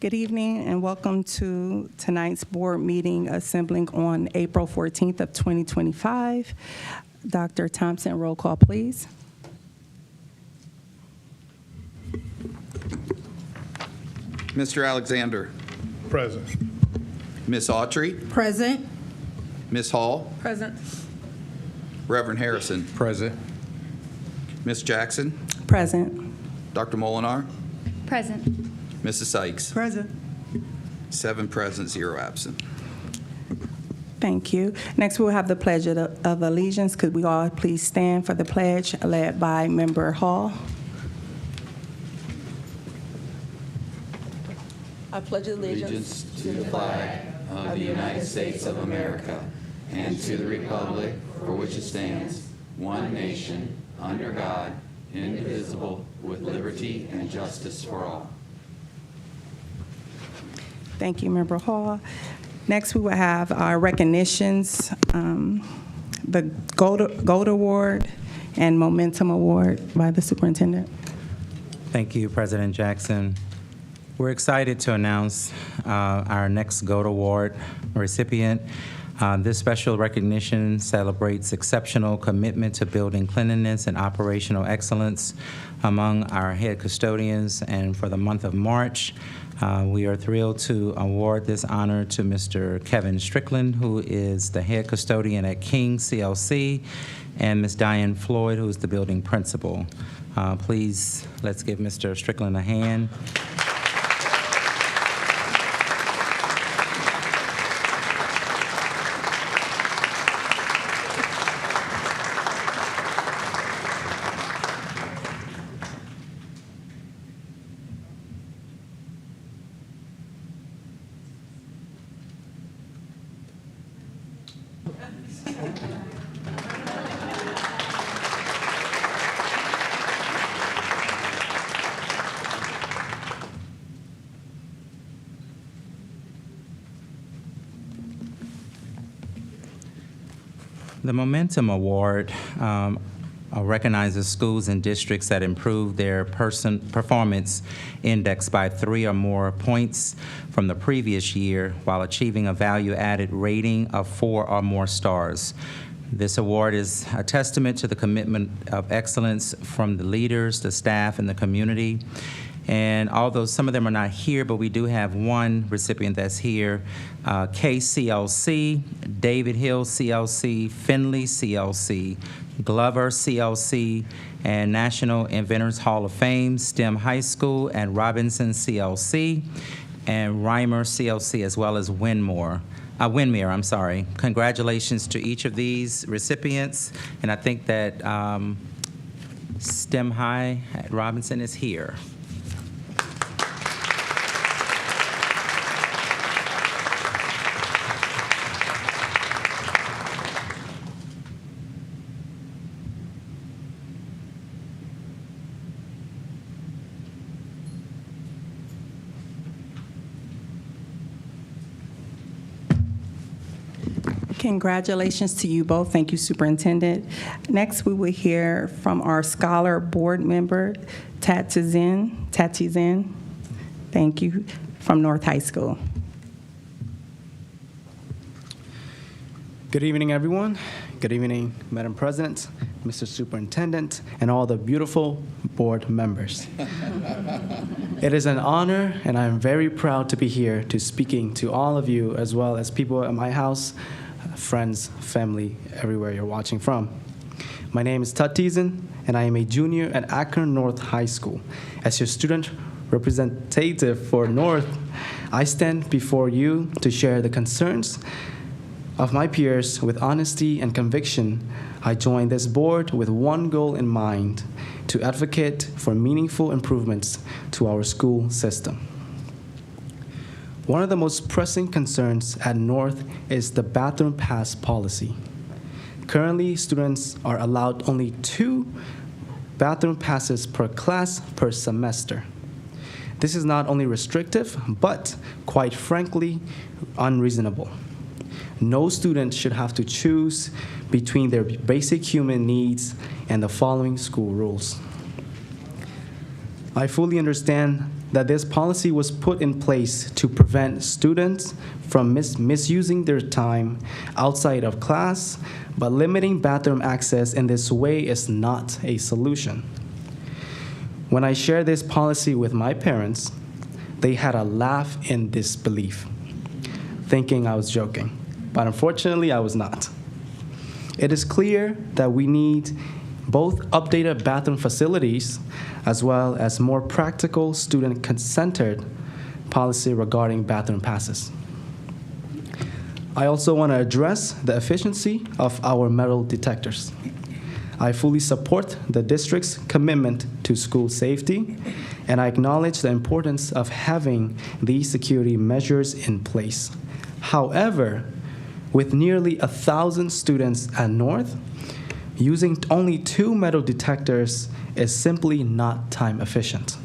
Good evening and welcome to tonight's board meeting assembling on April 14th of 2025. Dr. Thompson, roll call, please. Mr. Alexander. Present. Ms. Autry. Present. Ms. Hall. Present. Reverend Harrison. Present. Ms. Jackson. Present. Dr. Molinar. Present. Mrs. Sykes. Present. 7 present, 0 absent. Thank you. Next, we'll have the Pledge of Allegiance. Could we all please stand for the pledge led by Member Hall? I pledge Allegiance to the flag of the United States of America and to the republic for which it stands, one nation, under God, indivisible, with liberty and justice for all. Thank you, Member Hall. Next, we will have our recognitions, the Gold Award and Momentum Award by the Superintendent. Thank you, President Jackson. We're excited to announce our next GOAT Award recipient. This special recognition celebrates exceptional commitment to building cleanliness and operational excellence among our head custodians. And for the month of March, we are thrilled to award this honor to Mr. Kevin Strickland, who is the head custodian at King CLC, and Ms. Diane Floyd, who is the building principal. Please, let's give Mr. Strickland a hand. The Momentum Award recognizes schools and districts that improve their performance index by 3 or more points from the previous year while achieving a value-added rating of 4 or more stars. This award is a testament to the commitment of excellence from the leaders, the staff, and the community. And although some of them are not here, but we do have one recipient that's here, KCLC, David Hill CLC, Finley CLC, Glover CLC, and National Inventors Hall of Fame, STEM High School, and Robinson CLC, and Reimer CLC, as well as Winmere. Congratulations to each of these recipients, and I think that STEM High at Robinson is here. Congratulations to you both. Thank you, Superintendent. Next, we will hear from our Scholar Board member, Tati Zinn. Thank you, from North High School. Good evening, everyone. Good evening, Madam President, Mr. Superintendent, and all the beautiful board members. It is an honor, and I'm very proud to be here to speaking to all of you, as well as people at my house, friends, family, everywhere you're watching from. My name is Tati Zinn, and I am a junior at Akron North High School. As your student representative for North, I stand before you to share the concerns of my peers with honesty and conviction. I joined this board with one goal in mind: to advocate for meaningful improvements to our school system. One of the most pressing concerns at North is the bathroom pass policy. Currently, students are allowed only 2 bathroom passes per class per semester. This is not only restrictive, but quite frankly, unreasonable. No student should have to choose between their basic human needs and the following school rules. I fully understand that this policy was put in place to prevent students from misusing their time outside of class, but limiting bathroom access in this way is not a solution. When I shared this policy with my parents, they had a laugh in disbelief, thinking I was joking, but unfortunately I was not. It is clear that we need both updated bathroom facilities as well as more practical student-centered policy regarding bathroom passes. I also want to address the efficiency of our metal detectors. I fully support the district's commitment to school safety, and I acknowledge the importance of having these security measures in place. However, with nearly 1,000 students at North, using only 2 metal detectors is simply not time efficient.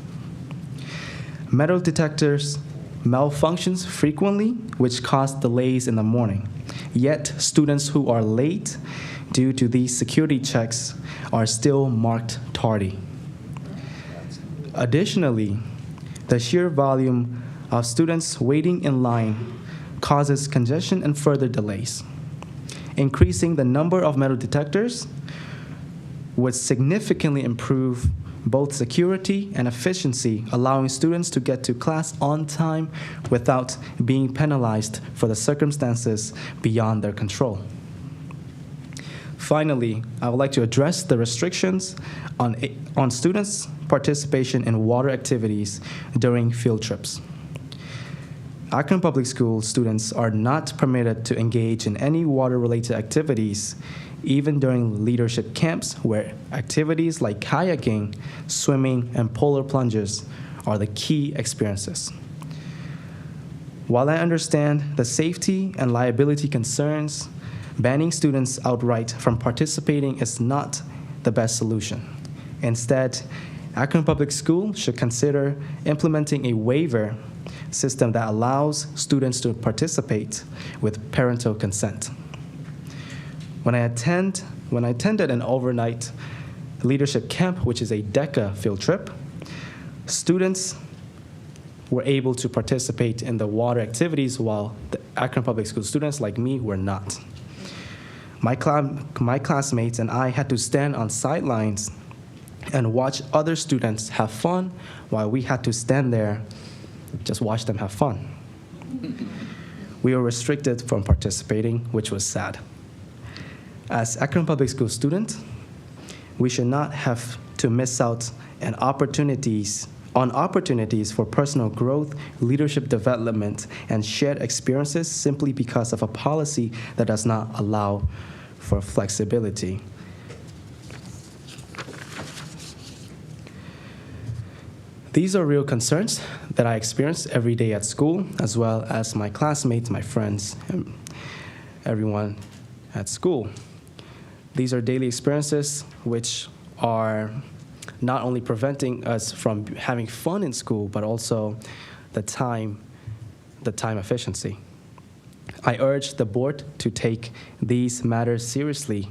Metal detectors malfunctions frequently, which cause delays in the morning. Yet, students who are late due to these security checks are still marked tardy. Additionally, the sheer volume of students waiting in line causes congestion and further delays. Increasing the number of metal detectors would significantly improve both security and efficiency, allowing students to get to class on time without being penalized for the circumstances beyond their control. Finally, I would like to address the restrictions on students' participation in water activities during field trips. Akron Public Schools students are not permitted to engage in any water-related activities, even during leadership camps, where activities like kayaking, swimming, and polar plunges are the key experiences. While I understand the safety and liability concerns, banning students outright from participating is not the best solution. Instead, Akron Public Schools should consider implementing a waiver system that allows students to participate with parental consent. When I attended an overnight leadership camp, which is a DECA field trip, students were able to participate in the water activities while the Akron Public School students like me were not. My classmates and I had to stand on sidelines and watch other students have fun while we had to stand there, just watch them have fun. We were restricted from participating, which was sad. As Akron Public School students, we should not have to miss out on opportunities for personal growth, leadership development, and shared experiences simply because of a policy that does not allow for flexibility. These are real concerns that I experience every day at school, as well as my classmates, my friends, and everyone at school. These are daily experiences which are not only preventing us from having fun in school, but also the time efficiency. I urge the board to take these matters seriously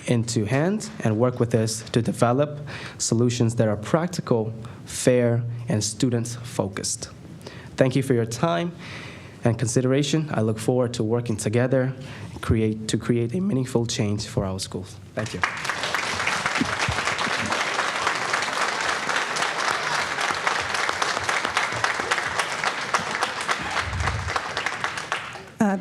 into hand and work with us to develop solutions that are practical, fair, and student-focused. Thank you for your time and consideration. I look forward to working together to create a meaningful change for our schools. Thank you.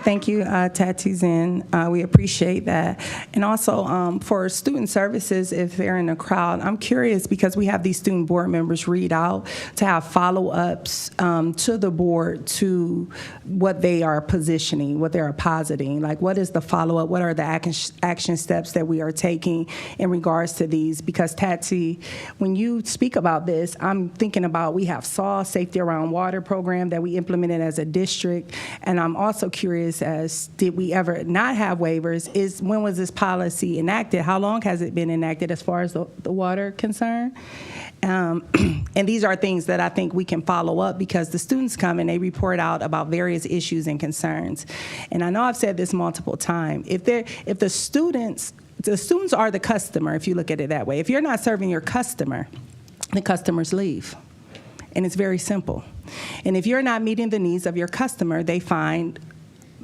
Thank you, Tati Zen. We appreciate that. And also for student services, if they're in the crowd, I'm curious because we have these student board members read out to have follow-ups to the board to what they are positioning, what they are positing. Like, what is the follow-up? What are the action steps that we are taking in regards to these? Because, Tati, when you speak about this, I'm thinking about we have SAW, Safety Around Water program that we implemented as a district, and I'm also curious as did we ever not have waivers? When was this policy enacted? How long has it been enacted as far as the water concern? And these are things that I think we can follow up because the students come and they report out about various issues and concerns. And I know I've said this multiple times. If the students are the customer, if you look at it that way. If you're not serving your customer, the customers leave. And it's very simple. And if you're not meeting the needs of your customer, they find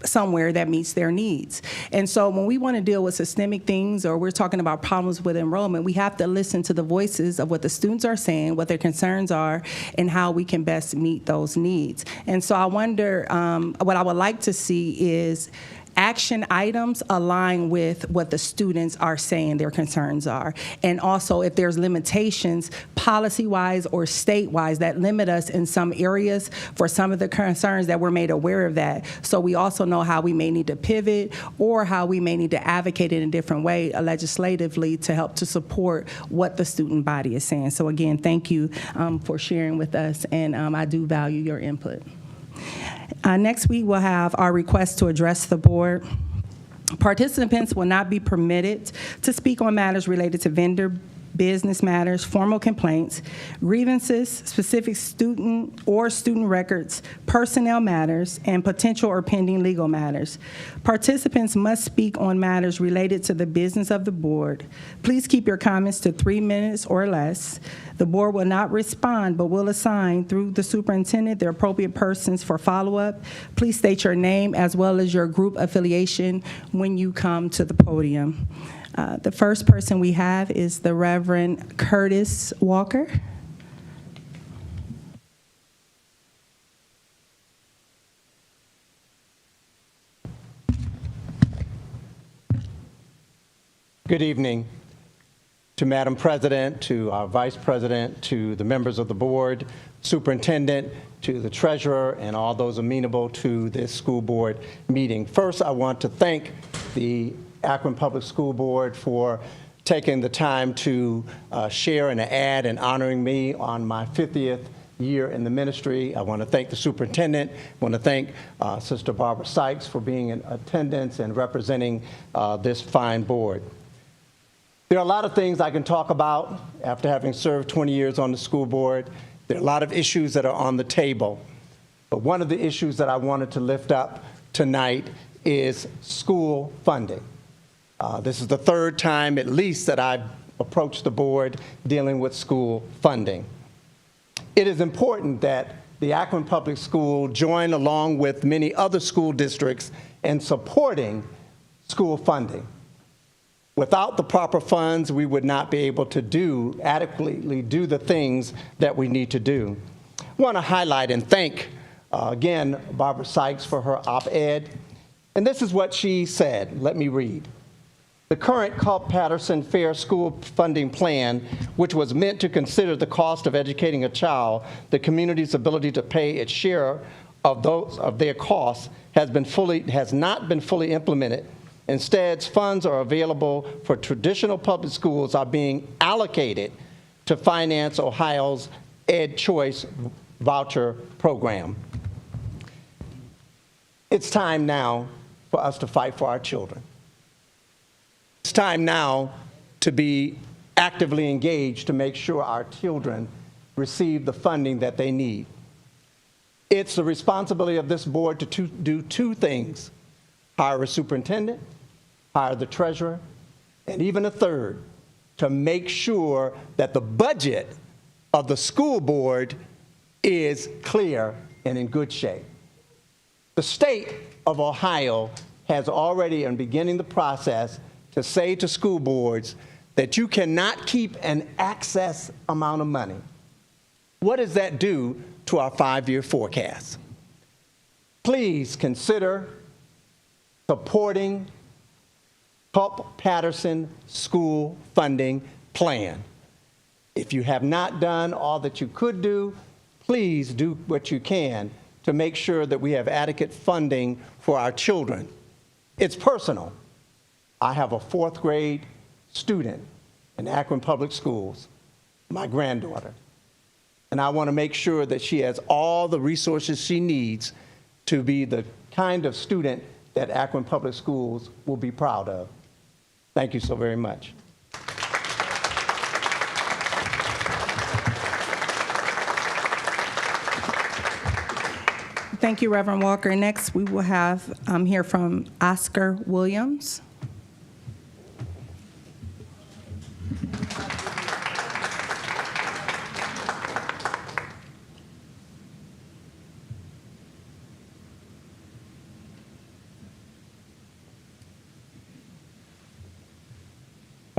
somewhere that meets their needs. And so when we want to deal with systemic things, or we're talking about problems with enrollment, we have to listen to the voices of what the students are saying, what their concerns are, and how we can best meet those needs. And so I wonder, what I would like to see is action items align with what the students are saying their concerns are. And also, if there's limitations, policy-wise or state-wise, that limit us in some areas for some of the concerns, that we're made aware of that. So we also know how we may need to pivot, or how we may need to advocate in a different way legislatively to help to support what the student body is saying. So again, thank you for sharing with us, and I do value your input. Next week, we'll have our request to address the board. Participants will not be permitted to speak on matters related to vendor business matters, formal complaints, grievances, specific student or student records, personnel matters, and potential or pending legal matters. Participants must speak on matters related to the business of the board. Please keep your comments to 3 minutes or less. The board will not respond, but will assign through the superintendent the appropriate persons for follow-up. Please state your name as well as your group affiliation when you come to the podium. The first person we have is the Reverend Curtis Walker. Good evening to Madam President, to our Vice President, to the members of the board, Superintendent, to the Treasurer, and all those amenable to this school board meeting. First, I want to thank the Akron Public School Board for taking the time to share in an ad and honoring me on my 50th year in the ministry. I want to thank the superintendent. I want to thank Sister Barbara Sykes for being in attendance and representing this fine board. There are a lot of things I can talk about after having served 20 years on the school board. There are a lot of issues that are on the table. But one of the issues that I wanted to lift up tonight is school funding. This is the third time, at least, that I've approached the board dealing with school funding. It is important that the Akron Public School join along with many other school districts in supporting school funding. Without the proper funds, we would not be able to adequately do the things that we need to do. I want to highlight and thank, again, Barbara Sykes for her op-ed. And this is what she said. Let me read. The current Culp-Patterson Fair School Funding Plan, which was meant to consider the cost of educating a child, the community's ability to pay its share of their costs, has not been fully implemented. Instead, funds are available for traditional public schools are being allocated to finance Ohio's Ed Choice voucher program. It's time now for us to fight for our children. It's time now to be actively engaged to make sure our children receive the funding that they need. It's the responsibility of this board to do two things: hire a superintendent, hire the treasurer, and even a third, to make sure that the budget of the school board is clear and in good shape. The state of Ohio has already been beginning the process to say to school boards that you cannot keep an excess amount of money. What does that do to our 5-year forecast? Please consider supporting Culp-Patterson School Funding Plan. If you have not done all that you could do, please do what you can to make sure that we have adequate funding for our children. It's personal. I have a 4th grade student in Akron Public Schools, my granddaughter, and I want to make sure that she has all the resources she needs to be the kind of student that Akron Public Schools will be proud of. Thank you so very much. Thank you, Reverend Walker. Next, we will have hear from Oscar Williams.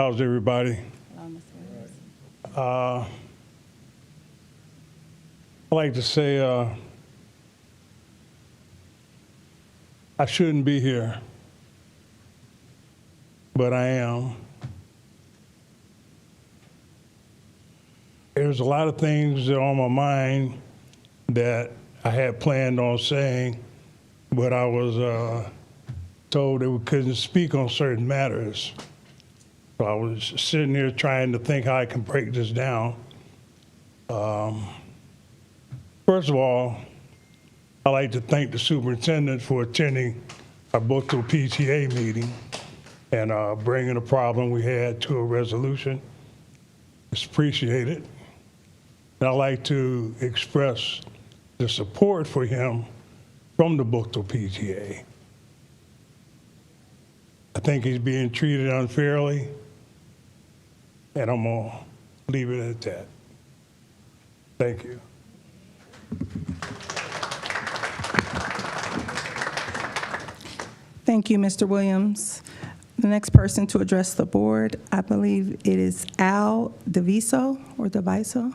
How's everybody? I'd like to say I shouldn't be here, but I am. There's a lot of things that are on my mind that I had planned on saying, but I was told that we couldn't speak on certain matters. So I was sitting here trying to think how I can break this down. First of all, I'd like to thank the superintendent for attending our Bookstore PTA meeting and bringing the problem we had to a resolution. It's appreciated. And I'd like to express the support for him from the Bookstore PTA. I think he's being treated unfairly, and I'm going to leave it at that. Thank you. Thank you, Mr. Williams. The next person to address the board, I believe it is Al DeViso or DeViso.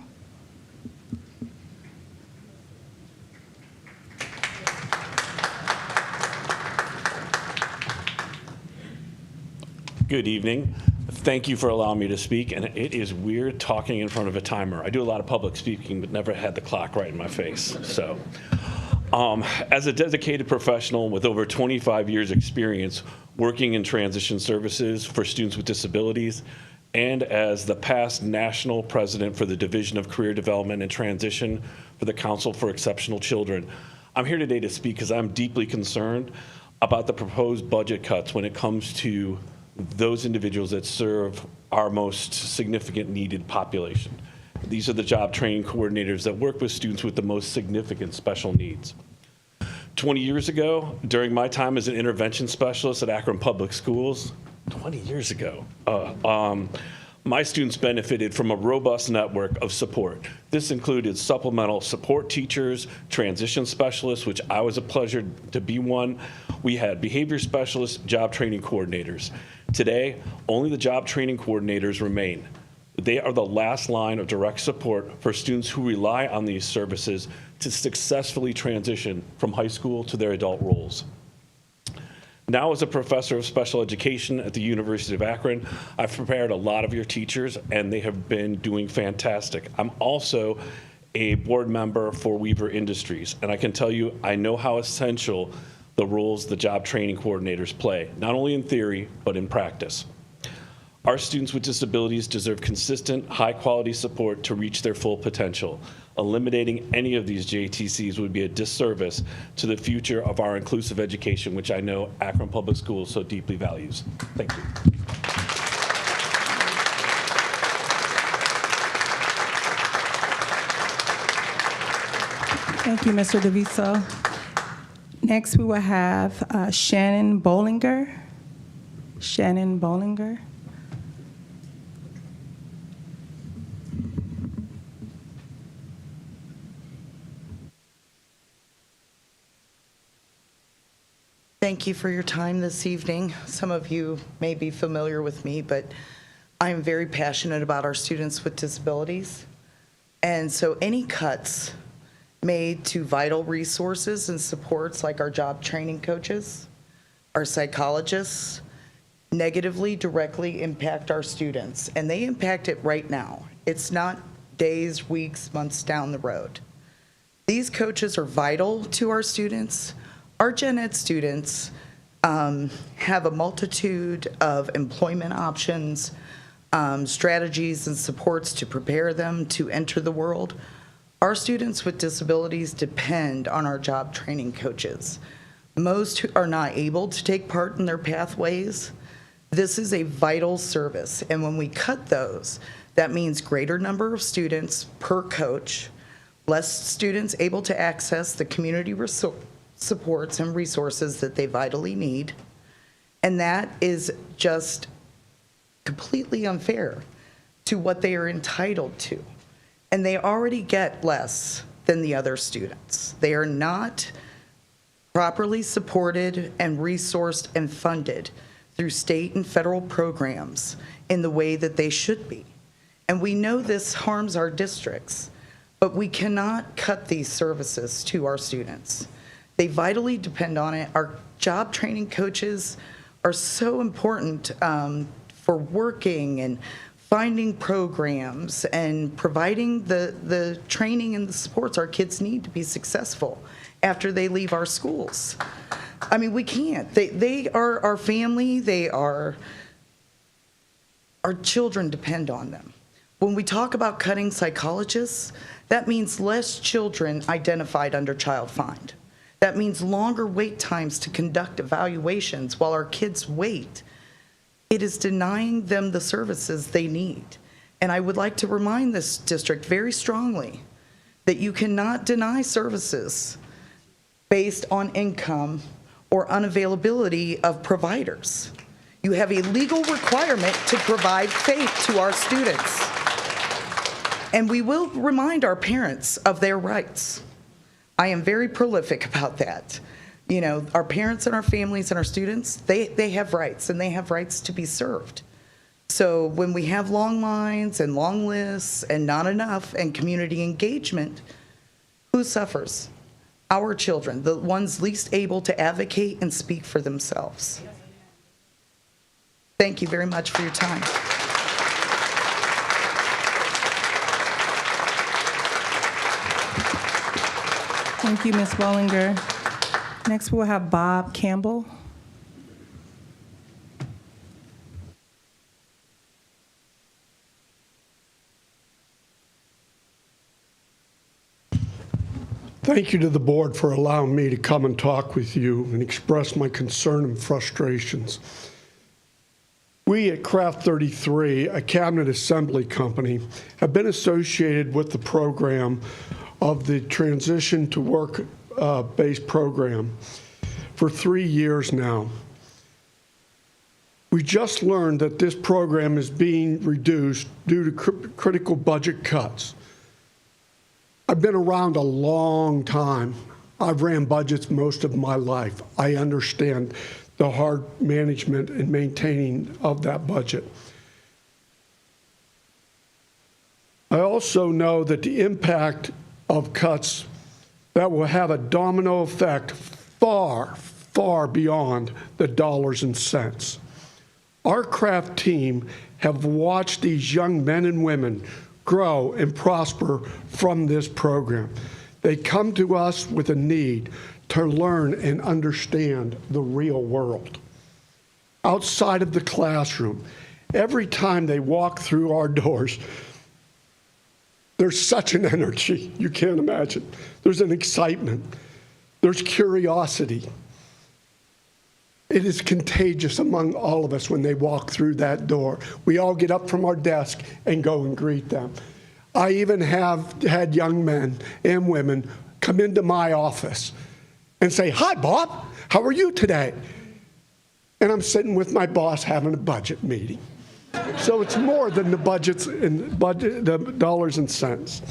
Good evening. Thank you for allowing me to speak, and it is weird talking in front of a timer. I do a lot of public speaking, but never had the clock right in my face. So, as a dedicated professional with over 25 years experience working in transition services for students with disabilities, and as the past national president for the Division of Career Development and Transition for the Council for Exceptional Children, I'm here today to speak because I'm deeply concerned about the proposed budget cuts when it comes to those individuals that serve our most significant needed population. These are the job training coordinators that work with students with the most significant special needs. 20 years ago, during my time as an intervention specialist at Akron Public Schools, 20 years ago, my students benefited from a robust network of support. This included supplemental support teachers, transition specialists, which I was a pleasure to be one. We had behavior specialists, job training coordinators. Today, only the job training coordinators remain. They are the last line of direct support for students who rely on these services to successfully transition from high school to their adult roles. Now, as a professor of special education at the University of Akron, I've prepared a lot of your teachers, and they have been doing fantastic. I'm also a board member for Weaver Industries, and I can tell you I know how essential the roles the job training coordinators play, not only in theory, but in practice. Our students with disabilities deserve consistent, high-quality support to reach their full potential. Eliminating any of these JTCs would be a disservice to the future of our inclusive education, which I know Akron Public Schools so deeply values. Thank you. Thank you, Mr. DeViso. Next, we will have Shannon Bollinger. Shannon Bollinger. Thank you for your time this evening. Some of you may be familiar with me, but I'm very passionate about our students with disabilities. And so any cuts made to vital resources and supports like our job training coaches, our psychologists, negatively, directly impact our students. And they impact it right now. It's not days, weeks, months down the road. These coaches are vital to our students. Our gen ed students have a multitude of employment options, strategies and supports to prepare them to enter the world. Our students with disabilities depend on our job training coaches. Most are not able to take part in their pathways. This is a vital service, and when we cut those, that means greater number of students per coach, less students able to access the community supports and resources that they vitally need, and that is just completely unfair to what they are entitled to. And they already get less than the other students. They are not properly supported and resourced and funded through state and federal programs in the way that they should be. And we know this harms our districts, but we cannot cut these services to our students. They vitally depend on it. Our job training coaches are so important for working and finding programs and providing the training and the supports our kids need to be successful after they leave our schools. I mean, we can't. They are our family. They are, our children depend on them. When we talk about cutting psychologists, that means less children identified under Child Find. That means longer wait times to conduct evaluations while our kids wait. It is denying them the services they need. And I would like to remind this district very strongly that you cannot deny services based on income or unavailability of providers. You have a legal requirement to provide faith to our students. And we will remind our parents of their rights. I am very prolific about that. You know, our parents and our families and our students, they have rights, and they have rights to be served. So when we have long lines and long lists and not enough and community engagement, who suffers? Our children, the ones least able to advocate and speak for themselves. Thank you very much for your time. Thank you, Ms. Wellinger. Next, we'll have Bob Campbell. Thank you to the board for allowing me to come and talk with you and express my concern and frustrations. We at Craft 33, a cabinet assembly company, have been associated with the program of the Transition to Work-based program for 3 years now. We just learned that this program is being reduced due to critical budget cuts. I've been around a long time. I've ran budgets most of my life. I understand the hard management and maintaining of that budget. I also know that the impact of cuts that will have a domino effect far, far beyond the dollars and cents. Our craft team have watched these young men and women grow and prosper from this program. They come to us with a need to learn and understand the real world. Outside of the classroom, every time they walk through our doors, there's such an energy, you can't imagine. There's an excitement. There's curiosity. It is contagious among all of us when they walk through that door. We all get up from our desk and go and greet them. I even have had young men and women come into my office and say, "Hi, Bob, how are you today?" And I'm sitting with my boss having a budget meeting. So it's more than the budgets and the dollars and cents.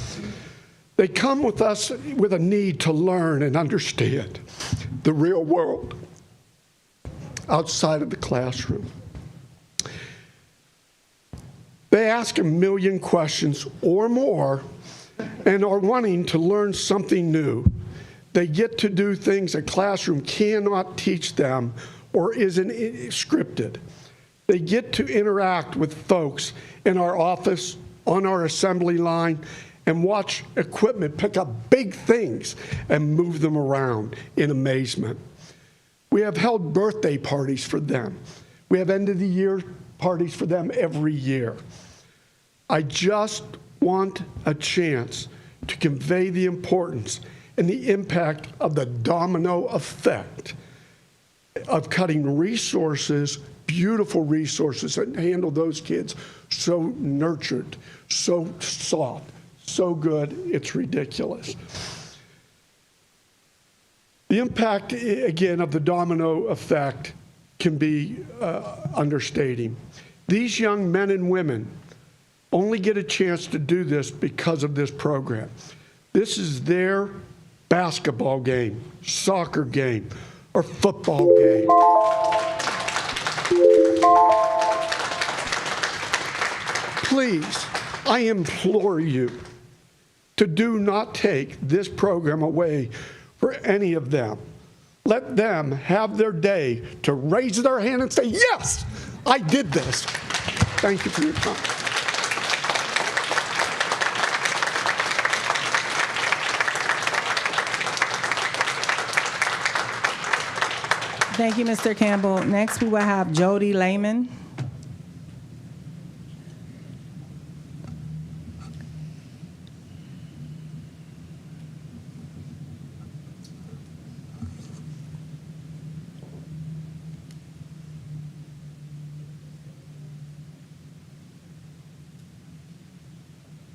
They come with us with a need to learn and understand the real world outside of the classroom. They ask a million questions or more and are wanting to learn something new. They get to do things a classroom cannot teach them or isn't scripted. They get to interact with folks in our office, on our assembly line, and watch equipment pick up big things and move them around in amazement. We have held birthday parties for them. We have end of the year parties for them every year. I just want a chance to convey the importance and the impact of the domino effect of cutting resources, beautiful resources, and handle those kids so nurtured, so soft, so good, it's ridiculous. The impact, again, of the domino effect can be understating. These young men and women only get a chance to do this because of this program. This is their basketball game, soccer game, or football game. please, I implore you to do not take this program away for any of them. Let them have their day to raise their hand and say, yes, I did this. Thank you for your time. Thank you, Mr. Campbell. Next, we will have Jody Lehman.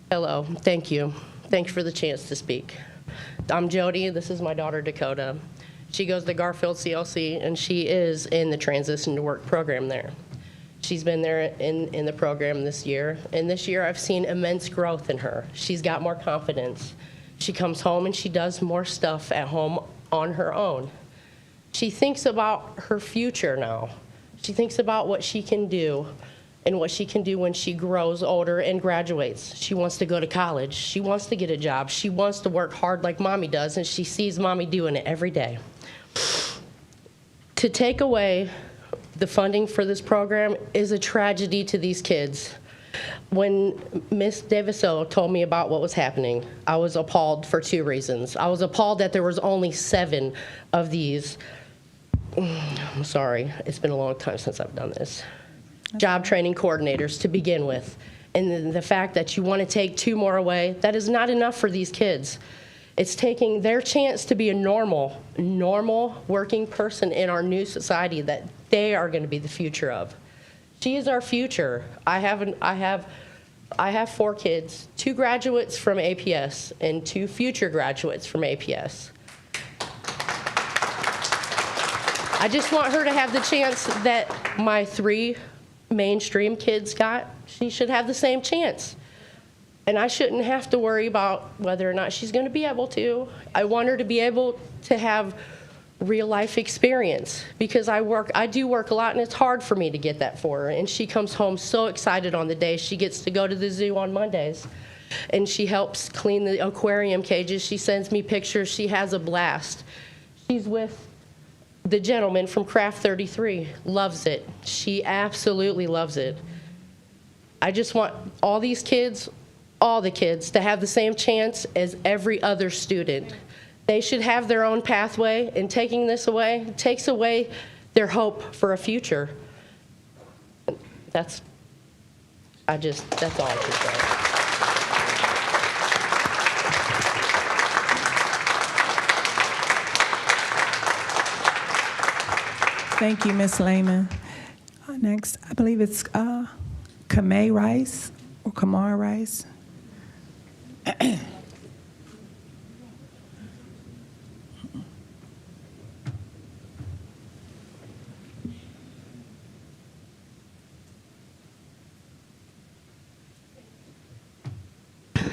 Hello, thank you. Thank you for the chance to speak. I'm Jody, this is my daughter Dakota. She goes to Garfield CLC and she is in the transition to work program there. She's been there in the program this year, and this year I've seen immense growth in her. She's got more confidence. She comes home and she does more stuff at home on her own. She thinks about her future now. She thinks about what she can do and what she can do when she grows older and graduates. She wants to go to college. She wants to get a job. She wants to work hard like Mommy does, and she sees Mommy doing it every day. To take away the funding for this program is a tragedy to these kids. When Ms. Daviso told me about what was happening, I was appalled for two reasons. I was appalled that there was only 7 of these. I'm sorry, it's been a long time since I've done this. Job training coordinators to begin with. And then the fact that you want to take 2 more away, that is not enough for these kids. It's taking their chance to be a normal working person in our new society that they are going to be the future of. She is our future. I have 4 kids, 2 graduates from APS and 2 future graduates from APS. I just want her to have the chance that my 3 mainstream kids got. She should have the same chance. And I shouldn't have to worry about whether or not she's going to be able to. I want her to be able to have real life experience, because I do work a lot, and it's hard for me to get that for her. And she comes home so excited on the day she gets to go to the zoo on Mondays. And she helps clean the aquarium cages. She sends me pictures. She has a blast. She's with the gentleman from Craft 33, loves it. She absolutely loves it. I just want all these kids, all the kids, to have the same chance as every other student. They should have their own pathway, and taking this away takes away their hope for a future. That's all I can say. Thank you, Ms. Lehman. Next, I believe it's Kamay Rice or Kamar Rice.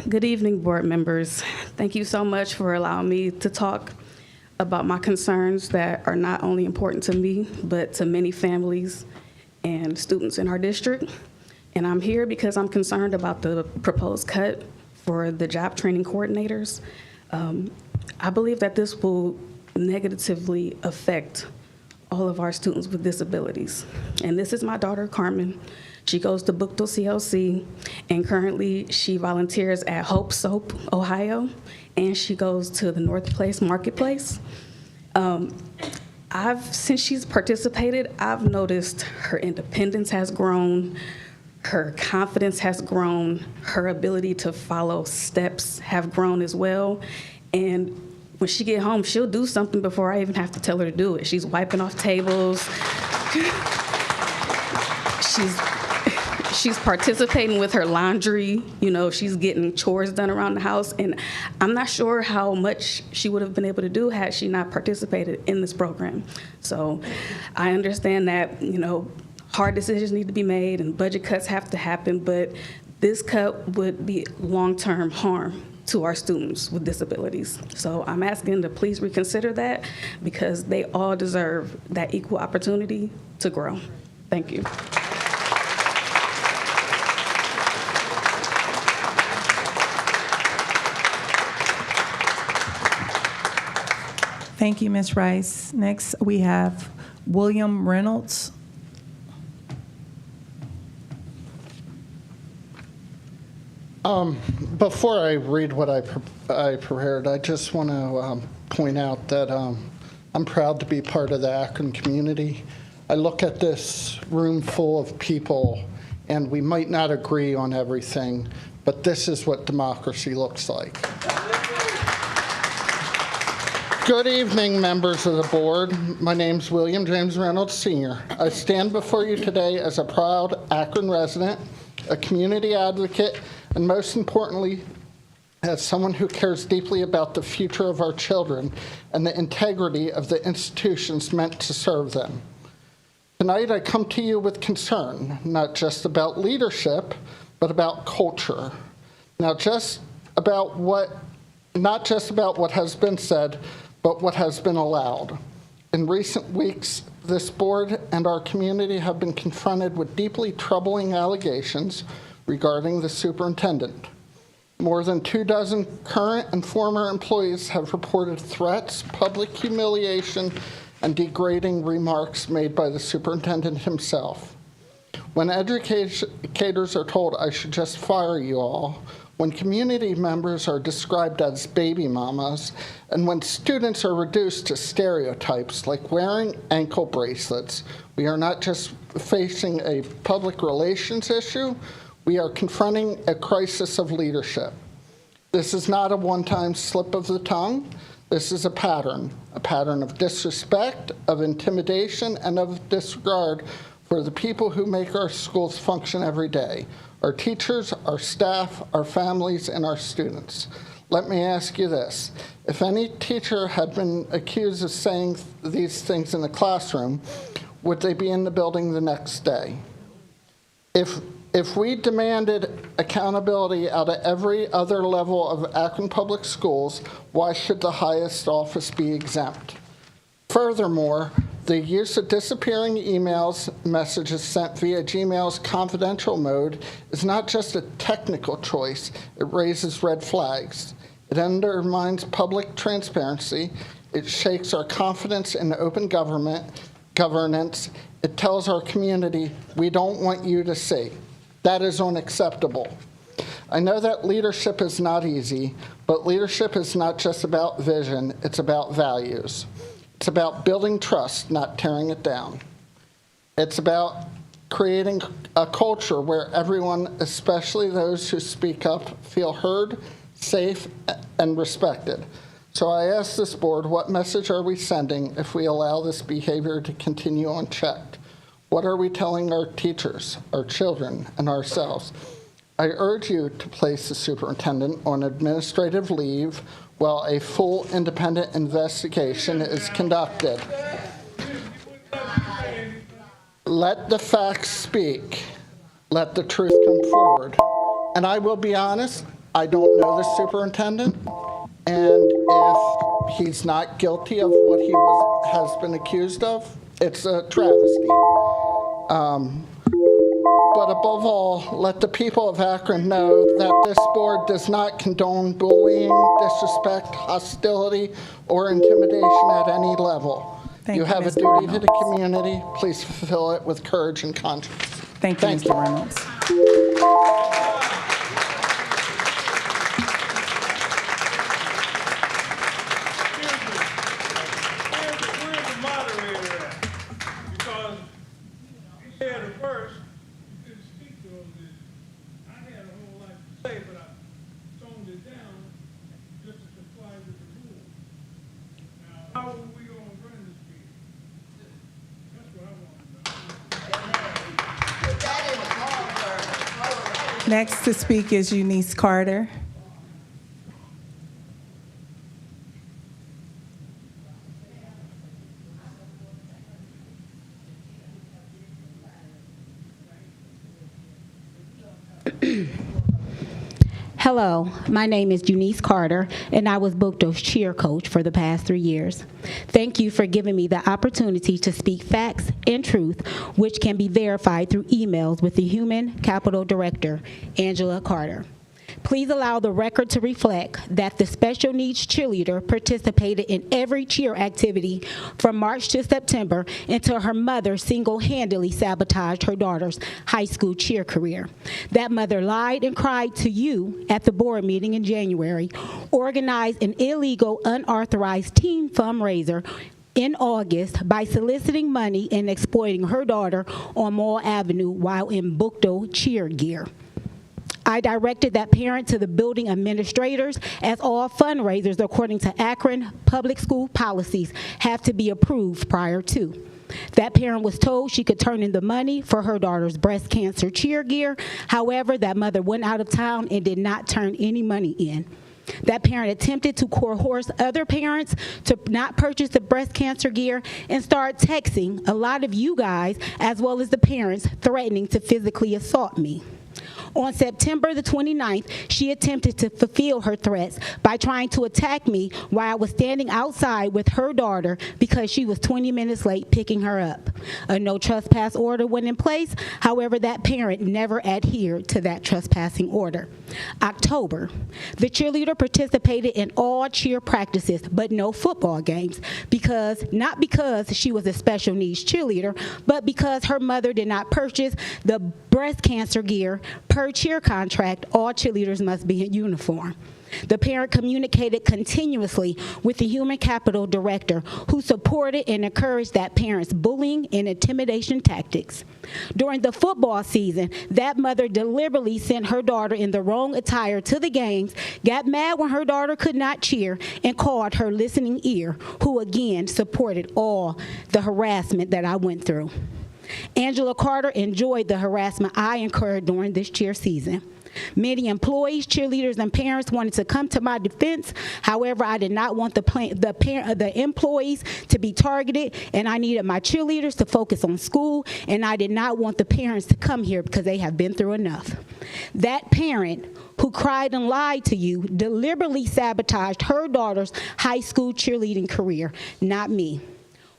Good evening, board members. Thank you so much for allowing me to talk about my concerns that are not only important to me, but to many families and students in our district. And I'm here because I'm concerned about the proposed cut for the job training coordinators. I believe that this will negatively affect all of our students with disabilities. And this is my daughter, Carmen. She goes to Bookville CLC, and currently she volunteers at Hope Soap, Ohio, and she goes to the North Place Marketplace. Since she's participated, I've noticed her independence has grown, her confidence has grown, her ability to follow steps have grown as well. And when she get home, she'll do something before I even have to tell her to do it. She's wiping off tables. She's participating with her laundry. You know, she's getting chores done around the house. And I'm not sure how much she would have been able to do had she not participated in this program. So I understand that, you know, hard decisions need to be made and budget cuts have to happen, but this cut would be long-term harm to our students with disabilities. So I'm asking to please reconsider that, because they all deserve that equal opportunity to grow. Thank you. Thank you, Ms. Rice. Next, we have William Reynolds. Before I read what I prepared, I just want to point out that I'm proud to be part of the Akron community. I look at this room full of people, and we might not agree on everything, but this is what democracy looks like. Good evening, members of the board. My name's William James Reynolds, Sr. I stand before you today as a proud Akron resident, a community advocate, and most importantly, as someone who cares deeply about the future of our children and the integrity of the institutions meant to serve them. Tonight, I come to you with concern, not just about leadership, but about culture. Not just about what has been said, but what has been allowed. In recent weeks, this board and our community have been confronted with deeply troubling allegations regarding the superintendent. More than 24 current and former employees have reported threats, public humiliation, and degrading remarks made by the superintendent himself. When educators are told, "I should just fire you all," when community members are described as baby mamas, and when students are reduced to stereotypes like wearing ankle bracelets, we are not just facing a public relations issue, we are confronting a crisis of leadership. This is not a one-time slip of the tongue. This is a pattern of disrespect, of intimidation, and of disregard for the people who make our schools function every day, our teachers, our staff, our families, and our students. Let me ask you this. If any teacher had been accused of saying these things in the classroom, would they be in the building the next day? If we demanded accountability out of every other level of Akron Public Schools, why should the highest office be exempt? Furthermore, the use of disappearing emails, messages sent via Gmail's confidential mode is not just a technical choice, it raises red flags. It undermines public transparency, it shakes our confidence in open governance, it tells our community, we don't want you to see. That is unacceptable. I know that leadership is not easy, but leadership is not just about vision, it's about values. It's about building trust, not tearing it down. It's about creating a culture where everyone, especially those who speak up, feel heard, safe, and respected. So I ask this board, what message are we sending if we allow this behavior to continue unchecked? What are we telling our teachers, our children, and ourselves? I urge you to place the superintendent on administrative leave while a full independent investigation is conducted. Let the facts speak. Let the truth come forward. And I will be honest, I don't know the superintendent, and if he's not guilty of what he has been accused of, it's a travesty. But above all, let the people of Akron know that this board does not condone bullying, disrespect, hostility, or intimidation at any level. You have a duty to the community. Please fulfill it with courage and conscience. Thank you, Mr. Reynolds. Next to speak is Eunice Carter. Hello, my name is Eunice Carter, and I was booked as cheer coach for the past 3 years. Thank you for giving me the opportunity to speak facts and truth, which can be verified through emails with the Human Capital Director, Angela Carter. Please allow the record to reflect that the special needs cheerleader participated in every cheer activity from March to September until her mother single-handedly sabotaged her daughter's high school cheer career. That mother lied and cried to you at the board meeting in January, organized an illegal, unauthorized team fundraiser in August by soliciting money and exploiting her daughter on Mall Avenue while in Bookto cheer gear. I directed that parent to the building administrators, as all fundraisers, according to Akron Public School policies, have to be approved prior to. That parent was told she could turn in the money for her daughter's breast cancer cheer gear. However, that mother went out of town and did not turn any money in. That parent attempted to coerce other parents to not purchase the breast cancer gear and start texting a lot of you guys, as well as the parents, threatening to physically assault me. On September the 29th, she attempted to fulfill her threats by trying to attack me while I was standing outside with her daughter because she was 20 minutes late picking her up. A no trespass order went in place. However, that parent never adhered to that trespassing order. October, the cheerleader participated in all cheer practices, but no football games, not because she was a special needs cheerleader, but because her mother did not purchase the breast cancer gear. Per cheer contract, all cheerleaders must be in uniform. The parent communicated continuously with the human capital director, who supported and encouraged that parent's bullying and intimidation tactics. During the football season, that mother deliberately sent her daughter in the wrong attire to the games, got mad when her daughter could not cheer, and called her listening ear, who again supported all the harassment that I went through. Angela Carter enjoyed the harassment I incurred during this cheer season. Many employees, cheerleaders, and parents wanted to come to my defense. However, I did not want the employees to be targeted, and I needed my cheerleaders to focus on school, and I did not want the parents to come here because they have been through enough. That parent who cried and lied to you deliberately sabotaged her daughter's high school cheerleading career, not me.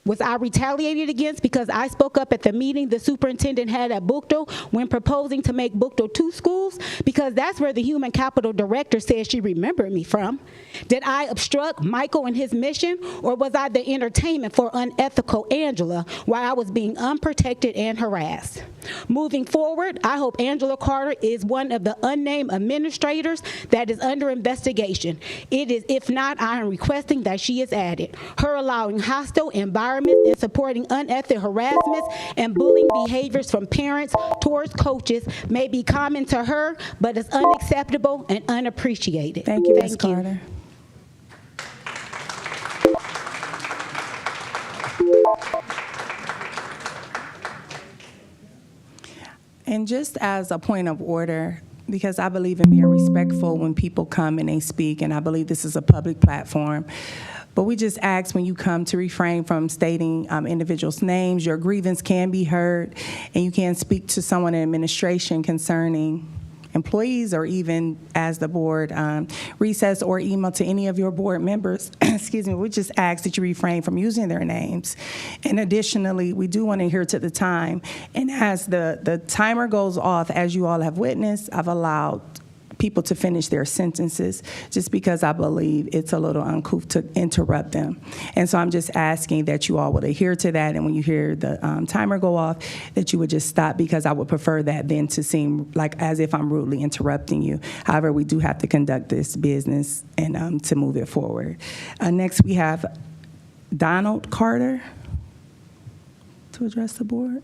Was I retaliated against because I spoke up at the meeting the superintendent had at Bookto when proposing to make Bookto 2 schools? Because that's where the human capital director said she remembered me from. Did I obstruct Michael and his mission, or was I the entertainment for unethical Angela while I was being unprotected and harassed? Moving forward, I hope Angela Carter is one of the unnamed administrators that is under investigation. If not, I am requesting that she is added. Her allowing hostile environments and supporting unethical harassments and bullying behaviors from parents towards coaches may be common to her, but is unacceptable and unappreciated. Thank you, Ms. Carter. And just as a point of order, because I believe in being respectful when people come and they speak, and I believe this is a public platform, but we just ask when you come to refrain from stating individuals' names. Your grievance can be heard, and you can speak to someone in administration concerning employees, or even as the board recess or email to any of your board members. Excuse me, we just ask that you refrain from using their names. And additionally, we do want to adhere to the time. And as the timer goes off, as you all have witnessed, I've allowed people to finish their sentences just because I believe it's a little uncouth to interrupt them. And so I'm just asking that you all would adhere to that, and when you hear the timer go off, that you would just stop, because I would prefer that than to seem like as if I'm rudely interrupting you. However, we do have to conduct this business and to move it forward. Next, we have Donald Carter to address the board.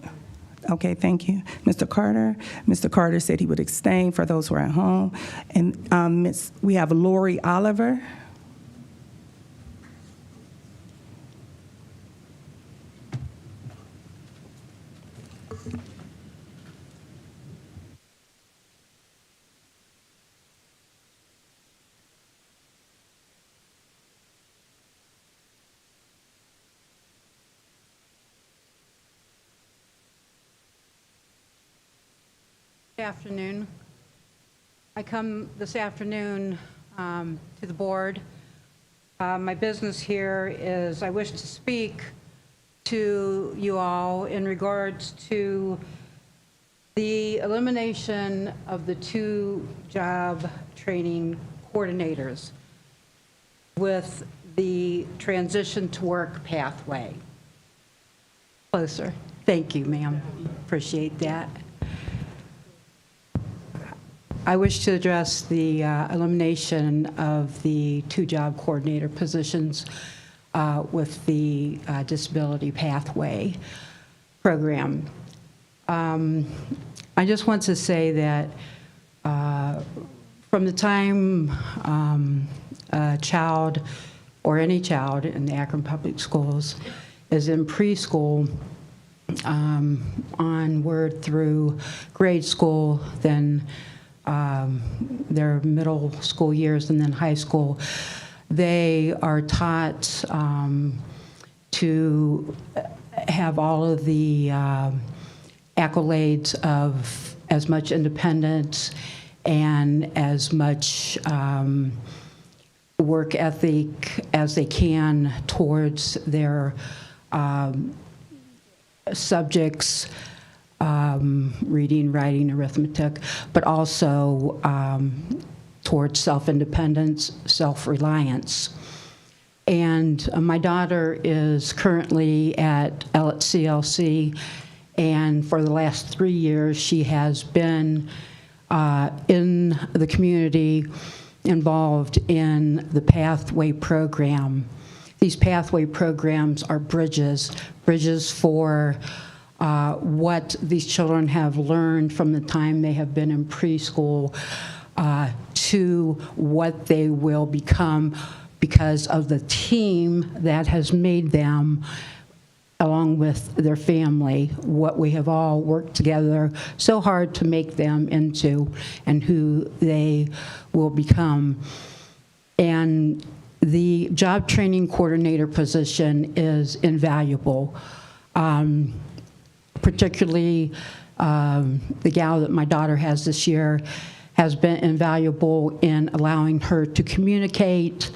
Okay, thank you. Mr. Carter. Mr. Carter said he would abstain for those who are at home. And we have Lori Oliver. Good afternoon. I come this afternoon to the board. My business here is I wish to speak to you all in regards to The elimination of the 2 job training coordinators with the transition to work pathway. Closer. Thank you, ma'am. Appreciate that. I wish to address the elimination of the 2 job coordinator positions with the disability pathway program. I just want to say that from the time a child or any child in the Akron Public Schools is in preschool onward through grade school, then their middle school years, and then high school, they are taught to have all of the accolades of as much independence and as much work ethic as they can towards their subjects, reading, writing, arithmetic, but also towards self-independence, self-reliance. And my daughter is currently at CLC, and for the last 3 years, she has been in the community involved in the Pathway program. These Pathway programs are bridges for what these children have learned from the time they have been in preschool to what they will become because of the team that has made them, along with their family, what we have all worked together so hard to make them into and who they will become. And the job training coordinator position is invaluable. Particularly the gal that my daughter has this year has been invaluable in allowing her to communicate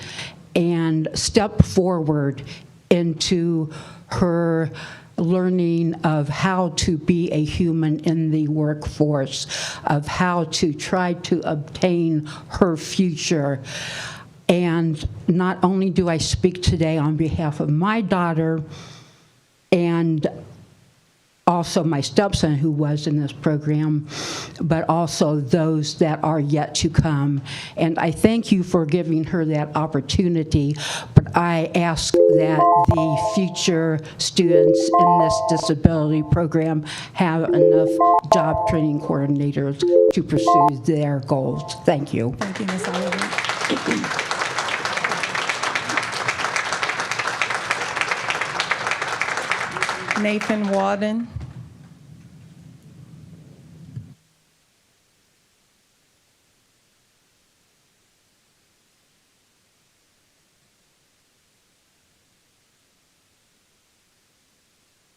and step forward into her learning of how to be a human in the workforce, of how to try to obtain her future. And not only do I speak today on behalf of my daughter and also my stepson who was in this program, but also those that are yet to come. And I thank you for giving her that opportunity, but I ask that the future students in this disability program have enough job training coordinators to pursue their goals. Thank you. Thank you, Ms. Oliver. Nathan Walden.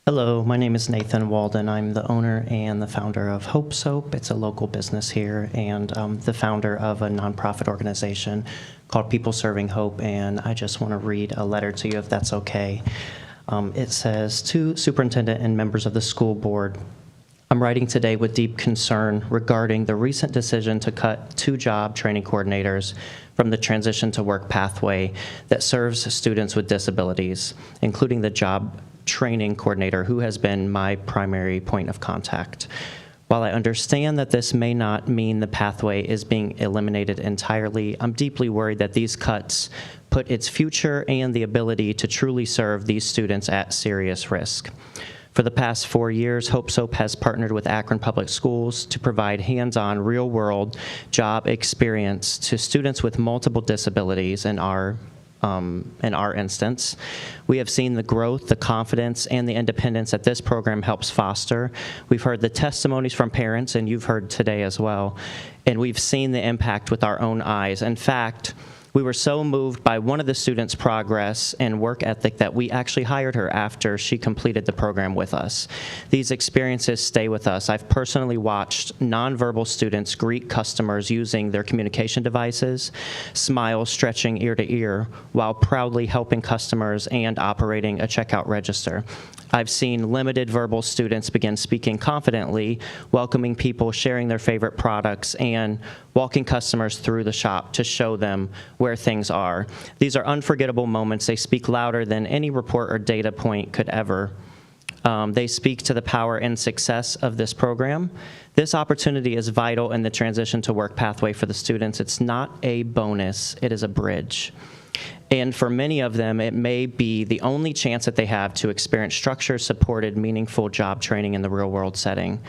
Hello, my name is Nathan Walden. I'm the owner and the founder of Hope Soap. It's a local business here, and the founder of a nonprofit organization called People Serving Hope, and I just want to read a letter to you if that's okay. It says, "To Superintendent and members of the school board, I'm writing today with deep concern regarding the recent decision to cut 2 job training coordinators from the transition to work pathway that serves students with disabilities, including the job training coordinator who has been my primary point of contact. While I understand that this may not mean the pathway is being eliminated entirely, I'm deeply worried that these cuts put its future and the ability to truly serve these students at serious risk. For the past 4 years, Hope Soap has partnered with Akron Public Schools to provide hands-on, real-world job experience to students with multiple disabilities in our instance. We have seen the growth, the confidence, and the independence that this program helps foster. We've heard the testimonies from parents, and you've heard today as well, and we've seen the impact with our own eyes. In fact, We were so moved by one of the students' progress and work ethic that we actually hired her after she completed the program with us. These experiences stay with us. I've personally watched nonverbal students greet customers using their communication devices, smiles stretching ear to ear, while proudly helping customers and operating a checkout register. I've seen limited verbal students begin speaking confidently, welcoming people, sharing their favorite products, and walking customers through the shop to show them where things are. These are unforgettable moments. They speak louder than any report or data point could ever. They speak to the power and success of this program. This opportunity is vital in the transition to work pathway for the students. It's not a bonus, it is a bridge. And for many of them, it may be the only chance that they have to experience structure-supported, meaningful job training in the real-world setting.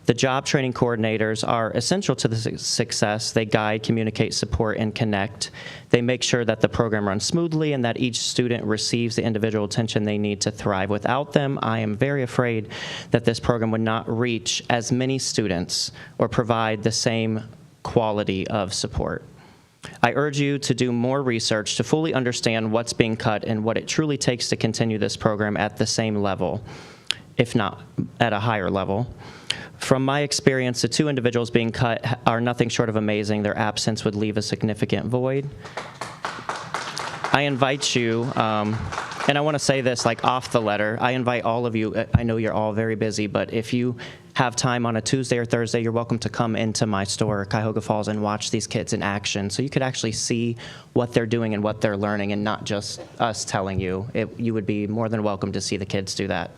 The job training coordinators are essential to the success. They guide, communicate, support, and connect. They make sure that the program runs smoothly and that each student receives the individual attention they need to thrive. Without them, I am very afraid that this program would not reach as many students or provide the same quality of support. I urge you to do more research to fully understand what's being cut and what it truly takes to continue this program at the same level, if not at a higher level. From my experience, the two individuals being cut are nothing short of amazing. Their absence would leave a significant void. I invite you, and I want to say this like off the letter, I invite all of you, I know you're all very busy, but if you have time on a Tuesday or Thursday, you're welcome to come into my store, Cuyahoga Falls, and watch these kids in action so you could actually see what they're doing and what they're learning and not just us telling you. You would be more than welcome to see the kids do that.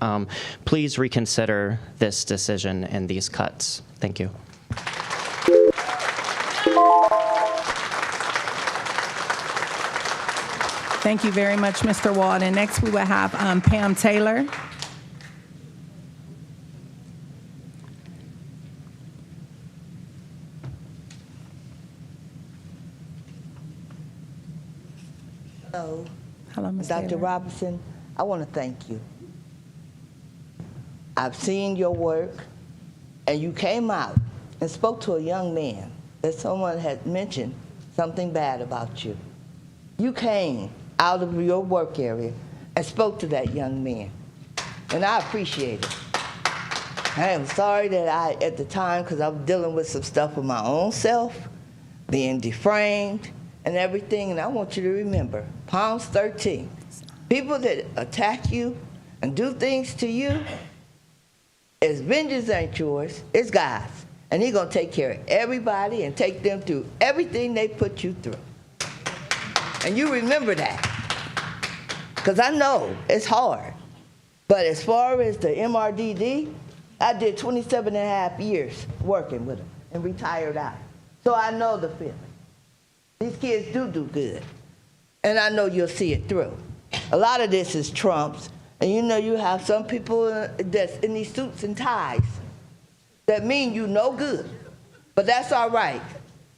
Please reconsider this decision and these cuts. Thank you. Thank you very much, Mr. Walden. Next, we will have Pam Taylor. Hello. Hello, Ms. Dr. Taylor. Robinson, I want to thank you. I've seen your work, and you came out and spoke to a young man that someone had mentioned something bad about you. You came out of your work area and spoke to that young man, and I appreciate it. I am sorry that at the time, because I was dealing with some stuff with my own self, being defamed and everything, and I want you to remember, Psalms 13, people that attack you and do things to you, it's vengeance ain't yours, it's God's. And He's going to take care of everybody and take them through everything they put you through. And you remember that. Because I know it's hard. But as far as the MRDD, I did 27 and a half years working with them and retired out. So I know the feeling. These kids do good. And I know you'll see it through. A lot of this is Trump's. And you know you have some people that's in these suits and ties that mean you no good. But that's all right.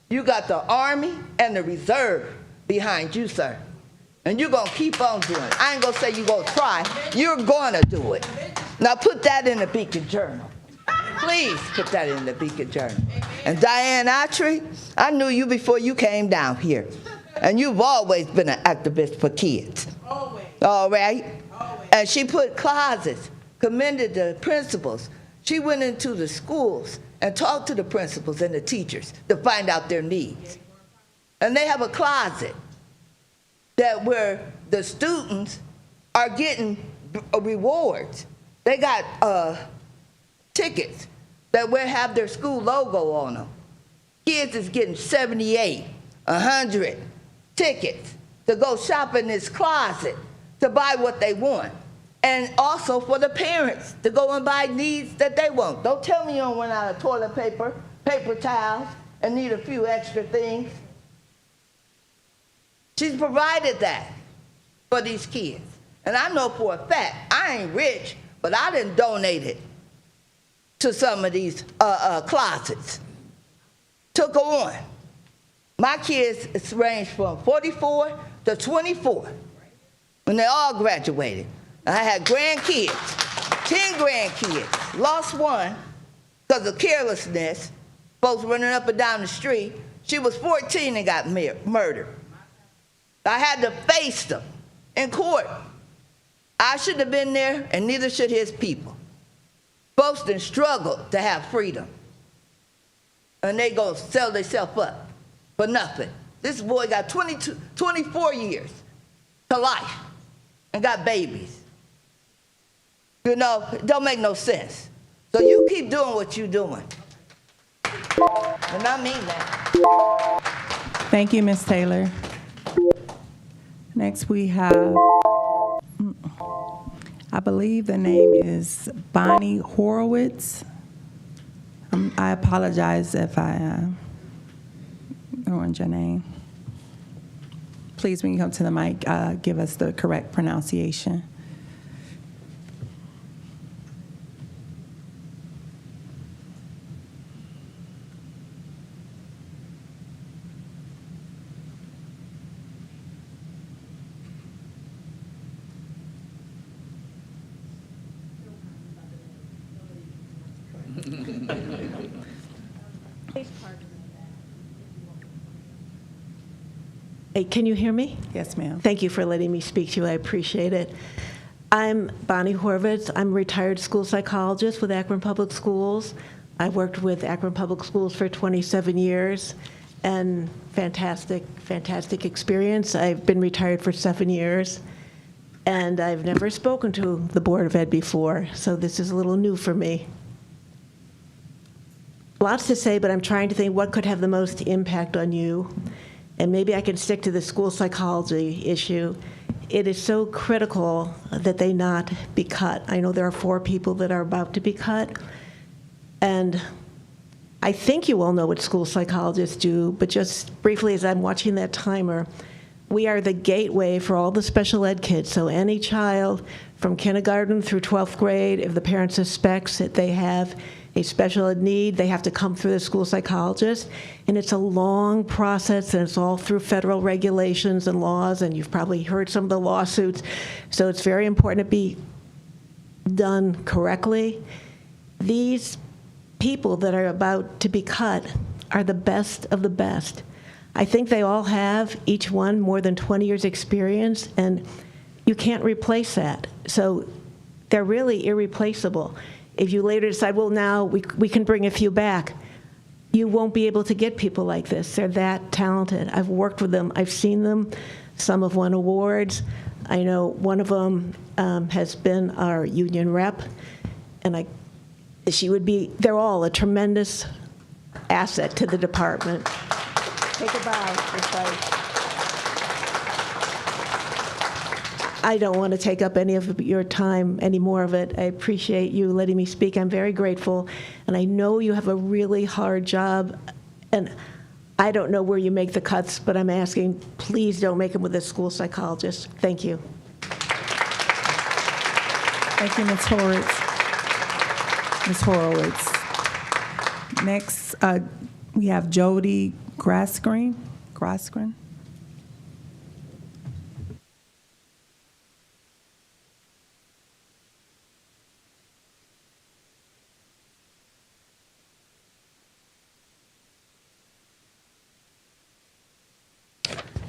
You got the Army and the Reserve behind you, sir. And you're going to keep on doing it. I ain't going to say you're going to try. You're going to do it. Now put that in the Beacon Journal. Please put that in the Beacon Journal. And Diane Autry, I knew you before you came down here. And you've always been an activist for kids. Always. All right? Always. And she put closets, commended the principals. She went into the schools and talked to the principals and the teachers to find out their needs. And they have a closet that where the students are getting rewards. They got tickets that will have their school logo on them. Kids is getting 78, 100 tickets to go shop in this closet to buy what they want. And also for the parents to go and buy needs that they want. Don't tell me you don't run out of toilet paper, paper towels, and need a few extra things. She's provided that for these kids. And I know for a fact, I ain't rich, but I done donated to some of these closets. Took on. My kids range from 44 to 24 when they all graduated. I had grandkids, 10 grandkids. Lost one because of carelessness, folks running up and down the street. She was 14 and got murdered. I had to face them in court. I shouldn't have been there, and neither should his people. Folks done struggled to have freedom. And they gonna sell themselves up for nothing. This boy got 24 years to life and got babies. You know, it don't make no sense. So you keep doing what you're doing. And I mean that. Thank you, Ms. Taylor. Next we have, I believe the name is Bonnie Horowitz. I apologize if I ruined your name. Please, when you come to the mic, give us the correct pronunciation. Hey, can you hear me? Yes, ma'am. Thank you for letting me speak to you. I appreciate it. I'm Bonnie Horvitz. I'm a retired school psychologist with Akron Public Schools. I worked with Akron Public Schools for 27 years, and fantastic experience. I've been retired for 7 years, and I've never spoken to the Board of Ed before, so this is a little new for me. Lots to say, but I'm trying to think what could have the most impact on you. And maybe I can stick to the school psychology issue. It is so critical that they not be cut. I know there are 4 people that are about to be cut. And I think you all know what school psychologists do, but just briefly as I'm watching that timer, we are the gateway for all the special ed kids. So any child from kindergarten through 12th grade, if the parent suspects that they have a special ed need, they have to come through the school psychologist. And it's a long process, and it's all through federal regulations and laws, and you've probably heard some of the lawsuits. So it's very important to be done correctly. These people that are about to be cut are the best of the best. I think they all have, each one, more than 20 years experience, and you can't replace that. So they're really irreplaceable. If you later decide, well, now we can bring a few back, you won't be able to get people like this. They're that talented. I've worked with them. I've seen them. Some have won awards. I know one of them has been our union rep, and they're all a tremendous asset to the department. Take a bow. I don't want to take up any of your time, any more of it. I appreciate you letting me speak. I'm very grateful, and I know you have a really hard job, and I don't know where you make the cuts, but I'm asking, please don't make them with a school psychologist. Thank you. Thank you, Ms. Horowitz. Ms. Horowitz. Next, we have Jody Grasgren.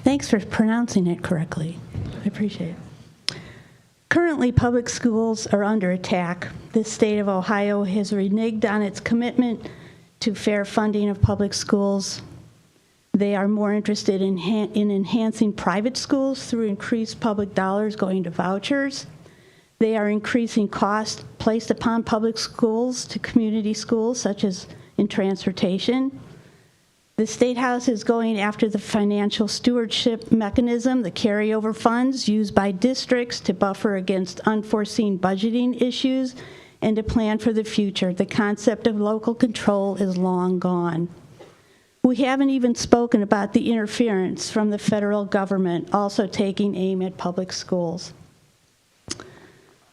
Thanks for pronouncing it correctly. I appreciate it. Currently, public schools are under attack. The state of Ohio has reneged on its commitment to fair funding of public schools. They are more interested in enhancing private schools through increased public dollars going to vouchers. They are increasing costs placed upon public schools to community schools, such as in transportation. The State House is going after the financial stewardship mechanism, the carryover funds used by districts to buffer against unforeseen budgeting issues and to plan for the future. The concept of local control is long gone. We haven't even spoken about the interference from the federal government also taking aim at public schools.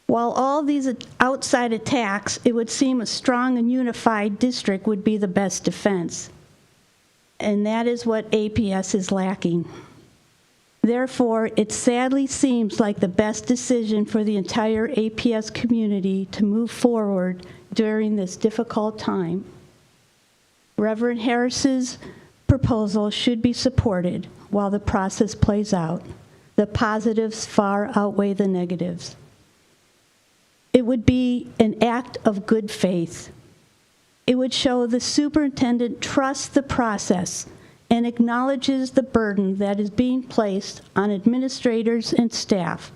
While all these outside attacks, it would seem a strong and unified district would be the best defense. And that is what APS is lacking. Therefore, it sadly seems like the best decision for the entire APS community to move forward during this difficult time. Reverend Harris's proposal should be supported while the process plays out. The positives far outweigh the negatives. It would be an act of good faith. It would show the superintendent trusts the process and acknowledges the burden that is being placed on administrators and staff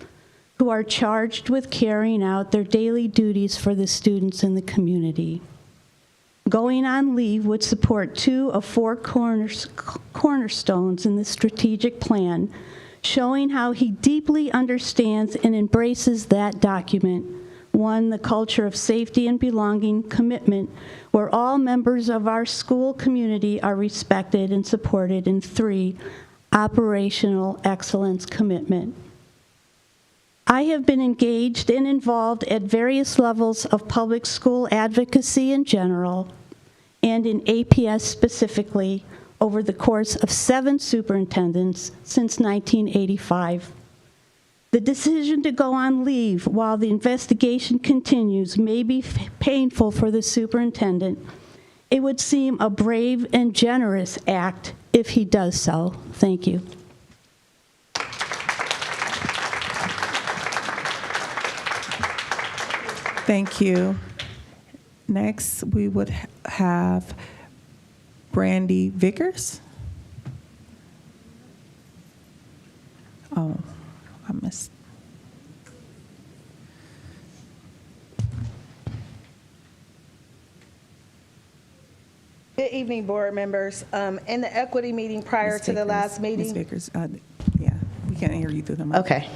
who are charged with carrying out their daily duties for the students in the community. Going on leave would support 2 of 4 cornerstones in the strategic plan, showing how he deeply understands and embraces that document. 1, the culture of safety and belonging commitment, where all members of our school community are respected and supported. And 3, operational excellence commitment. I have been engaged and involved at various levels of public school advocacy in general and in APS specifically over the course of 7 superintendents since 1985. The decision to go on leave while the investigation continues may be painful for the superintendent. It would seem a brave and generous act if he does so. Thank you. Thank you. Next, we would have Brandy Vickers. Oh, I missed. Good evening, board members. In the equity meeting prior to the last meeting. Ms. Vickers, yeah, we can't hear you through the mic. Okay.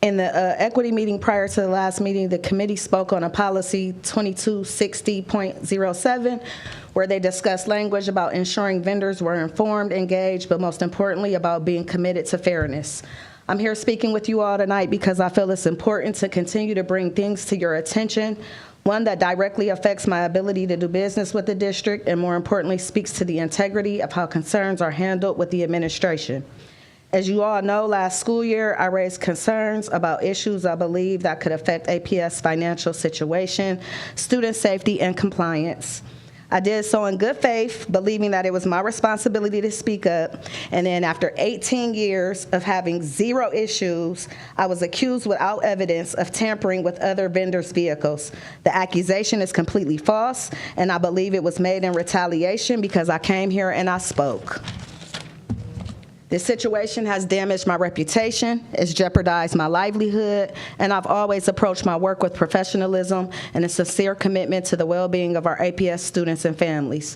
In the equity meeting prior to the last meeting, the committee spoke on a policy 2260.07, where they discussed language about ensuring vendors were informed, engaged, but most importantly, about being committed to fairness. I'm here speaking with you all tonight because I feel it's important to continue to bring things to your attention, one that directly affects my ability to do business with the district, and more importantly, speaks to the integrity of how concerns are handled with the administration. As you all know, last school year, I raised concerns about issues I believe that could affect APS financial situation, student safety, and compliance. I did so in good faith, believing that it was my responsibility to speak up. And then after 18 years of having 0 issues, I was accused without evidence of tampering with other vendors' vehicles. The accusation is completely false, and I believe it was made in retaliation because I came here and I spoke. This situation has damaged my reputation, it's jeopardized my livelihood, and I've always approached my work with professionalism and a sincere commitment to the well-being of our APS students and families.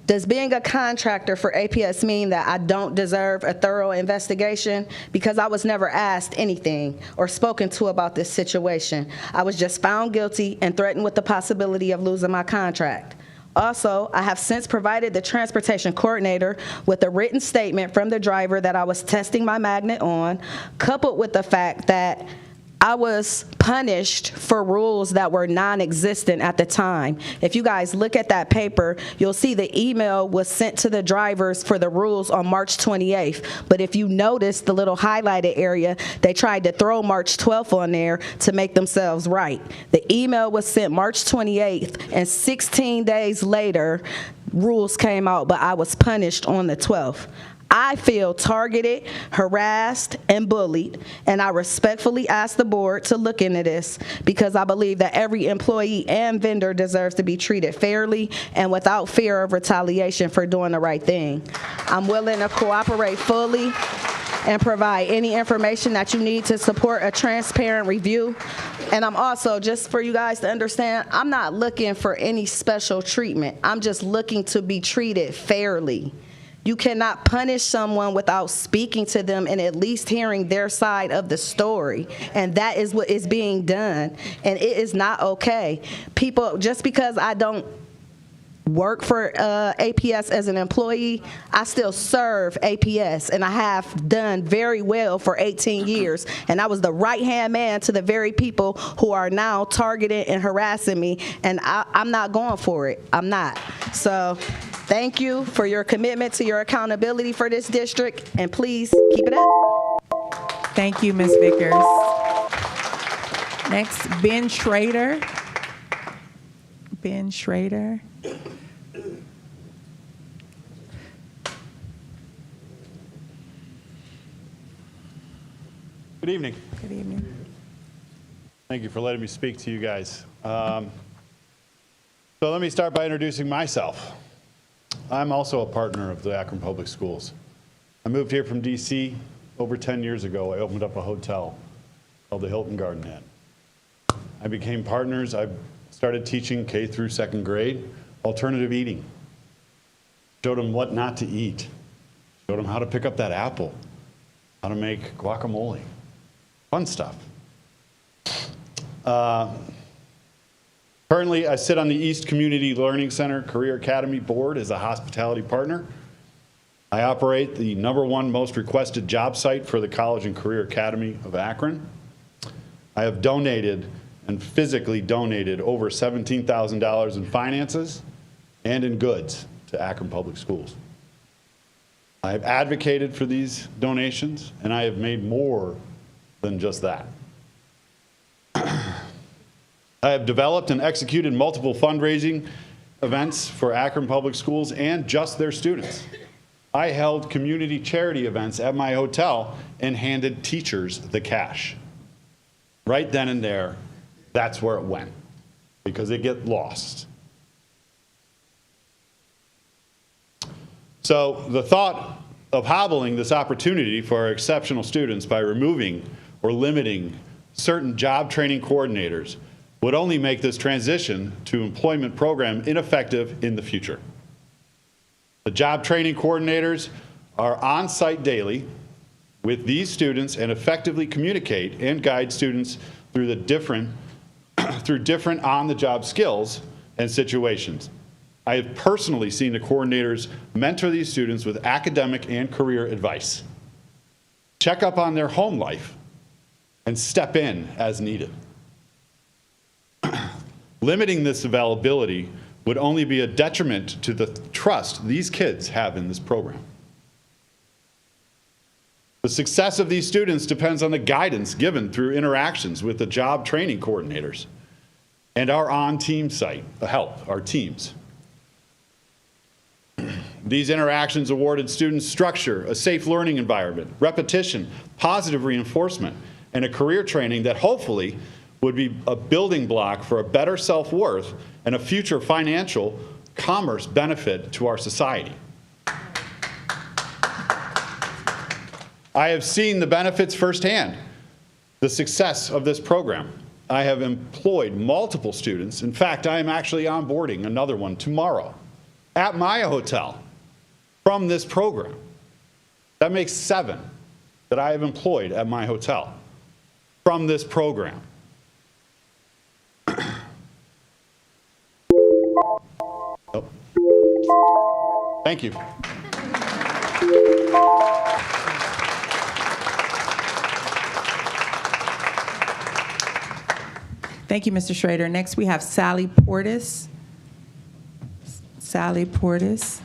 Does being a contractor for APS mean that I don't deserve a thorough investigation? Because I was never asked anything or spoken to about this situation. I was just found guilty and threatened with the possibility of losing my contract. Also, I have since provided the transportation coordinator with a written statement from the driver that I was testing my magnet on, coupled with the fact that I was punished for rules that were non-existent at the time. If you guys look at that paper, you'll see the email was sent to the drivers for the rules on March 28th. But if you notice the little highlighted area, they tried to throw March 12th on there to make themselves right. The email was sent March 28th, and 16 days later, rules came out, but I was punished on the 12th. I feel targeted, harassed, and bullied, and I respectfully ask the board to look into this because I believe that every employee and vendor deserves to be treated fairly and without fear of retaliation for doing the right thing. I'm willing to cooperate fully and provide any information that you need to support a transparent review. And I'm also, just for you guys to understand, I'm not looking for any special treatment. I'm just looking to be treated fairly. You cannot punish someone without speaking to them and at least hearing their side of the story. And that is what is being done. And it is not okay. People, just because I don't work for APS as an employee, I still serve APS, and I have done very well for 18 years. And I was the right-hand man to the very people who are now targeting and harassing me, and I'm not going for it. I'm not. So thank you for your commitment to your accountability for this district, and please keep it up. Thank you, Ms. Vickers. Next, Ben Schrader. Ben Schrader. Good evening. Good evening. Thank you for letting me speak to you guys. So let me start by introducing myself. I'm also a partner of the Akron Public Schools. I moved here from DC over 10 years ago. I opened up a hotel called the Hilton Garden Inn. I became partners. I started teaching K through 2nd grade alternative eating. Showed them what not to eat. Showed them how to pick up that apple, how to make guacamole. Fun stuff. Currently, I sit on the East Community Learning Center Career Academy Board as a hospitality partner. I operate the #1 most requested job site for the College and Career Academy of Akron. I have donated and physically donated over $17,000 in finances and in goods to Akron Public Schools. I have advocated for these donations, and I have made more than just that. I have developed and executed multiple fundraising events for Akron Public Schools and just their students. I held community charity events at my hotel and handed teachers the cash. Right then and there, that's where it went, because it gets lost. So the thought of hobbling this opportunity for our exceptional students by removing or limiting certain job training coordinators would only make this transition to employment program ineffective in the future. The job training coordinators are on site daily with these students and effectively communicate and guide students through different on-the-job skills and situations. I have personally seen the coordinators mentor these students with academic and career advice, check up on their home life, and step in as needed. Limiting this availability would only be a detriment to the trust these kids have in this program. The success of these students depends on the guidance given through interactions with the job training coordinators and our on-team site, the help, our teams. These interactions awarded students structure, a safe learning environment, repetition, positive reinforcement, and a career training that hopefully would be a building block for a better self-worth and a future financial commerce benefit to our society. I have seen the benefits firsthand, the success of this program. I have employed multiple students. In fact, I am actually onboarding another one tomorrow at my hotel from this program. That makes 7 that I have employed at my hotel from this program. Oh. Thank you. Thank you, Mr. Schrader. Next, we have Sally Portis. Sally Portis.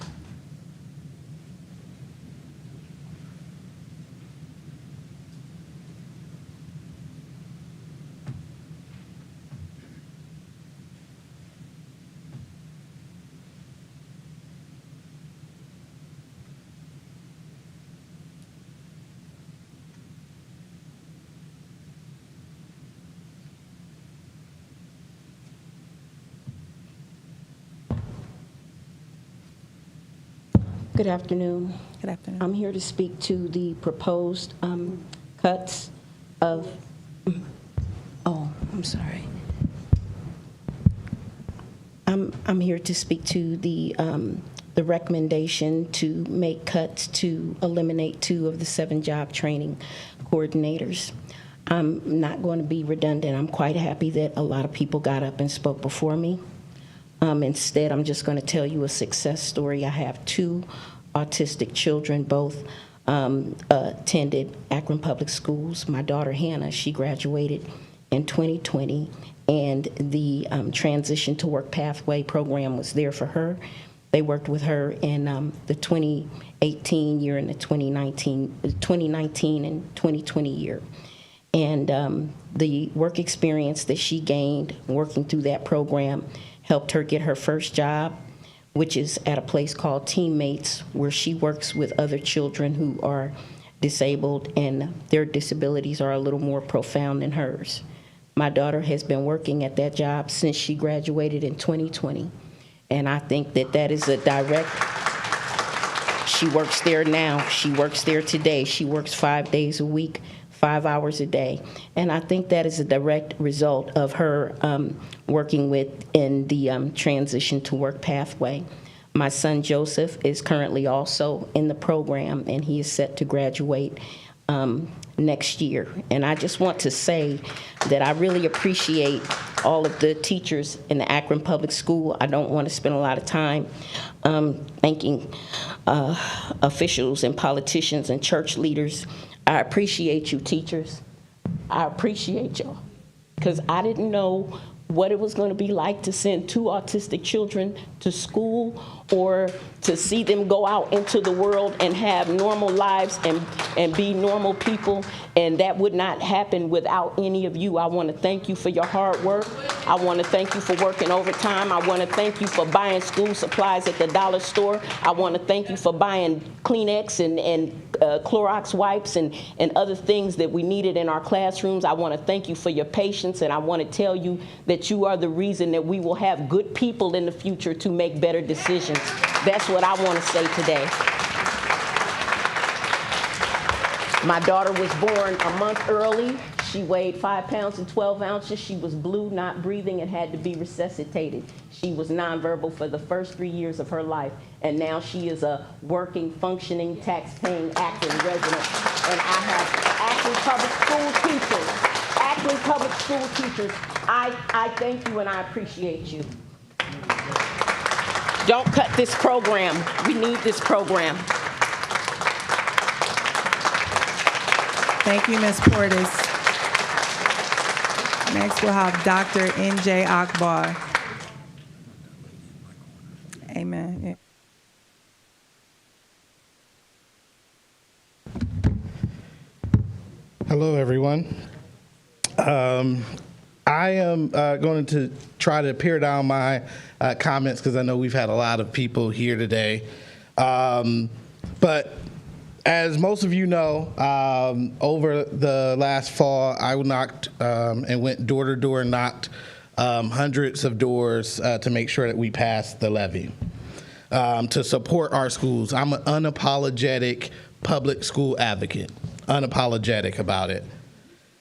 Good afternoon. Good afternoon. I'm here to speak to the proposed cuts of, I'm sorry. I'm here to speak to the recommendation to make cuts to eliminate 2 of the 7 job training coordinators. I'm not going to be redundant. I'm quite happy that a lot of people got up and spoke before me. Instead, I'm just going to tell you a success story. I have 2 autistic children, both attended Akron Public Schools. My daughter, Hannah, she graduated in 2020, and the Transition to Work Pathway program was there for her. They worked with her in the 2018 year and the 2019 and 2020 year. And the work experience that she gained working through that program helped her get her first job, which is at a place called Teammates, where she works with other children who are disabled, and their disabilities are a little more profound than hers. My daughter has been working at that job since she graduated in 2020, and I think that that is a direct, she works there now, she works there today, she works 5 days a week, 5 hours a day, and I think that is a direct result of her working in the transition to work pathway. My son Joseph is currently also in the program, and he is set to graduate next year. And I just want to say that I really appreciate all of the teachers in the Akron Public School. I don't want to spend a lot of time thanking officials and politicians and church leaders. I appreciate you, teachers. I appreciate y'all, because I didn't know what it was going to be like to send 2 autistic children to school, or to see them go out into the world and have normal lives and be normal people. And that would not happen without any of you. I want to thank you for your hard work. I want to thank you for working overtime. I want to thank you for buying school supplies at the dollar store. I want to thank you for buying Kleenex and Clorox wipes and other things that we needed in our classrooms. I want to thank you for your patience, and I want to tell you that you are the reason that we will have good people in the future to make better decisions. That's what I want to say today. My daughter was born a month early. She weighed 5 pounds and 12 ounces. She was blue, not breathing, and had to be resuscitated. She was nonverbal for the first 3 years of her life, and now she is a working, functioning, tax-paying Akron resident. And I have Akron Public School teachers. Akron Public School teachers, I thank you and I appreciate you. Don't cut this program. We need this program. Thank you, Ms. Portis. Next, we'll have Dr. N.J. Akbar. Amen. Hello, everyone. I am going to try to pare down my comments because I know we've had a lot of people here today. But as most of you know, over the last fall, I knocked and went door to door and knocked hundreds of doors to make sure that we passed the levy to support our schools. I'm an unapologetic public school advocate, unapologetic about it.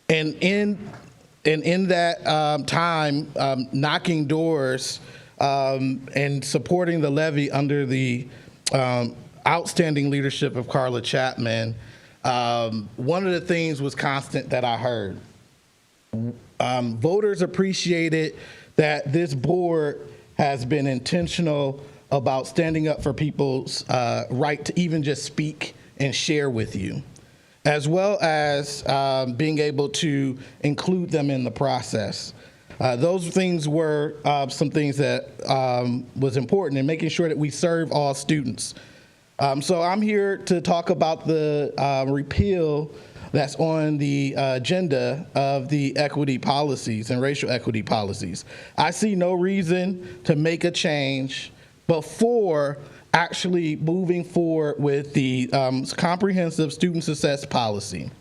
And in that time, knocking doors and supporting the levy under the outstanding leadership of Carla Chapman, one of the things was constant that I heard. Voters appreciated that this board has been intentional about standing up for people's right to even just speak and share with you, as well as being able to include them in the process. Those things were some things that was important in making sure that we serve all students. So I'm here to talk about the repeal that's on the agenda of the equity policies and racial equity policies. I see no reason to make a change before actually moving forward with the comprehensive student success policy.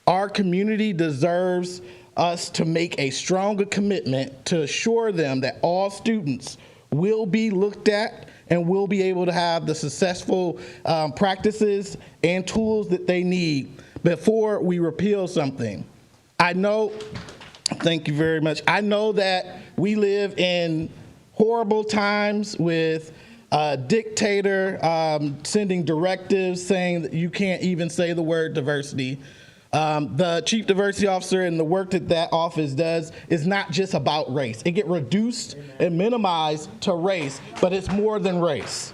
Our community deserves us to make a stronger commitment to assure them that all students will be looked at and will be able to have the successful practices and tools that they need before we repeal something. I know, thank you very much. I know that we live in horrible times with a dictator sending directives saying that you can't even say the word diversity. The chief diversity officer and the work that that office does is not just about race. It gets reduced and minimized to race, but it's more than race.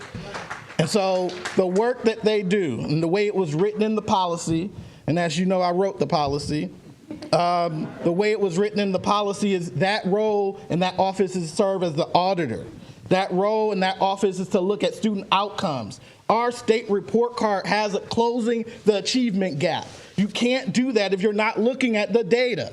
And so the work that they do and the way it was written in the policy, and as you know, I wrote the policy, the way it was written in the policy is that role and that office is to serve as the auditor. That role in that office is to look at student outcomes. Our state report card has it closing the achievement gap. You can't do that if you're not looking at the data.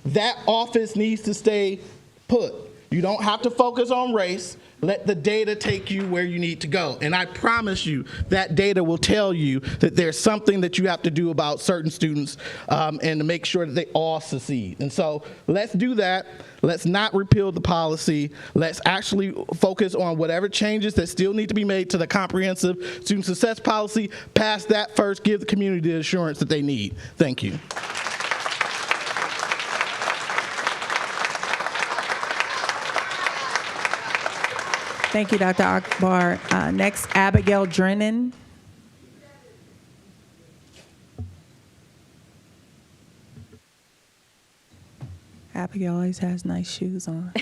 That office needs to stay put. You don't have to focus on race. Let the data take you where you need to go. And I promise you that data will tell you that there's something that you have to do about certain students and to make sure that they all succeed. And so let's do that. Let's not repeal the policy. Let's actually focus on whatever changes that still need to be made to the comprehensive student success policy. Pass that first. Give the community the assurance that they need. Thank you. Thank you, Dr. Akbar. Next, Abigail Drennan. Abigail always has nice shoes on.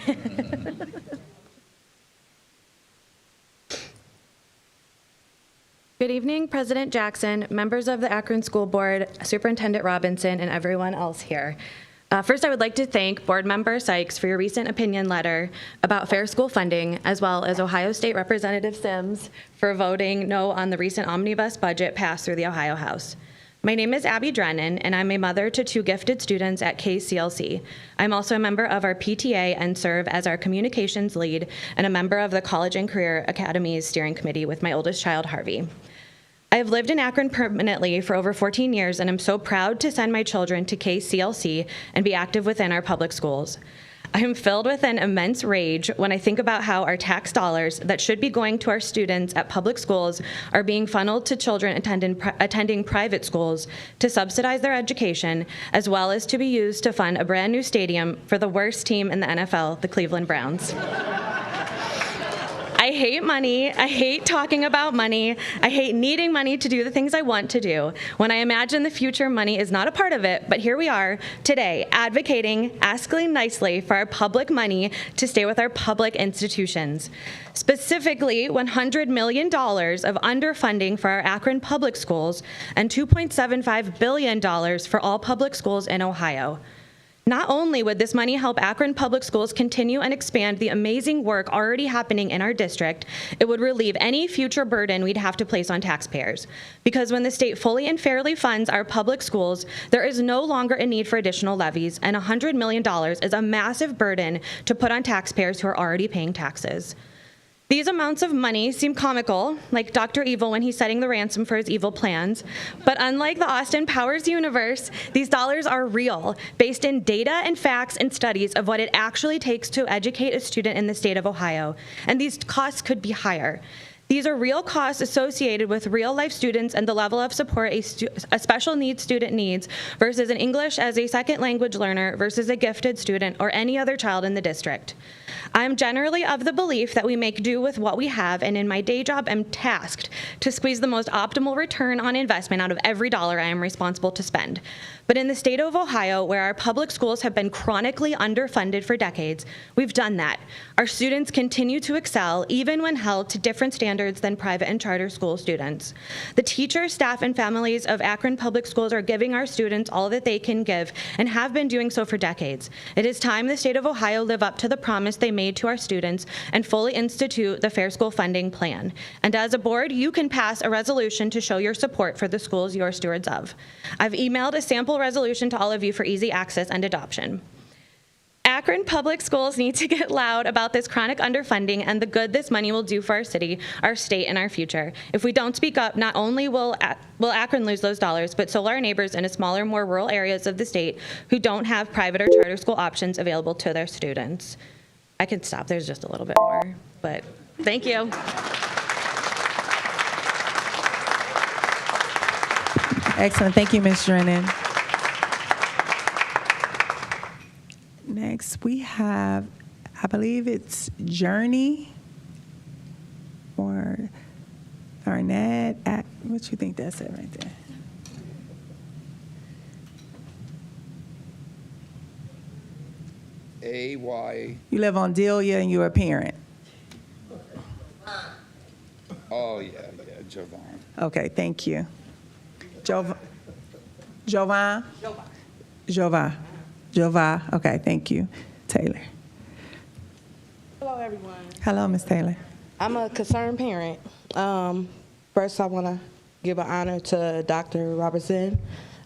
Good evening, President Jackson, members of the Akron School Board, Superintendent Robinson, and everyone else here. First, I would like to thank Board Member Sykes for your recent opinion letter about fair school funding, as well as Ohio State Representative Sims for voting no on the recent omnibus budget passed through the Ohio House. My name is Abby Drennan, and I'm a mother to 2 gifted students at KCLC. I'm also a member of our PTA and serve as our communications lead and a member of the College and Career Academies Steering Committee with my oldest child, Harvey. I have lived in Akron permanently for over 14 years, and I'm so proud to send my children to KCLC and be active within our public schools. I am filled with an immense rage when I think about how our tax dollars that should be going to our students at public schools are being funneled to children attending private schools to subsidize their education, as well as to be used to fund a brand new stadium for the worst team in the NFL, the Cleveland Browns. I hate money. I hate talking about money. I hate needing money to do the things I want to do. When I imagine the future, money is not a part of it, but here we are today advocating, asking nicely for our public money to stay with our public institutions. Specifically, $100 million of underfunding for our Akron Public Schools and $2.75 billion for all public schools in Ohio. Not only would this money help Akron Public Schools continue and expand the amazing work already happening in our district, it would relieve any future burden we'd have to place on taxpayers. Because when the state fully and fairly funds our public schools, there is no longer a need for additional levies, and $100 million is a massive burden to put on taxpayers who are already paying taxes. These amounts of money seem comical, like Dr. Evil when he's setting the ransom for his evil plans. But unlike the Austin Powers universe, these dollars are real, based in data and facts and studies of what it actually takes to educate a student in the state of Ohio. And these costs could be higher. These are real costs associated with real-life students and the level of support a special needs student needs versus an English as a second language learner versus a gifted student or any other child in the district. I am generally of the belief that we make do with what we have, and in my day job am tasked to squeeze the most optimal return on investment out of every dollar I am responsible to spend. But in the state of Ohio, where our public schools have been chronically underfunded for decades, we've done that. Our students continue to excel, even when held to different standards than private and charter school students. The teachers, staff, and families of Akron Public Schools are giving our students all that they can give and have been doing so for decades. It is time the state of Ohio live up to the promise they made to our students and fully institute the Fair School Funding Plan. And as a board, you can pass a resolution to show your support for the schools you're stewards of. I've emailed a sample resolution to all of you for easy access and adoption. Akron Public Schools need to get loud about this chronic underfunding and the good this money will do for our city, our state, and our future. If we don't speak up, not only will Akron lose those dollars, but so will our neighbors in smaller, more rural areas of the state who don't have private or charter school options available to their students. I can stop. There's just a little bit more, but thank you. Excellent. Thank you, Ms. Drennan. Next, we have, I believe it's Journey or Arnett. What you think that's it right there? A-Y. You live on Delia and you're a parent. Oh, yeah, Jovan. Okay, thank you. Jovan? Jova. Okay, thank you. Taylor. Hello, everyone. Hello, Ms. Taylor. I'm a concerned parent. First, I want to give an honor to Dr. Robertson.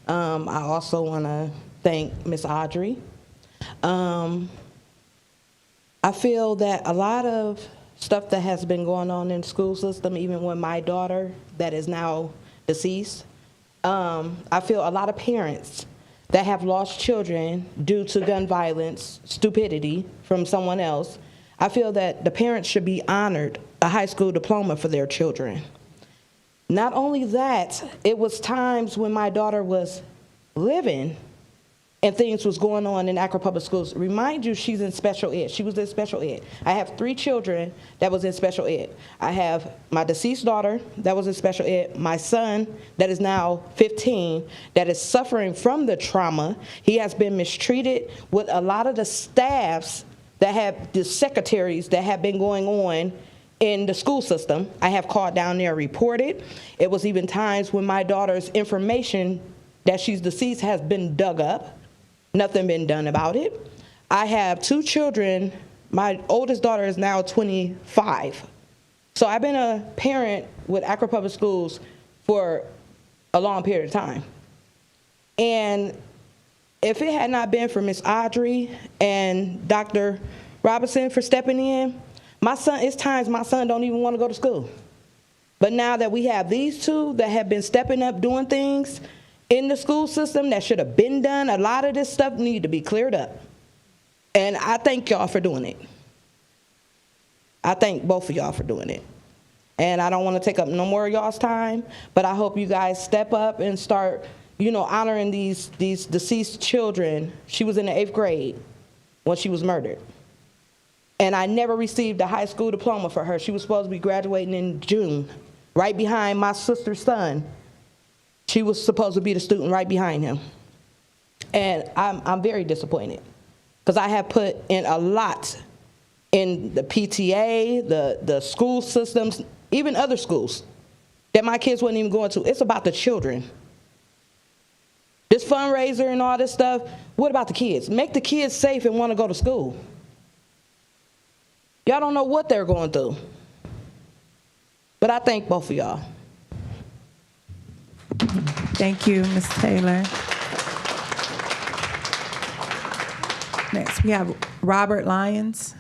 I also want to thank Ms. Audrey. I feel that a lot of stuff that has been going on in the school system, even with my daughter that is now deceased. I feel a lot of parents that have lost children due to gun violence, stupidity from someone else. I feel that the parents should be honored a high school diploma for their children. Not only that, it was times when my daughter was living and things was going on in Akron Public Schools. Remind you, she's in special ed. She was in special ed. I have 3 children that was in special ed. I have my deceased daughter that was in special ed, my son that is now 15 that is suffering from the trauma. He has been mistreated with a lot of the staffs that have, the secretaries that have been going on in the school system. I have called down there, reported. It was even times when my daughter's information that she's deceased has been dug up. Nothing been done about it. I have 2 children. My oldest daughter is now 25. So I've been a parent with Akron Public Schools for a long period of time. And if it had not been for Miss Audrey and Dr. Robinson for stepping in, my son, it's times my son don't even want to go to school. But now that we have these 2 that have been stepping up doing things in the school system that should have been done, a lot of this stuff need to be cleared up. And I thank y'all for doing it. I thank both of y'all for doing it. And I don't want to take up no more of y'all's time, but I hope you guys step up and start, honoring these deceased children. She was in the 8th grade when she was murdered. And I never received a high school diploma for her. She was supposed to be graduating in June, right behind my sister's son. She was supposed to be the student right behind him. And I'm very disappointed because I have put in a lot in the PTA, the school systems, even other schools that my kids wasn't even going to. It's about the children. This fundraiser and all this stuff, what about the kids? Make the kids safe and want to go to school. Y'all don't know what they're going through. But I thank both of y'all. Thank you, Ms. Taylor. Next, we have Robert Lyons.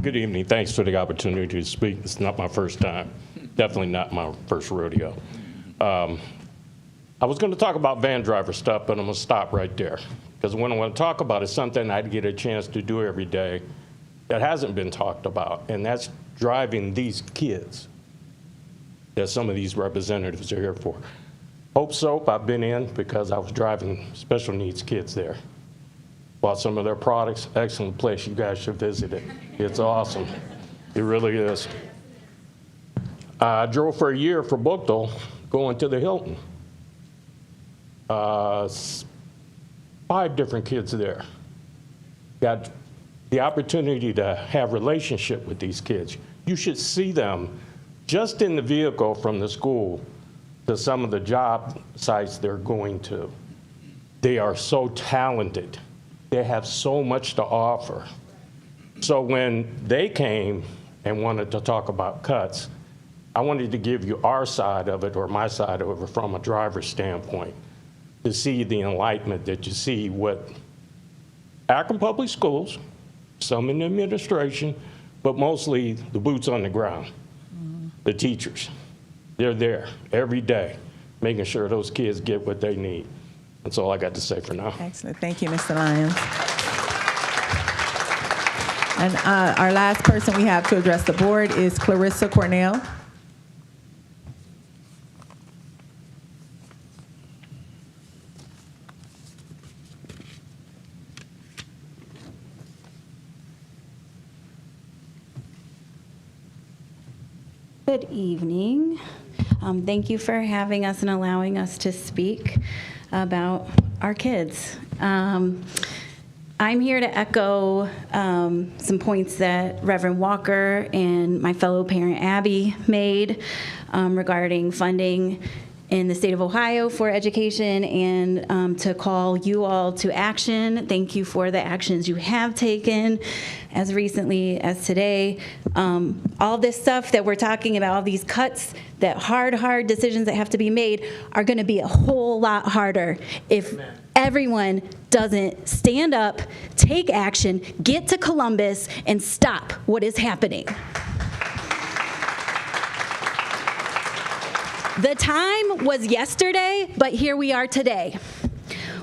Good evening. Thanks for the opportunity to speak. It's not my first time. Definitely not my first rodeo. I was going to talk about van driver stuff, but I'm going to stop right there. Because what I want to talk about is something I get a chance to do every day that hasn't been talked about, and that's driving these kids that some of these representatives are here for. Hope Soap, I've been in because I was driving special needs kids there. Bought some of their products. Excellent place. You guys should visit it. It's awesome. It really is. I drove for a year for Bookdale, going to the Hilton. 5 different kids there. Got the opportunity to have relationship with these kids. You should see them just in the vehicle from the school to some of the job sites they're going to. They are so talented. They have so much to offer. So when they came and wanted to talk about cuts, I wanted to give you our side of it, or my side of it, from a driver's standpoint, to see the enlightenment that you see what Akron Public Schools, some in the administration, but mostly the boots on the ground, the teachers. They're there every day, making sure those kids get what they need. That's all I got to say for now. Excellent. Thank you, Mr. Lyons. And our last person we have to address the board is Clarissa Cornell. Good evening. Thank you for having us and allowing us to speak about our kids. I'm here to echo some points that Reverend Walker and my fellow parent Abby made regarding funding in the state of Ohio for education, and to call you all to action. Thank you for the actions you have taken as recently as today. All this stuff that we're talking about, all these cuts, that hard decisions that have to be made are going to be a whole lot harder if everyone doesn't stand up, take action, get to Columbus, and stop what is happening. The time was yesterday, but here we are today.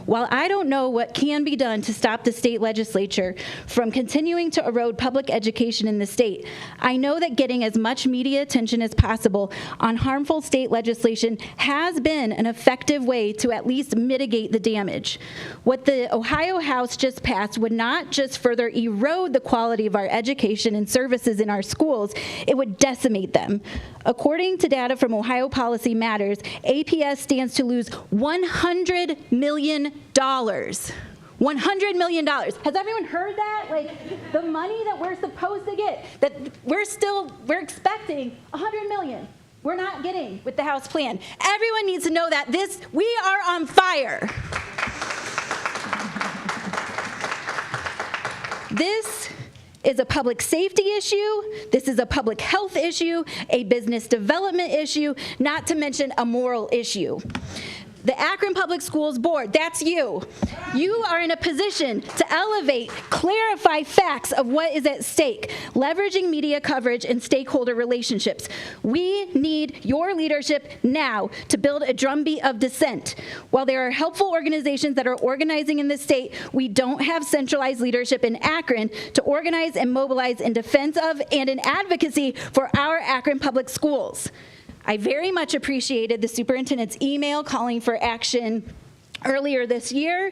While I don't know what can be done to stop the state legislature from continuing to erode public education in the state, I know that getting as much media attention as possible on harmful state legislation has been an effective way to at least mitigate the damage. What the Ohio House just passed would not just further erode the quality of our education and services in our schools, it would decimate them. According to data from Ohio Policy Matters, APS stands to lose $100 million. $100 million. Has everyone heard that? Like, the money that we're supposed to get, that we're expecting $100 million. We're not getting with the House plan. Everyone needs to know that we are on fire. This is a public safety issue. This is a public health issue, a business development issue, not to mention a moral issue. The Akron Public Schools Board, that's you. You are in a position to elevate, clarify facts of what is at stake, leveraging media coverage and stakeholder relationships. We need your leadership now to build a drumbeat of dissent. While there are helpful organizations that are organizing in the state, we don't have centralized leadership in Akron to organize and mobilize in defense of and in advocacy for our Akron Public Schools. I very much appreciated the superintendent's email calling for action earlier this year,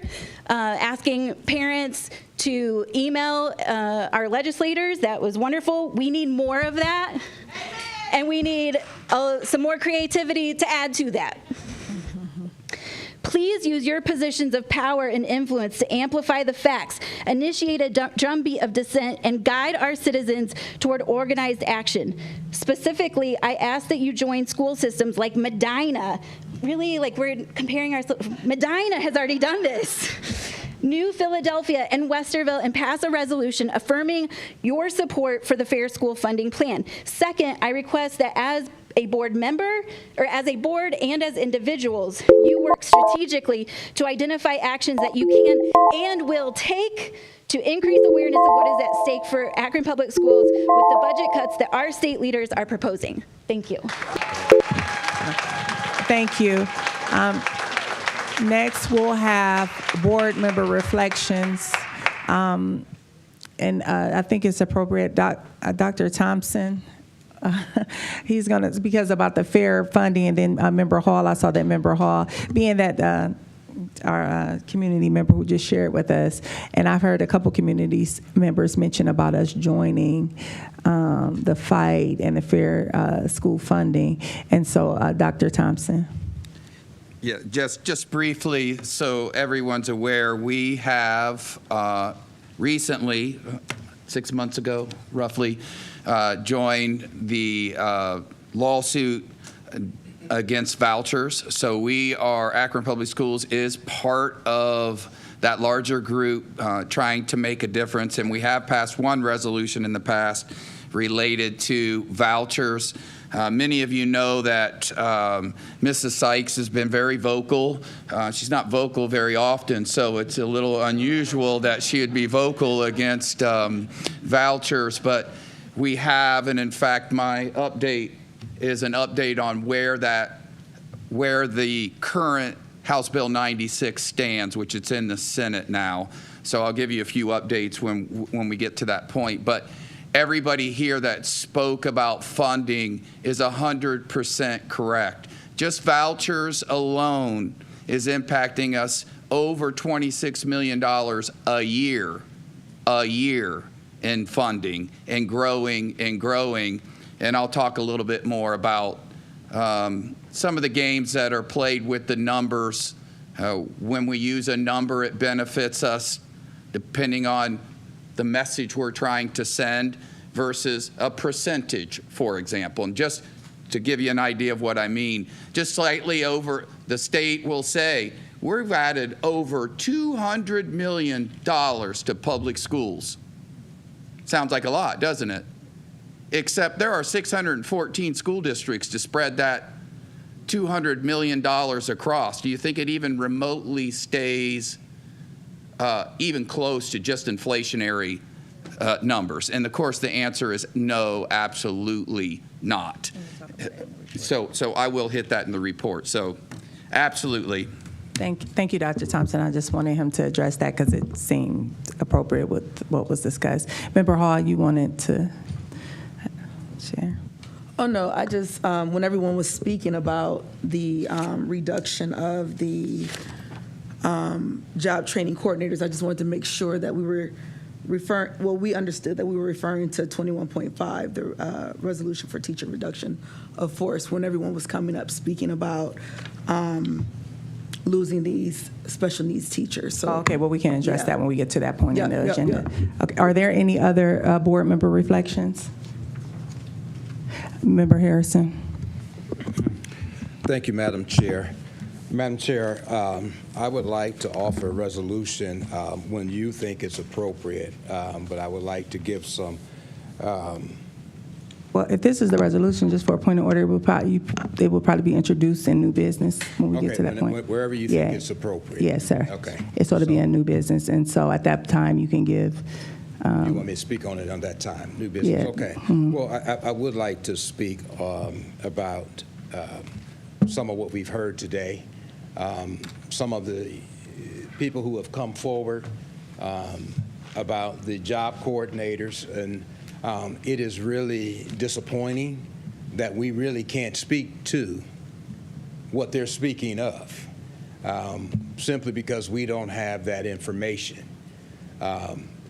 asking parents to email our legislators. That was wonderful. We need more of that, and we need some more creativity to add to that. Please use your positions of power and influence to amplify the facts, initiate a drumbeat of dissent, and guide our citizens toward organized action. Specifically, I ask that you join school systems like Medina. Really, like we're comparing ourselves. Medina has already done this. New Philadelphia and Westerville, and pass a resolution affirming your support for the Fair School Funding Plan. Second, I request that as a board member, or as a board and as individuals, you work strategically to identify actions that you can and will take to increase awareness of what is at stake for Akron Public Schools with the budget cuts that our state leaders are proposing. Thank you. Thank you. Next, we'll have board member reflections. And I think it's appropriate, Dr. Thompson. He's going to, because about the fair funding, and then Member Hall, I saw that Member Hall, being that our community member who just shared with us, and I've heard a couple communities members mention about us joining the fight and the fair school funding. And so, Dr. Thompson. Yeah, just briefly, so everyone's aware, we have recently, 6 months ago, roughly, joined the lawsuit against vouchers. So Akron Public Schools is part of that larger group trying to make a difference, and we have passed one resolution in the past related to vouchers. Many of you know that Mrs. Sykes has been very vocal. She's not vocal very often, so it's a little unusual that she would be vocal against vouchers, but we have, and in fact, my update is an update on where the current House Bill 96 stands, which it's in the Senate now. So I'll give you a few updates when we get to that point. But everybody here that spoke about funding is 100% correct. Just vouchers alone is impacting us over $26 million a year in funding, and growing and growing. And I'll talk a little bit more about some of the games that are played with the numbers. When we use a number, it benefits us depending on the message we're trying to send versus a percentage, for example. And just to give you an idea of what I mean, just slightly over, the state will say, we've added over $200 million to public schools. Sounds like a lot, doesn't it? Except there are 614 school districts to spread that $200 million across. Do you think it even remotely stays even close to just inflationary numbers? And of course, the answer is no, absolutely not. So I will hit that in the report. So absolutely. Thank you, Dr. Thompson. I just wanted him to address that because it seemed appropriate with what was discussed. Member Hall, you wanted to share? Oh, no, I just, when everyone was speaking about the reduction of the job training coordinators, I just wanted to make sure that we were we understood that we were referring to 21.5, the resolution for teacher reduction of force, when everyone was coming up speaking about losing these special needs teachers. So, okay, well, we can address that when we get to that point in the Yeah, agenda. yeah. Okay, are there any other board member reflections? Member Harrison. Thank you, Madam Chair. Madam Chair, I would like to offer a resolution when you think it's appropriate, but I would like to give some. Well, if this is the resolution, just for a point of order, they will probably be introduced in new business when we get to that point. Wherever you think it's appropriate. Yes, sir. Okay. It's ought to be in new business, and so at that time you can give. You want me to speak on it on that time? New business. Yeah. Okay. Mm-hmm. Well, I would like to speak about some of what we've heard today. Some of the people who have come forward about the job coordinators, and it is really disappointing that we really can't speak to what they're speaking of, simply because we don't have that information.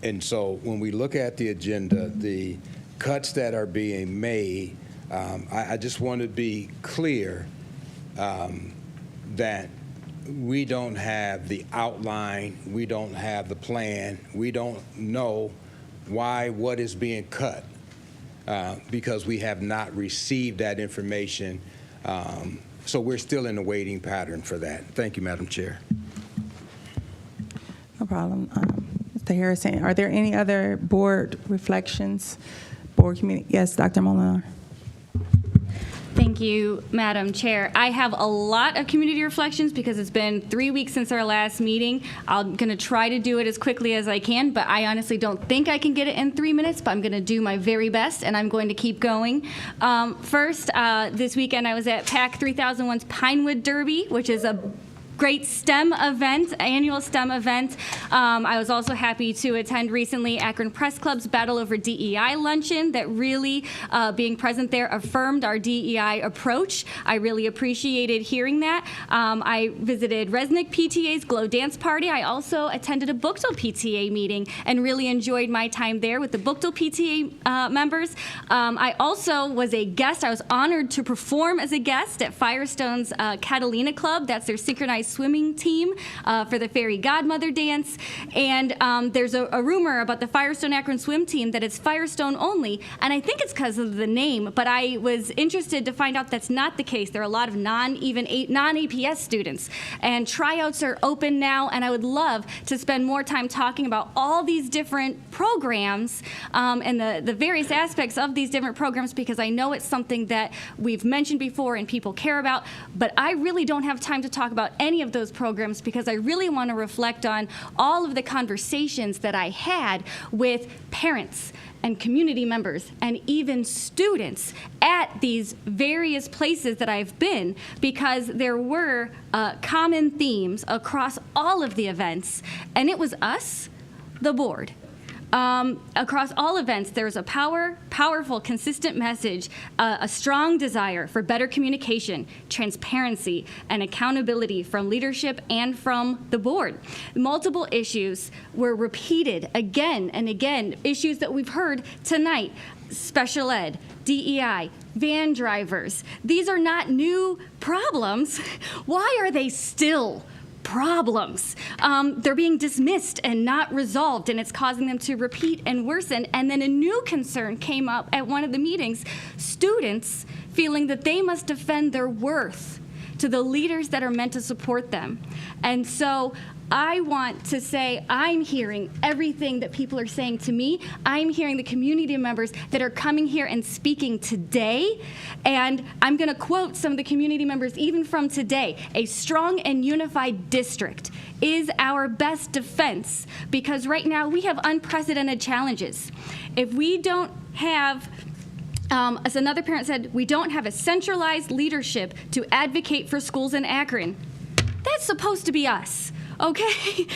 And so when we look at the agenda, the cuts that are being made, I just want to be clear that we don't have the outline, we don't have the plan, we don't know why what is being cut, because we have not received that information. So we're still in a waiting pattern for that. Thank you, Madam Chair. No problem. Mr. Harrison, are there any other board reflections? Board community? Yes, Dr. Molinar. Thank you, Madam Chair. I have a lot of community reflections because it's been 3 weeks since our last meeting. I'm going to try to do it as quickly as I can, but I honestly don't think I can get it in 3 minutes, but I'm going to do my very best, and I'm going to keep going. First, this weekend I was at PAC 3001's Pinewood Derby, which is a great STEM event, annual STEM event. I was also happy to attend recently Akron Press Club's Battle Over DEI luncheon that really, being present there, affirmed our DEI approach. I really appreciated hearing that. I visited Resnick PTA's Glow Dance Party. I also attended a Bookdale PTA meeting and really enjoyed my time there with the Bookdale PTA members. I also was a guest. I was honored to perform as a guest at Firestone's Catalina Club. That's their synchronized swimming team for the Fairy Godmother dance. And there's a rumor about the Firestone Akron swim team that it's Firestone only, and I think it's because of the name, but I was interested to find out that's not the case. There are a lot of non-APS students, and tryouts are open now, and I would love to spend more time talking about all these different programs and the various aspects of these different programs, because I know it's something that we've mentioned before and people care about, but I really don't have time to talk about any of those programs because I really want to reflect on all of the conversations that I had with parents and community members and even students at these various places that I've been, because there were common themes across all of the events, and it was us, the board. Across all events, there's a powerful, consistent message, a strong desire for better communication, transparency, and accountability from leadership and from the board. Multiple issues were repeated again and again, issues that we've heard tonight: special ed, DEI, van drivers. These are not new problems. Why are they still problems? They're being dismissed and not resolved, and it's causing them to repeat and worsen. And then a new concern came up at one of the meetings: students feeling that they must defend their worth to the leaders that are meant to support them. And so I want to say I'm hearing everything that people are saying to me. I'm hearing the community members that are coming here and speaking today. And I'm going to quote some of the community members even from today. A strong and unified district is our best defense, because right now we have unprecedented challenges. If we don't have, as another parent said, we don't have a centralized leadership to advocate for schools in Akron. That's supposed to be us. Okay?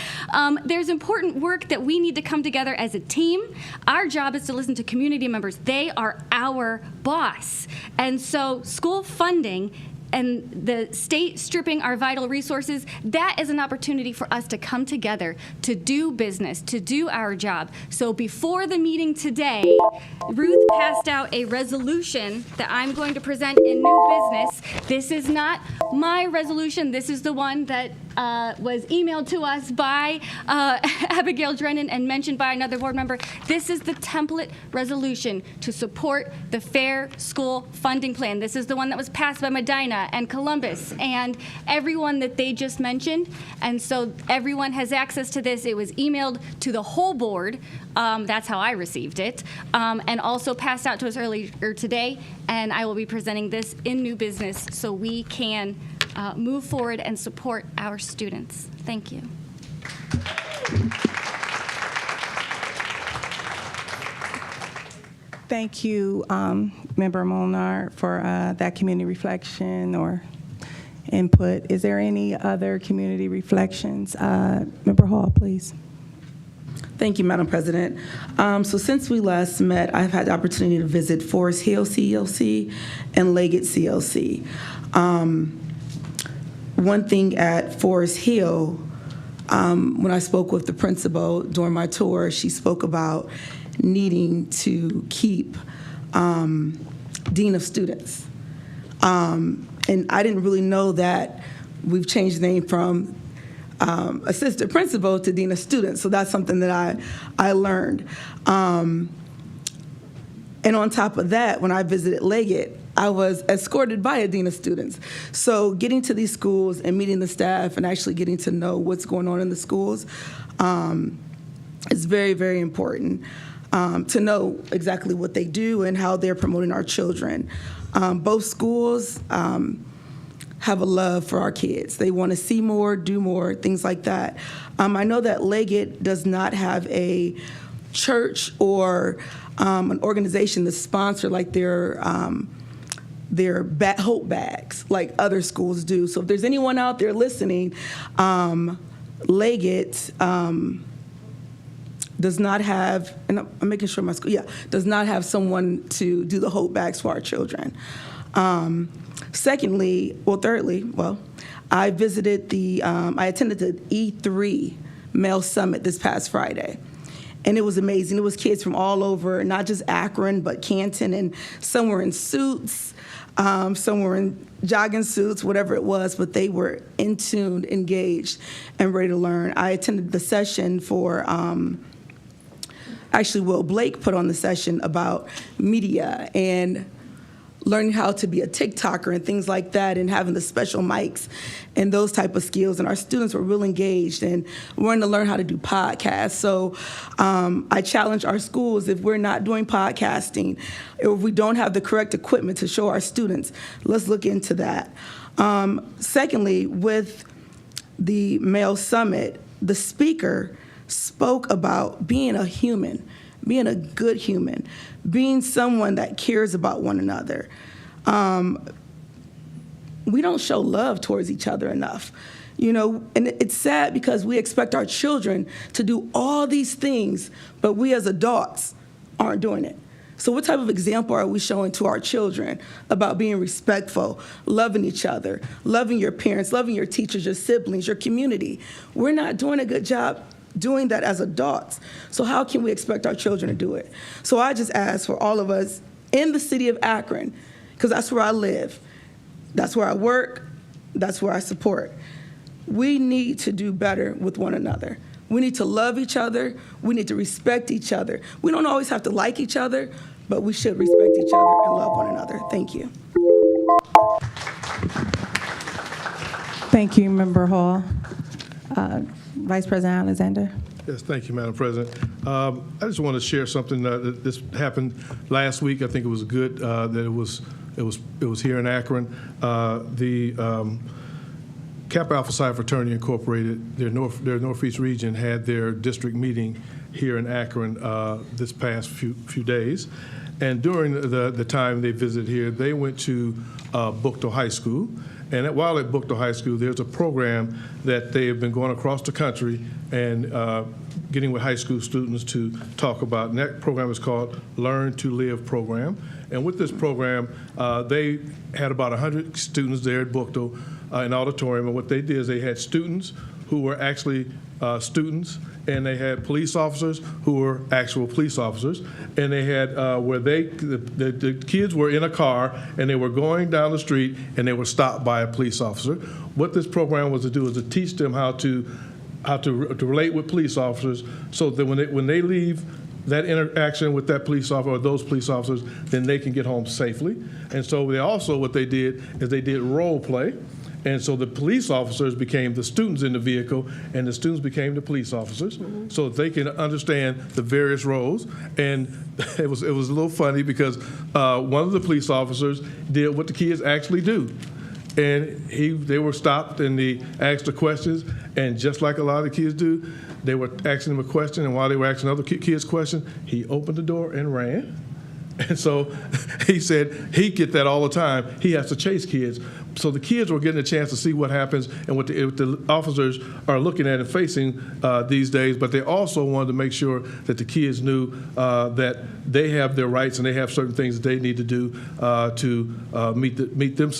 There's important work that we need to come together as a team. Our job is to listen to community members. They are our boss. And so school funding and the state stripping our vital resources, that is an opportunity for us to come together, to do business, to do our job. So before the meeting today, Ruth passed out a resolution that I'm going to present in new business. This is not my resolution. This is the one that was emailed to us by Abigail Drennan and mentioned by another board member. This is the template resolution to support the Fair School Funding Plan. This is the one that was passed by Medina and Columbus and everyone that they just mentioned. And so everyone has access to this. It was emailed to the whole board. That's how I received it. And also passed out to us earlier today. And I will be presenting this in new business so we can move forward and support our students. Thank you. Thank you, Member Molnar, for that community reflection or input. Is there any other community reflections? Member Hall, please. Thank you, Madam President. So since we last met, I've had the opportunity to visit Forest Hill CLC and Leggett CLC. One thing at Forest Hill, when I spoke with the principal during my tour, she spoke about needing to keep dean of students. And I didn't really know that we've changed the name from assistant principal to dean of students. So that's something that I learned. And on top of that, when I visited Leggett, I was escorted by a dean of students. So getting to these schools and meeting the staff and actually getting to know what's going on in the schools is very, very important. To know exactly what they do and how they're promoting our children. Both schools have a love for our kids. They want to see more, do more, things like that. I know that Leggett does not have a church or an organization that's sponsored like their hope bags like other schools do. So if there's anyone out there listening, Leggett does not have, and I'm making sure my school, does not have someone to do the hope bags for our children. Thirdly, I visited I attended the E3 Male Summit this past Friday. And it was amazing. It was kids from all over, not just Akron, but Canton, and some were in suits, some were in jogging suits, whatever it was, but they were in tune, engaged, and ready to learn. I attended the session for, actually Will Blake put on the session about media and learning how to be a TikToker and things like that, and having the special mics and those type of skills. And our students were real engaged and wanting to learn how to do podcasts. So I challenge our schools, if we're not doing podcasting, or if we don't have the correct equipment to show our students, let's look into that. Secondly, with the Male Summit, the speaker spoke about being a human, being a good human, being someone that cares about one another. We don't show love towards each other enough. You know, and it's sad because we expect our children to do all these things, but we as adults aren't doing it. So what type of example are we showing to our children about being respectful, loving each other, loving your parents, loving your teachers, your siblings, your community? We're not doing a good job doing that as adults. So how can we expect our children to do it? So I just ask for all of us in the city of Akron, because that's where I live, that's where I work, that's where I support. We need to do better with one another. We need to love each other. We need to respect each other. We don't always have to like each other, but we should respect each other and love one another. Thank you. Thank you, Member Hall. Vice President Alexander. Yes, thank you, Madam President. I just want to share something that this happened last week. I think it was good that it was here in Akron. The Kappa Alpha Psi Fraternity Incorporated, their Northeast region, had their district meeting here in Akron this past few days. And during the time they visited here, they went to Buchtel High School. And while at Buchtel High School, there's a program that they have been going across the country and getting with high school students to talk about. And that program is called Learn to Live program. And with this program, they had about 100 students there at Buchtel in auditorium. And what they did is they had students who were actually students, and they had police officers who were actual police officers, and they had where the kids were in a car and they were going down the street and they were stopped by a police officer. What this program was to do was to teach them how to relate with police officers, so that when they leave that interaction with that police officer or those police officers, then they can get home safely. And so they also, what they did is they did role play. And so the police officers became the students in the vehicle, and the students became the police officers, so that they can understand the various roles. And it was a little funny because one of the police officers did what the kids actually do. And they were stopped and they asked the questions, and just like a lot of the kids do, they were asking him a question, and while they were asking other kids questions, he opened the door and ran. And so he said he'd get that all the time. He has to chase kids. So the kids were getting a chance to see what happens and what the officers are looking at and facing these days, but they also wanted to make sure that the kids knew that they have their rights and they have certain things that they need to do to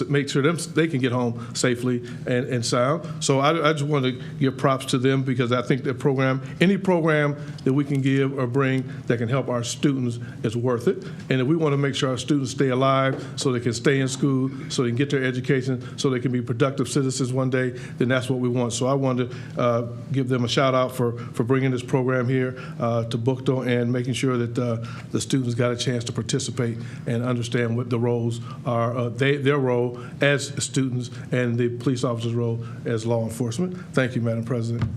make sure they can get home safely and sound. So I just want to give props to them, because I think that any program that we can give or bring that can help our students is worth it. And if we want to make sure our students stay alive so they can stay in school, so they can get their education, so they can be productive citizens one day, then that's what we want. So I wanted to give them a shout out for bringing this program here to Buchtel and making sure that the students got a chance to participate and understand what the roles are, their role as students and the police officers' role as law enforcement. Thank you, Madam President.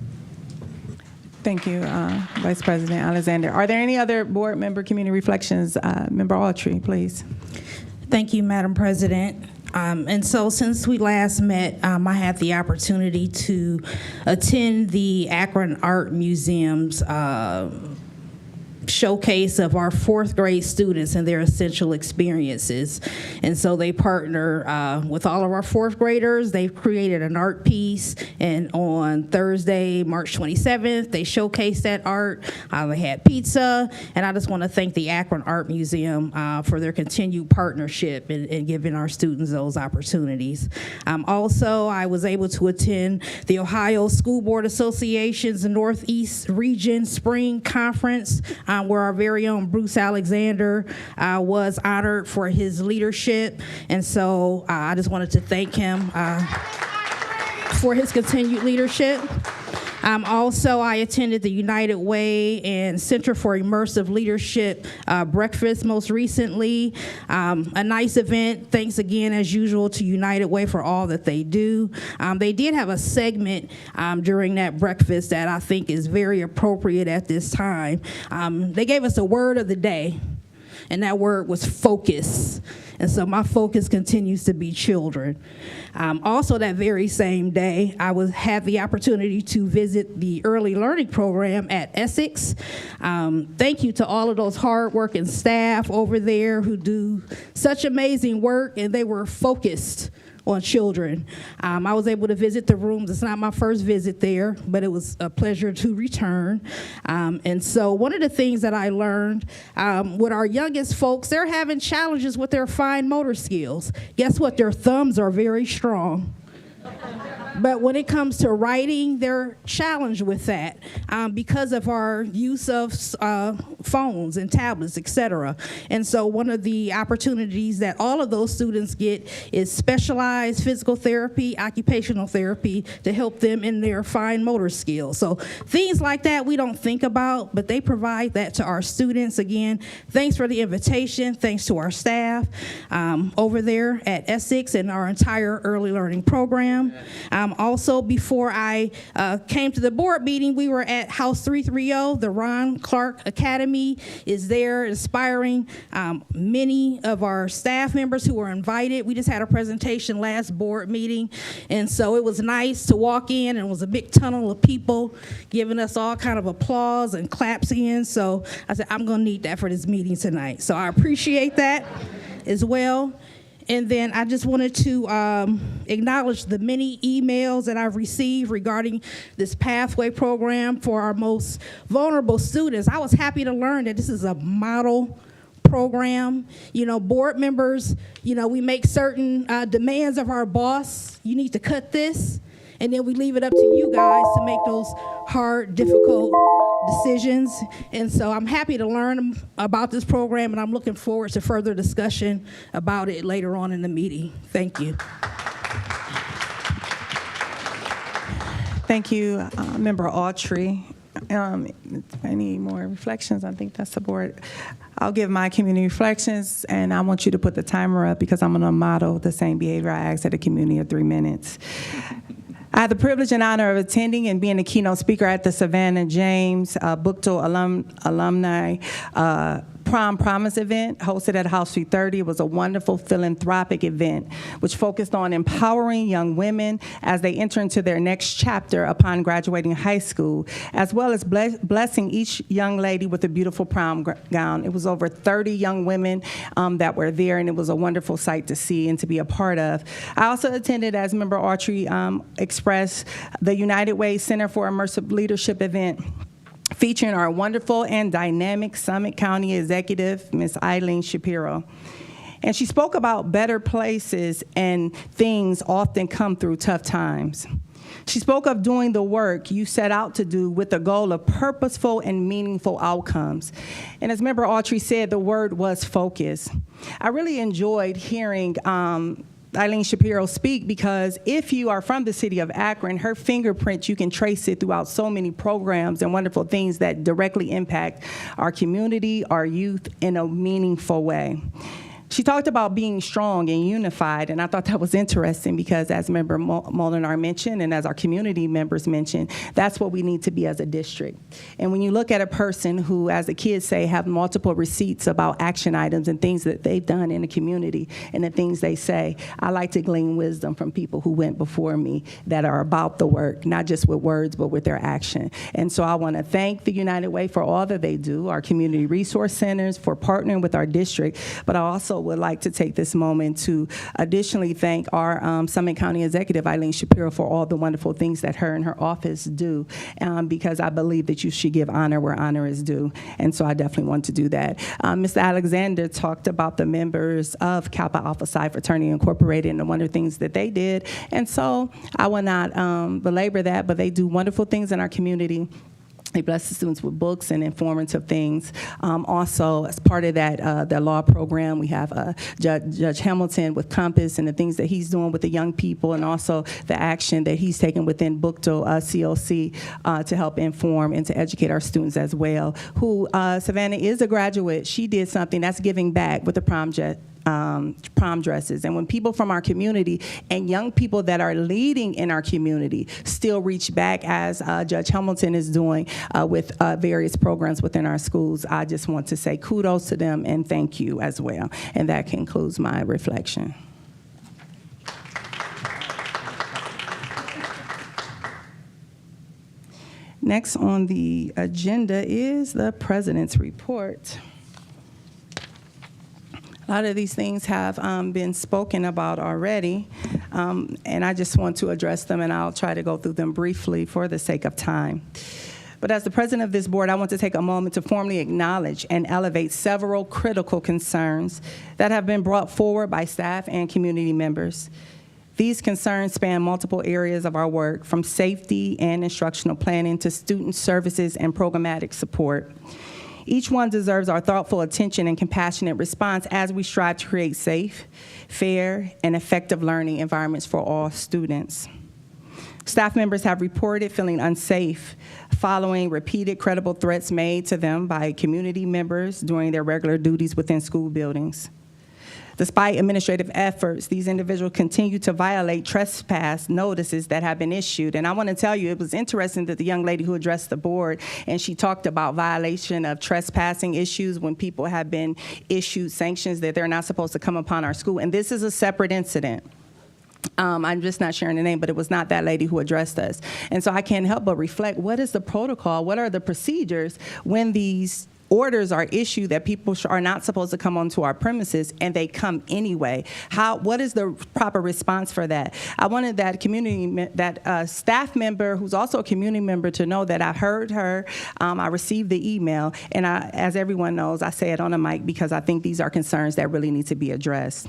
Thank you, Vice President Alexander. Are there any other board member community reflections? Member Autry, please. Thank you, Madam President. And so since we last met, I had the opportunity to attend the Akron Art Museum's showcase of our fourth grade students and their essential experiences. And so they partner with all of our fourth graders. They've created an art piece, and on Thursday, March 27th, they showcased that art. They had pizza, and I just want to thank the Akron Art Museum for their continued partnership in giving our students those opportunities. Also, I was able to attend the Ohio School Board Association's Northeast Region Spring Conference, where our very own Bruce Alexander was honored for his leadership. And so I just wanted to thank him for his continued leadership. Also, I attended the United Way and Center for Immersive Leadership breakfast most recently. A nice event. Thanks again, as usual, to United Way for all that they do. They did have a segment during that breakfast that I think is very appropriate at this time. They gave us a word of the day, and that word was focus. And so my focus continues to be children. Also, that very same day, I had the opportunity to visit the early learning program at Essex. Thank you to all of those hardworking staff over there who do such amazing work, and they were focused on children. I was able to visit the rooms. It's not my first visit there, but it was a pleasure to return. And so one of the things that I learned with our youngest folks, they're having challenges with their fine motor skills. Guess what? Their thumbs are very strong. But when it comes to writing, they're challenged with that because of our use of phones and tablets, etc. And so one of the opportunities that all of those students get is specialized physical therapy, occupational therapy to help them in their fine motor skills. So things like that we don't think about, but they provide that to our students. Again, thanks for the invitation. Thanks to our staff over there at Essex and our entire early learning program. Also, before I came to the board meeting, we were at House 330. The Ron Clark Academy is there inspiring many of our staff members who were invited. We just had a presentation last board meeting, and so it was nice to walk in, and it was a big tunnel of people giving us all kind of applause and claps in. So I said, I'm going to need that for this meeting tonight. So I appreciate that as well. And then I just wanted to acknowledge the many emails that I've received regarding this pathway program for our most vulnerable students. I was happy to learn that this is a model program. You know, board members, you know, we make certain demands of our boss. You need to cut this. And then we leave it up to you guys to make those hard, difficult decisions. And so I'm happy to learn about this program, and I'm looking forward to further discussion about it later on in the meeting. Thank you. Thank you, Member Autry. Any more reflections? I think that's the board. I'll give my community reflections, and I want you to put the timer up because I'm going to model the same behavior I asked at a community of 3 minutes. I had the privilege and honor of attending and being a keynote speaker at the Savannah James Bookto alumni Prom Promise event hosted at House 330. It was a wonderful philanthropic event which focused on empowering young women as they enter into their next chapter upon graduating high school, as well as blessing each young lady with a beautiful prom gown. It was over 30 young women that were there, and it was a wonderful sight to see and to be a part of. I also attended, as Member Autry expressed, the United Way Center for Immersive Leadership event, featuring our wonderful and dynamic Summit County Executive, Ms. Eileen Shapiro. And she spoke about better places and things often come through tough times. She spoke of doing the work you set out to do with the goal of purposeful and meaningful outcomes. And as Member Autry said, the word was focus. I really enjoyed hearing Eileen Shapiro speak, because if you are from the city of Akron, her fingerprint, you can trace it throughout so many programs and wonderful things that directly impact our community, our youth in a meaningful way. She talked about being strong and unified, and I thought that was interesting because, as Member Molinar mentioned and as our community members mentioned, that's what we need to be as a district. And when you look at a person who, as the kids say, have multiple receipts about action items and things that they've done in the community and the things they say, I like to glean wisdom from people who went before me that are about the work, not just with words, but with their action. And so I want to thank the United Way for all that they do, our community resource centers for partnering with our district, but I also would like to take this moment to additionally thank our Summit County Executive, Eileen Shapiro, for all the wonderful things that her and her office do, because I believe that you should give honor where honor is due, and so I definitely want to do that. Mr. Alexander talked about the members of Kappa Alpha Psi Fraternity Incorporated and the wonderful things that they did, and so I will not belabor that, but they do wonderful things in our community. They bless the students with books and informative things. Also, as part of that law program, we have Judge Hamilton with Compass and the things that he's doing with the young people, and also the action that he's taken within Bookto COC to help inform and to educate our students as well. Who Savannah is a graduate. She did something that's giving back with the prom dresses. And when people from our community and young people that are leading in our community still reach back, as Judge Hamilton is doing with various programs within our schools, I just want to say kudos to them and thank you as well. And that concludes my reflection. Next on the agenda is the President's report. A lot of these things have been spoken about already, and I just want to address them, and I'll try to go through them briefly for the sake of time. But as the president of this board, I want to take a moment to formally acknowledge and elevate several critical concerns that have been brought forward by staff and community members. These concerns span multiple areas of our work, from safety and instructional planning to student services and programmatic support. Each one deserves our thoughtful attention and compassionate response as we strive to create safe, fair, and effective learning environments for all students. Staff members have reported feeling unsafe following repeated credible threats made to them by community members during their regular duties within school buildings. Despite administrative efforts, these individuals continue to violate trespass notices that have been issued. And I want to tell you, it was interesting that the young lady who addressed the board, and she talked about violation of trespassing issues when people have been issued sanctions that they're not supposed to come upon our school. And this is a separate incident. I'm just not sharing the name, but it was not that lady who addressed us. And so I can't help but reflect, what is the protocol? What are the procedures when these orders are issued that people are not supposed to come onto our premises and they come anyway? What is the proper response for that? I wanted that staff member who's also a community member to know that I heard her, I received the email, and as everyone knows, I say it on the mic because I think these are concerns that really need to be addressed.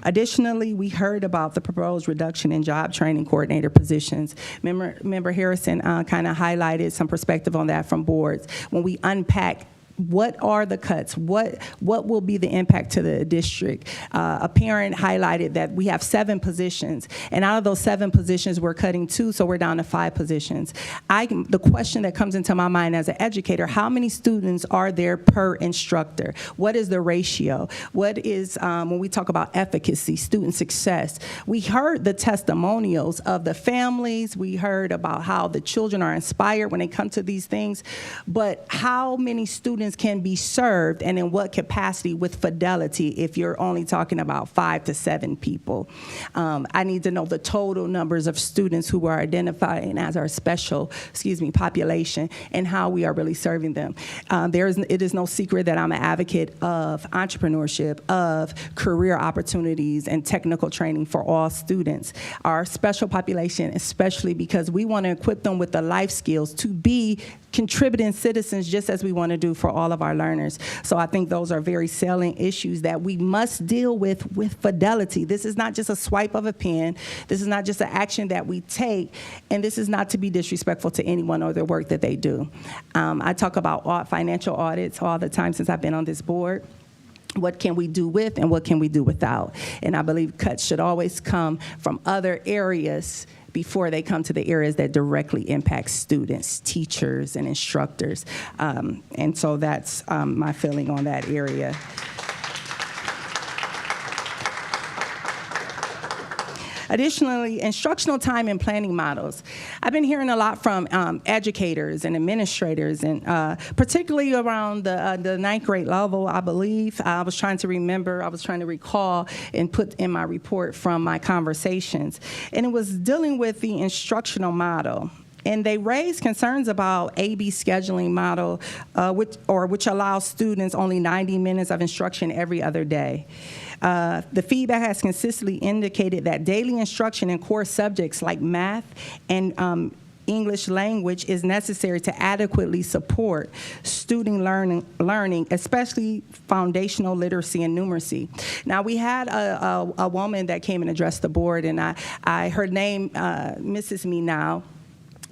Additionally, we heard about the proposed reduction in job training coordinator positions. Member Harrison kind of highlighted some perspective on that from boards. When we unpack what are the cuts, what will be the impact to the district, a parent highlighted that we have 7 positions, and out of those 7 positions, we're cutting 2, so we're down to 5 positions. The question that comes into my mind as an educator, how many students are there per instructor? What is the ratio? What is, when we talk about efficacy, student success? We heard the testimonials of the families. We heard about how the children are inspired when they come to these things, but how many students can be served and in what capacity with fidelity if you're only talking about 5 to 7 people? I need to know the total numbers of students who are identifying as our special, population, and how we are really serving them. It is no secret that I'm an advocate of entrepreneurship, of career opportunities and technical training for all students. Our special population, especially because we want to equip them with the life skills to be contributing citizens just as we want to do for all of our learners. So I think those are very salient issues that we must deal with fidelity. This is not just a swipe of a pen. This is not just an action that we take, and this is not to be disrespectful to anyone or the work that they do. I talk about financial audits all the time since I've been on this board. What can we do with and what can we do without? And I believe cuts should always come from other areas before they come to the areas that directly impact students, teachers, and instructors. And so that's my feeling on that area. Additionally, instructional time and planning models. I've been hearing a lot from educators and administrators, and particularly around the 9th grade level, I believe. I was trying to recall and put in my report from my conversations. And it was dealing with the instructional model. And they raised concerns about AB scheduling model, which allows students only 90 minutes of instruction every other day. The feedback has consistently indicated that daily instruction in core subjects like math and English language is necessary to adequately support student learning, especially foundational literacy and numeracy. Now, we had a woman that came and addressed the board, and her name misses me now,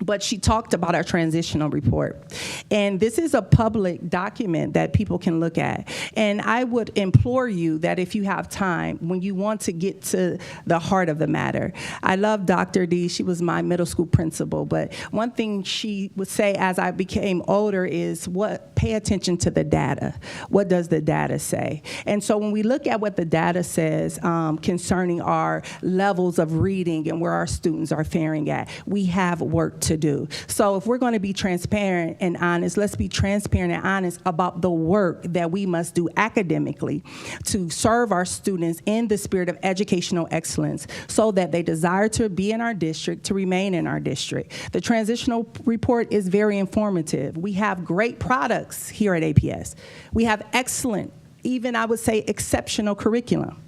but she talked about our transitional report. And this is a public document that people can look at. And I would implore you that if you have time, when you want to get to the heart of the matter, I love Dr. D, she was my middle school principal, but one thing she would say as I became older is pay attention to the data. What does the data say? And so when we look at what the data says concerning our levels of reading and where our students are faring at, we have work to do. So if we're going to be transparent and honest, let's be transparent and honest about the work that we must do academically to serve our students in the spirit of educational excellence so that they desire to be in our district, to remain in our district. The transitional report is very informative. We have great products here at APS. We have excellent, even I would say exceptional curriculum.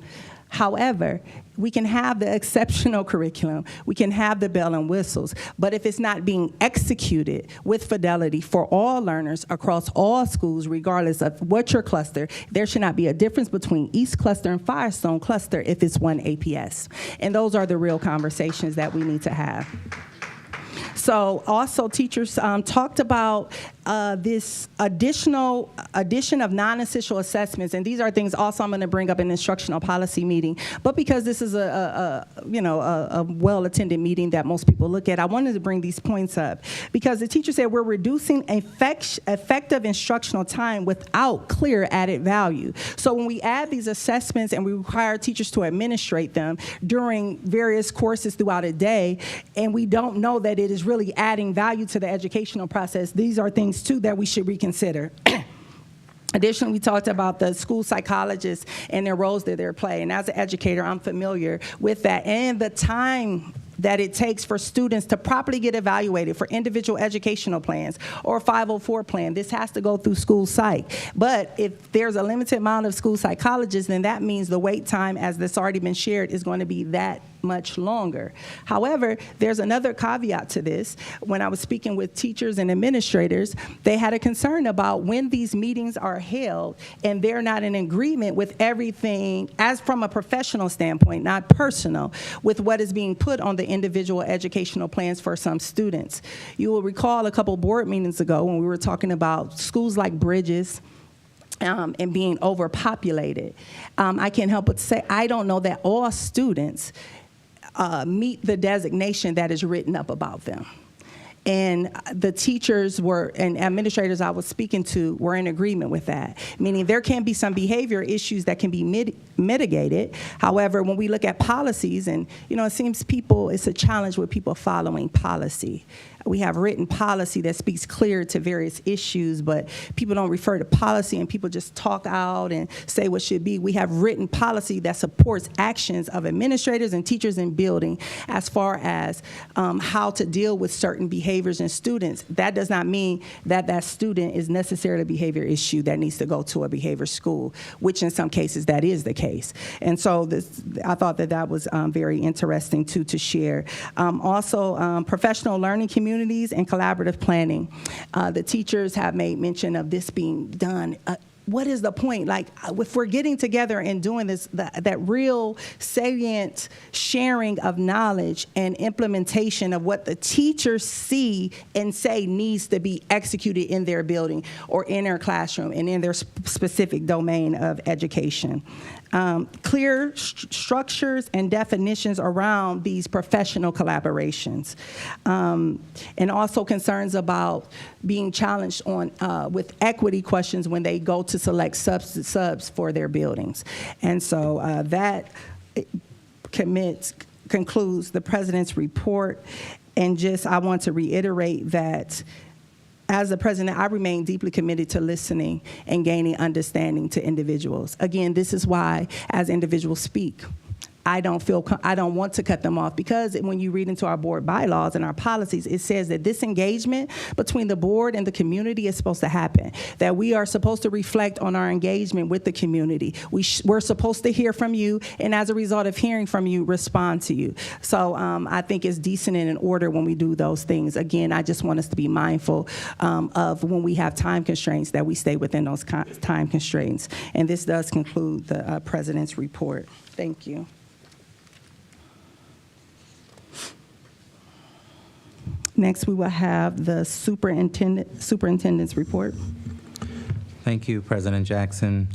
However, we can have the exceptional curriculum, we can have the bell and whistles, but if it's not being executed with fidelity for all learners across all schools, regardless of what your cluster, there should not be a difference between East Cluster and Firestone Cluster if it's one APS. And those are the real conversations that we need to have. So also teachers talked about this addition of non-essential assessments, and these are things also I'm going to bring up in the instructional policy meeting, but because this is a well-attended meeting that most people look at, I wanted to bring these points up because the teacher said we're reducing effective instructional time without clear added value. So when we add these assessments and we require teachers to administrate them during various courses throughout a day, and we don't know that it is really adding value to the educational process, these are things too that we should reconsider. Additionally, we talked about the school psychologists and their roles that they're playing. As an educator, I'm familiar with that and the time that it takes for students to properly get evaluated for individual educational plans or 504 plan. This has to go through school psych. But if there's a limited amount of school psychologists, then that means the wait time, as this already been shared, is going to be that much longer. However, there's another caveat to this. When I was speaking with teachers and administrators, they had a concern about when these meetings are held and they're not in agreement with everything, as from a professional standpoint, not personal, with what is being put on the individual educational plans for some students. You will recall a couple board meetings ago when we were talking about schools like Bridges, and being overpopulated. I can't help but say I don't know that all students meet the designation that is written up about them. And the teachers and administrators I was speaking to were in agreement with that, meaning there can be some behavior issues that can be mitigated. However, when we look at policies, and it seems it's a challenge with people following policy. We have written policy that speaks clear to various issues, but people don't refer to policy and people just talk out and say what should be. We have written policy that supports actions of administrators and teachers in building as far as how to deal with certain behaviors in students. That does not mean that that student is necessarily a behavior issue that needs to go to a behavior school, which in some cases that is the case. And so I thought that was very interesting too to share. Also, professional learning communities and collaborative planning. The teachers have made mention of this being done. What is the point? Like, if we're getting together and doing this, that real salient sharing of knowledge and implementation of what the teachers see and say needs to be executed in their building or in their classroom and in their specific domain of education. Clear structures and definitions around these professional collaborations, and also concerns about being challenged on with equity questions when they go to select subs for their buildings. And so that concludes the president's report. And I want to reiterate that as the president, I remain deeply committed to listening and gaining understanding to individuals. Again, this is why, as individuals speak, I don't want to cut them off, because when you read into our board bylaws and our policies, it says that this engagement between the board and the community is supposed to happen, that we are supposed to reflect on our engagement with the community. We're supposed to hear from you, and as a result of hearing from you, respond to you. So I think it's decent and in order when we do those things. Again, I just want us to be mindful of when we have time constraints, that we stay within those time constraints. And this does conclude the president's report. Thank you. Next, we will have the superintendent's report. Thank you, President Jackson.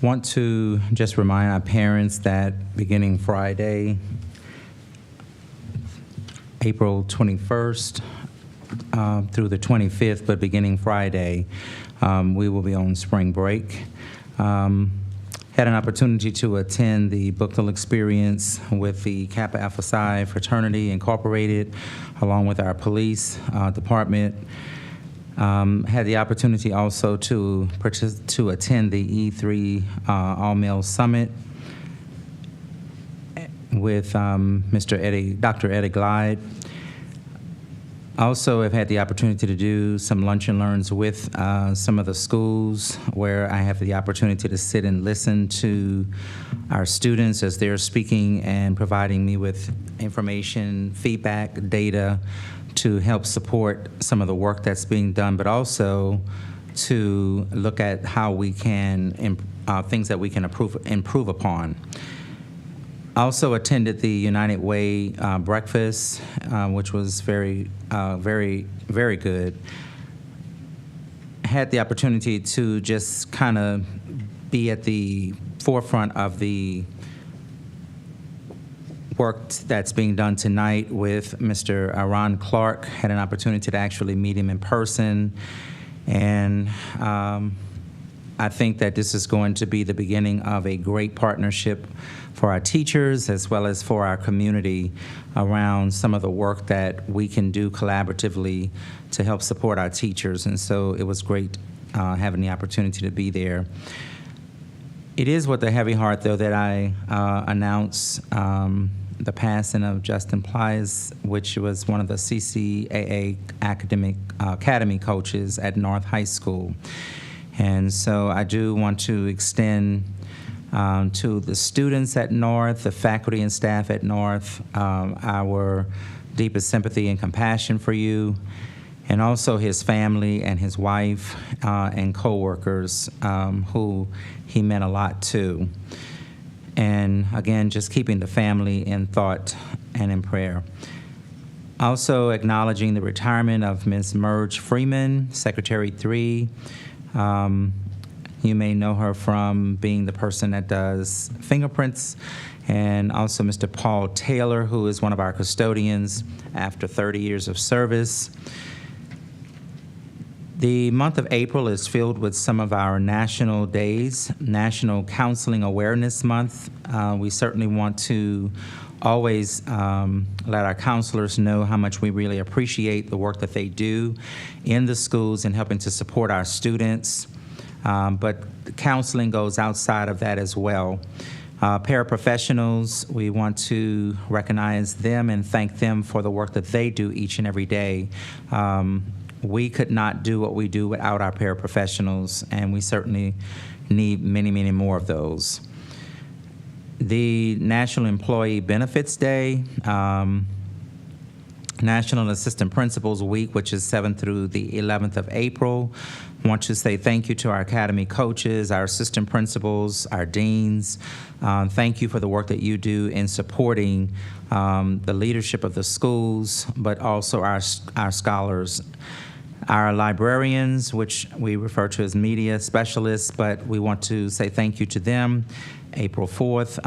Want to just remind our parents that beginning Friday, April 21st through the 25th, but beginning Friday, we will be on spring break. Had an opportunity to attend the book deal experience with the Kappa Alpha Psi Fraternity Incorporated, along with our police department. Had the opportunity also to attend the E3 All-Male Summit with Dr. Eddie Glide. Also have had the opportunity to do some lunch and learns with some of the schools, where I have the opportunity to sit and listen to our students as they're speaking and providing me with information, feedback, data to help support some of the work that's being done, but also to look at how we can, things that we can improve upon. Also attended the United Way breakfast, which was very, very good. Had the opportunity to just kind of be at the forefront of the work that's being done tonight with Mr. Ron Clark. Had an opportunity to actually meet him in person, and I think that this is going to be the beginning of a great partnership for our teachers as well as for our community around some of the work that we can do collaboratively to help support our teachers. And so it was great having the opportunity to be there. It is with a heavy heart, though, that I announce the passing of Justin Plies, which was one of the CCAA academy coaches at North High School. And so I do want to extend to the students at North, the faculty and staff at North, our deepest sympathy and compassion for you, and also his family and his wife and coworkers who he meant a lot to. And again, just keeping the family in thought and in prayer. Also acknowledging the retirement of Ms. Merge Freeman, Secretary 3. You may know her from being the person that does fingerprints, and also Mr. Paul Taylor, who is one of our custodians after 30 years of service. The month of April is filled with some of our national days. National Counseling Awareness Month. We certainly want to always let our counselors know how much we really appreciate the work that they do in the schools and helping to support our students. But counseling goes outside of that as well. Paraprofessionals, we want to recognize them and thank them for the work that they do each and every day. We could not do what we do without our paraprofessionals, and we certainly need many, many more of those. The National Employee Benefits Day, National Assistant Principals Week, which is 7th through the 11th of April. I want to say thank you to our academy coaches, our assistant principals, our deans. Thank you for the work that you do in supporting the leadership of the schools, but also our scholars. Our librarians, which we refer to as media specialists, but we want to say thank you to them. April 4th,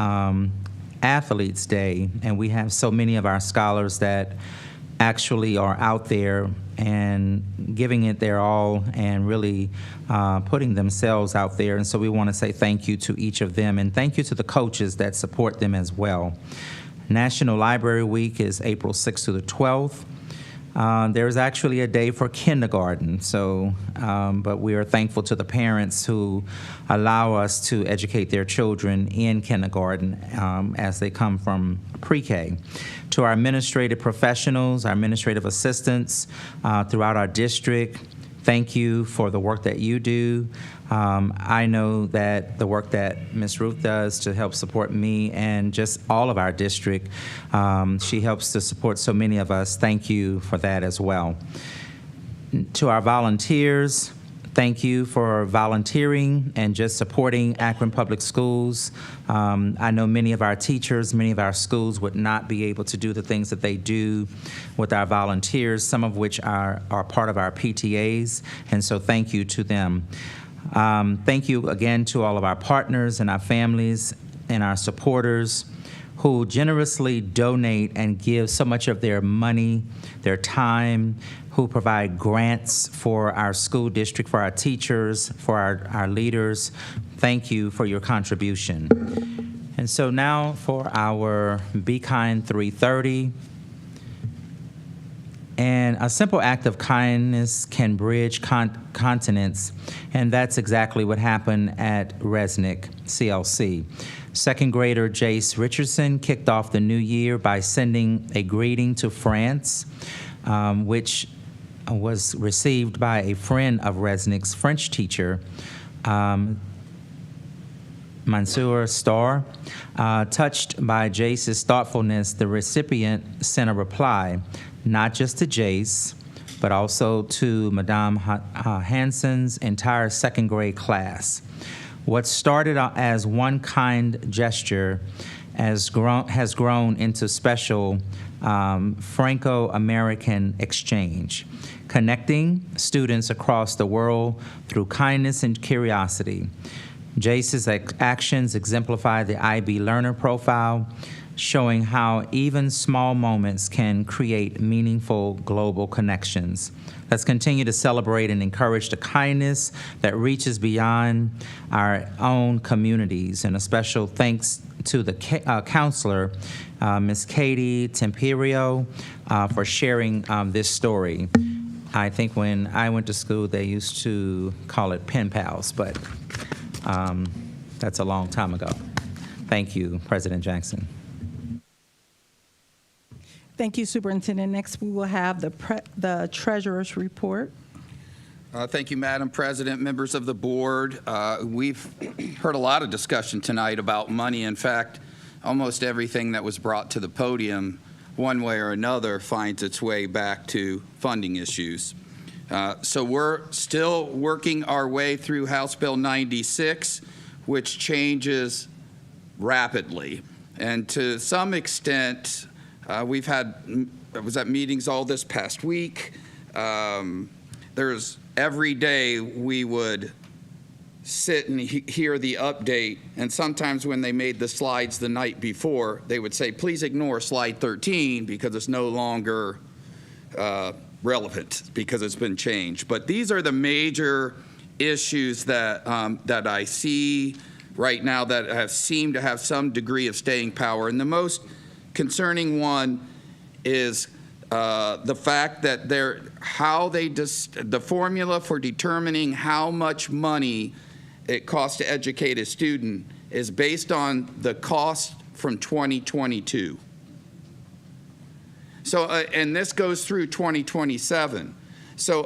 Athletes Day, and we have so many of our scholars that actually are out there and giving it their all and really putting themselves out there. And so we want to say thank you to each of them, and thank you to the coaches that support them as well. National Library Week is April 6th to the 12th. There's actually a day for kindergarten, so, but we are thankful to the parents who allow us to educate their children in kindergarten as they come from pre-K. To our administrative professionals, our administrative assistants throughout our district, thank you for the work that you do. I know that the work that Ms. Ruth does to help support me and just all of our district, she helps to support so many of us. Thank you for that as well. To our volunteers, thank you for volunteering and just supporting Akron Public Schools. I know many of our teachers, many of our schools would not be able to do the things that they do with our volunteers, some of which are part of our PTAs, and so thank you to them. Thank you again to all of our partners and our families and our supporters who generously donate and give so much of their money, their time, who provide grants for our school district, for our teachers, for our leaders. Thank you for your contribution. And so now for our Be Kind 330. And a simple act of kindness can bridge continents, and that's exactly what happened at Resnick CLC. Second grader Jace Richardson kicked off the new year by sending a greeting to France, which was received by a friend of Resnick's French teacher, Mansour Starr. Touched by Jace's thoughtfulness, the recipient sent a reply, not just to Jace, but also to Madame Hansen's entire second grade class. What started out as one kind gesture has grown into special Franco-American exchange, connecting students across the world through kindness and curiosity. Jace's actions exemplify the IB learner profile, showing how even small moments can create meaningful global connections. Let's continue to celebrate and encourage the kindness that reaches beyond our own communities. And a special thanks to the counselor, Ms. Katie Temperio, for sharing this story. I think when I went to school, they used to call it pen pals, but that's a long time ago. Thank you, President Jackson. Thank you, Superintendent. Next, we will have the Treasurer's report. Thank you, Madam President, members of the board. We've heard a lot of discussion tonight about money. In fact, almost everything that was brought to the podium, one way or another, finds its way back to funding issues. So we're still working our way through House Bill 96, which changes rapidly. And to some extent, I was at meetings all this past week. Every day we would sit and hear the update, and sometimes when they made the slides the night before, they would say, please ignore slide 13 because it's no longer relevant because it's been changed. But these are the major issues that I see right now that seem to have some degree of staying power. And the most concerning one is the fact that the formula for determining how much money it costs to educate a student is based on the cost from 2022. So, and this goes through 2027. So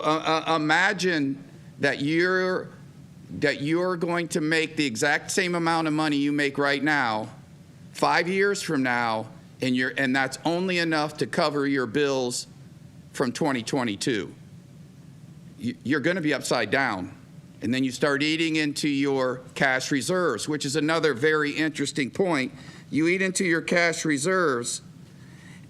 imagine that you're going to make the exact same amount of money you make right now 5 years from now, and that's only enough to cover your bills from 2022. You're going to be upside down. And then you start eating into your cash reserves, which is another very interesting point. You eat into your cash reserves,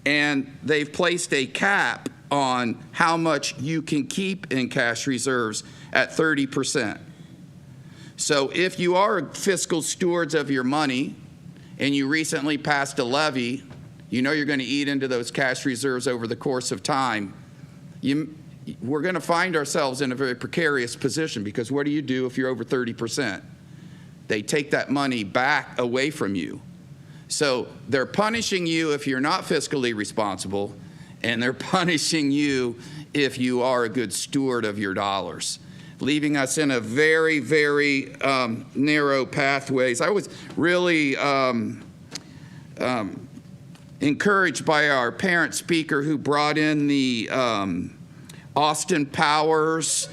and they've placed a cap on how much you can keep in cash reserves at 30%. So if you are fiscal stewards of your money and you recently passed a levy, you know you're going to eat into those cash reserves over the course of time. We're going to find ourselves in a very precarious position, because what do you do if you're over 30%? They take that money back away from you. So they're punishing you if you're not fiscally responsible, and they're punishing you if you are a good steward of your dollars, leaving us in a very, very narrow pathways. I was really encouraged by our parent speaker who brought in the Austin Powers,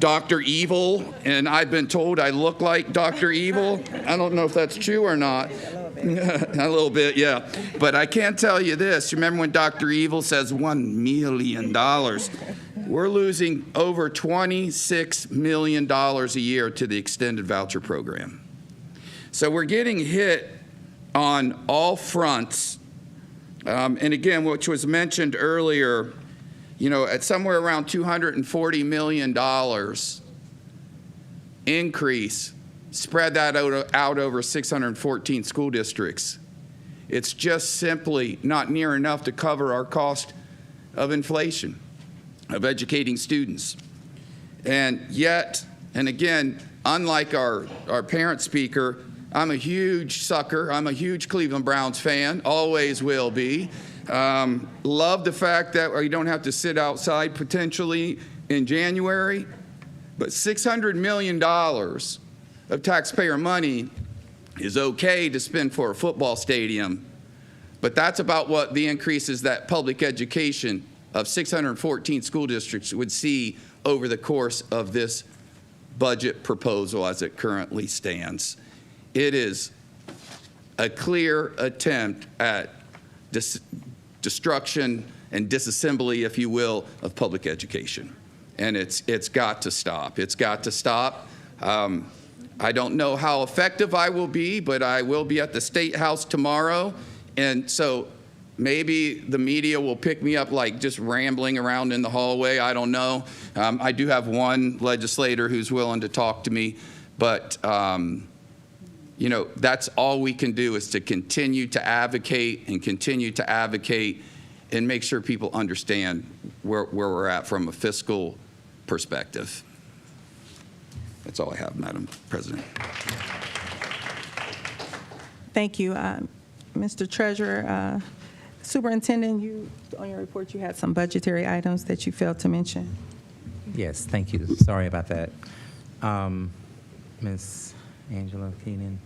Dr. Evil, and I've been told I look like Dr. Evil. I don't know if that's true or not. A little bit, yeah. But I can tell you this. You remember when Dr. Evil says $1 million? We're losing over $26 million a year to the extended voucher program. So we're getting hit on all fronts. And again, which was mentioned earlier, you know, at somewhere around $240 million increase, spread that out over 614 school districts. It's just simply not near enough to cover our cost of inflation, of educating students. And yet, and again, unlike our parent speaker, I'm a huge sucker. I'm a huge Cleveland Browns fan, always will be. Love the fact that we don't have to sit outside potentially in January, but $600 million of taxpayer money is okay to spend for a football stadium, but that's about what the increases that public education of 614 school districts would see over the course of this budget proposal as it currently stands. It is a clear attempt at destruction and disassembly, if you will, of public education. And it's got to stop. It's got to stop. I don't know how effective I will be, but I will be at the State House tomorrow. And so maybe the media will pick me up like just rambling around in the hallway. I don't know. I do have one legislator who's willing to talk to me, but you know, that's all we can do is to continue to advocate and make sure people understand where we're at from a fiscal perspective. That's all I have, Madam President. Thank you. Mr. Treasurer, Superintendent, on your report, you had some budgetary items that you failed to mention. Yes, thank you. Sorry about that. Ms. Angela Keenan.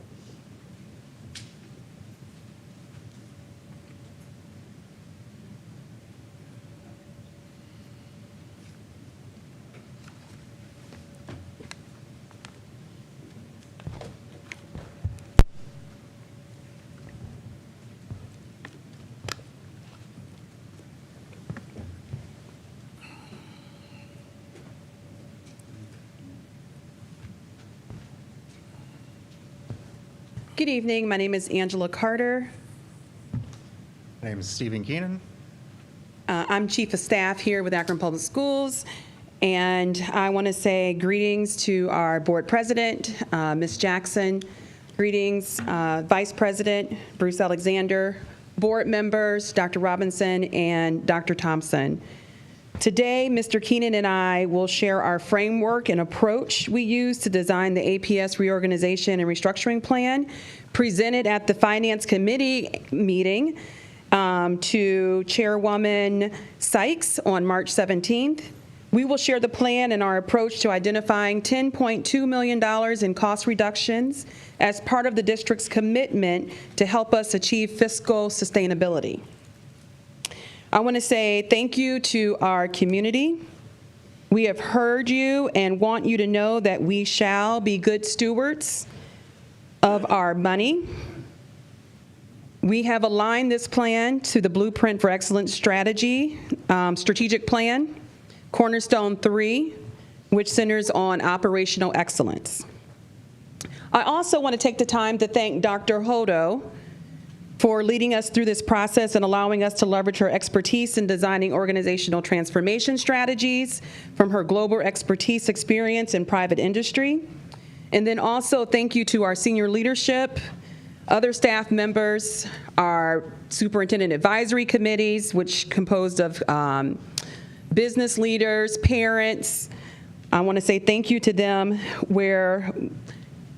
Good evening. My name is Angela Carter. My name is Stephen Keenan. I'm Chief of Staff here with Akron Public Schools, and I want to say greetings to our Board President, Ms. Jackson. Greetings, Vice President Bruce Alexander, Board members, Dr. Robinson and Dr. Thompson. Today, Mr. Keenan and I will share our framework and approach we use to design the APS reorganization and restructuring plan presented at the Finance Committee meeting to Chairwoman Sykes on March 17th. We will share the plan and our approach to identifying $10.2 million in cost reductions as part of the district's commitment to help us achieve fiscal sustainability. I want to say thank you to our community. We have heard you and want you to know that we shall be good stewards of our money. We have aligned this plan to the Blueprint for Excellence strategy, strategic plan, Cornerstone 3, which centers on operational excellence. I also want to take the time to thank Dr. Hodo for leading us through this process and allowing us to leverage her expertise in designing organizational transformation strategies from her global expertise experience in private industry. And then also thank you to our senior leadership, other staff members, our superintendent advisory committees, which composed of business leaders, parents. I want to say thank you to them where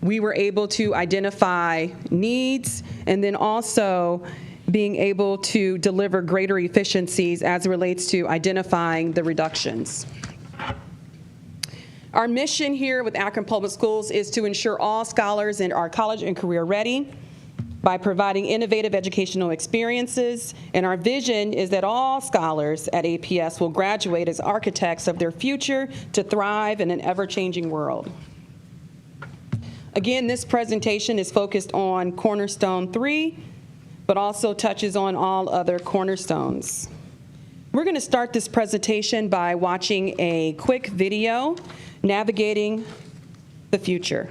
we were able to identify needs and then also being able to deliver greater efficiencies as it relates to identifying the reductions. Our mission here with Akron Public Schools is to ensure all scholars are college and career ready by providing innovative educational experiences. And our vision is that all scholars at APS will graduate as architects of their future to thrive in an ever-changing world. Again, this presentation is focused on Cornerstone 3, but also touches on all other cornerstones. We're going to start this presentation by watching a quick video, Navigating the Future.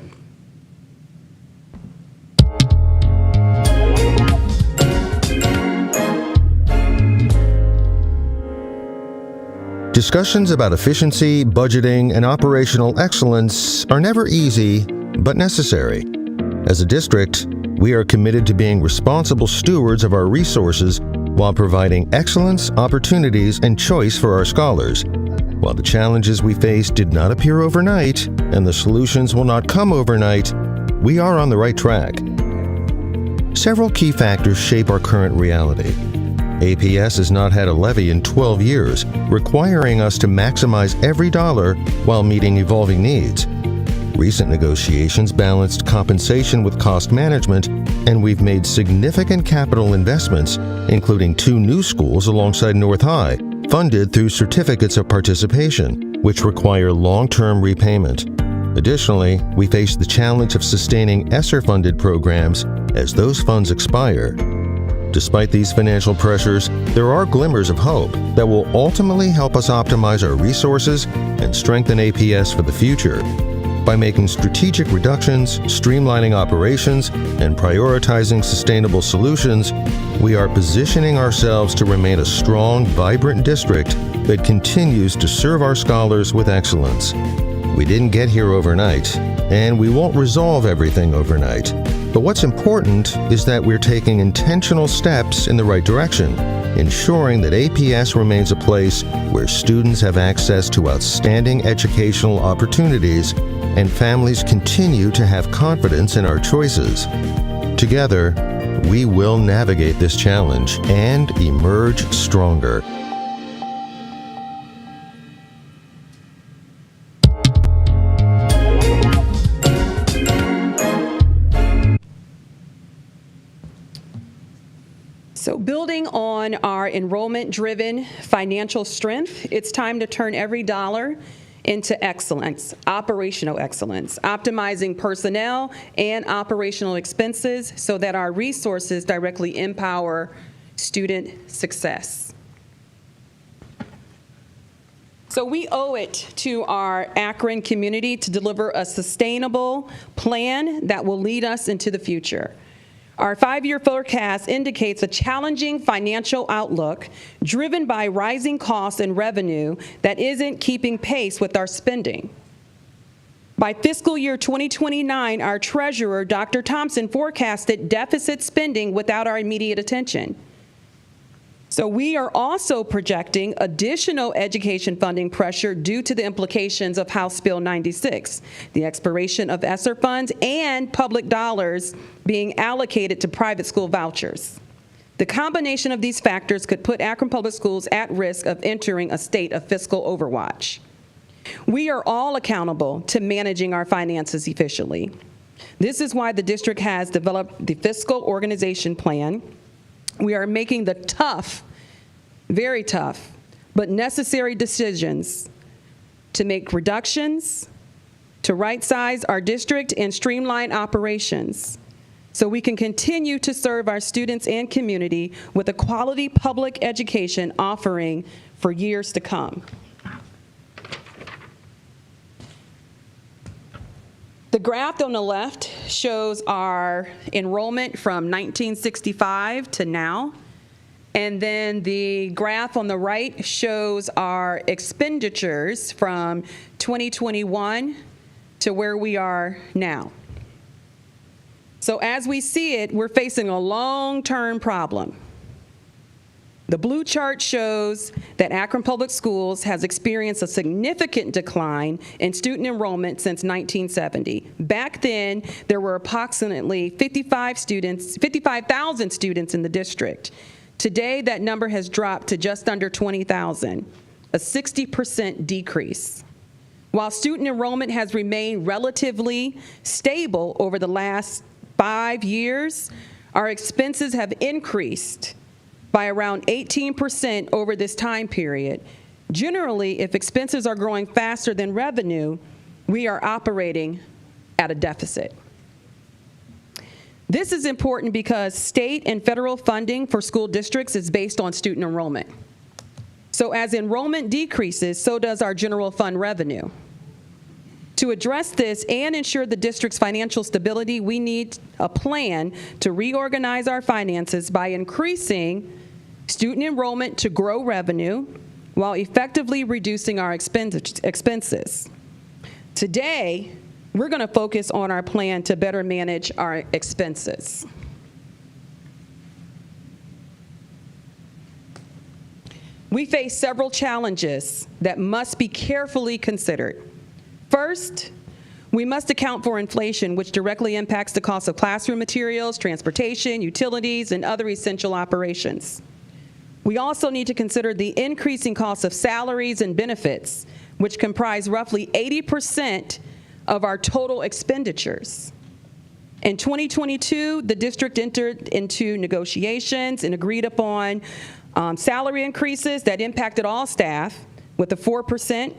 Discussions about efficiency, budgeting, and operational excellence are never easy, but necessary. As a district, we are committed to being responsible stewards of our resources while providing excellence, opportunities, and choice for our scholars. While the challenges we face did not appear overnight, and the solutions will not come overnight, we are on the right track. Several key factors shape our current reality. APS has not had a levy in 12 years, requiring us to maximize every dollar while meeting evolving needs. Recent negotiations balanced compensation with cost management, and we've made significant capital investments, including 2 new schools alongside North High, funded through certificates of participation, which require long-term repayment. Additionally, we face the challenge of sustaining ESSER-funded programs as those funds expire. Despite these financial pressures, there are glimmers of hope that will ultimately help us optimize our resources and strengthen APS for the future. By making strategic reductions, streamlining operations, and prioritizing sustainable solutions, we are positioning ourselves to remain a strong, vibrant district that continues to serve our scholars with excellence. We didn't get here overnight, and we won't resolve everything overnight. But what's important is that we're taking intentional steps in the right direction, ensuring that APS remains a place where students have access to outstanding educational opportunities and families continue to have confidence in our choices. Together, we will navigate this challenge and emerge stronger. So building on our enrollment-driven financial strength, it's time to turn every dollar into excellence, operational excellence, optimizing personnel and operational expenses so that our resources directly empower student success. So we owe it to our Akron community to deliver a sustainable plan that will lead us into the future. Our 5-year forecast indicates a challenging financial outlook driven by rising costs and revenue that isn't keeping pace with our spending. By fiscal year 2029, our treasurer, Dr. Thompson, forecasted deficit spending without our immediate attention. So we are also projecting additional education funding pressure due to the implications of House Bill 96, the expiration of ESSER funds, and public dollars being allocated to private school vouchers. The combination of these factors could put Akron Public Schools at risk of entering a state of fiscal overwatch. We are all accountable to managing our finances efficiently. This is why the district has developed the fiscal organization plan. We are making the tough, very tough, but necessary decisions to make reductions, to right-size our district and streamline operations so we can continue to serve our students and community with a quality public education offering for years to come. The graph on the left shows our enrollment from 1965 to now, and then the graph on the right shows our expenditures from 2021 to where we are now. So as we see it, we're facing a long-term problem. The blue chart shows that Akron Public Schools has experienced a significant decline in student enrollment since 1970. Back then, there were approximately 55,000 students in the district. Today, that number has dropped to just under 20,000, a 60% decrease. While student enrollment has remained relatively stable over the last 5 years, our expenses have increased by around 18% over this time period. Generally, if expenses are growing faster than revenue, we are operating at a deficit. This is important because state and federal funding for school districts is based on student enrollment. So as enrollment decreases, so does our general fund revenue. To address this and ensure the district's financial stability, we need a plan to reorganize our finances by increasing student enrollment to grow revenue while effectively reducing our expenses. Today, we're going to focus on our plan to better manage our expenses. We face several challenges that must be carefully considered. First, we must account for inflation, which directly impacts the cost of classroom materials, transportation, utilities, and other essential operations. We also need to consider the increasing cost of salaries and benefits, which comprise roughly 80% of our total expenditures. In 2022, the district entered into negotiations and agreed upon salary increases that impacted all staff with a 4%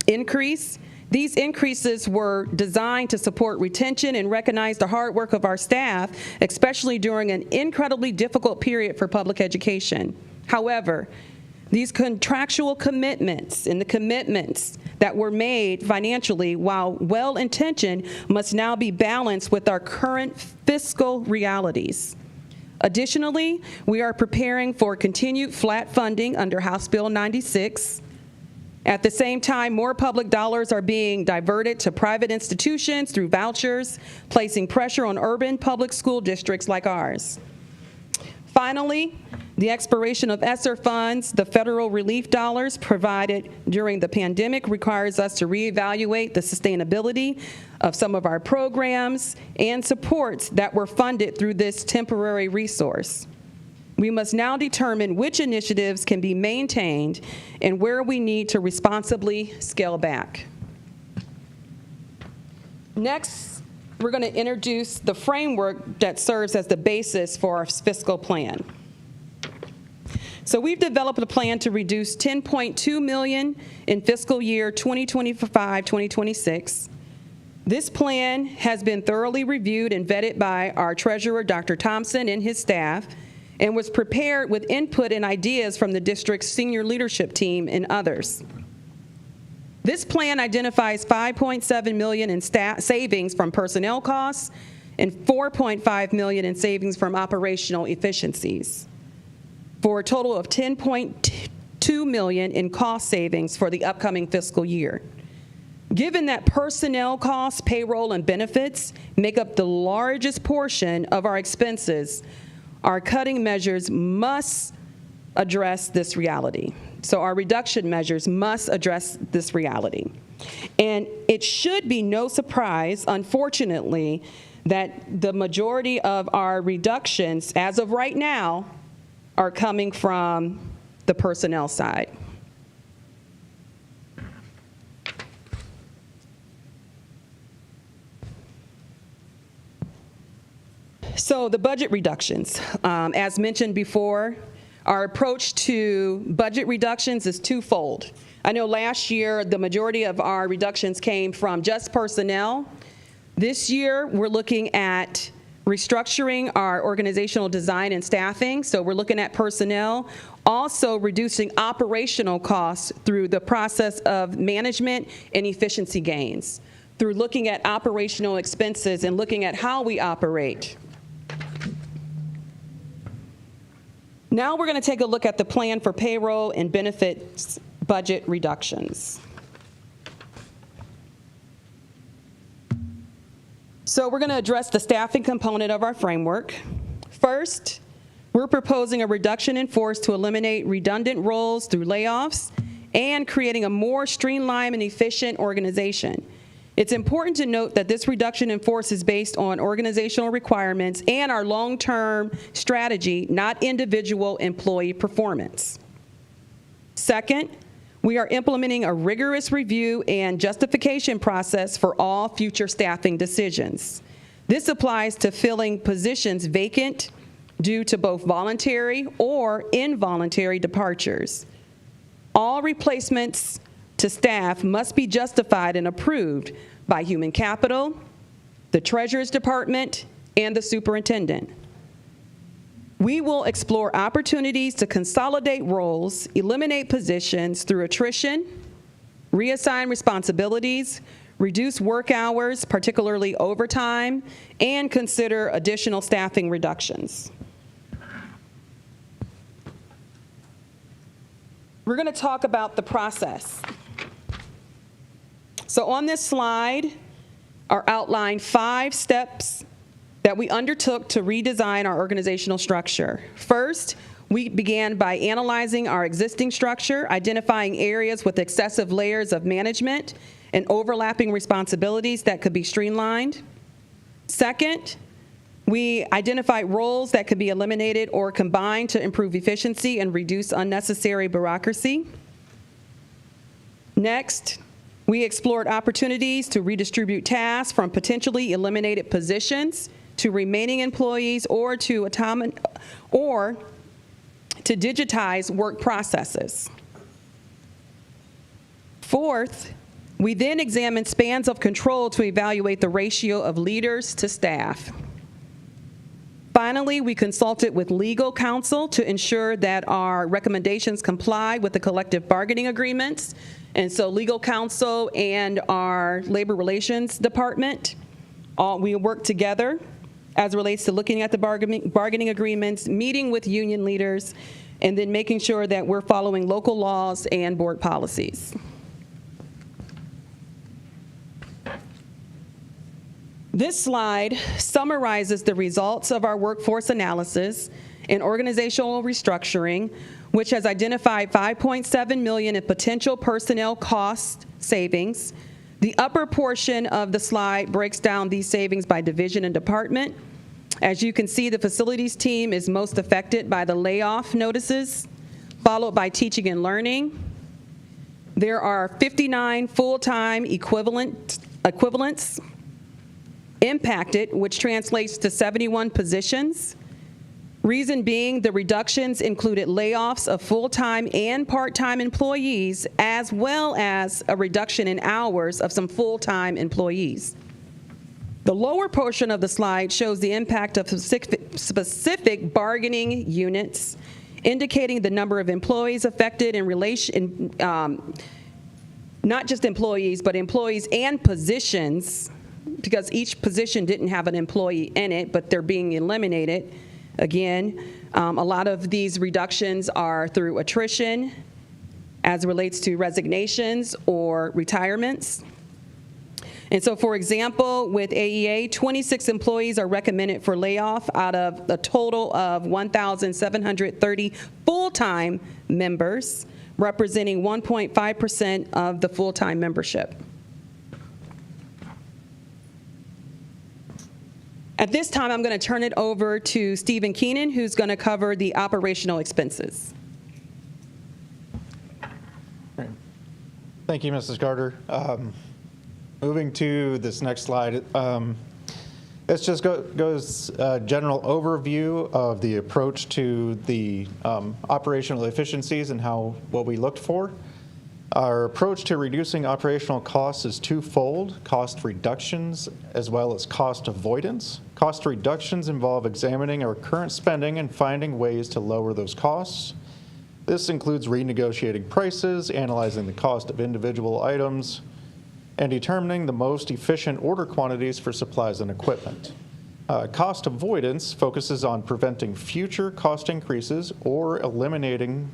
increase. These increases were designed to support retention and recognize the hard work of our staff, especially during an incredibly difficult period for public education. However, These contractual commitments and the commitments that were made financially, while well-intentioned, must now be balanced with our current fiscal realities. Additionally, we are preparing for continued flat funding under House Bill 96. At the same time, more public dollars are being diverted to private institutions through vouchers, placing pressure on urban public school districts like ours. Finally, the expiration of ESSER funds, the federal relief dollars provided during the pandemic, requires us to reevaluate the sustainability of some of our programs and supports that were funded through this temporary resource. We must now determine which initiatives can be maintained and where we need to responsibly scale back. Next, we're going to introduce the framework that serves as the basis for our fiscal plan. So we've developed a plan to reduce $10.2 million in fiscal year 2025-2026. This plan has been thoroughly reviewed and vetted by our treasurer, Dr. Thompson, and his staff, and was prepared with input and ideas from the district's senior leadership team and others. This plan identifies $5.7 million in savings from personnel costs and $4.5 million in savings from operational efficiencies, for a total of $10.2 million in cost savings for the upcoming fiscal year. Given that personnel costs, payroll, and benefits make up the largest portion of our expenses, our cutting measures must address this reality. So our reduction measures must address this reality. And it should be no surprise, unfortunately, that the majority of our reductions, as of right now, are coming from the personnel side. So the budget reductions, as mentioned before, our approach to budget reductions is twofold. I know last year the majority of our reductions came from just personnel. This year we're looking at restructuring our organizational design and staffing, so we're looking at personnel. Also reducing operational costs through the process of management and efficiency gains, through looking at operational expenses and looking at how we operate. Now we're going to take a look at the plan for payroll and benefits budget reductions. So we're going to address the staffing component of our framework. First, we're proposing a reduction in force to eliminate redundant roles through layoffs and creating a more streamlined and efficient organization. It's important to note that this reduction in force is based on organizational requirements and our long-term strategy, not individual employee performance. Second, we are implementing a rigorous review and justification process for all future staffing decisions. This applies to filling positions vacant due to both voluntary or involuntary departures. All replacements to staff must be justified and approved by Human Capital, the Treasurer's Department, and the Superintendent. We will explore opportunities to consolidate roles, eliminate positions through attrition, reassign responsibilities, reduce work hours, particularly overtime, and consider additional staffing reductions. We're going to talk about the process. So on this slide are outlined 5 steps that we undertook to redesign our organizational structure. First, we began by analyzing our existing structure, identifying areas with excessive layers of management and overlapping responsibilities that could be streamlined. Second, we identified roles that could be eliminated or combined to improve efficiency and reduce unnecessary bureaucracy. Next, we explored opportunities to redistribute tasks from potentially eliminated positions to remaining employees or to digitize work processes. Fourth, we then examined spans of control to evaluate the ratio of leaders to staff. Finally, we consulted with legal counsel to ensure that our recommendations comply with the collective bargaining agreements. And so legal counsel and our labor relations department, we work together as it relates to looking at the bargaining agreements, meeting with union leaders, and then making sure that we're following local laws and board policies. This slide summarizes the results of our workforce analysis and organizational restructuring, which has identified $5.7 million in potential personnel cost savings. The upper portion of the slide breaks down these savings by division and department. As you can see, the facilities team is most affected by the layoff notices, followed by teaching and learning. There are 59 full-time equivalents impacted, which translates to 71 positions. Reason being, the reductions included layoffs of full-time and part-time employees, as well as a reduction in hours of some full-time employees. The lower portion of the slide shows the impact of specific bargaining units, indicating the number of employees affected in relation, not just employees, but employees and positions, because each position didn't have an employee in it, but they're being eliminated. Again, a lot of these reductions are through attrition as it relates to resignations or retirements. And so, for example, with AEA, 26 employees are recommended for layoff out of a total of 1,730 full-time members, representing 1.5% of the full-time membership. At this time, I'm going to turn it over to Stephen Keenan, who's going to cover the operational expenses. Thank you, Mrs. Carter. Moving to this next slide, this just goes a general overview of the approach to the operational efficiencies and what we looked for. Our approach to reducing operational costs is twofold: cost reductions as well as cost avoidance. Cost reductions involve examining our current spending and finding ways to lower those costs. This includes renegotiating prices, analyzing the cost of individual items, and determining the most efficient order quantities for supplies and equipment. Cost avoidance focuses on preventing future cost increases or eliminating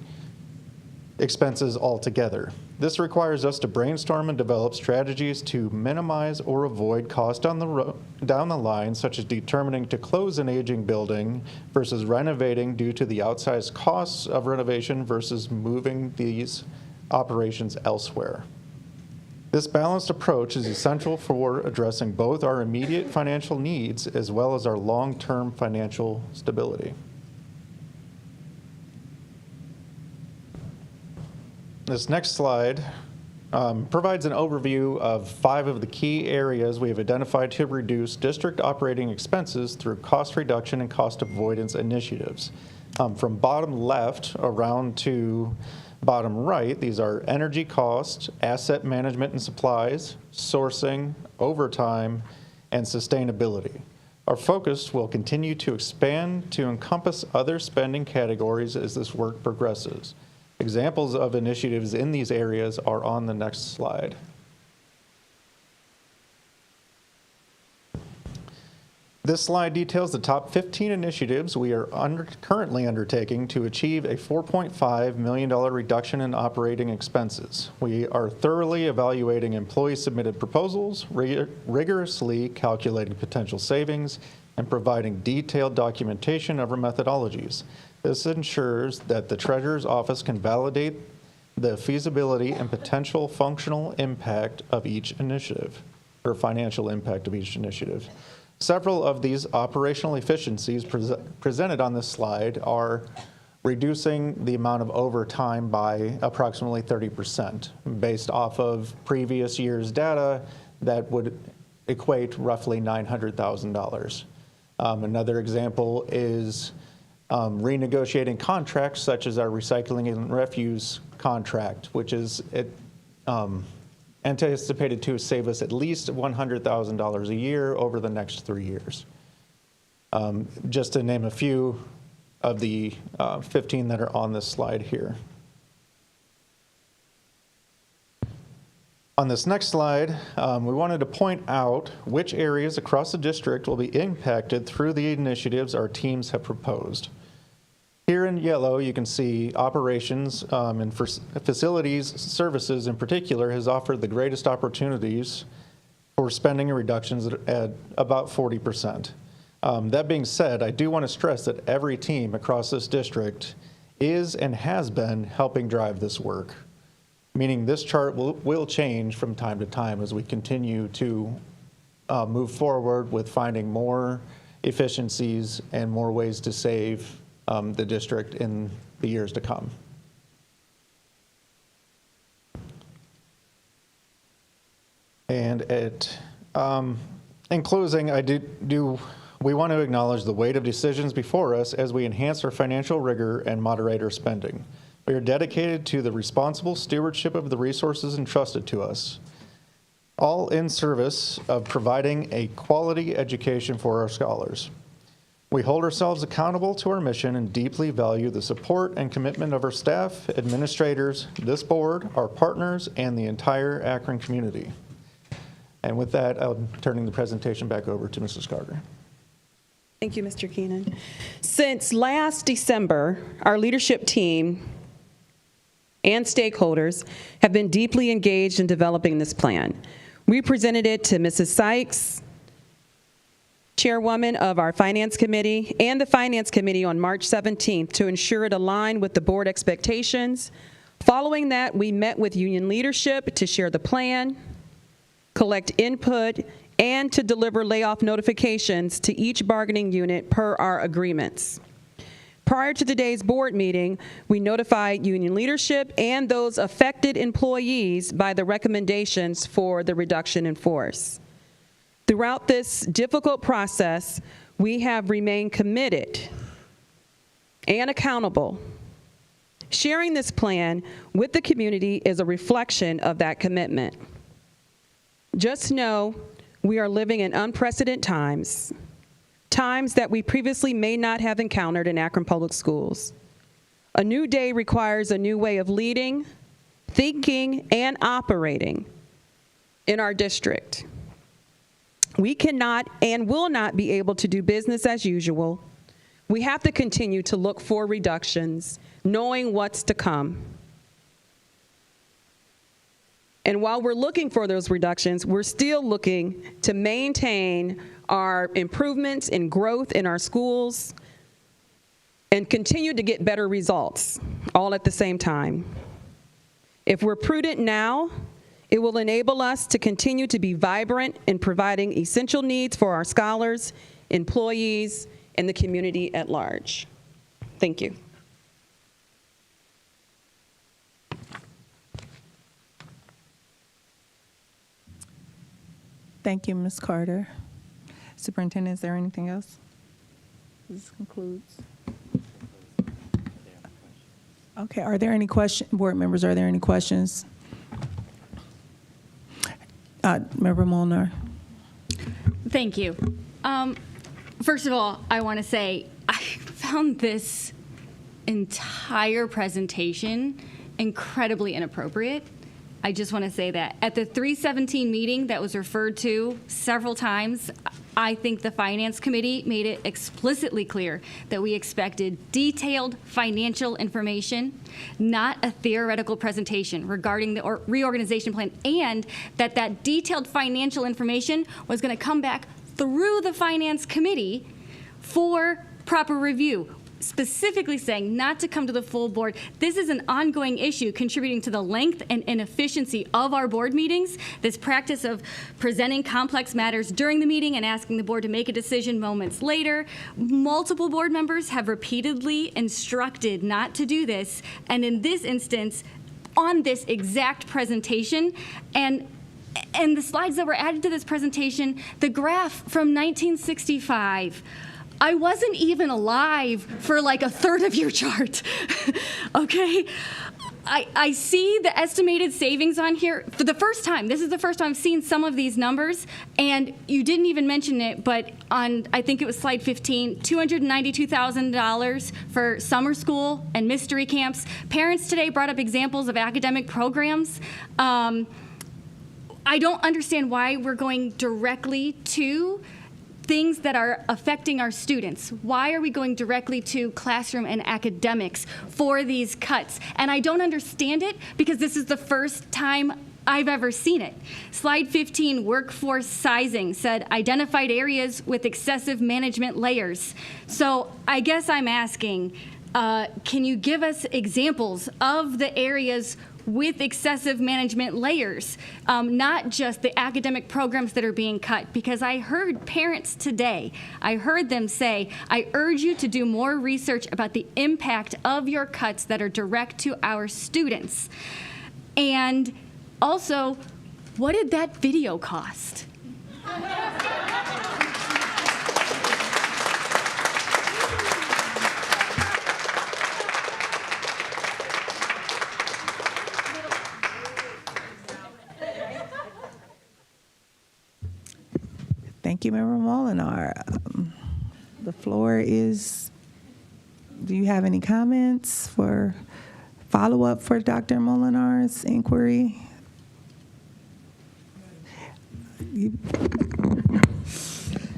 expenses altogether. This requires us to brainstorm and develop strategies to minimize or avoid cost down the line, such as determining to close an aging building versus renovating due to the outsized costs of renovation versus moving these operations elsewhere. This balanced approach is essential for addressing both our immediate financial needs as well as our long-term financial stability. This next slide provides an overview of 5 of the key areas we have identified to reduce district operating expenses through cost reduction and cost avoidance initiatives. From bottom left around to bottom right, these are energy costs, asset management and supplies, sourcing, overtime, and sustainability. Our focus will continue to expand to encompass other spending categories as this work progresses. Examples of initiatives in these areas are on the next slide. This slide details the top 15 initiatives we are currently undertaking to achieve a $4.5 million reduction in operating expenses. We are thoroughly evaluating employee-submitted proposals, rigorously calculating potential savings, and providing detailed documentation of our methodologies. This ensures that the Treasurer's Office can validate the feasibility and potential functional impact of each initiative, or financial impact of each initiative. Several of these operational efficiencies presented on this slide are reducing the amount of overtime by approximately 30%, based off of previous year's data that would equate roughly $900,000. Another example is renegotiating contracts such as our recycling and refuse contract, which is anticipated to save us at least $100,000 a year over the next 3 years. Just to name a few of the 15 that are on this slide here. On this next slide, we wanted to point out which areas across the district will be impacted through the initiatives our teams have proposed. Here in yellow, you can see operations and facilities services in particular has offered the greatest opportunities for spending reductions at about 40%. That being said, I do want to stress that every team across this district is and has been helping drive this work, meaning this chart will change from time to time as we continue to move forward with finding more efficiencies and more ways to save the district in the years to come. And in closing, we want to acknowledge the weight of decisions before us as we enhance our financial rigor and moderate our spending. We are dedicated to the responsible stewardship of the resources entrusted to us, all in service of providing a quality education for our scholars. We hold ourselves accountable to our mission and deeply value the support and commitment of our staff, administrators, this board, our partners, and the entire Akron community. And with that, I'm turning the presentation back over to Mrs. Carter. Thank you, Mr. Keenan. Since last December, our leadership team and stakeholders have been deeply engaged in developing this plan. We presented it to Mrs. Sykes, chairwoman of our Finance Committee, and the Finance Committee on March 17th to ensure it aligned with the board expectations. Following that, we met with union leadership to share the plan, collect input, and to deliver layoff notifications to each bargaining unit per our agreements. Prior to today's board meeting, we notified union leadership and those affected employees by the recommendations for the reduction in force. Throughout this difficult process, we have remained committed and accountable. Sharing this plan with the community is a reflection of that commitment. Just know we are living in unprecedented times, times that we previously may not have encountered in Akron Public Schools. A new day requires a new way of leading, thinking, and operating in our district. We cannot and will not be able to do business as usual. We have to continue to look for reductions, knowing what's to come. And while we're looking for those reductions, we're still looking to maintain our improvements in growth in our schools and continue to get better results, all at the same time. If we're prudent now, it will enable us to continue to be vibrant in providing essential needs for our scholars, employees, and the community at large. Thank you. Thank you, Ms. Carter. Superintendent, is there anything else? This concludes. Okay, are there any questions, board members, are there any questions? Member Molnar. Thank you. First of all, I want to say I found this entire presentation incredibly inappropriate. I just want to say that. At the 317 meeting that was referred to several times, I think the Finance Committee made it explicitly clear that we expected detailed financial information, not a theoretical presentation regarding the reorganization plan, and that detailed financial information was going to come back through the Finance Committee for proper review, specifically saying not to come to the full board. This is an ongoing issue contributing to the length and inefficiency of our board meetings. This practice of presenting complex matters during the meeting and asking the board to make a decision moments later. Multiple board members have repeatedly instructed not to do this, and in this instance, on this exact presentation, and the slides that were added to this presentation, the graph from 1965, I wasn't even alive for like a third of your chart, okay? I see the estimated savings on here for the first time. This is the first time I've seen some of these numbers, and you didn't even mention it, but on, I think it was slide 15, $292,000 for summer school and mystery camps. Parents today brought up examples of academic programs. I don't understand why we're going directly to things that are affecting our students. Why are we going directly to classroom and academics for these cuts? And I don't understand it because this is the first time I've ever seen it. Slide 15, workforce sizing, said identified areas with excessive management layers. So I guess I'm asking, can you give us examples of the areas with excessive management layers, not just the academic programs that are being cut? Because I heard parents today, I heard them say, I urge you to do more research about the impact of your cuts that are direct to our students. And also, what did that video cost? Thank you, Member Molinar. The floor is, do you have any comments for follow-up for Dr. Molinar's inquiry?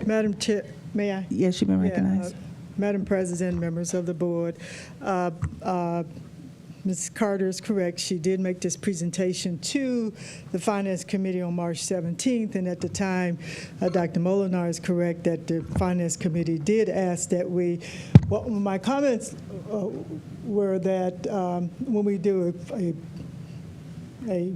Madam Chair, may I? Yes, you've been recognized. Madam President, members of the board, Ms. Carter is correct. She did make this presentation to the Finance Committee on March 17th, and at the time, Dr. Molinar is correct that the Finance Committee did ask that we, well, my comments were that when we do a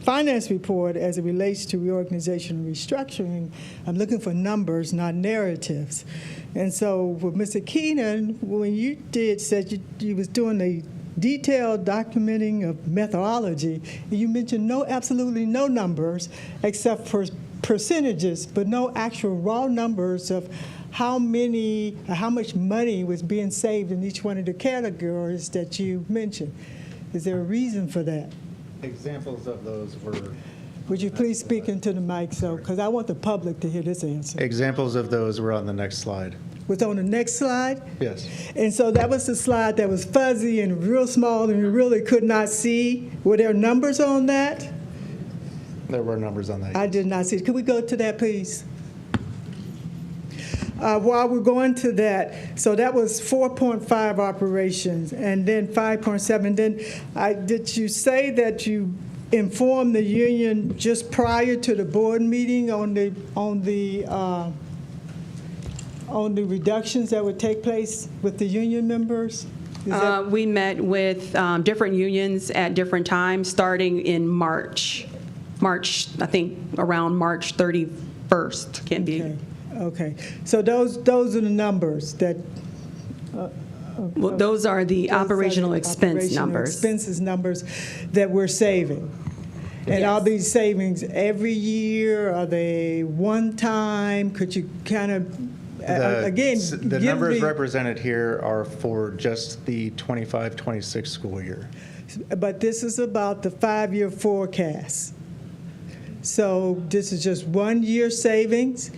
finance report as it relates to reorganization and restructuring, I'm looking for numbers, not narratives. And so with Mr. Keenan, when you said you was doing the detailed documenting of methodology, and you mentioned absolutely no numbers except for percentages, but no actual raw numbers of how much money was being saved in each one of the categories that you mentioned. Is there a reason for that? Examples of those were... Would you please speak into the mic, because I want the public to hear this answer. Examples of those were on the next slide. Was on the next slide? Yes. And so that was the slide that was fuzzy and real small and you really could not see. Were there numbers on that? There were numbers on that. I did not see it. Could we go to that, please? While we're going to that, so that was 4.5 operations and then 5.7. Then did you say that you informed the union just prior to the board meeting on the reductions that would take place with the union members? We met with different unions at different times, starting in March, I think around March 31st can be. Okay. So those are the numbers that... well, those are the operational expense numbers. Expenses numbers that we're saving. And Yes. all these savings every year, are they one time? Could you kind of... Again, the numbers represented here are for just the 25-26 school year. But this is about the 5-year forecast. So this is just 1 year savings.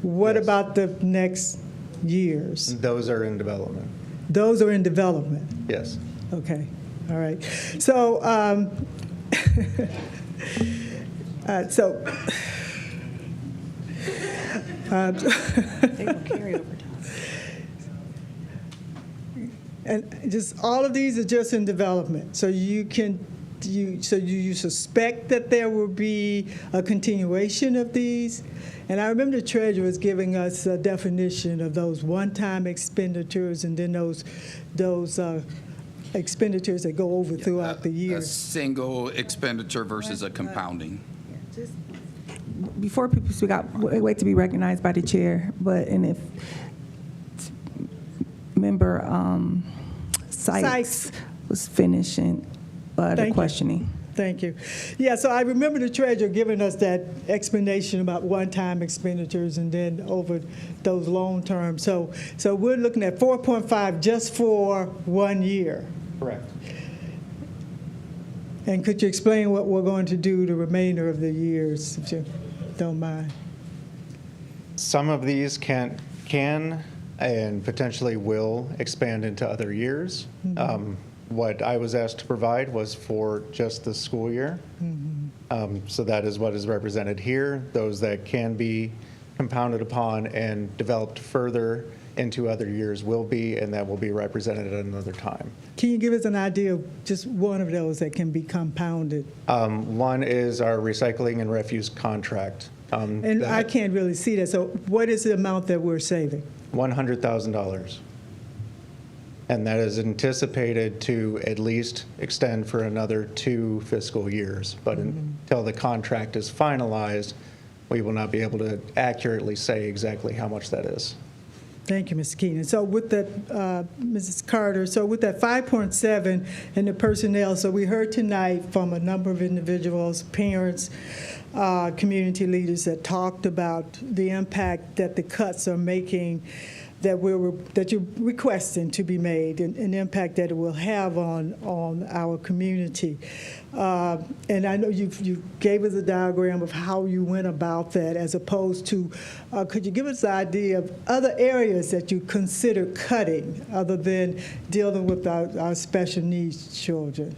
What about the next years? Those are in development. Those are in development. Yes. Okay. All right. So, They will carry over time. And just all of these are just in development. So you suspect that there will be a continuation of these? And I remember the treasurer was giving us a definition of those one-time expenditures and then those expenditures that go over throughout the year. A single expenditure versus a compounding. Before people speak out, wait to be recognized by the chair, and if member Sykes was finishing the questioning. Thank you. Yeah, so I remember the treasurer giving us that explanation about one-time expenditures and then over those long terms. So we're looking at 4.5 just for 1 year. Correct. And could you explain what we're going to do the remainder of the years, if you don't mind? Some of these can and potentially will expand into other years. What I was asked to provide was for just the school year. So that is what is represented here. Those that can be compounded upon and developed further into other years will be, and that will be represented at another time. Can you give us an idea of just one of those that can be compounded? One is our recycling and refuse contract. And I can't really see that. So what is the amount that we're saving? $100,000. And that is anticipated to at least extend for another 2 fiscal years. But until the contract is finalized, we will not be able to accurately say exactly how much that is. Thank you, Mr. Keenan. So with that, Mrs. Carter, so with that 5.7 and the personnel, so we heard tonight from a number of individuals, parents, community leaders that talked about the impact that the cuts are making, that you're requesting to be made, and an impact that it will have on our community. And I know you gave us a diagram of how you went about that, as opposed to, could you give us an idea of other areas that you consider cutting other than dealing with our special needs children?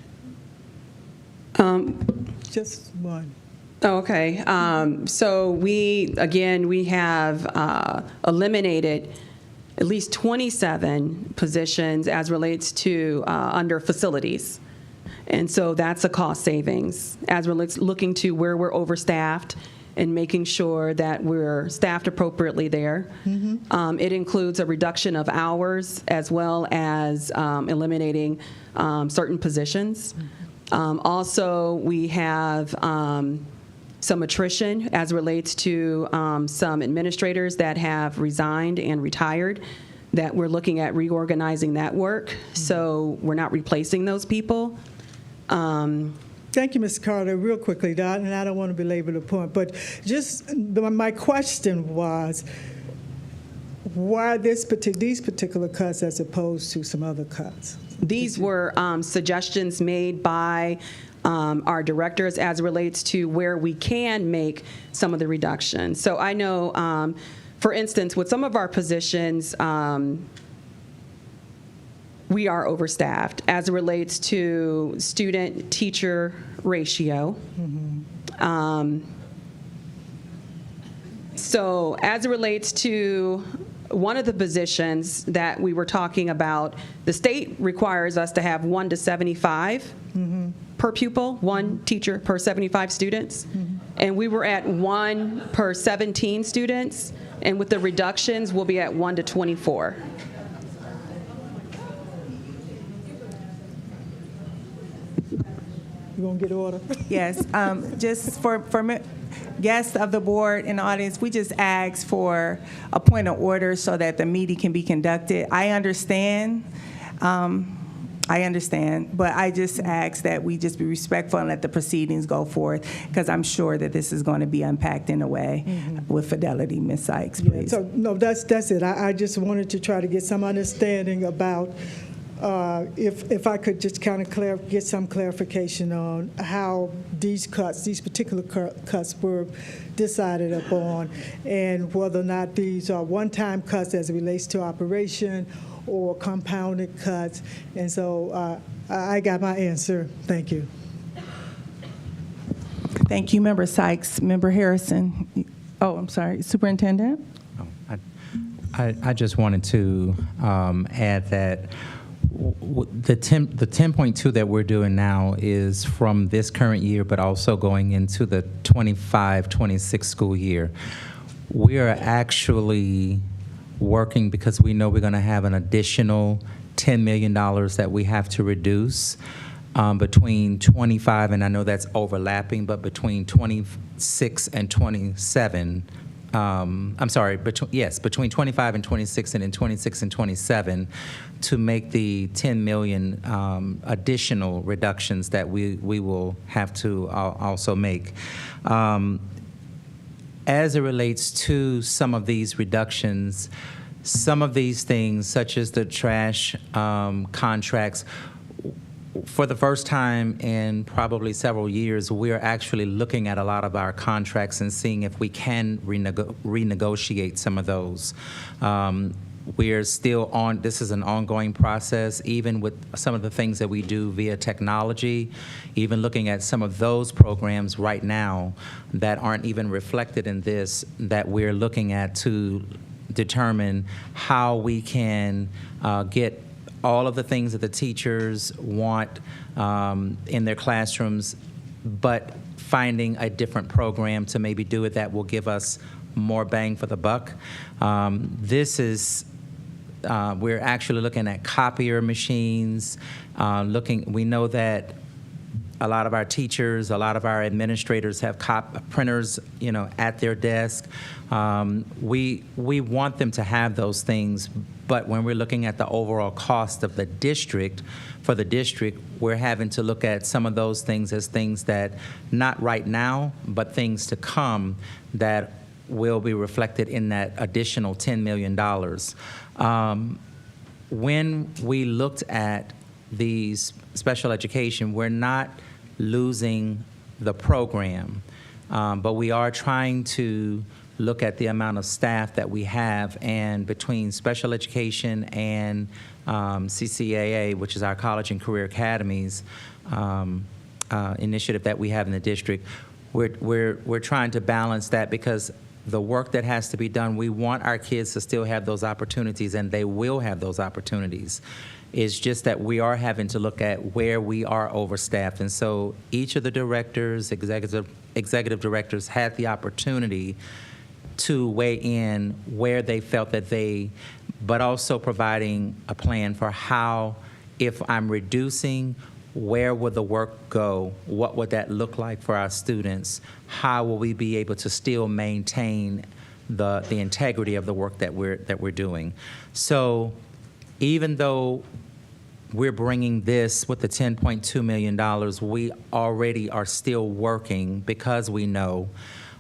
Just one. Oh, okay. So we have eliminated at least 27 positions as relates to under facilities. And so that's a cost savings as we're looking to where we're overstaffed and making sure that we're staffed appropriately there. It includes a reduction of hours as well as eliminating certain positions. Also, we have some attrition as relates to some administrators that have resigned and retired, that we're looking at reorganizing that work. So we're not replacing those people. Thank you, Ms. Carter. Real quickly, and I don't want to belabor the point, but just my question was, why these particular cuts as opposed to some other cuts? These were suggestions made by our directors as it relates to where we can make some of the reductions. So I know, for instance, with some of our positions, we are overstaffed as it relates to student-teacher ratio. So as it relates to one of the positions that we were talking about, the state requires us to have 1 to 75 per pupil, 1 teacher per 75 students. And we were at 1 per 17 students. And with the reductions, we'll be at 1 to 24. You gonna get order? Yes, just for guests of the board and the audience, we just ask for a point of order so that the meeting can be conducted. I understand, but I just ask that we just be respectful and let the proceedings go forth, because I'm sure that this is going to be unpacked in a way with fidelity. Ms. Sykes, please. So, no, that's it. I just wanted to try to get some understanding about if I could just kind of get some clarification on how these particular cuts were decided upon, and whether or not these are one-time cuts as it relates to operation or compounded cuts. And so I got my answer. Thank you. Thank you, Member Sykes. Member Harrison. Oh, I'm sorry, Superintendent? I just wanted to add that the 10.2 that we're doing now is from this current year, but also going into the 25-26 school year. We are actually working because we know we're going to have an additional $10 million that we have to reduce between 25, and I know that's overlapping, but between 26 and 27. I'm sorry, between 25 and 26 and then 26 and 27 to make the 10 million additional reductions that we will have to also make. As it relates to some of these reductions, some of these things, such as the trash contracts, for the first time in probably several years, we're actually looking at a lot of our contracts and seeing if we can renegotiate some of those. We're still on, this is an ongoing process, even with some of the things that we do via technology, even looking at some of those programs right now that aren't even reflected in this, that we're looking at to determine how we can get all of the things that the teachers want in their classrooms, but finding a different program to maybe do it that will give us more bang for the buck. We're actually looking at copier machines, we know that a lot of our teachers, a lot of our administrators have printers, at their desk. We want them to have those things, but when we're looking at the overall cost of the district, for the district, we're having to look at some of those things as things that, not right now, but things to come that will be reflected in that additional $10 million. When we looked at these special education, we're not losing the program, but we are trying to look at the amount of staff that we have, and between special education and CCAA, which is our College and Career Academies initiative that we have in the district, we're trying to balance that, because the work that has to be done, we want our kids to still have those opportunities, and they will have those opportunities. It's just that we are having to look at where we are overstaffed. And so each of the directors, executive directors, had the opportunity to weigh in where they felt that but also providing a plan for how, if I'm reducing, where would the work go? What would that look like for our students? How will we be able to still maintain the integrity of the work that we're doing? So even though we're bringing this with the $10.2 million, we already are still working, because we know,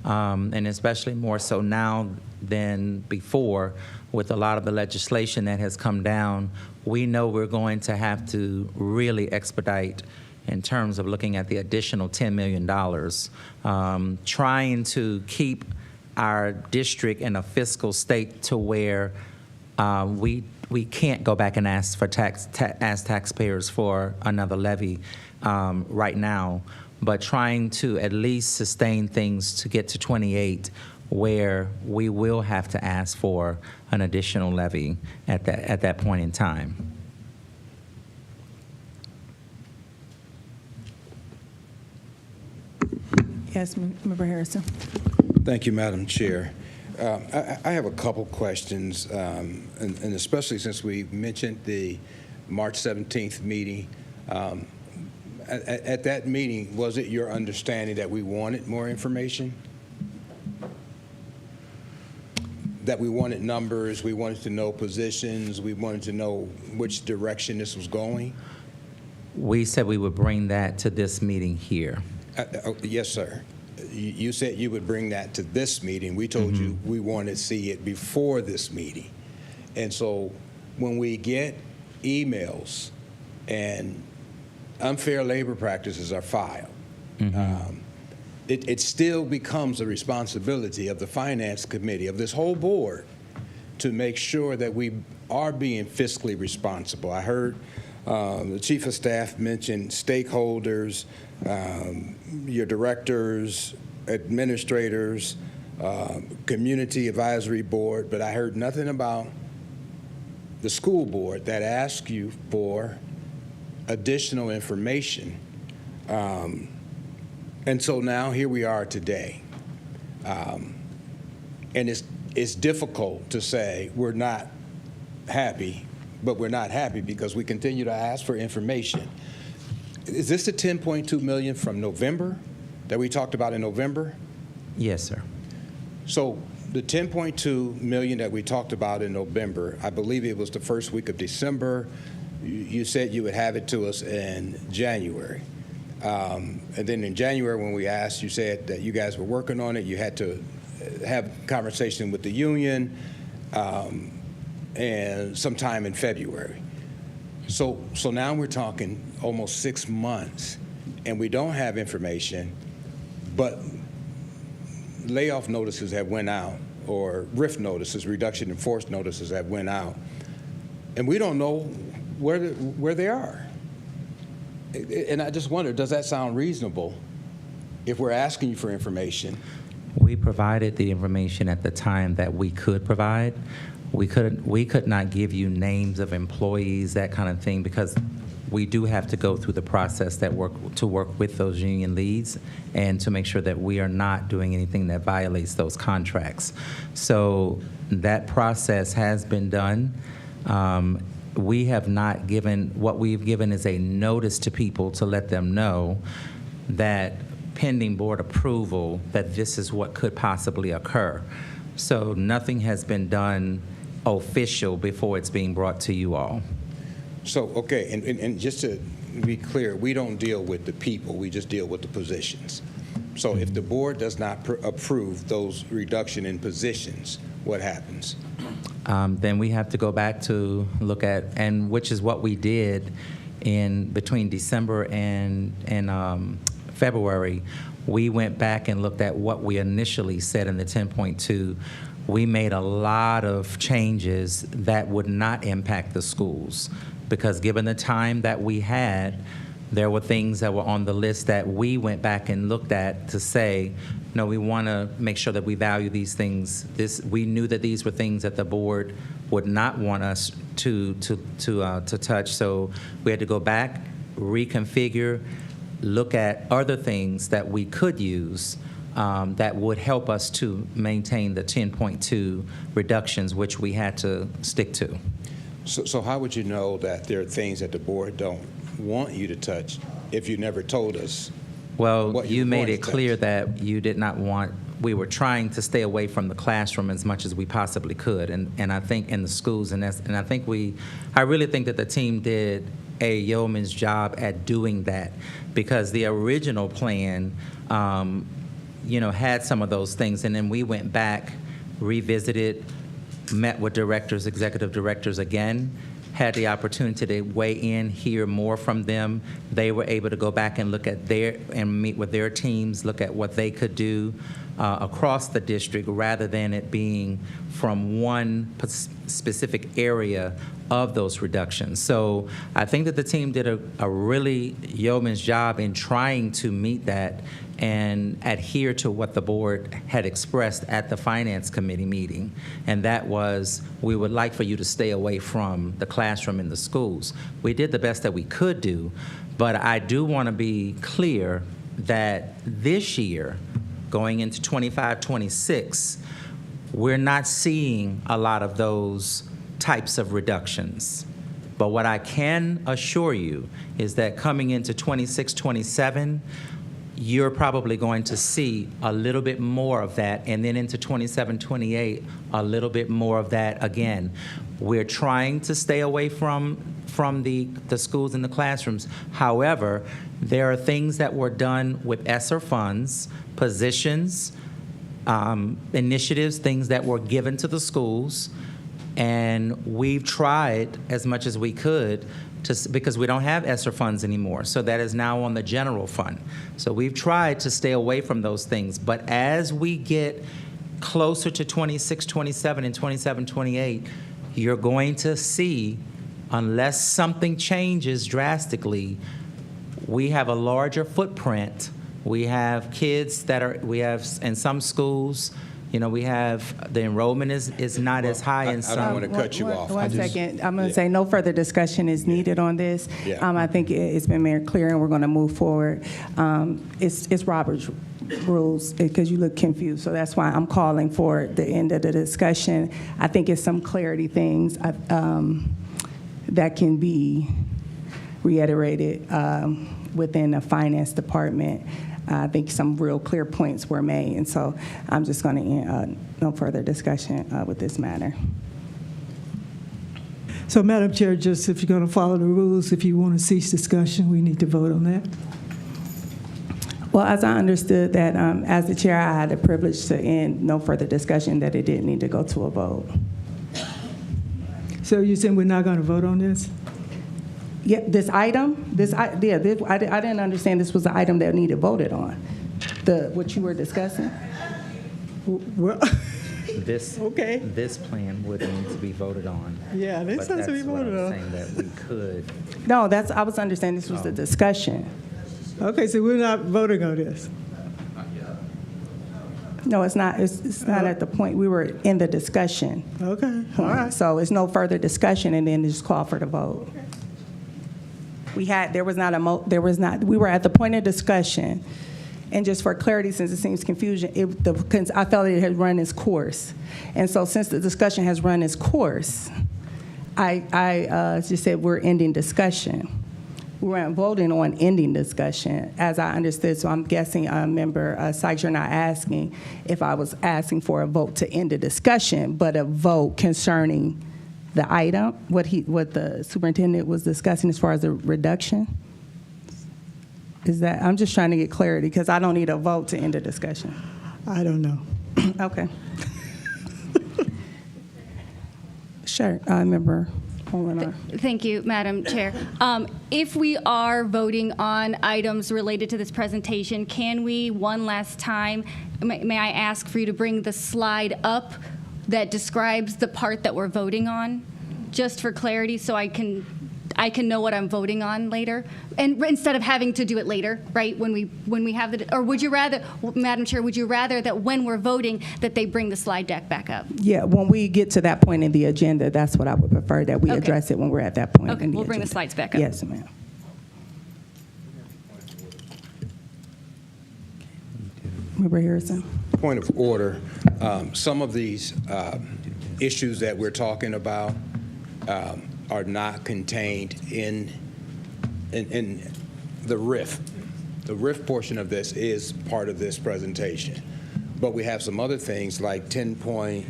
and especially more so now than before, with a lot of the legislation that has come down, we know we're going to have to really expedite in terms of looking at the additional $10 million, trying to keep our district in a fiscal state to where we can't go back and ask taxpayers for another levy right now, but trying to at least sustain things to get to 28, where we will have to ask for an additional levy at that point in time. Yes, Member Harrison. Thank you, Madam Chair. I have a couple questions, and especially since we mentioned the March 17th meeting. At that meeting, was it your understanding that we wanted more information? That we wanted numbers, we wanted to know positions, we wanted to know which direction this was going? We said we would bring that to this meeting here. Yes, sir. You said you would bring that to this meeting. We told you we wanted to see it before this meeting. And so when we get emails and unfair labor practices are filed, it still becomes a responsibility of the Finance Committee, of this whole board, to make sure that we are being fiscally responsible. I heard the Chief of Staff mention stakeholders, your directors, administrators, community advisory board, but I heard nothing about the school board that asked you for additional information. And so now here we are today. And it's difficult to say we're not happy, but we're not happy because we continue to ask for information. Is this the $10.2 million from November that we talked about in November? Yes, sir. So the $10.2 million that we talked about in November, I believe it was the first week of December. You said you would have it to us in January. And then in January when we asked, you said that you guys were working on it. You had to have a conversation with the union and sometime in February. So now we're talking almost 6 months, and we don't have information, but layoff notices have went out, or RIF notices, reduction in force notices have went out, and we don't know where they are. And I just wonder, does that sound reasonable if we're asking you for information? We provided the information at the time that we could provide. We could not give you names of employees, that kind of thing, because we do have to go through the process that work with those union leads and to make sure that we are not doing anything that violates those contracts. So that process has been done. We have not given, what we've given is a notice to people to let them know that pending board approval, that this is what could possibly occur. So nothing has been done official before it's being brought to you all. So, okay, and just to be clear, we don't deal with the people, we just deal with the positions. So if the board does not approve those reduction in positions, what happens? Then we have to go back to look at, and which is what we did in between December and February. We went back and looked at what we initially said in the 10.2. We made a lot of changes that would not impact the schools, because given the time that we had, there were things that were on the list that we went back and looked at to say, no, we want to make sure that we value these things. We knew that these were things that the board would not want us to touch. So we had to go back, reconfigure, look at other things that we could use that would help us to maintain the 10.2 reductions, which we had to stick to. So how would you know that there are things that the board don't want you to touch if you never told us? Well, you made it clear that you did not want, we were trying to stay away from the classroom as much as we possibly could, and I think in the schools, and I really think that the team did a yeoman's job at doing that, because the original plan, had some of those things, and then we went back, revisited, met with directors, executive directors again, had the opportunity to weigh in, hear more from them. They were able to go back and look at and meet with their teams, look at what they could do across the district, rather than it being from one specific area of those reductions. So I think that the team did a really yeoman's job in trying to meet that and adhere to what the board had expressed at the Finance Committee meeting. And that was, we would like for you to stay away from the classroom in the schools. We did the best that we could do, but I do want to be clear that this year, going into 25-26, we're not seeing a lot of those types of reductions. But what I can assure you is that coming into 26-27, you're probably going to see a little bit more of that, and then into 27-28, a little bit more of that again. We're trying to stay away from the schools and the classrooms. However, there are things that were done with ESSER funds, positions, initiatives, things that were given to the schools, and we've tried as much as we could because we don't have ESSER funds anymore, so that is now on the general fund. So we've tried to stay away from those things, but as we get closer to 26-27 and 27-28, you're going to see, unless something changes drastically, we have a larger footprint. We have kids we have in some schools, we have, the enrollment is not as high in some. I don't want to cut you off. One second. I'm going to say no further discussion is needed on this. Yeah. I think it's been made clear, and we're going to move forward. It's Robert's rules, because you look confused, so that's why I'm calling for the end of the discussion. I think it's some clarity things that can be reiterated within the finance department. I think some real clear points were made, and so I'm just going to end no further discussion with this matter. So, Madam Chair, just if you're going to follow the rules, if you want to cease discussion, we need to vote on that. Well, as I understood that, as the chair, I had the privilege to end no further discussion, that it didn't need to go to a vote. So you're saying we're not going to vote on this? Yeah, this item, I didn't understand this was the item that needed voted on, what you were discussing. Well, This, Okay. this plan would need to be voted on. Yeah, this has to be voted on. But that's what I'm saying, that we could. No, I was understanding this was the discussion. okay, so we're not voting on this. No, it's not, it's not at the point, we were in the discussion. Okay, all right. So it's no further discussion, and then just call for the vote. We were at the point of discussion, and just for clarity, since it seems confusion, I felt it had run its course. And so since the discussion has run its course, I just said we're ending discussion. We weren't voting on ending discussion, as I understood, so I'm guessing, Member Sykes, you're not asking if I was asking for a vote to end the discussion, but a vote concerning the item, what the superintendent was discussing as far as the reduction? Is that, I'm just trying to get clarity, because I don't need a vote to end the discussion. I don't know. Okay. Sure, Member Molinar. Thank you, Madam Chair. If we are voting on items related to this presentation, can we, one last time, may I ask for you to bring the slide up that describes the part that we're voting on, just for clarity, so I can know what I'm voting on later, and instead of having to do it later, right, when we have the, or would you rather, Madam Chair, would you rather that when we're voting that they bring the slide deck back up? Yeah, when we get to that point in the agenda, that's what I would prefer, that we address it when we're at that point. Okay, we'll bring the slides back up. Yes, ma'am. Member Harrison. Point of order, some of these issues that we're talking about are not contained in the RIF. The RIF portion of this is part of this presentation. But we have some other things like 10 point,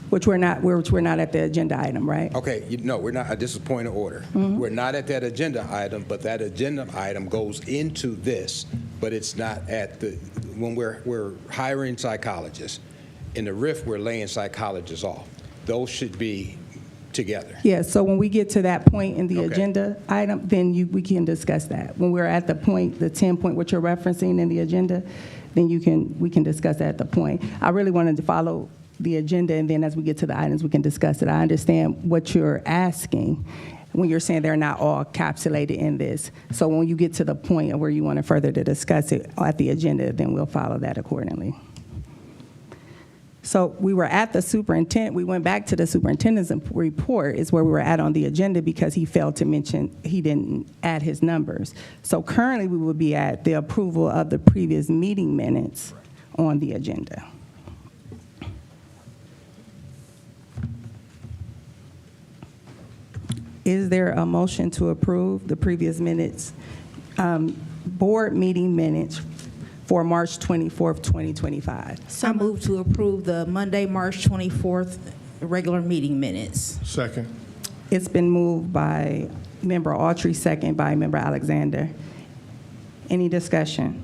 Which we're not at the agenda item, right? okay, no, we're not, this is point of order. We're not at that agenda item, but that agenda item goes into this, but it's not at the, when we're hiring psychologists. In the RIF, we're laying psychologists off. Those should be together. Yeah, so when we get to that point in the Okay. agenda item, then we can discuss that. When we're at the point, the 10 point, what you're referencing in the agenda, then we can discuss that at the point. I really wanted to follow the agenda, and then as we get to the items, we can discuss it. I understand what you're asking when you're saying they're not all encapsulated in this. So when you get to the point of where you want to further to discuss it at the agenda, then we'll follow that accordingly. So we were at the superintendent, we went back to the superintendent's report is where we were at on the agenda, because he failed to mention, he didn't add his numbers. So currently we will be at the approval of the previous meeting minutes on the agenda. Is there a motion to approve the previous minutes, board meeting minutes for March 24th, 2025? I move to approve the Monday, March 24th regular meeting minutes. Second. It's been moved by Member Autry, second by Member Alexander. Any discussion?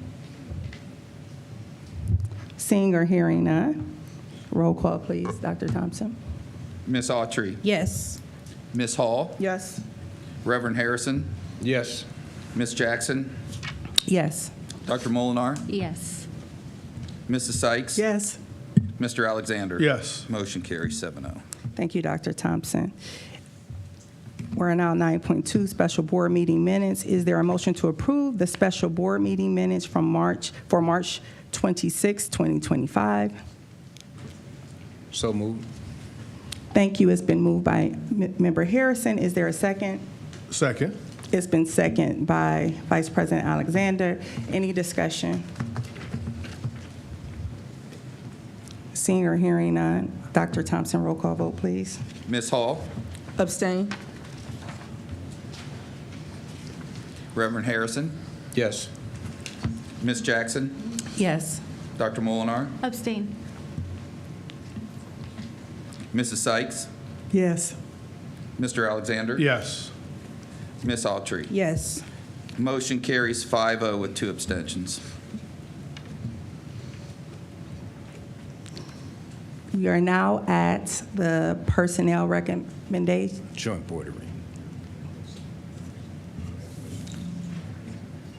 Seeing or hearing none, roll call, please. Dr. Thompson? Ms. Autry. Yes. Ms. Hall. Yes. Reverend Harrison. Yes. Ms. Jackson. Yes. Dr. Molinar. Yes. Mrs. Sykes. Yes. Mr. Alexander. Yes. Motion carries 7-0. Thank you, Dr. Thompson. We're now 9.2, special board meeting minutes. Is there a motion to approve the special board meeting minutes for March 26, 2025? So moved. Thank you. It's been moved by Member Harrison. Is there a second? Second. It's been seconded by Vice President Alexander. Any discussion? Seeing or hearing none, Dr. Thompson, roll call vote, please. Ms. Hall. Abstain. Reverend Harrison. Yes. Ms. Jackson. Yes. Dr. Molinar. Abstain. Mrs. Sykes. Yes. Mr. Alexander. Yes. Ms. Autry. Yes. Motion carries 5-0 with 2 abstentions. We are now at the personnel recommendation. Joint board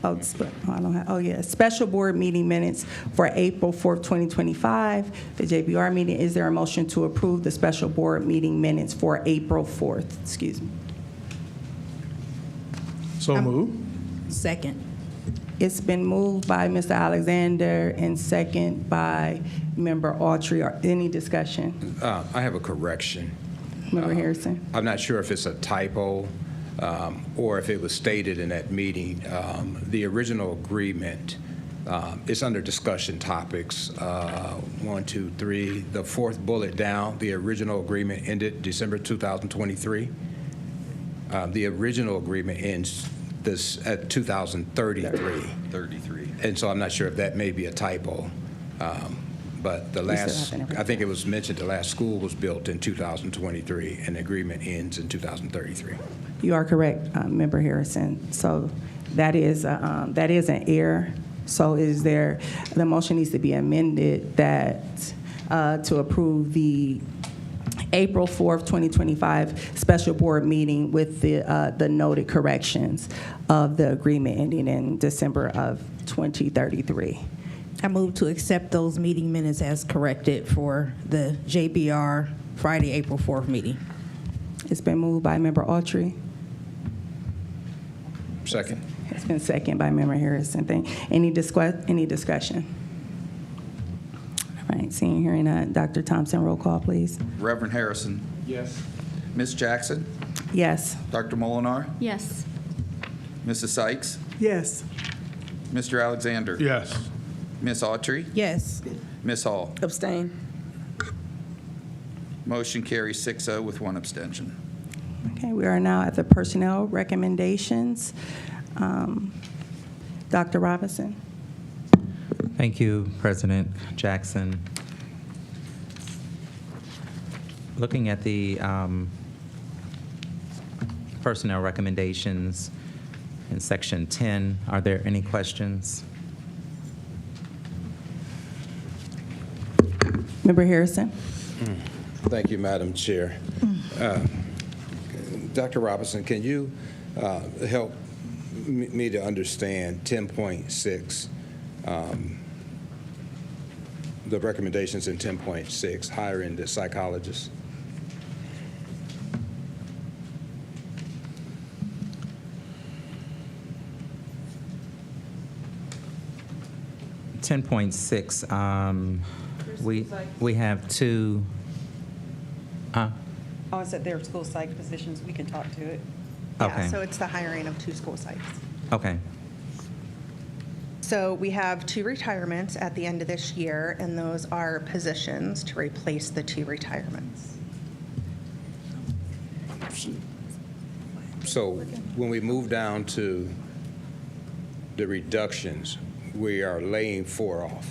of review. Special board meeting minutes for April 4th, 2025. The JBR meeting, is there a motion to approve the special board meeting minutes for April 4th? Excuse me. So moved. Second. It's been moved by Mr. Alexander and second by Member Autry. Any discussion? I have a correction. Member Harrison? I'm not sure if it's a typo or if it was stated in that meeting. The original agreement is under discussion topics 1, 2, 3. The fourth bullet down, the original agreement ended December 2023. The original agreement ends this at 2033. And so I'm not sure if that may be a typo. But the last, I think it was mentioned the last school was built in 2023 and the agreement ends in 2033. You are correct, Member Harrison. So that is an error. So is there, the motion needs to be amended that to approve the April 4th, 2025 special board meeting with the noted corrections of the agreement ending in December of 2033. I move to accept those meeting minutes as corrected for the JBR Friday, April 4th meeting. It's been moved by Member Autry. Second. It's been seconded by Member Harrison. Any discussion? All right, seeing, hearing none. Dr. Thompson, roll call, please. Reverend Harrison. Yes. Ms. Jackson. Yes. Dr. Molinar. Yes. Mrs. Sykes. Yes. Mr. Alexander. Yes. Ms. Autry. Yes. Ms. Hall. Abstain. Motion carries 6-0 with 1 abstention. Okay, we are now at the personnel recommendations. Dr. Robinson. Thank you, President Jackson. Looking at the personnel recommendations in Section 10, are there any questions? Member Harrison. Thank you, Madam Chair. Dr. Robinson, can you help me to understand 10.6, the recommendations in 10.6, hiring the psychologists? We have two. Oh, it's at their school psych positions. We can talk to it. Okay. Yeah, so it's the hiring of 2 school psychs. Okay. So we have 2 retirements at the end of this year, and those are positions to replace the 2 retirements. So when we move down to the reductions, we are laying 4 off.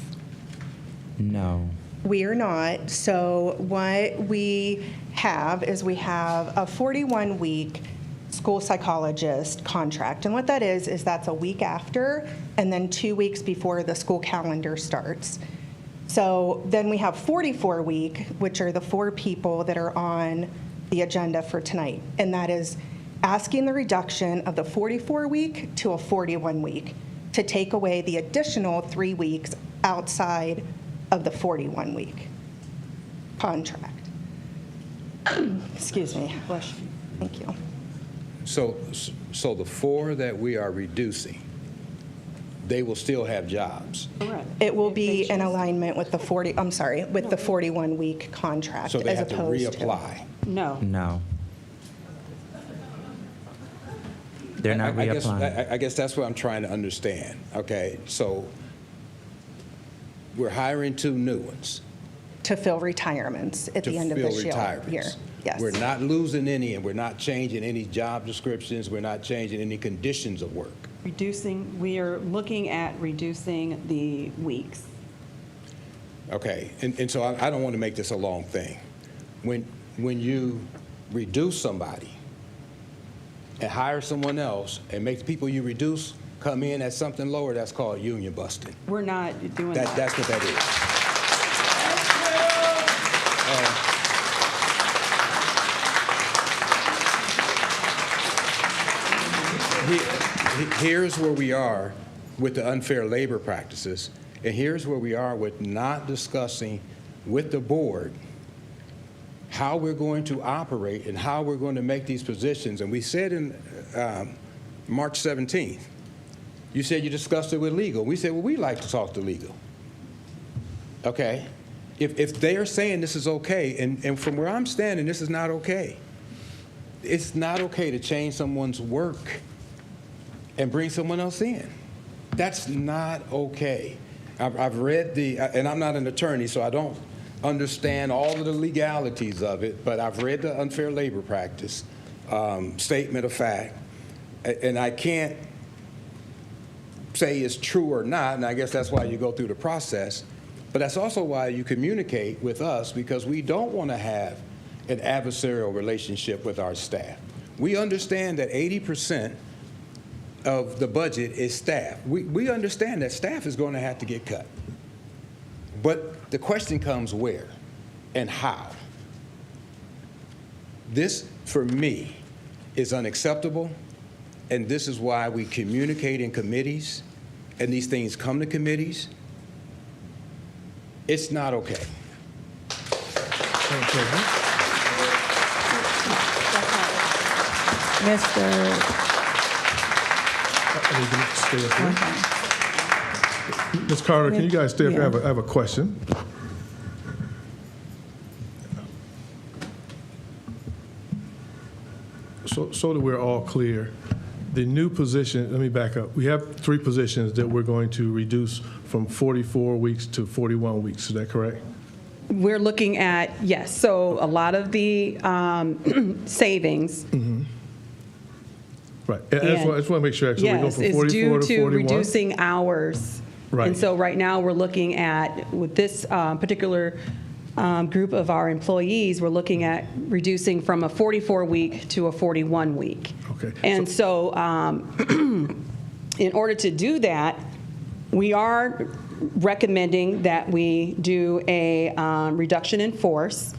No. We are not. So what we have is we have a 41-week school psychologist contract. And what that is that's a week after and then 2 weeks before the school calendar starts. So then we have 44-week, which are the 4 people that are on the agenda for tonight. And that is asking the reduction of the 44-week to a 41-week to take away the additional 3 weeks outside of the 41-week contract. Excuse me. Thank you. So the 4 that we are reducing, they will still have jobs. It will be in alignment with the 41-week contract. So they as have to opposed reapply. No. No. They're not reapplying. I guess that's what I'm trying to understand. Okay, so we're hiring 2 new ones. To fill retirements at the end of this year. Yes. We're not losing any, and we're not changing any job descriptions. We're not changing any conditions of work. We are looking at reducing the weeks. Okay, and so I don't want to make this a long thing. When you reduce somebody and hire someone else and make the people you reduce come in at something lower, that's called union busting. We're not doing that. That's what that is. Here's where we are with the unfair labor practices, and here's where we are with not discussing with the board how we're going to operate and how we're going to make these positions. And we said in March 17th, you said you discussed it with legal. We said, well, we'd like to talk to legal. Okay? If they're saying this is okay, and from where I'm standing, this is not okay. It's not okay to change someone's work and bring someone else in. That's not okay. I've read and I'm not an attorney, so I don't understand all of the legalities of it, but I've read the unfair labor practice statement of fact, and I can't say it's true or not, and I guess that's why you go through the process, but that's also why you communicate with us, because we don't want to have an adversarial relationship with our staff. We understand that 80% of the budget is staff. We understand that staff is going to have to get cut. But the question comes where and how. This, for me, is unacceptable, and this is why we communicate in committees, and these things come to committees. It's not okay. Ms. Carter, can you guys stay up here? I have a question. So that we're all clear, the new position, let me back up. We have 3 positions that we're going to reduce from 44 weeks to 41 weeks. Is that correct? We're looking at, yes, so a lot of the savings. Mm-hmm. Right. I just want to make sure. So yes, we go from it's 44 due to to 41? reducing hours. Right. And so right now we're looking at, with this particular group of our employees, we're looking at reducing from a 44-week to a 41-week. Okay. And so in order to do that, we are recommending that we do a reduction in force.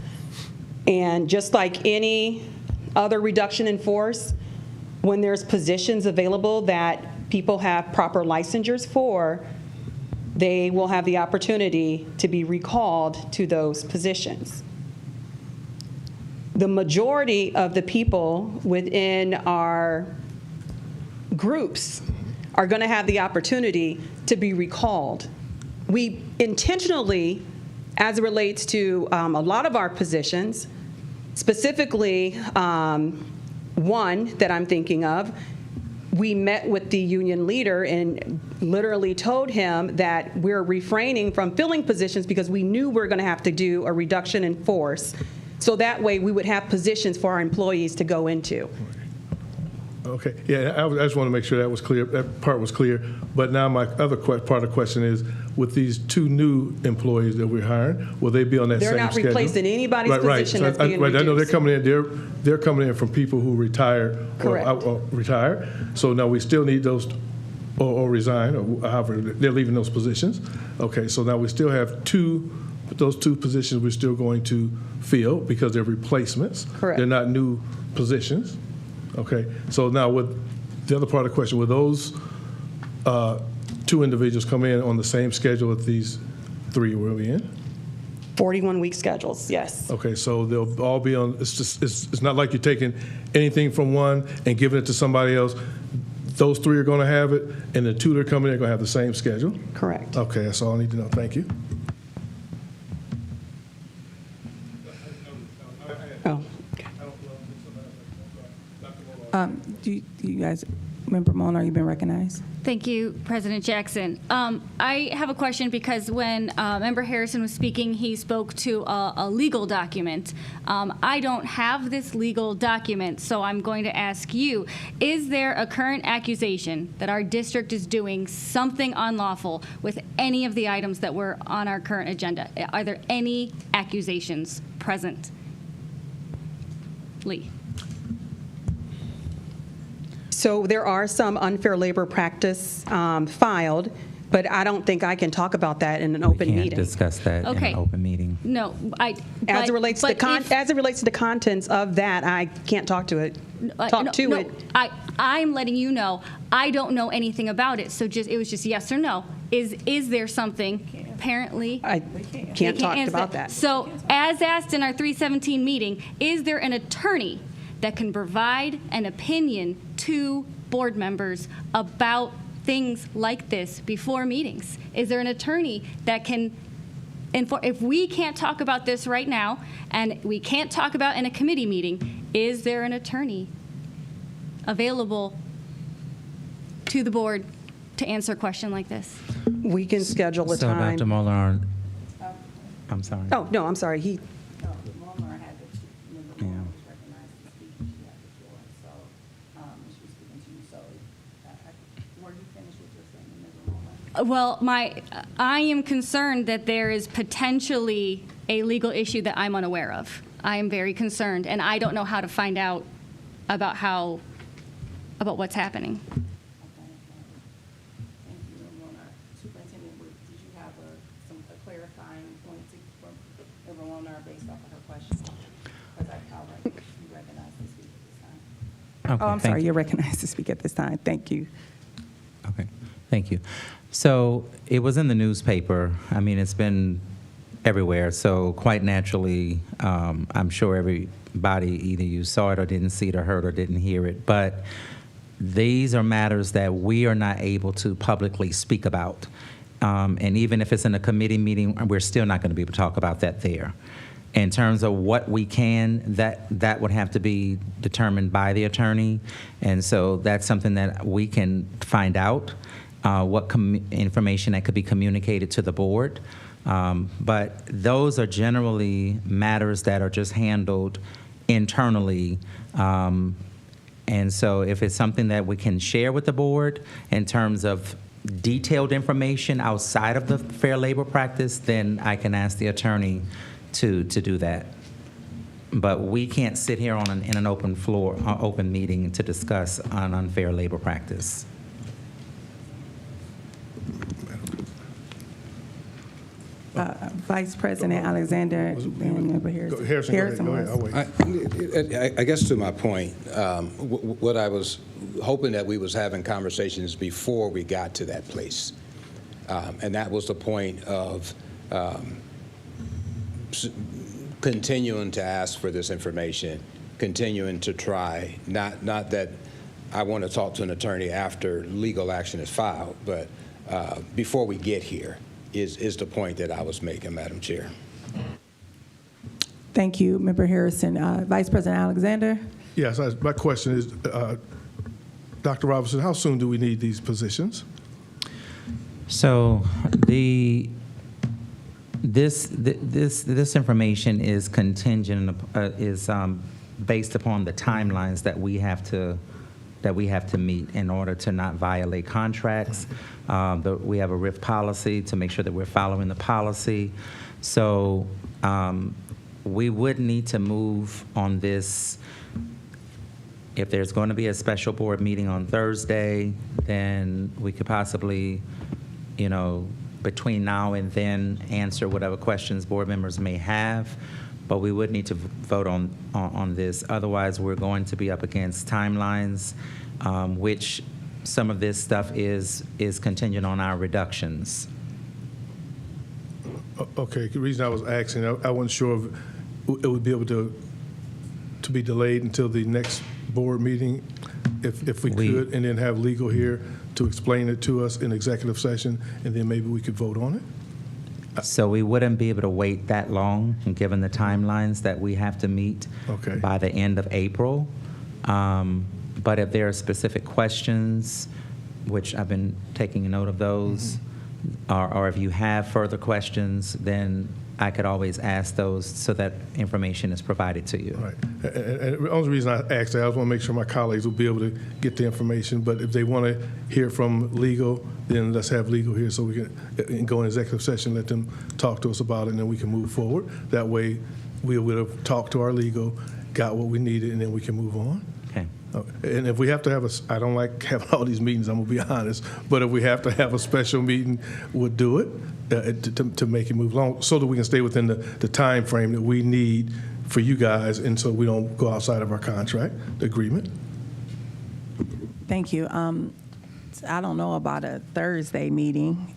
And just like any other reduction in force, when there's positions available that people have proper licensures for, they will have the opportunity to be recalled to those positions. The majority of the people within our groups are going to have the opportunity to be recalled. We intentionally, as it relates to a lot of our positions, specifically one that I'm thinking of, we met with the union leader and literally told him that we're refraining from filling positions because we knew we were going to have to do a reduction in force. So that way we would have positions for our employees to go into. Okay. Yeah, I just want to make sure that was clear. That part was clear. But now my other part of the question is, with these 2 new employees that we're hiring, will they be on that same schedule? They're not replacing anybody's position that's being reduced. I know they're coming in. They're coming in from people who retired or retired. So now we still need those or resign, or however they're leaving those positions. Okay. So now we still have those 2 positions we're still going to fill because they're replacements. Correct. They're not new positions. Okay, so now with the other part of the question, will those 2 individuals come in on the same schedule that these 3 will be in? 41-week schedules, yes. Okay, so they'll all be on, it's not like you're taking anything from one and giving it to somebody else. Those 3 are going to have it, and the 2 that are coming in are going to have the same schedule? Correct. Okay, that's all I need to know. Thank you. Oh. Do you guys, Member Molnar, you've been recognized? Thank you, President Jackson. I have a question because when Member Harrison was speaking, he spoke to a legal document. I don't have this legal document, so I'm going to ask you, is there a current accusation that our district is doing something unlawful with any of the items that were on our current agenda? Are there any accusations present? Lee. So there are some unfair labor practice filed But I don't think I can talk about that in an We open can't meeting. discuss that in Okay. an open meeting. No, As it relates to the contents of that, I can't talk to it. I'm letting you know, I don't know anything about it, so it was just yes or no. Is there something, apparently? I can't talk about that. So, as asked in our 317 meeting, is there an attorney that can provide an opinion to board members about things like this before meetings? Is there an attorney that can if we can't talk about this right now and we can't talk about in a committee meeting, is there an attorney available to the board to answer a question like this? We can schedule a So time. Dr. Moller, I'm sorry. Oh, no, I'm sorry. Yeah. Well, I am concerned that there is potentially a legal issue that I'm unaware of. I am very concerned, and I don't know how to find out about what's happening. Superintendent, did you have a clarifying point from everyone based off of her question? Because I you recognize to speak at this time. Okay, I'm thank sorry, you. you're recognized to speak at this time. Thank you. Okay, thank you. So it was in the newspaper. I mean, it's been everywhere. So quite naturally, I'm sure everybody, either you saw it or didn't see it or heard or didn't hear it. But these are matters that we are not able to publicly speak about. And even if it's in a committee meeting, we're still not going to be able to talk about that there. In terms of what we can, that would have to be determined by the attorney. And so that's something that we can find out, what information that could be communicated to the board. But those are generally matters that are just handled internally. And so if it's something that we can share with the board in terms of detailed information outside of the Fair Labor Practice, then I can ask the attorney to do that. But we can't sit here in an open meeting to discuss an unfair labor practice. Vice President Alexander and Member Harrison. Go ahead. I'll wait. I guess to my point, what I was hoping that we was having conversations before we got to that place. And that was the point of continuing to ask for this information, continuing to try, not that I want to talk to an attorney after legal action is filed, but before we get here is the point that I was making, Madam Chair. Thank you, Member Harrison. Vice President Alexander? Yes, my question is, Dr. Robinson, how soon do we need these positions? So this information is contingent, is based upon the timelines that we have to meet in order to not violate contracts. We have a RIF policy to make sure that we're following the policy. So we would need to move on this. If there's going to be a special board meeting on Thursday, then we could possibly, between now and then answer whatever questions board members may have. But we would need to vote on this. Otherwise, we're going to be up against timelines, which some of this stuff is contingent on our reductions. Okay, the reason I was asking, I wasn't sure if it would be able to be delayed until the next board meeting, if we could, and then have legal here to explain it to us in executive session, and then maybe we could vote on it? So we wouldn't be able to wait that long, given the timelines that we have to meet by the end of April. But if there are specific questions, which I've been taking note of those, or if you have further questions, then I could always ask those so that information is provided to you. Right. And the only reason I asked that, I just want to make sure my colleagues will be able to get the information. But if they want to hear from legal, then let's have legal here so we can go in executive session, let them talk to us about it, and then we can move forward. That way, we would have talked to our legal, got what we needed, and then we can move on. Okay. And if we have to have I don't like having all these meetings, I'm gonna be honest, but if we have to have a special meeting, we'll do it to make it move along so that we can stay within the time frame that we need for you guys, and so we don't go outside of our contract agreement. Thank you. I don't know about a Thursday meeting.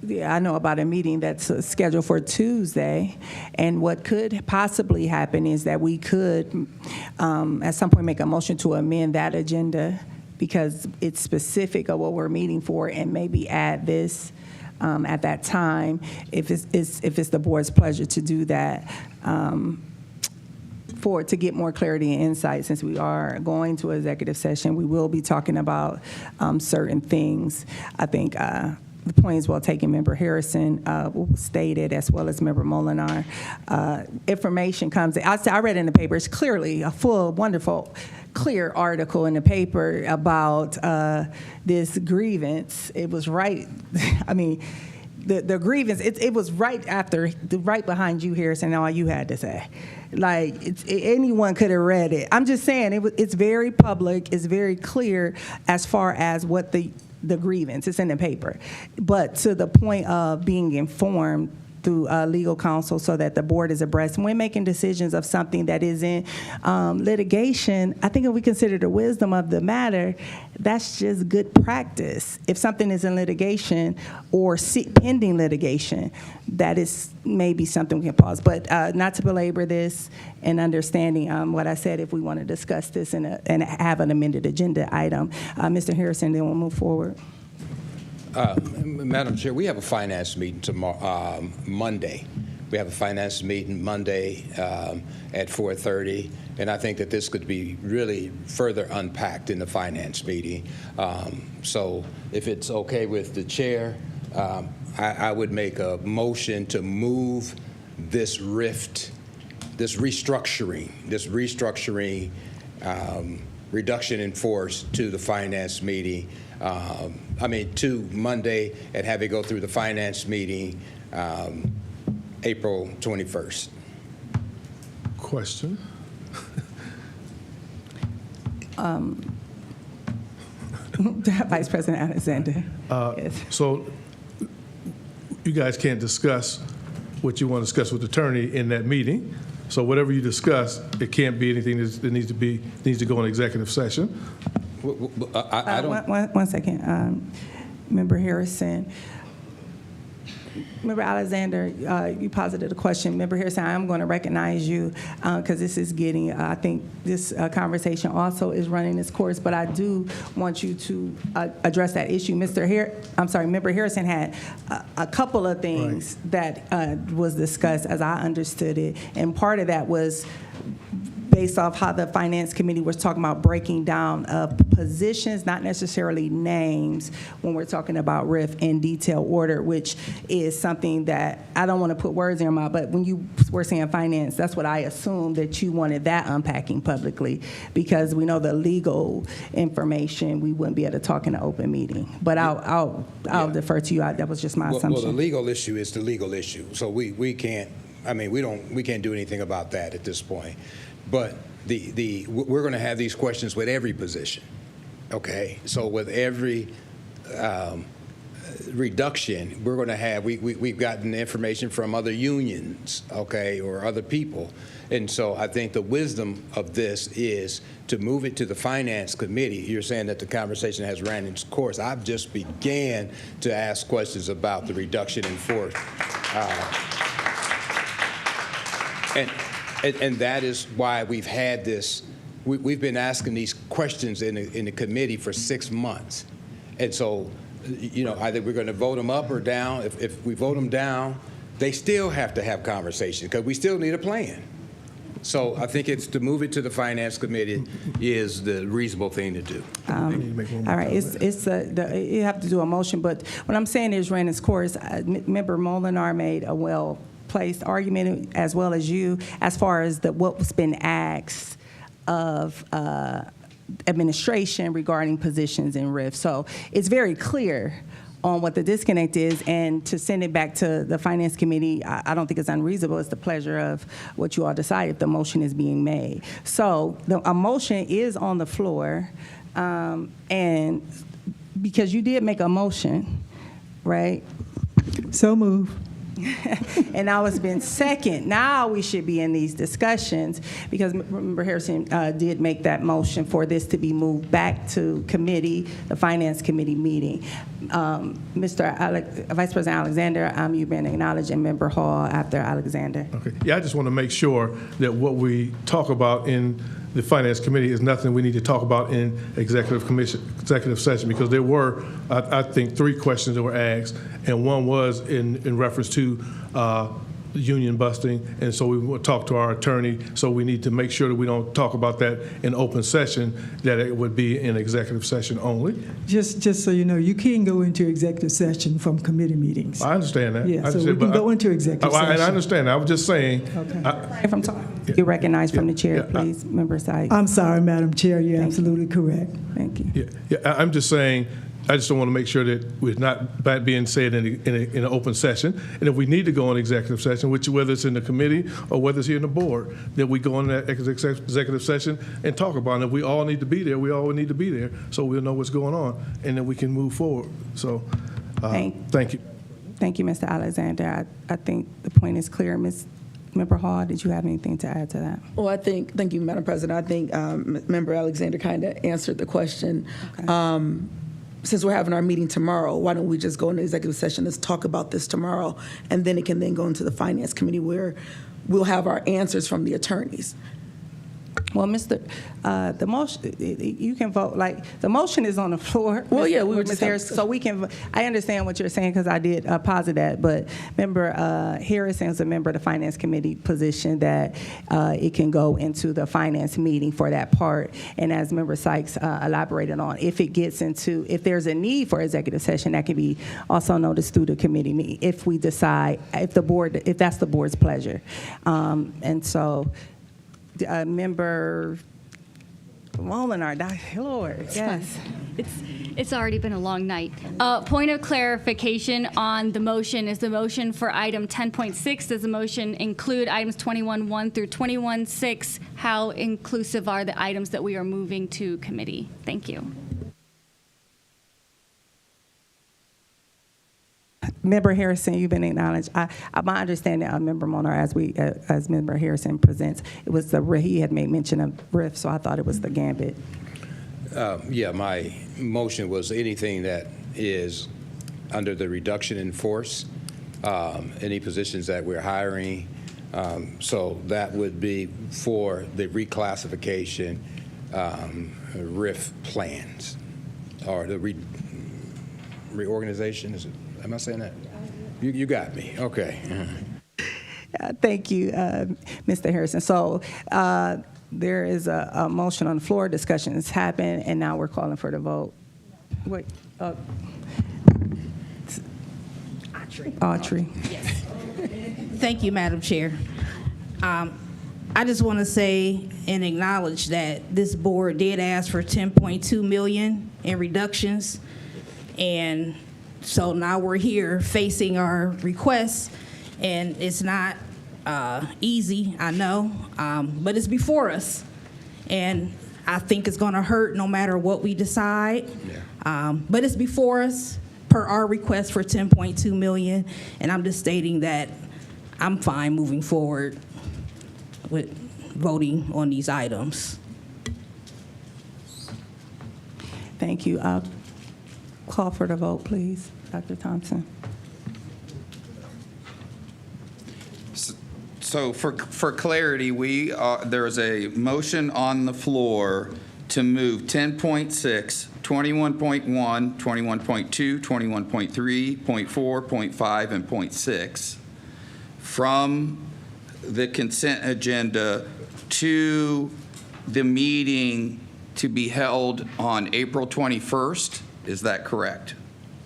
Yeah, I know about a meeting that's scheduled for Tuesday, and what could possibly happen is that we could, at some point, make a motion to amend that agenda because it's specific of what we're meeting for, and maybe add this at that time if it's the board's pleasure to do that. To get more clarity and insight, since we are going to executive session, we will be talking about certain things. I think the point is well taken. Member Harrison stated, as well as Member Molinar. Information comes. I read in the paper. It's clearly a full, wonderful, clear article in the paper about this grievance. It was right. I mean, the grievance. It was right behind you, Harrison. All you had to say. Like, anyone could have read it. I'm just saying, it's very public, it's very clear as far as what the grievance, it's in the paper. But to the point of being informed through legal counsel so that the board is abreast. When making decisions of something that is in litigation, I think if we consider the wisdom of the matter, that's just good practice. If something is in litigation or pending litigation, that is maybe something we can pause. But not to belabor this, and understanding what I said, if we want to discuss this and have an amended agenda item. Mr. Harrison, then we'll move forward. Madam Chair, we have a finance meeting tomorrow, Monday. We have a finance meeting Monday at 4:30, and I think that this could be really further unpacked in the finance meeting. So if it's okay with the chair, I would make a motion to move this restructuring reduction in force to the finance meeting. To Monday, and have it go through the finance meeting April 21st. Question? Vice President Alexander. Yes. So you guys can't discuss what you want to discuss with the attorney in that meeting. So whatever you discuss, it can't be anything that needs to go in executive session. I don't. One second. Member Harrison. Member Alexander, you posited a question. Member Harrison, I'm going to recognize you because this is getting, I think this conversation also is running its course, but I do want you to address that issue. Member Harrison had a couple of things that was discussed as I understood it, and part of that was based off how the Finance Committee was talking about breaking down of positions, not necessarily names, when we're talking about RIF in detail order, which is something that I don't want to put words in your mouth, but when you were saying finance, that's what I assumed, that you wanted that unpacking publicly, because we know the legal information we wouldn't be able to talk in an open meeting. But I'll defer to you. That was just my assumption. Well, the legal issue is the legal issue, so we can't. We can't do anything about that at this point. But we're going to have these questions with every position, okay? So with every reduction, we're going to have, we've gotten information from other unions, okay, or other people. And so I think the wisdom of this is to move it to the Finance Committee. You're saying that the conversation has ran its course. I've just began to ask questions about the reduction in force. And that is why we've had this, we've been asking these questions in the committee for 6 months. And so, either we're going to vote them up or down. If we vote them down, they still have to have conversations because we still need a plan. So I think it's to move it to the Finance Committee is the reasonable thing to do. All right, you have to do a motion, but what I'm saying is ran its course. Member Molinar made a well-placed argument, as well as you, as far as what's been asked of administration regarding positions in RIF. So it's very clear on what the disconnect is, and to send it back to the Finance Committee, I don't think it's unreasonable. It's the pleasure of what you all decide if the motion is being made. So a motion is on the floor, and because you did make a motion, right? So move. And now it's been second. Now we should be in these discussions, because Member Harrison did make that motion for this to be moved back to committee, the Finance Committee meeting. Vice President Alexander, you've been acknowledged, and Member Hall after Alexander. Okay. Yeah, I just want to make sure that what we talk about in the Finance Committee is nothing we need to talk about in executive session, because there were, I think, 3 questions that were asked, and one was in reference to union busting, and so we will talk to our attorney. So we need to make sure that we don't talk about that in open session, that it would be in executive session only. Just so you know, you can go into executive session from committee meetings. I understand that. Yeah, so we can go into executive session. And I understand that. I was just saying. Okay. If I'm talking, you recognize from the chair, please, Member Sykes. I'm sorry, Madam Chair, you're absolutely correct. Thank you. Yeah, I'm just saying, I just don't want to make sure that we're not being said in an open session. And if we need to go in executive session, whether it's in the committee or whether it's here in the board, that we go in that executive session and talk about it. And if we all need to be there, we all need to be there, so we'll know what's going on, and then we can move forward. So, thank you. Thank you, Mr. Alexander. I think the point is clear. Member Hall, did you have anything to add to that? Well, thank you, Madam President. I think Member Alexander kind of answered the question. Okay. Since we're having our meeting tomorrow, why don't we just go into executive session? Let's talk about this tomorrow, and then it can then go into the Finance Committee, where we'll have our answers from the attorneys. Well, the motion, you can vote, like, the motion is on the floor. Well, yeah, we were just Harris, so we can, I understand what you're saying, because I did posit that, but Member Harrison is a member of the Finance Committee position, that it can go into the finance meeting for that part. And as Member Sykes elaborated on, if it gets into, if there's a need for executive session, that can be also noticed through the committee meeting, if we decide, if that's the board's pleasure. And so, Member Molinar, Lord, yes. It's already been a long night. Point of clarification on the motion. Is the motion for item 10.6, does the motion include items 21.1 through 21.6? How inclusive are the items that we are moving to committee? Thank you. Member Harrison, you've been acknowledged. My understanding of Member Molnar, as Member Harrison presents, it was he had made mention of RIF, so I thought it was the gambit. Yeah, my motion was anything that is under the reduction in force, any positions that we're hiring. So that would be for the reclassification RIF plans, or the reorganization, is it? Am I saying that? You got me. Okay. Thank you, Mr. Harrison. So there is a motion on the floor. Discussion has happened, and now we're calling for the vote. Wait. Autry. Yes. Thank you, Madam Chair. I just want to say and acknowledge that this board did ask for $10.2 million in reductions, and so now we're here facing our requests, and it's not easy, I know, but it's before us, and I think it's going to hurt no matter what we decide. Yeah. But it's before us per our request for $10.2 million, and I'm just stating that I'm fine moving forward with voting on these items. Thank you. Call for the vote, please, Dr. Thompson. So for clarity, there is a motion on the floor to move 10.6, 21.1, 21.2, 21.3, .4, .5, and .6 from the consent agenda to the meeting to be held on April 21st. Is that correct?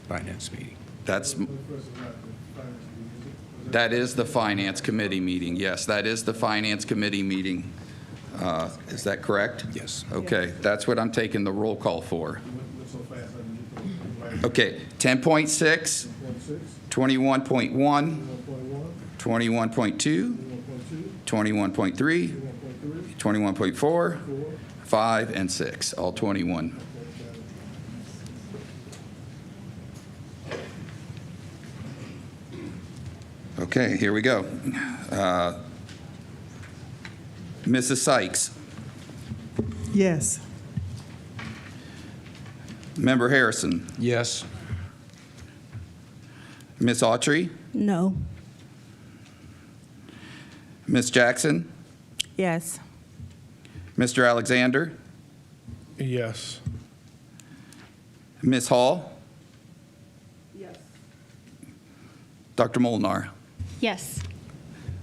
Finance meeting. That is the Finance Committee meeting. Yes, that is the Finance Committee meeting. Is that correct? Yes. Okay, that's what I'm taking the roll call for. Okay, 10.6, 21.1, 21.2, 21.3, 21.4, 5, and 6, all 21. Okay, here we go. Mrs. Sykes. Yes. Member Harrison. Yes. Ms. Autry. No. Ms. Jackson. Yes. Mr. Alexander. Yes. Ms. Hall. Yes. Dr. Molnar. Yes.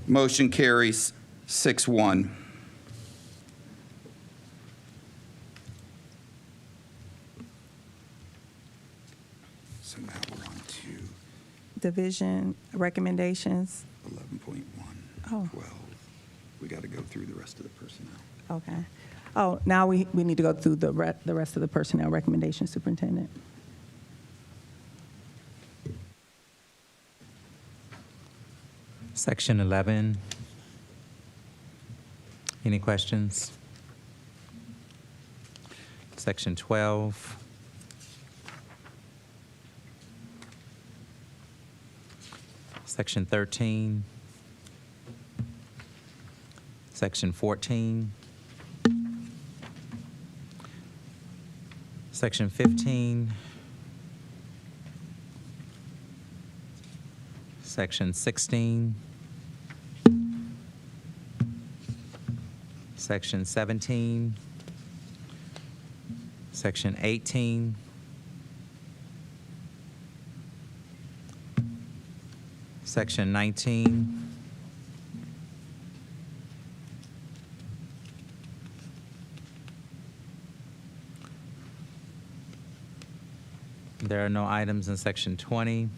Motion carries 6-1. So now we're on to Division recommendations. 11.1, Oh. 12. We got to go through the rest of the personnel. Okay. Oh, now we need to go through the rest of the personnel recommendations, Superintendent. Section 11. Any questions? Section 12. Section 13. Section 14. Section 15. Section 16. Section 17. Section 18. Section 19. There are no items in Section 20.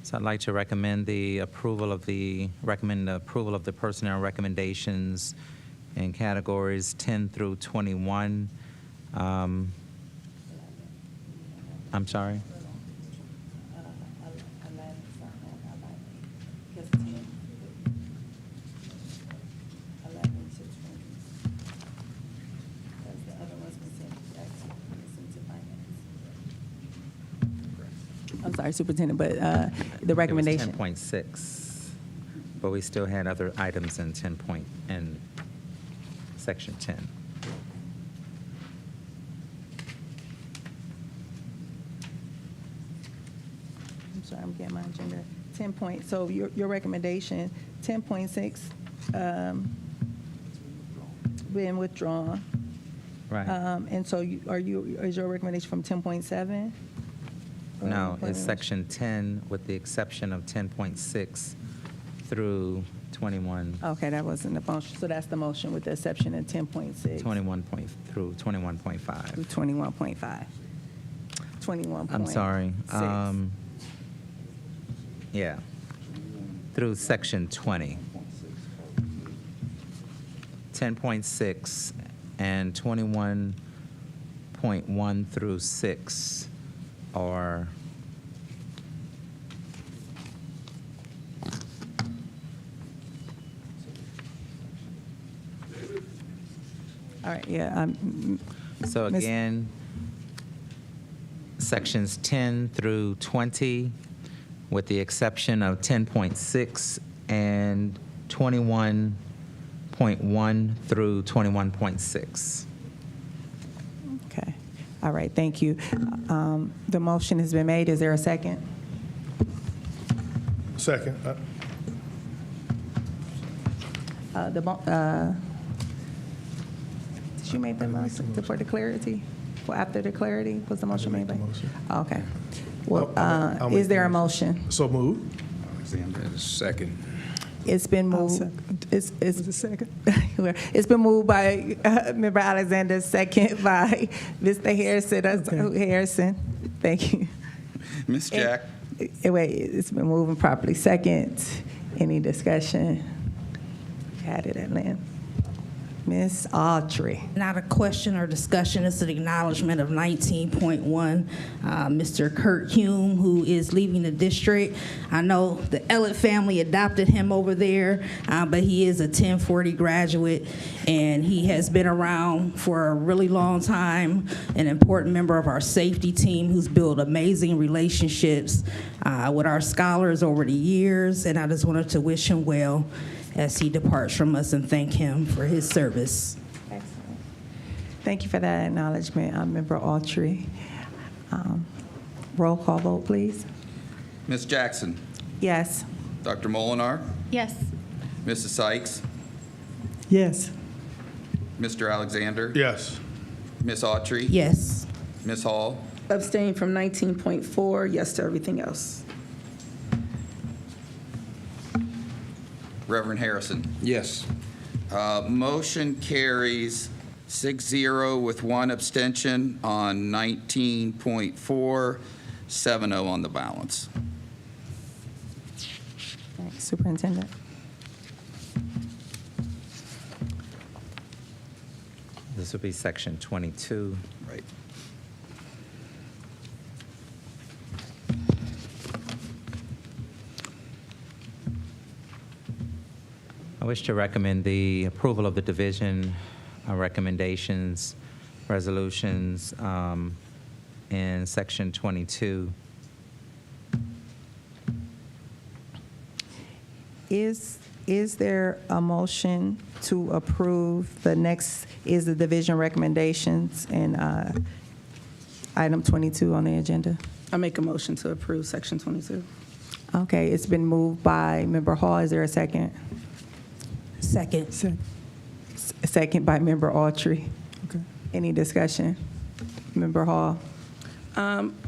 So I'd like to recommend the approval of the personnel recommendations in categories 10 through 21. I'm sorry? I'm sorry, Superintendent, but the recommendation. It was 10.6, but we still had other items in in Section 10. I'm sorry, I'm getting my agenda. 10 point, so your recommendation, 10.6, been withdrawn. Right. And so is your recommendation from 10.7? No, it's Section 10 with the exception of 10.6 through 21. Okay, that wasn't the motion. So that's the motion with the exception of 10.6. 21 through 21.5. Through 21.5. 21. I'm sorry. Yeah. Through Section 20. 10.6 and 21.1 through 6 are all right, yeah. So again, sections 10 through 20, with the exception of 10.6 and 21.1 through 21.6. Okay. All right, thank you. The motion has been made. Is there a second? Second. Did you make the motion for the clarity? For after the clarity, was the motion made by? Okay. Well, is there a motion? So moved. Second. It's been moved. It's a second. It's been moved by Member Alexander, second by Mr. Harrison. Harrison. Thank you. Ms. Jack. Wait, it's been moving properly. Second. Any discussion? Had it at Lynn. Ms. Autry. Not a question or discussion, it's an acknowledgement of 19.1. Mr. Kurt Hume, who is leaving the district. I know the Ellett family adopted him over there, but he is a 1040 graduate, and he has been around for a really long time, an important member of our safety team who's built amazing relationships with our scholars over the years, and I just wanted to wish him well as he departs from us and thank him for his service. Excellent. Thank you for that acknowledgement, Member Autry. Roll call vote, please. Ms. Jackson, Yes. Dr. Molinar, Yes. Mrs. Sykes, Yes. Mr. Alexander, Yes. Ms. Autry, Yes. Ms. Hall, Abstain from 19.4, yes to everything else. Reverend Harrison. Yes. Motion carries 6-0 with one abstention on 19.4, 7-0 on the balance. Superintendent. This will be section 22. Right. I wish to recommend the approval of the division recommendations, resolutions in section 22. Is there a motion to approve the next, is the division recommendations in item 22 on the agenda? I make a motion to approve section 22. Okay, it's been moved by Member Hall. Is there a second? Second. Second by Member Autry. Okay. Any discussion? Member Hall?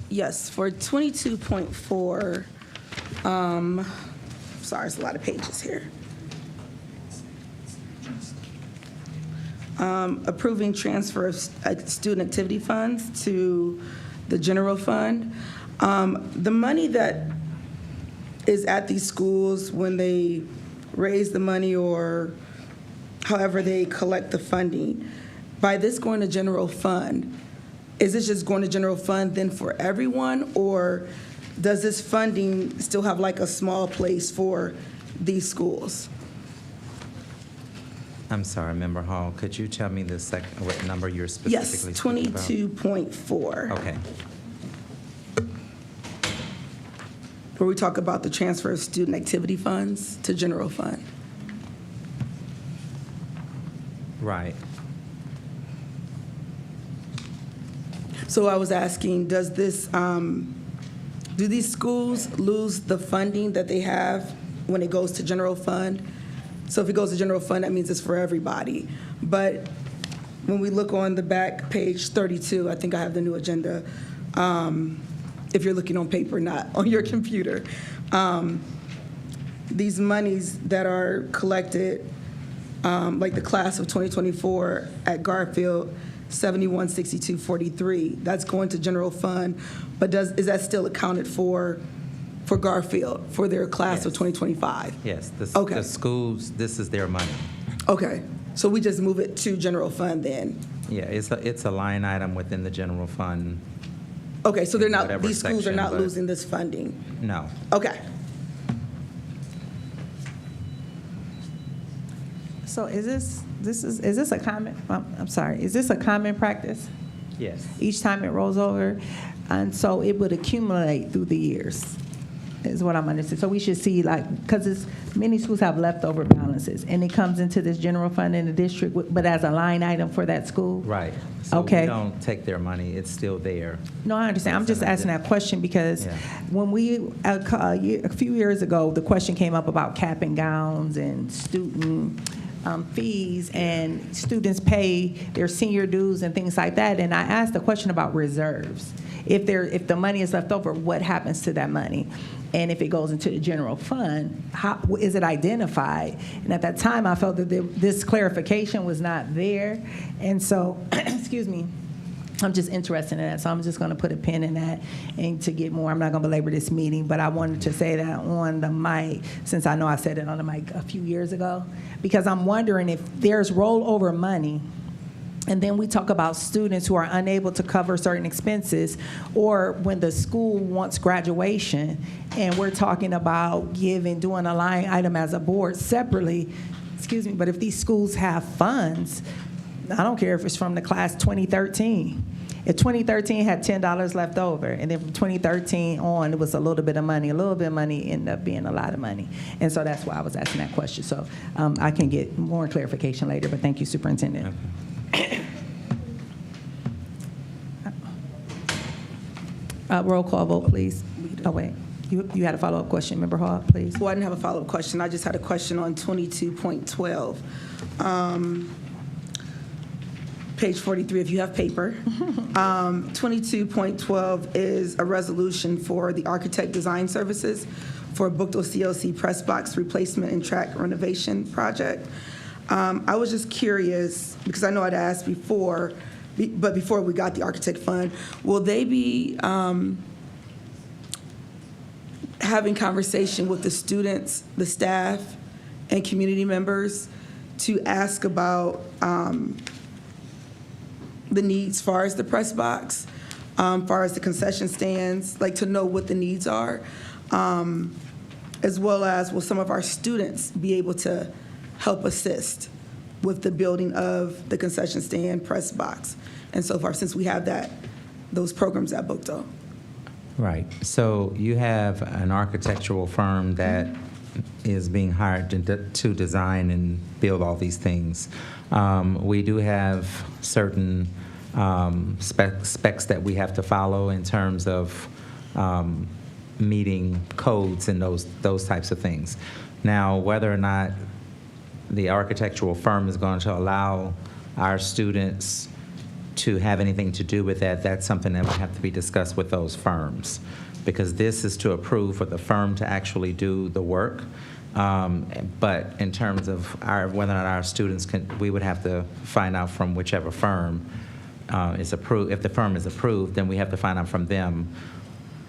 Yes, for 22.4, sorry, it's a lot of pages here. Approving transfer of student activity funds to the general fund. The money that is at these schools when they raise the money or however they collect the funding, by this going to general fund, is this just going to general fund then for everyone, or does this funding still have like a small place for these schools? I'm sorry, Member Hall, could you tell me what number you're specifically Yes, speaking about? 22.4. Okay. Where we talk about the transfer of student activity funds to general fund. Right. So I was asking, does this, do these schools lose the funding that they have when it goes to general fund? So if it goes to general fund, that means it's for everybody. But when we look on the back page 32, I think I have the new agenda, if you're looking on paper, not on your computer. These monies that are collected, like the class of 2024 at Garfield, 716243, that's going to general fund, but is that still accounted for Garfield, for their class of 2025? Yes, Okay. the schools, this is their money. Okay, so we just move it to general fund then? Yeah, it's a line item within the general fund. Okay, so they're not, Whatever these schools are section, not but- losing this funding? No. Okay. So is this a common, I'm sorry, is this a common practice? Yes. Each time it rolls over? And so it would accumulate through the years, is what I'm understanding. So we should see, like, because many schools have leftover balances, and it comes into this general fund in the district, but as a line item for that school? Right. So Okay. we don't take their money, it's still there. No, I understand. I'm just asking that question because when a few years ago, the question came up about cap and gowns and student fees, and students pay their senior dues and things like that. And I asked the question about reserves. If the money is left over, what happens to that money? And if it goes into the general fund, how is it identified? And at that time, I felt that this clarification was not there. And so, excuse me, I'm just interested in that, so I'm just going to put a pin in that and to get more. I'm not going to belabor this meeting, but I wanted to say that on the mic, since I know I said it on the mic a few years ago, because I'm wondering if there's rollover money, and then we talk about students who are unable to cover certain expenses, or when the school wants graduation, and we're talking about doing a line item as a board separately, but if these schools have funds, I don't care if it's from the class 2013. If 2013 had $10 left over, and then from 2013 on, it was a little bit of money. A little bit of money ended up being a lot of money. And so that's why I was asking that question. So I can get more clarification later, but thank you, Superintendent. Roll call vote, please. Oh, wait. You had a follow-up question, Member Hall, please. Well, I didn't have a follow-up question. I just had a question on 22.12. Page 43, if you have paper. 22.12 is a resolution for the architect design services for Bookdale CLC press box replacement and track renovation project. I was just curious, because I know I'd asked before, but before we got the architect fund, will they be having conversation with the students, the staff, and community members to ask about the needs as far as the press box, far as the concession stands, like to know what the needs are, as well as will some of our students be able to help assist with the building of the concession stand, press box, and so forth, since we have those programs at Bookdale. Right. So you have an architectural firm that is being hired to design and build all these things. We do have certain specs that we have to follow in terms of meeting codes and those types of things. Now, whether or not the architectural firm is going to allow our students to have anything to do with that, that's something that would have to be discussed with those firms, because this is to approve for the firm to actually do the work. But in terms of whether or not our students we would have to find out from whichever firm is approved. If the firm is approved, then we have to find out from them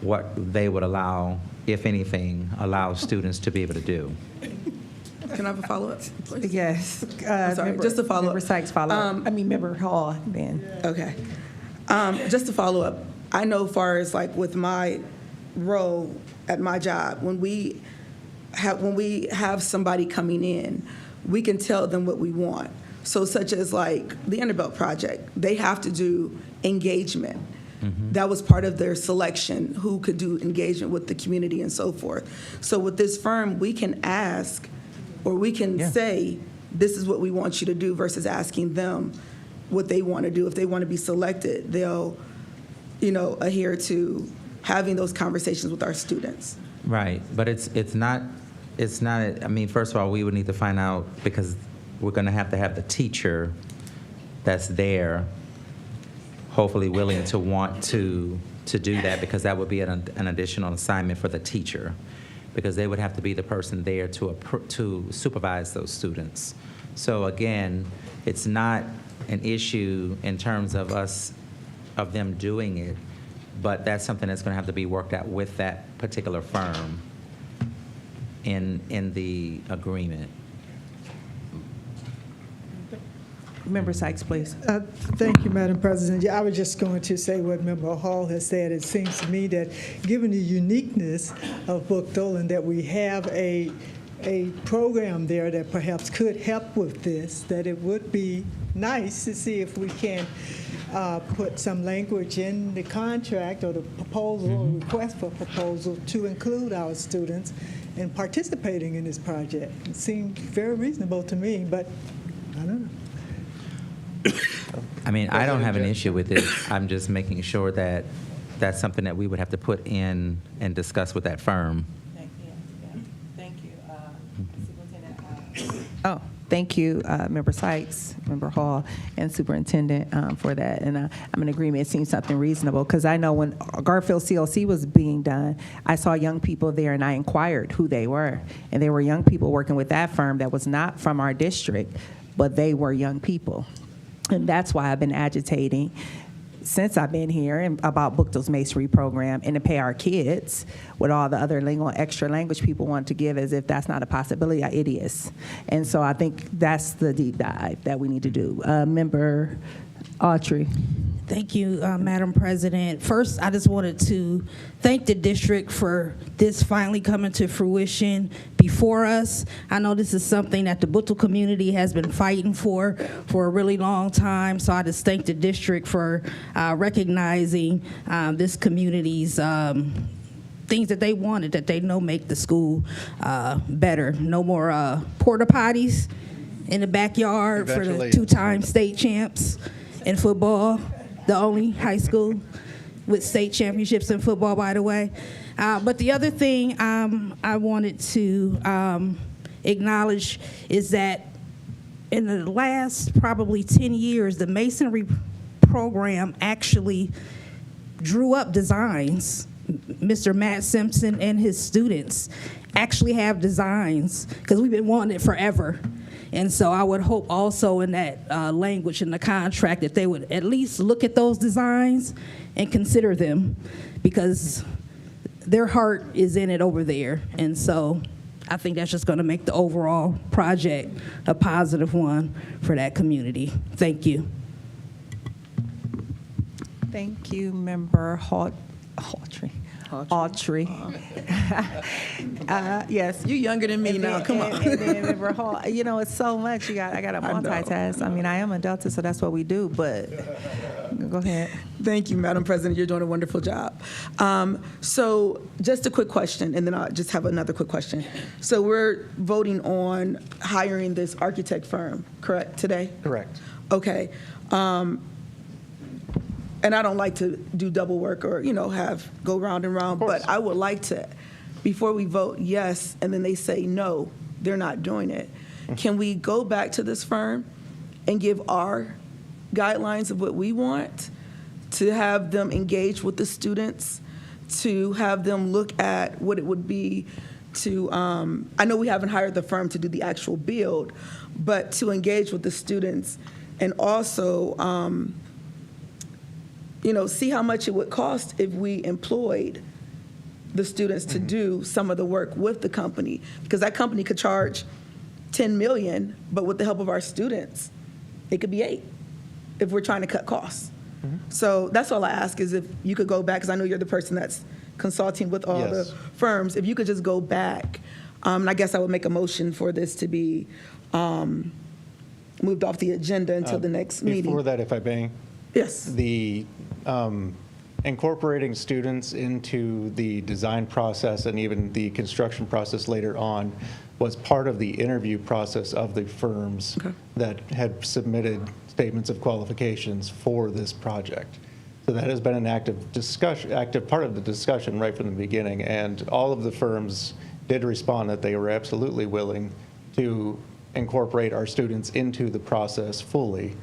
what they would allow, if anything, allow students to be able to do. Can I have a follow-up, please? Yes. I'm sorry, just to follow up. Member Sykes follow up. Member Hall then. Okay. Just to follow up, I know far as like with my role at my job, when we have somebody coming in, we can tell them what we want. So such as like the Underbelt Project, they have to do engagement. Mm-hmm. That was part of their selection, who could do engagement with the community and so forth. So with this firm, we can ask, or we can say, this is what we want you to do, versus asking them what they want to do. If they want to be selected, they'll, adhere to having those conversations with our students. Right, but it's not, I mean, first of all, we would need to find out, because we're going to have the teacher that's there, hopefully willing to want to do that, because that would be an additional assignment for the teacher, because they would have to be the person there to supervise those students. So again, it's not an issue in terms of them doing it, but that's something that's going to have to be worked out with that particular firm in the agreement. Member Sykes, please. Thank you, Madam President. I was just going to say what Member Hall has said. It seems to me that given the uniqueness of Bookdale and that we have a program there that perhaps could help with this, that it would be nice to see if we can put some language in the contract or the proposal or request for proposal to include our students in participating in this project. It seems very reasonable to me, but I don't know. I mean, I don't have an issue with it. I'm just making sure that that's something that we would have to put in and discuss with that firm. Thank you. Thank you, Member Sykes, Member Hall, and Superintendent for that. And I'm in agreement. It seems something reasonable, because I know when Garfield CLC was being done, I saw young people there, and I inquired who they were. And there were young people working with that firm that was not from our district, but they were young people. And that's why I've been agitating since I've been here and about Bookdale's Masonry program and to pay our kids with all the other extra language people want to give as if that's not a possibility, are idiots. And so I think that's the deep dive that we need to do. Member Autry. Thank you, Madam President. First, I just wanted to thank the district for this finally coming to fruition before us. I know this is something that the Bookdale community has been fighting for a really long time, so I just thank the district for recognizing this community's things that they wanted, that they know make the school better. No more porta potties in the backyard for the two-time state champs in football. The only high school with state championships in football, by the way. But the other thing I wanted to acknowledge is that in the last probably 10 years, the Masonry program actually drew up designs. Mr. Matt Simpson and his students actually have designs because we've been wanting it forever. And so I would hope also in that language in the contract that they would at least look at those designs and consider them, because their heart is in it over there. And so I think that's just going to make the overall project a positive one for that community. Thank you. Thank you, Member Autry. Yes. You're younger than me now. Come on. And then Member Hall. You know, it's so much. I got to multitask. I mean, I am a Delta, so that's what we do. But go ahead. Thank you, Madam President. You're doing a wonderful job. So just a quick question, and then I'll just have another quick question. So we're voting on hiring this architect firm, correct, today? Correct. Okay. And I don't like to do double work or, go round and round, but I would like to, before we vote yes, and then they say no, they're not doing it. Can we go back to this firm and give our guidelines of what we want, to have them engage with the students, to have them look at what it would be to, I know we haven't hired the firm to do the actual build, but to engage with the students and also, see how much it would cost if we employed the students to do some of the work with the company, because that company could charge $10 million, but with the help of our students, it could be $8 million if we're trying to cut costs. So that's all I ask, is if you could go back, because I know you're the person that's consulting with all the firms, if you could just go back, and I guess I would make a motion for this to be moved off the agenda until the next meeting. Before that, if I may. Yes. The incorporating students into the design process and even the construction process later on was part of the interview process of the firms that had submitted statements of qualifications for this project. So that has been an active part of the discussion right from the beginning, and all of the firms did respond that they were absolutely willing to incorporate our students into the process fully.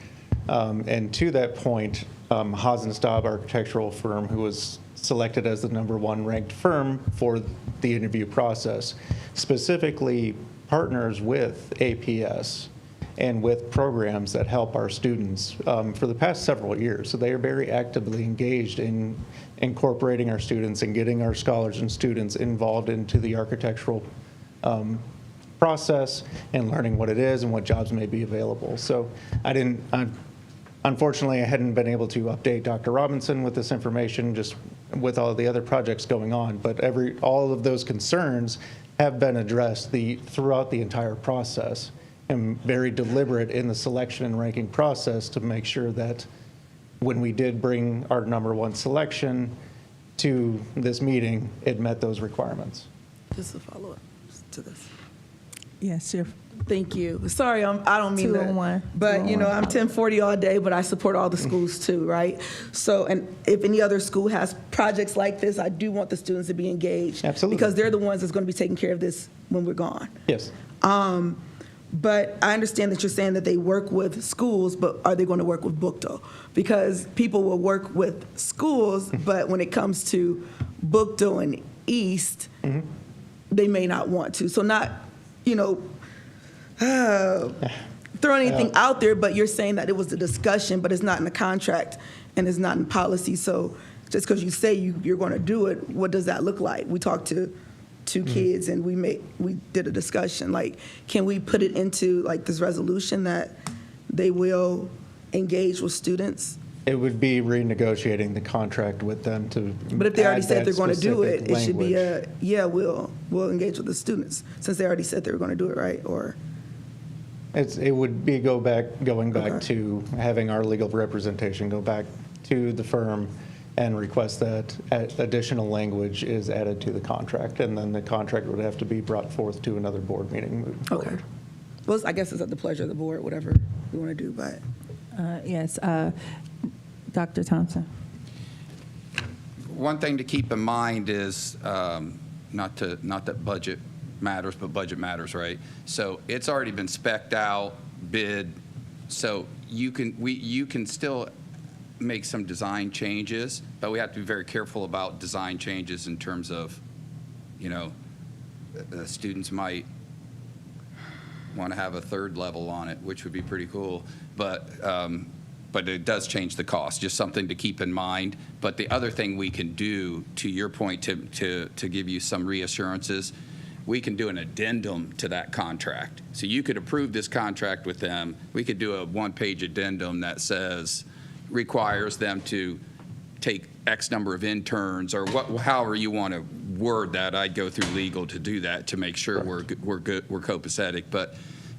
And to that point, Hasenstaub architectural firm, who was selected as the #1 ranked firm for the interview process, specifically partners with APS and with programs that help our students for the past several years. So they are very actively engaged in incorporating our students and getting our scholars and students involved into the architectural process and learning what it is and what jobs may be available. So unfortunately, I hadn't been able to update Dr. Robinson with this information, just with all the other projects going on. But all of those concerns have been addressed throughout the entire process, and very deliberate in the selection and ranking process to make sure that when we did bring our #1 selection to this meeting, it met those requirements. Just a follow-up to this. Yes, sir. Thank you. Sorry, I don't mean that. 201. But, I'm 1040 all day, but I support all the schools too, right? So, and if any other school has projects like this, I do want the students to be engaged. Absolutely. Because they're the ones that's going to be taking care of this when we're gone. Yes. But I understand that you're saying that they work with schools, but are they going to work with Bookdale? Because people will work with schools, but when it comes to Bookdale and East, they may not want to. So not, throw anything out there, but you're saying that it was a discussion, but it's not in the contract. and it's not in policy. So just because you say you're going to do it, what does that look like? We talked to two kids and we did a discussion. Like, can we put it into like this resolution that they will engage with students? It would be renegotiating the contract with them to. But if they already add said that they're going to do it, specific it should be language. we'll engage with the students, since they already said they were going to do it, right? Or It would be going back to having our legal representation go back to the firm and request that additional language is added to the contract, and then the contract would have to be brought forth to another board meeting moving forward. okay. Well, I guess it's at the pleasure of the board, whatever you want to do, but. Yes, Dr. Thompson. One thing to keep in mind is not that budget matters, but budget matters, right? So it's already been spec'd out, bid, so you can still make some design changes, but we have to be very careful about design changes in terms of, students might want to have a third level on it, which would be pretty cool, but it does change the cost, just something to keep in mind. But the other thing we can do, to your point, to give you some reassurances, we can do an addendum to that contract. So you could approve this contract with them. We could do a one-page addendum that requires them to take X number of interns, or however you want to word that. I'd go through legal to do that to make sure we're good, we're copacetic.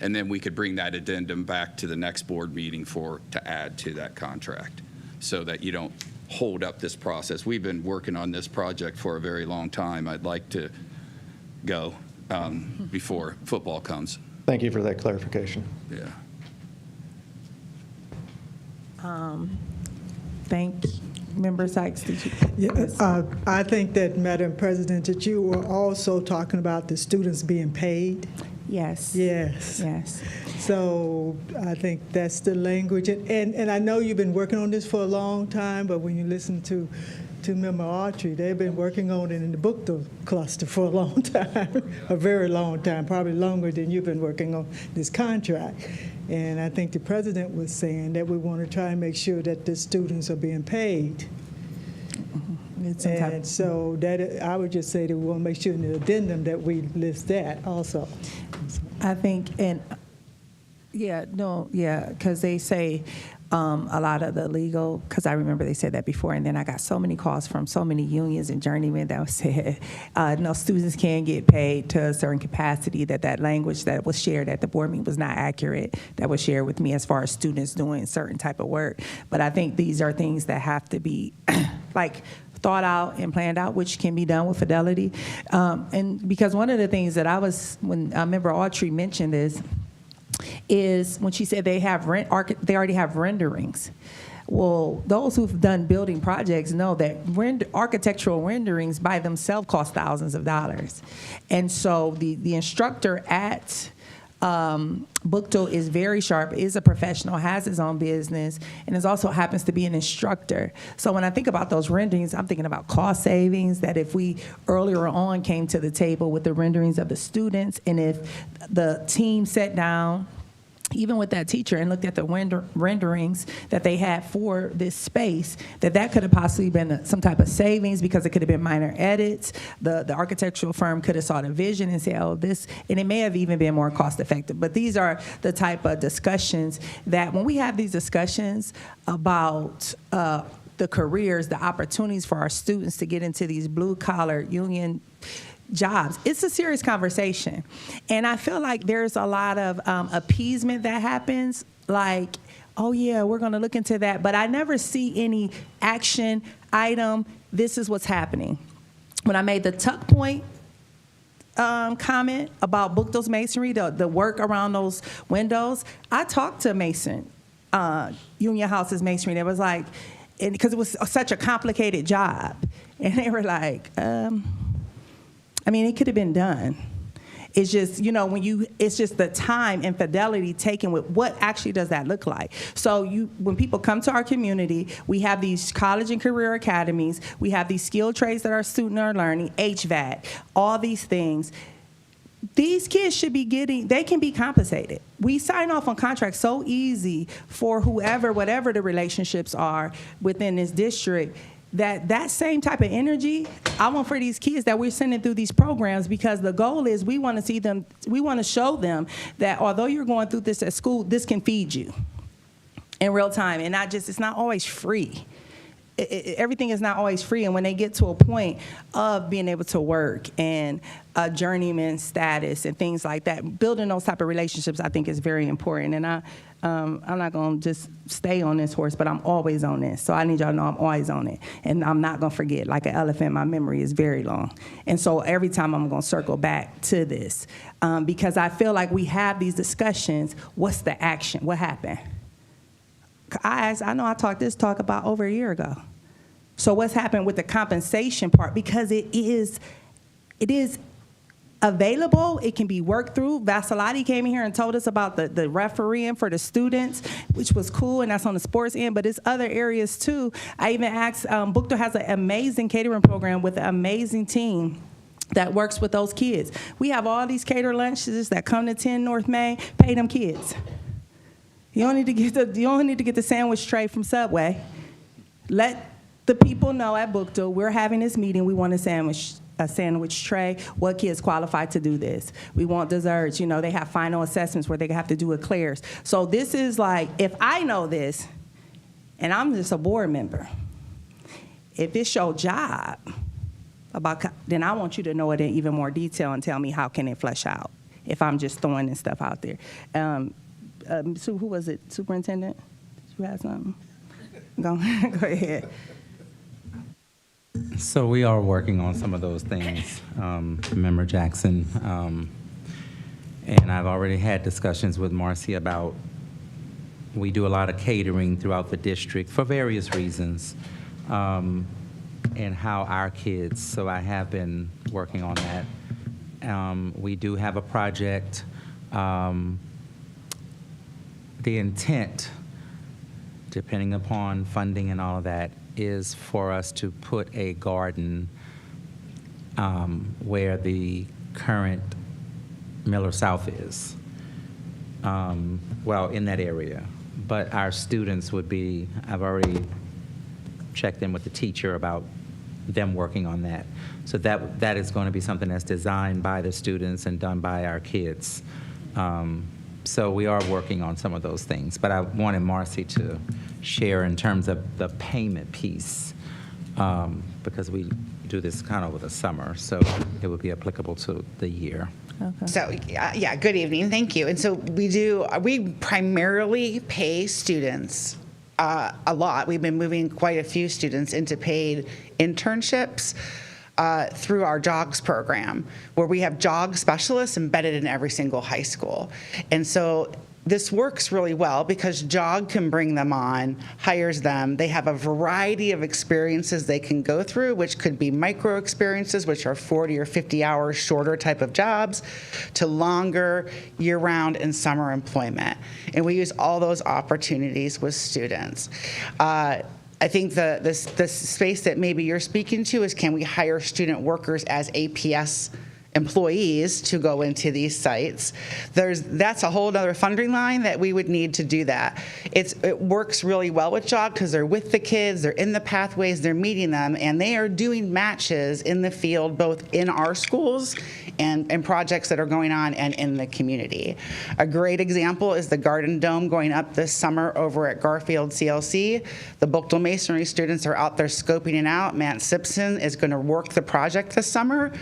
And then we could bring that addendum back to the next board meeting to add to that contract, so that you don't hold up this process. We've been working on this project for a very long time. I'd like to go before football comes. Thank you for that clarification. Yeah. Thank you. Member Sykes, did you? I think that, Madam President, that you were also talking about the students being paid. Yes. Yes. Yes. So I think that's the language. And I know you've been working on this for a long time, but when you listen to Member Autry, they've been working on it in the Bookto cluster for a long time, a very long time, probably longer than you've been working on this contract. And I think the president was saying that we want to try and make sure that the students are being paid. And so that I would just say that we want to make sure in the addendum that we list that also. I think, because they say a lot of the legal, because I remember they said that before, and then I got so many calls from so many unions and journeymen that said, no, students can't get paid to a certain capacity, that language that was shared at the board meeting was not accurate, that was shared with me as far as students doing certain type of work. But I think these are things that have to be thought out and planned out, which can be done with fidelity. And because one of the things that when Member Autry mentioned this, is when she said they already have renderings. Well, those who've done building projects know that architectural renderings by themselves cost thousands of dollars. And so the instructor at Bookto is very sharp, is a professional, has his own business, and also happens to be an instructor. So when I think about those renderings, I'm thinking about cost savings, that if we earlier on came to the table with the renderings of the students, and if the team sat down, even with that teacher, and looked at the renderings that they had for this space, that could have possibly been some type of savings, because it could have been minor edits. The architectural firm could have saw the vision and said, oh, this, and it may have even been more cost effective. But these are the type of discussions that when we have these discussions about the careers, the opportunities for our students to get into these blue collar union jobs, it's a serious conversation. And I feel like there's a lot of appeasement that happens, like, oh yeah, we're going to look into that. But I never see any action item. This is what's happening. When I made the tuck point comment about Bookto's masonry, the work around those windows, I talked to Mason, Union House's masonry. They was like, because it was such a complicated job. And they were like, it could have been done. It's just, it's just the time and fidelity taken with what actually does that look like. So when people come to our community, we have these college and career academies, we have these skilled trades that our students are learning, HVAC, all these things. these kids should be getting, they can be compensated. We sign off on contracts so easy for whoever, whatever the relationships are within this district, that same type of energy I want for these kids that we're sending through these programs, because the goal is we want to see them, we want to show them that although you're going through this at school, this can feed you in real time, and not just, it's not always free. Everything is not always free, and when they get to a point of being able to work and a journeyman status and things like that, building those type of relationships I think is very important. And I'm not going to just stay on this horse, but I'm always on this. So I need y'all to know I'm always on it, and I'm not going to forget. Like an elephant, my memory is very long. And so every time I'm going to circle back to this, because I feel like we have these discussions. What's the action? What happened? I know I talked this talk about over a year ago. So what's happened with the compensation part? Because it is available. It can be worked through. Vasilati came in here and told us about the refereeing for the students, which was cool, and that's on the sports end, but it's other areas too. I even asked, Bookto has an amazing catering program with an amazing team that works with those kids. We have all these cater lunches that come to 10 North Main, pay them kids. You don't need to get the sandwich tray from Subway. Let the people know at Bookto we're having this meeting. We want a sandwich tray. What kids qualify to do this? We want desserts. You know, they have final assessments where they have to do eclairs. So this is like, if I know this, and I'm just a board member, if it's your job, then I want you to know it in even more detail and tell me how can it flesh out if I'm just throwing this stuff out there. So who was it? Superintendent? Did you have something? Go ahead. So we are working on some of those things, Member Jackson. And I've already had discussions with Marcy about, we do a lot of catering throughout the district for various reasons, and how our kids, so I have been working on that. We do have a project. The intent, depending upon funding and all of that, is for us to put a garden where the current Miller South is, well, in that area. But our students would be, I've already checked in with the teacher about them working on that. So that is going to be something that's designed by the students and done by our kids. So we are working on some of those things, but I wanted Marcy to share in terms of the payment piece, because we do this kind of over the summer, so it would be applicable to the year. Okay. So, yeah, good evening, thank you. And so we primarily pay students a lot. We've been moving quite a few students into paid internships through our JOGS program, where we have JOGS specialists embedded in every single high school. And so this works really well because JOG can bring them on, hires them. They have a variety of experiences they can go through, which could be micro experiences, which are 40 or 50 hours shorter type of jobs, to longer year-round and summer employment. And we use all those opportunities with students. I think the space that maybe you're speaking to is, can we hire student workers as APS employees to go into these sites? That's a whole other funding line that we would need to do that. It works really well with JOG because they're with the kids, they're in the pathways, they're meeting them, and they are doing matches in the field, both in our schools and projects that are going on and in the community. A great example is the Garden Dome going up this summer over at Garfield CLC. The Bookto Masonry students are out there scoping it out. Matt Simpson is going to work the project this summer.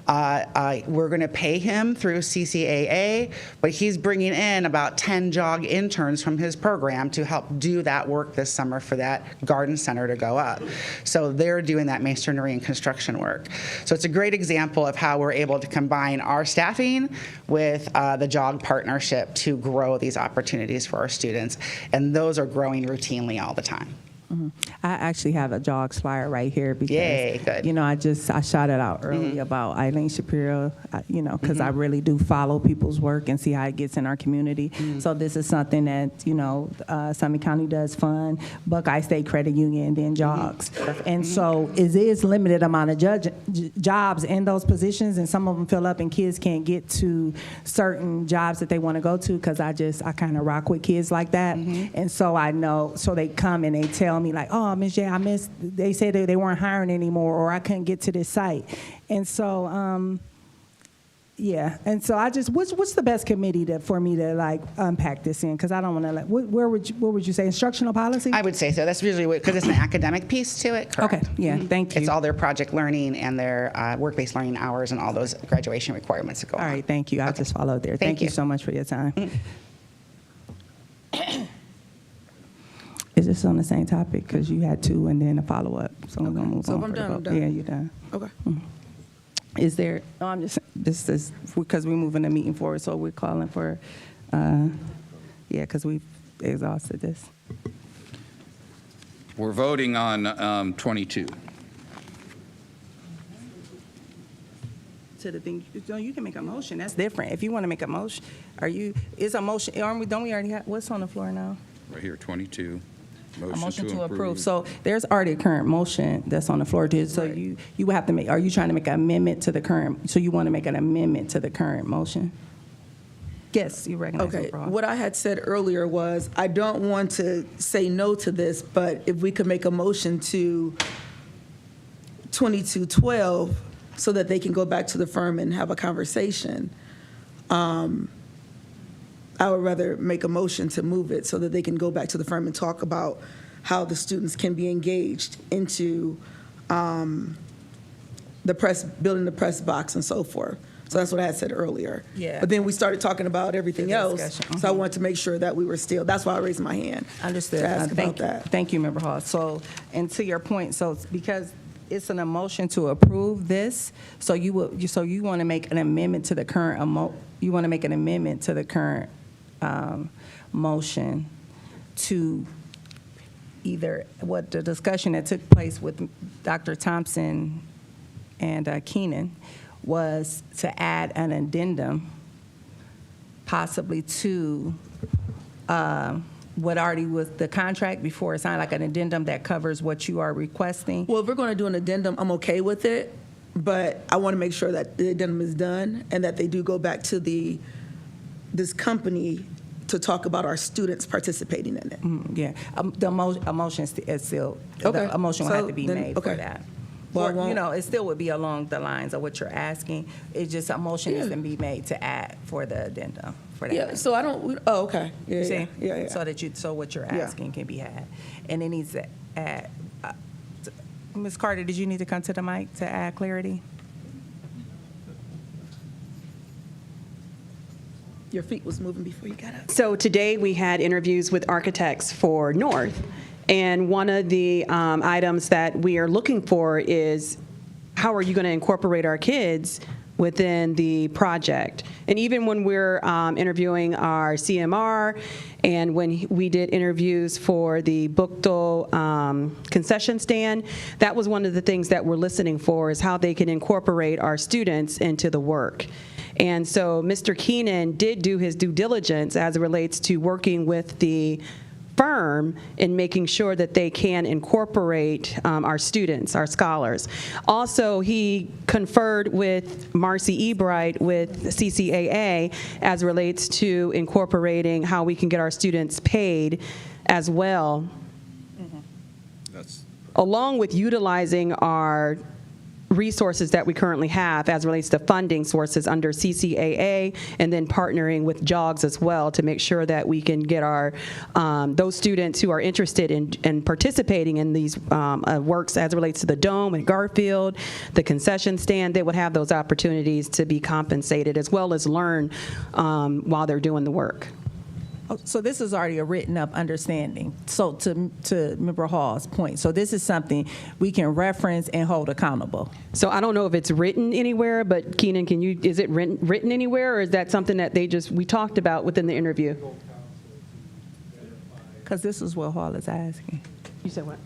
We're going to pay him through CCAA, but he's bringing in about 10 JOG interns from his program to help do that work this summer for that garden center to go up. So they're doing that masonry and construction work. So it's a great example of how we're able to combine our staffing with the JOG partnership to grow these opportunities for our students, and those are growing routinely all the time. I actually have a jogs flyer right here because, Yay, good. you know, I shot it out early about Eileen Shapiro, you know, because I really do follow people's work and see how it gets in our community. So this is something that, you know, Summit County does fund, Buckeye State Credit Union, and then jogs. And so it is limited amount of jobs in those positions, and some of them fill up and kids can't get to certain jobs that they want to go to because I kind of rock with kids like that. And so I know, so they come and they tell me like, oh, Ms. J, they said they weren't hiring anymore, or I couldn't get to this site. And so, yeah. And so I just, what's the best committee for me to like unpack this in? Because I don't want to what would you say, instructional policy? I would say so. That's usually because it's an academic piece to it. Correct. Okay, yeah, thank you. It's all their project learning and their work-based learning hours and all those graduation requirements that go on. All right, thank you. I'll just follow there. Thank you so much for your time. Is this on the same topic? Because you had two and then a follow-up. So we're going to move on. So if I'm done, I'm done. Yeah, you're done. Okay. Is there, no, I'm just, this is, because we're moving the meeting forward, so we're calling for, yeah, because we've exhausted this. We're voting on 22. To the thing, no, you can make a motion. That's different. If you want to make a motion, is a motion, don't we already have, what's on the floor now? Right here, 22. A motion to approve. So there's already a current motion that's on the floor. So you would have to make, are you trying to make an amendment to the current, so you want to make an amendment to the current motion? Yes, you recognize. Okay, what I had said earlier was, I don't want to say no to this, but if we could make a motion to 2212 so that they can go back to the firm and have a conversation, I would rather make a motion to move it so that they can go back to the firm and talk about how the students can be engaged into building the press box and so forth. So that's what I had said earlier. Yeah. But then we started talking about everything else. Discussion. So I wanted to make sure that we were still, that's why I raised my hand. Understood. To ask about that. Thank you, Member Hall. So, and to your point, so it's because it's an emotion to approve this, so you want to make an amendment to the current motion to either what the discussion that took place with Dr. Thompson and Keenan was to add an addendum possibly to what already was the contract before it's signed, like an addendum that covers what you are requesting. Well, if we're going to do an addendum, I'm okay with it, but I want to make sure that the addendum is done and that they do go back to this company to talk about our students participating in it. Yeah, a motion is still, Okay. a motion will So have to be then- made okay. for that. Well, I Or, won't- it still would be along the lines of what you're asking. It's just a motion is to be made to add for the addendum for that. Yeah, so I don't, oh, okay. Yeah, See? yeah. So what you're Yeah. asking can be had. And it needs to add, Ms. Carter, did you need to come to the mic to add clarity? Your feet was moving before you got up. So today we had interviews with architects for North, and one of the items that we are looking for is how are you going to incorporate our kids within the project? And even when we're interviewing our CMR, and when we did interviews for the Bookdale concession stand, that was one of the things that we're listening for, is how they can incorporate our students into the work. And so Mr. Keenan did do his due diligence as it relates to working with the firm in making sure that they can incorporate our students, our scholars. Also, he conferred with Marcy Ebright with CCAA as it relates to incorporating how we can get our students paid as well, along with utilizing our resources that we currently have as it relates to funding sources under CCAA, and then partnering with JOGS as well to make sure that we can get our those students who are interested in participating in these works as it relates to the Dome and Garfield, the concession stand, they would have those opportunities to be compensated as well as learn while they're doing the work. So this is already a written up understanding. So to Member Hall's point, so this is something we can reference and hold accountable. So I don't know if it's written anywhere, but Keenan, is it written anywhere, or is that something that we talked about within the interview? Because this is what Hall is asking. You said what?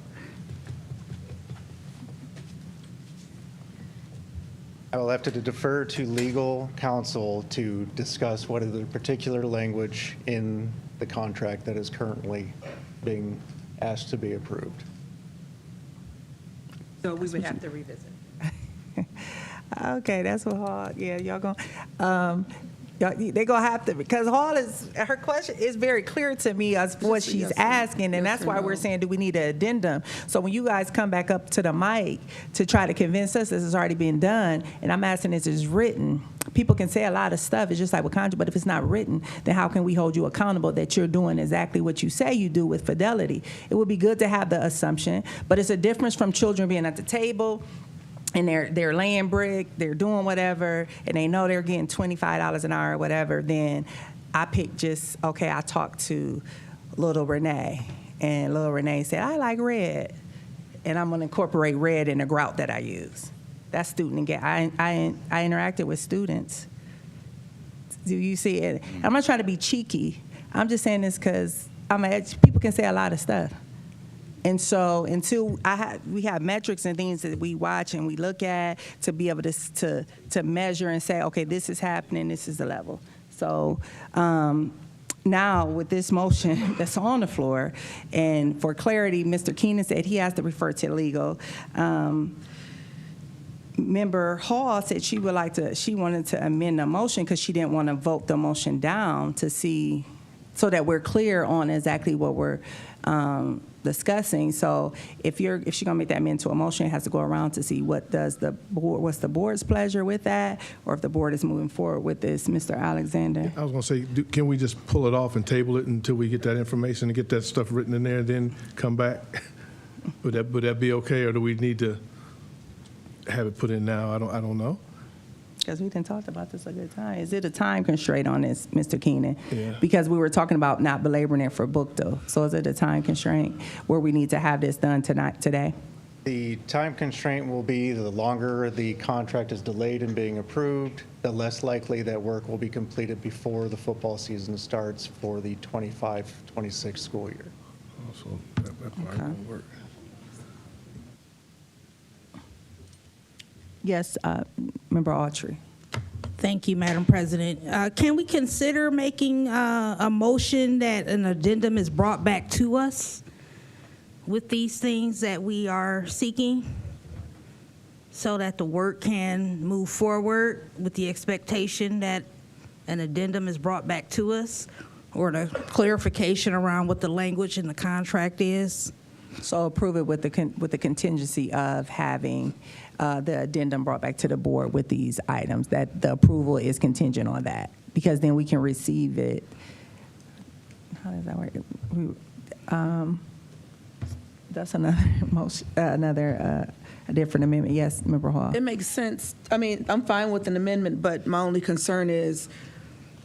I will have to defer to legal counsel to discuss what is the particular language in the contract that is currently being asked to be approved. So we would have to revisit. Okay, that's what Hall, yeah, y'all gonna, they gonna have to, because Hall her question is very clear to me as what she's asking, and that's why we're saying, do we need an addendum? So when you guys come back up to the mic to try to convince us this has already been done, and I'm asking this is written, people can say a lot of stuff, it's just like with contract, but if it's not written, then how can we hold you accountable that you're doing exactly what you say you do with fidelity? It would be good to have the assumption, but it's a difference from children being at the table, and they're laying brick, they're doing whatever, and they know they're getting $25 an hour or whatever, then I pick just, okay, I talked to little Renee, and little Renee said, I like red, and I'm gonna incorporate red in the grout that I use. That's student engagement. I interacted with students. Do you see it? I'm not trying to be cheeky. I'm just saying this because people can say a lot of stuff. And so until we have metrics and things that we watch and we look at to be able to measure and say, okay, this is happening, this is the level. So now with this motion that's on the floor, and for clarity, Mr. Keenan said he has to refer to legal. Member Hall said she wanted to amend the motion because she didn't want to vote the motion down to see, so that we're clear on exactly what we're discussing. So if she's gonna make that amendment to a motion, it has to go around to see what's the board's pleasure with that, or if the board is moving forward with this. Mr. Alexander. I was going to say, can we just pull it off and table it until we get that information and get that stuff written in there, and then come back? Would that be okay, or do we need to have it put in now? I don't know. Because we didn't talk about this a good time. Is it a time constraint on this, Mr. Keenan? Yeah. Because we were talking about not belaboring it for book though. So is it a time constraint where we need to have this done today? The time constraint will be the longer the contract is delayed in being approved, the less likely that work will be completed before the football season starts for the 25-26 school year. So that probably won't work. Yes, Member Autry. Thank you, Madam President. Can we consider making a motion that an addendum is brought back to us with these things that we are seeking, so that the work can move forward with the expectation that an addendum is brought back to us, or the clarification around what the language in the contract is? So approve it with the contingency of having the addendum brought back to the board with these items, that the approval is contingent on that, because then we can receive it. How does that work? That's another motion, a different amendment. Yes, Member Hall. It makes sense. I mean, I'm fine with an amendment, but my only concern is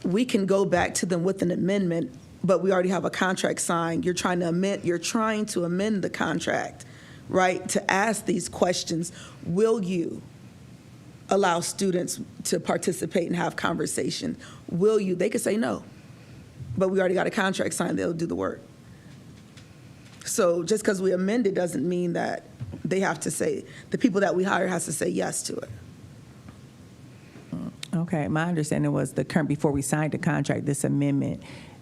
we can go back to them with an amendment, but we already have a contract signed. You're trying to amend the contract, right, to ask these questions. Will you allow students to participate and have conversation? Will you? They could say no, but we already got a contract signed. They'll do the work. So just because we amend it doesn't mean that they have to say, the people that we hire has to say yes to it. Okay, my understanding was before we signed the contract, this amendment,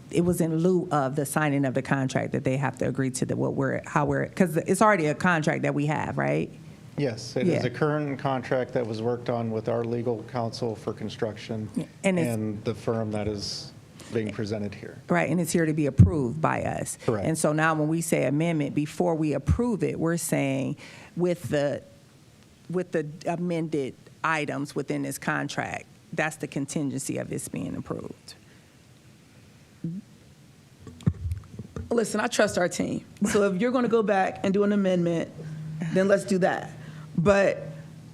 it was in lieu of the signing of the contract that they have to agree to because it's already a contract that we have, right? Yes, it is a current contract that was worked on with our legal counsel for construction and the firm that is being presented here. Right, and it's here to be approved by us. Correct. And so now when we say amendment, before we approve it, we're saying with the amended items within this contract, that's the contingency of this being approved. Listen, I trust our team. So if you're going to go back and do an amendment, then let's do that. But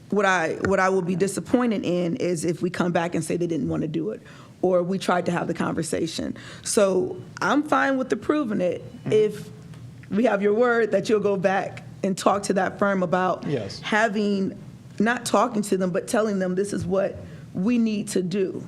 what I will be disappointed in is if we come back and say they didn't want to do it, or we tried to have the conversation. So I'm fine with approving it if we have your word that you'll go back and talk to that firm about not talking to them, but telling them this is what we need to do.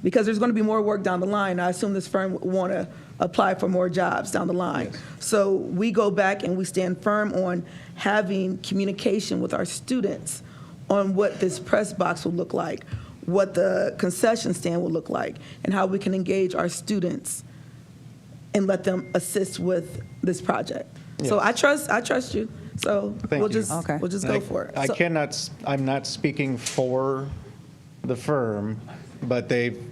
because there's going to be more work down the line. I assume this firm would want to apply for more jobs down the line. So we go back and we stand firm on having communication with our students on what this press box will look like, what the concession stand will look like, and how we can engage our students and let them assist with this project. So I trust you. So we'll just go for it. I'm not speaking for the firm, but they've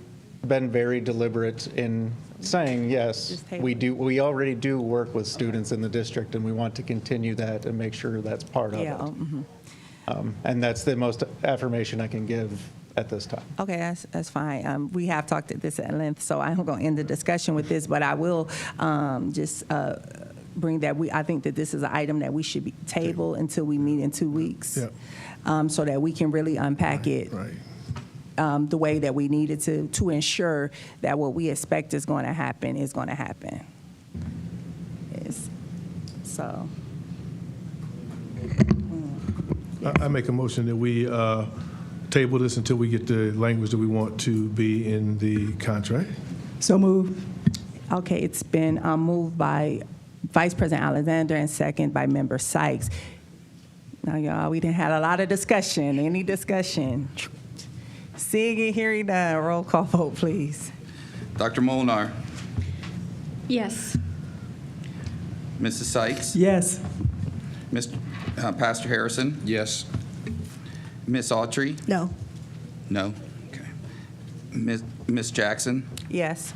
been very deliberate in saying, yes, we already do work with students in the district, and we want to continue that and make sure that's part of it. And that's the most affirmation I can give at this time. Okay, that's fine. We have talked at this at length, so I'm going to end the discussion with this, but I will just bring that I think that this is an item that we should be table until we meet in 2 weeks, so that we can really unpack it the way that we needed to ensure that what we expect is going to happen is going to happen. So. I make a motion that we table this until we get the language that we want to be in the contract. So moved. Okay, it's been moved by Vice President Alexander and second by Member Sykes. Now, y'all, we didn't have a lot of discussion. Any discussion? Seeing and hearing none, roll call vote, please. Dr. Molnar. Yes. Mrs. Sykes. Yes. Pastor Harrison. Yes. Miss Autry. No. No. Okay. Miss Jackson. Yes.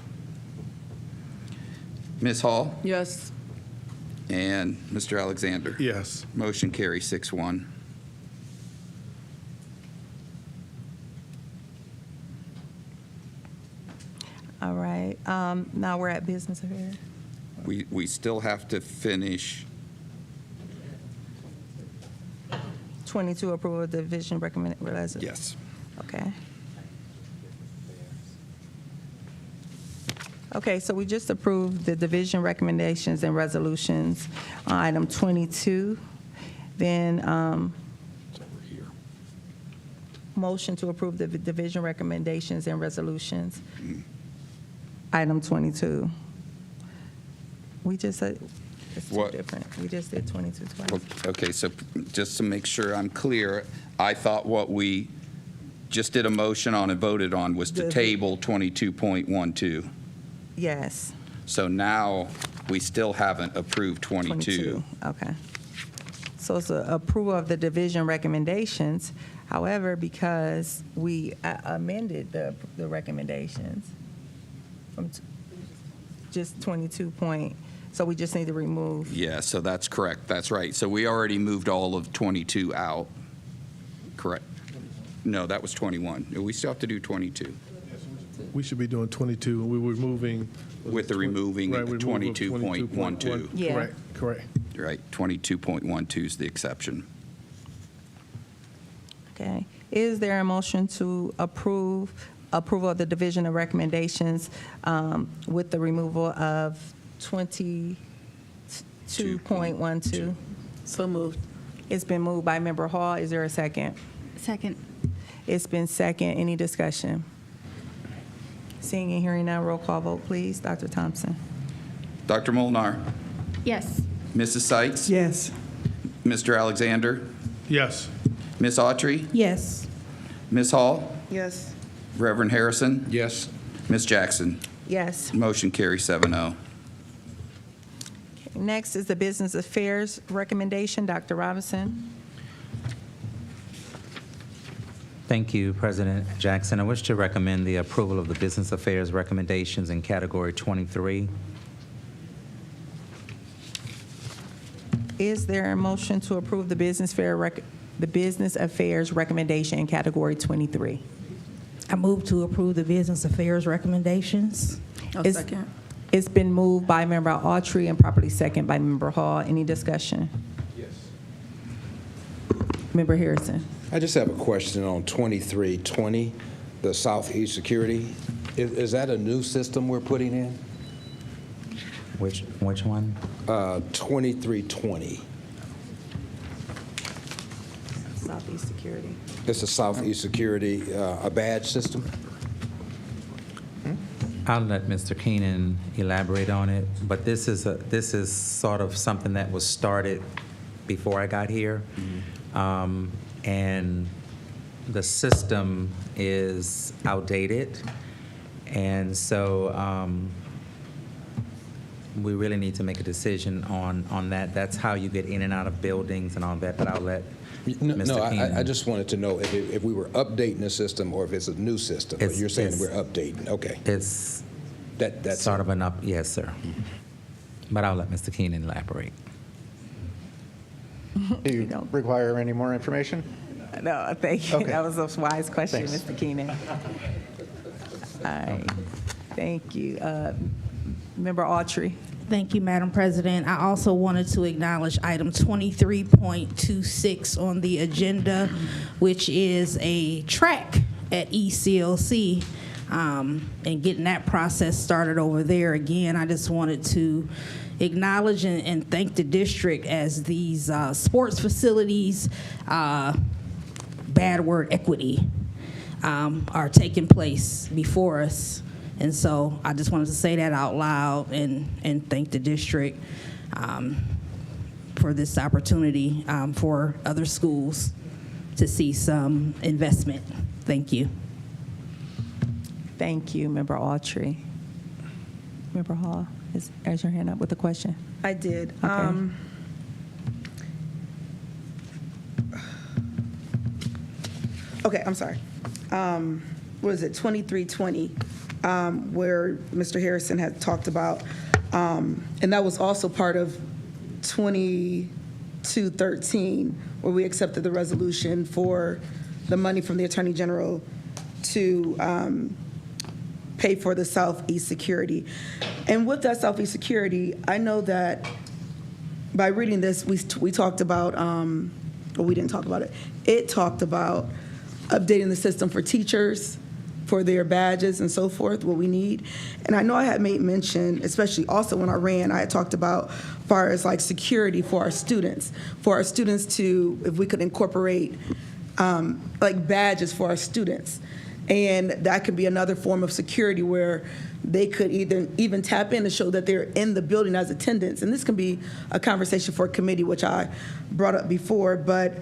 Miss Hall. Yes. And Mr. Alexander. Yes. Motion carries 6-1. All right. Now we're at business affairs. We still have to finish 22, approval of the division recommended. Yes. Okay. Okay, so we just approved the division recommendations and resolutions on item 22. Then motion to approve the division recommendations and resolutions. Item 22. We just said it's two different. We just did 22 twice. Okay, so just to make sure I'm clear, I thought what we just did a motion on and voted on was to table 22.12. Yes. So now we still haven't approved 22. Okay. So it's an approval of the division recommendations. However, because we amended the recommendations from just 22 point, so we just need to remove. Yeah, so that's correct. That's right. So we already moved all of 22 out. Correct. No, that was 21. We still have to do 22. We should be doing 22, and we were moving. With the removing right, 22.12. Yeah. Correct. Right, 22.12 is the exception. Okay. Is there a motion to approval of the division of recommendations with the removal of 22.12? So moved. It's been moved by Member Hall. Is there a second? Second. It's been second. Any discussion? Seeing and hearing now, roll call vote, please. Dr. Thompson. Dr. Molnar. Yes. Mrs. Sykes. Yes. Mr. Alexander. Yes. Miss Autry. Yes. Miss Hall. Yes. Reverend Harrison. Yes. Miss Jackson. Yes. Motion carries 7-0. Next is the business affairs recommendation. Dr. Robinson. Thank you, President Jackson. I wish to recommend the approval of the business affairs recommendations in category 23. Is there a motion to approve the business affairs recommendation in category 23? I move to approve the business affairs recommendations. Second. It's been moved by Member Autry and properly second by Member Hall. Any discussion? Yes. Member Harrison. I just have a question on 2320, the Southeast Security. Is that a new system we're putting in? Which one? 2320. Southeast Security. It's a Southeast Security, a badge system? I'll let Mr. Keenan elaborate on it, but this is sort of something that was started before I got here. And the system is outdated, and so we really need to make a decision on that. That's how you get in and out of buildings and all that, but I'll let Mr. Keenan. I just wanted to know if we were updating the system or if it's a new system. You're saying we're updating, okay. It's that's sort of an up, yes, sir. But I'll let Mr. Keenan elaborate. Do you require any more information? No, thank you. Okay. That was a wise question, Thanks. Mr. Keenan. All right, thank you. Member Autry. Thank you, Madam President. I also wanted to acknowledge item 23.26 on the agenda, which is a track at ECLC, and getting that process started over there. Again, I just wanted to acknowledge and thank the district as these sports facilities, bad word, equity, are taking place before us. And so I just wanted to say that out loud and thank the district for this opportunity for other schools to see some investment. Thank you. Thank you, Member Autry. Member Hall, has your hand up with a question? I did. Okay. Okay, I'm sorry. What is it, 2320, where Mr. Harrison had talked about, and that was also part of 2213, where we accepted the resolution for the money from the Attorney General to pay for the Southeast security. And with that Southeast security, I know that by reading this, we talked about, well, we didn't talk about it. It talked about updating the system for teachers, for their badges and so forth, what we need. And I know I had made mention, especially also when I ran, I had talked about far as like security for our students to, if we could incorporate like badges for our students. And that could be another form of security where they could even tap in to show that they're in the building as attendants. And this can be a conversation for a committee, which I brought up before, but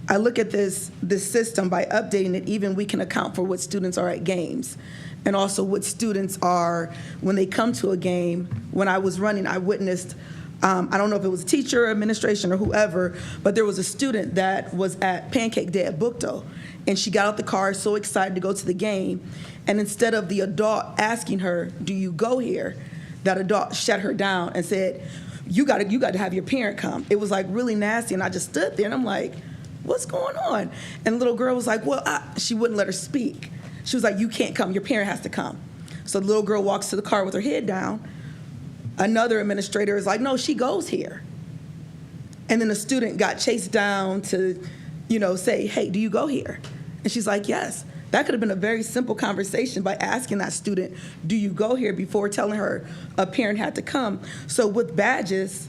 I look at this system, by updating it, even we can account for what students are at games and also what students are when they come to a game. When I was running, I witnessed, I don't know if it was a teacher, administration, or whoever, but there was a student that was at Pancake Day at Bookto, and she got out the car so excited to go to the game, and instead of the adult asking her, do you go here, that adult shut her down and said, you got to have your parent come. It was like really nasty, and I just stood there and I'm like, what's going on? And the little girl was like, well, she wouldn't let her speak. She was like, you can't come, your parent has to come. So the little girl walks to the car with her head down. Another administrator is like, no, she goes here. And then the student got chased down to, say, hey, do you go here? And she's like, yes. That could have been a very simple conversation by asking that student, do you go here, before telling her a parent had to come. So with badges,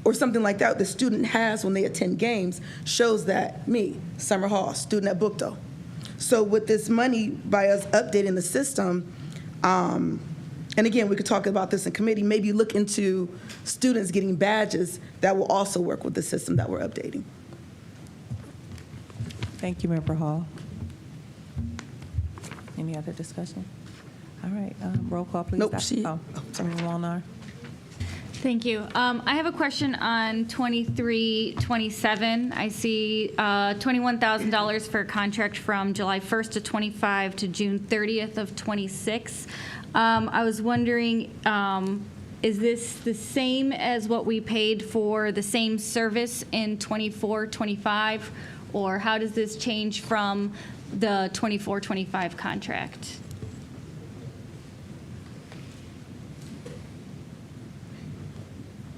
or something like that the student has when they attend games, shows that me, Summer Hall, student at Bookto. So with this money, by us updating the system, and again, we could talk about this in committee, maybe look into students getting badges that will also work with the system that we're updating. Thank you, Member Hall. Any other discussion? All right, roll call, please. Nope, Member Molnar. Thank you. I have a question on 2327. I see $21,000 for a contract from July 1st to 25 to June 30th of 26. I was wondering, is this the same as what we paid for the same service in 24-25, or how does this change from the 24-25 contract?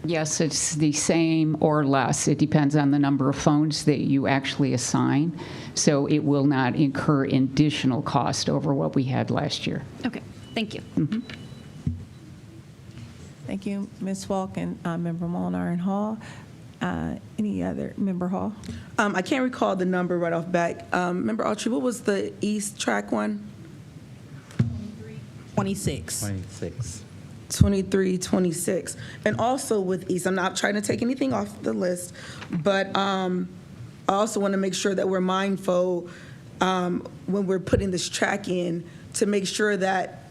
Yes, it's the same or less. It depends on the number of phones that you actually assign. So it will not incur additional cost over what we had last year. Okay, thank you. Mm-hmm. Thank you, Ms. Falk and Member Molnar and Hall. Any other, Member Hall? I can't recall the number right off back. Member Autry, what was the East track one? 26. 26. 23, 26. And also with East, I'm not trying to take anything off the list, but I also want to make sure that we're mindful when we're putting this track in to make sure that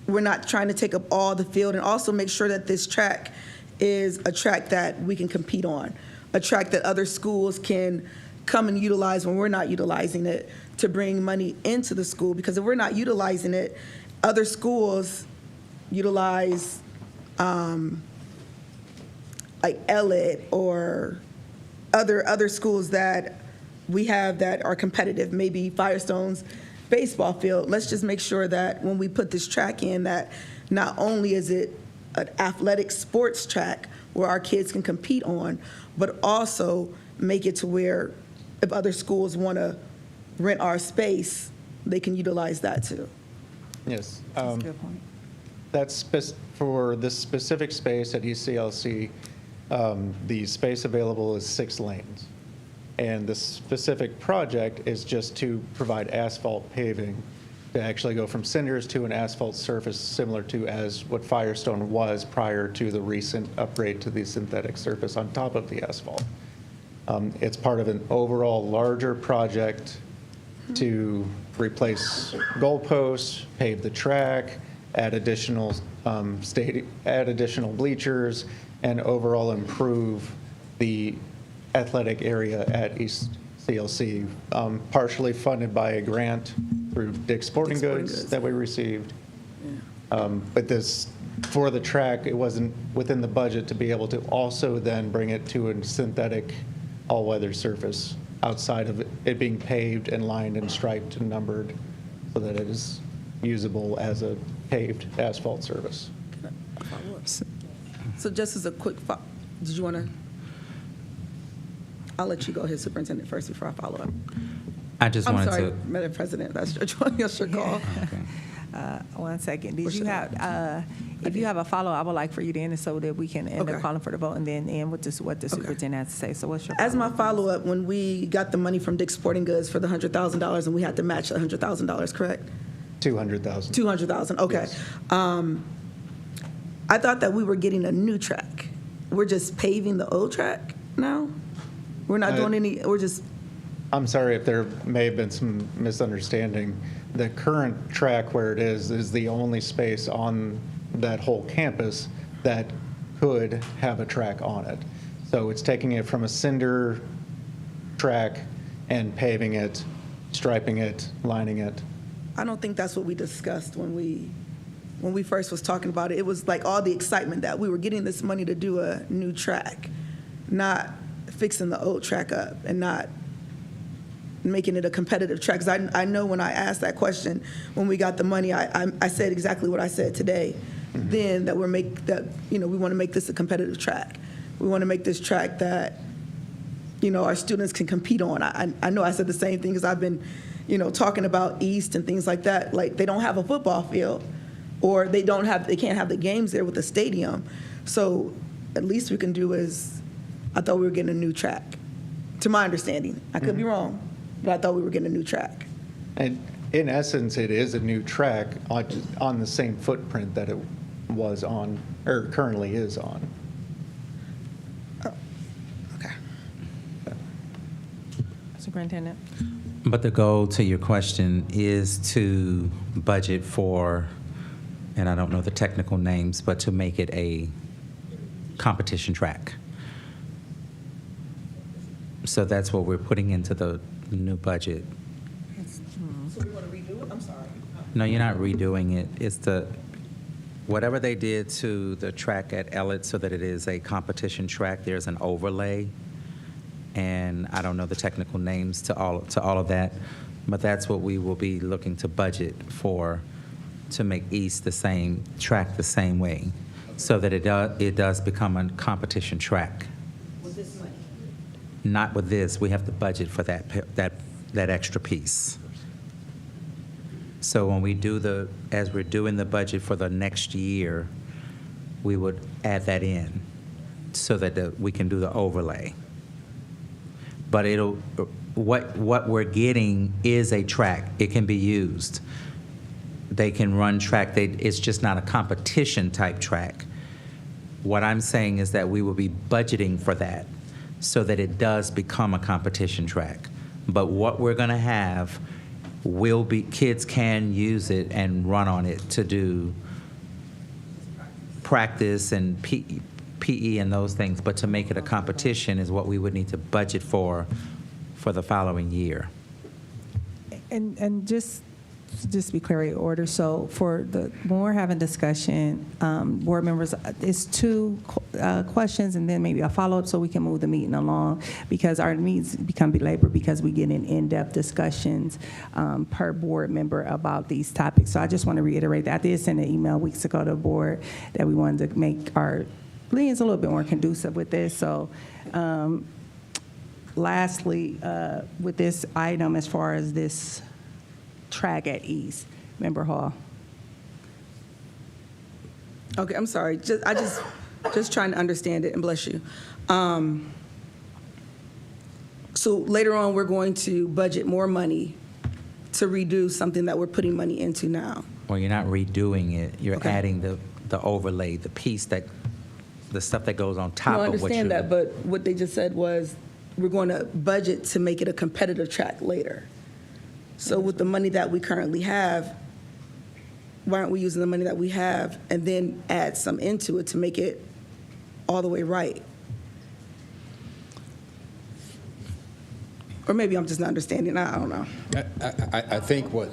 we're not trying to take up all the field, and also make sure that this track is a track that we can compete on, a track that other schools can come and utilize when we're not utilizing it to bring money into the school. Because if we're not utilizing it, other schools utilize like Elliott or other schools that we have that are competitive, maybe Firestone's baseball field. Let's just make sure that when we put this track in, that not only is it an athletic sports track where our kids can compete on, but also make it to where if other schools want to rent our space, they can utilize that too. Yes. That's a good point. That's for this specific space at ECLC, the space available is 6 lanes. And the specific project is just to provide asphalt paving to actually go from cinders to an asphalt surface similar to as what Firestone was prior to the recent upgrade to the synthetic surface on top of the asphalt. It's part of an overall larger project to replace goalposts, pave the track, add additional bleachers, and overall improve the athletic area at East CLC, partially funded by a grant through Dick's Sporting Goods that we received. But this, for the track, it wasn't within the budget to be able to also then bring it to a synthetic all-weather surface outside of it being paved and lined and striped and numbered so that it is usable as a paved asphalt surface. So just as a quick, did you want to? I'll let you go ahead, Superintendent, first before I follow up. I just wanted I'm sorry, to. Madam President, that's your call. Okay. 1 second. Did you have, if you have a follow, I would like for you to end it so that we can end up calling for the vote and then end with what the superintendent has to say. So what's your As my follow-up, when we got the money from Dick's Sporting Goods for the $100,000 and we had to match the $100,000, correct? 200,000. 200,000, okay. Yes. I thought that we were getting a new track. We're just paving the old track now? We're not doing any, we're just. I'm sorry if there may have been some misunderstanding. The current track where it is the only space on that whole campus that could have a track on it. So it's taking it from a cinder track and paving it, striping it, lining it. I don't think that's what we discussed when we first was talking about it. It was like all the excitement that we were getting this money to do a new track, not fixing the old track up and not making it a competitive track. 'Cause I know when I asked that question, when we got the money, I said exactly what I said today. Mm-hmm. Then that we want to make this a competitive track. We want to make this track that our students can compete on. I know I said the same thing because I've been talking about East and things like that. Like they don't have a football field, or they can't have the games there with the stadium. So at least we can do is, I thought we were getting a new track, to my understanding. I could be wrong, but I thought we were getting a new track. And in essence, it is a new track on the same footprint that it was on, or currently is on. Superintendent? But the goal to your question is to budget for, and I don't know the technical names, but to make it a competition track. So that's what we're putting into the new budget. So we want to redo it? I'm sorry. No, you're not redoing it. It's whatever they did to the track at Elliott so that it is a competition track, there's an overlay. And I don't know the technical names to all of that, but that's what we will be looking to budget for, to make East the same track the same way, so that it does become a competition track. With this money? Not with this. We have to budget for that extra piece. So when we do as we're doing the budget for the next year, we would add that in so that we can do the overlay. But what we're getting is a track. It can be used. they can run track. It's just not a competition type track. What I'm saying is that we will be budgeting for that so that it does become a competition track. But what we're going to have will be, kids can use it and run on it to do practice and PE and those things. But to make it a competition is what we would need to budget for the following year. And just to be clear, in order, so when we're having discussion, board members, it's two questions and then maybe a follow-up so we can move the meeting along, because our meetings become belabored because we get in-depth discussions per board member about these topics. So I just want to reiterate that I did send an email weeks ago to the board that we wanted to make our meetings a little bit more conducive with this. So lastly, with this item, as far as this track at East, Member Hall. Okay, I'm sorry. Just trying to understand it, and bless you. So later on, we're going to budget more money to redo something that we're putting money into now. Well, you're not redoing it. You're adding the overlay, the stuff that goes on top I of what you're... understand that, but what they just said was we're going to budget to make it a competitive track later. So with the money that we currently have, why aren't we using the money that we have and then add some into it to make it all the way right? Or maybe I'm just not understanding. I don't know. I think what...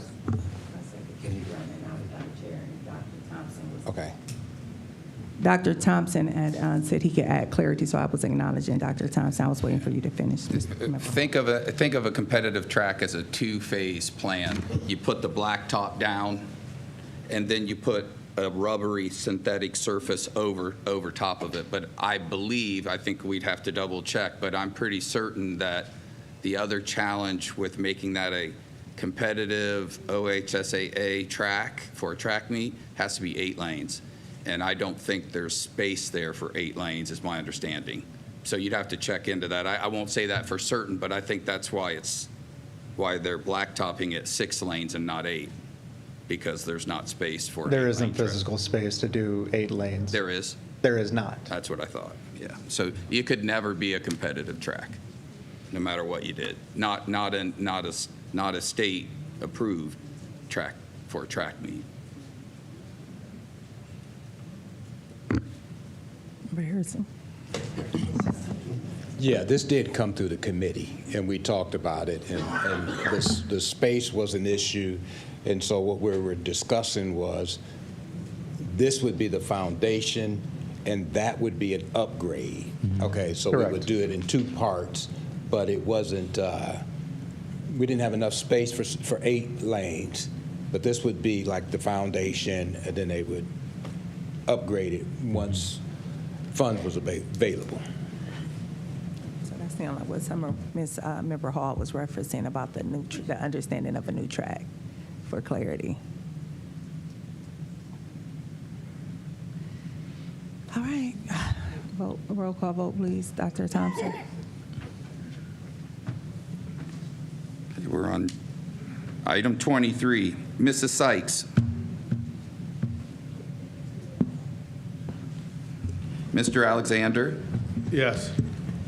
Okay. Dr. Thompson had said he could add clarity, so I was acknowledging Dr. Thompson. I was waiting for you to finish. Think of a competitive track as a two-phase plan. You put the blacktop down, and then you put a rubbery synthetic surface over top of it. But I think we'd have to double check, but I'm pretty certain that the other challenge with making that a competitive OHSAA track for a track meet has to be 8 lanes. And I don't think there's space there for 8 lanes, is my understanding. So you'd have to check into that. I won't say that for certain, but I think that's why they're blacktopping at 6 lanes and not 8, because there's not space for There isn't physical space to do 8 lanes. There is? There is not. That's what I thought, yeah. So you could never be a competitive track, no matter what you did. Not a state-approved track for a track meet. Harrison. Yeah, this did come through the committee, and we talked about it, and the space was an issue, and so what we were discussing was this would be the foundation, and that would be an upgrade. Okay, so Correct. we would do it in 2 parts, but it wasn't, we didn't have enough space for 8 lanes, but this would be like the foundation, and then they would upgrade it once funds was available. So that's the only what Ms. Member Hall was referencing about the understanding of a new track for clarity. All right. Roll call vote, please. Dr. Thompson. We're on item 23. Mrs. Sykes. Mr. Alexander? Yes.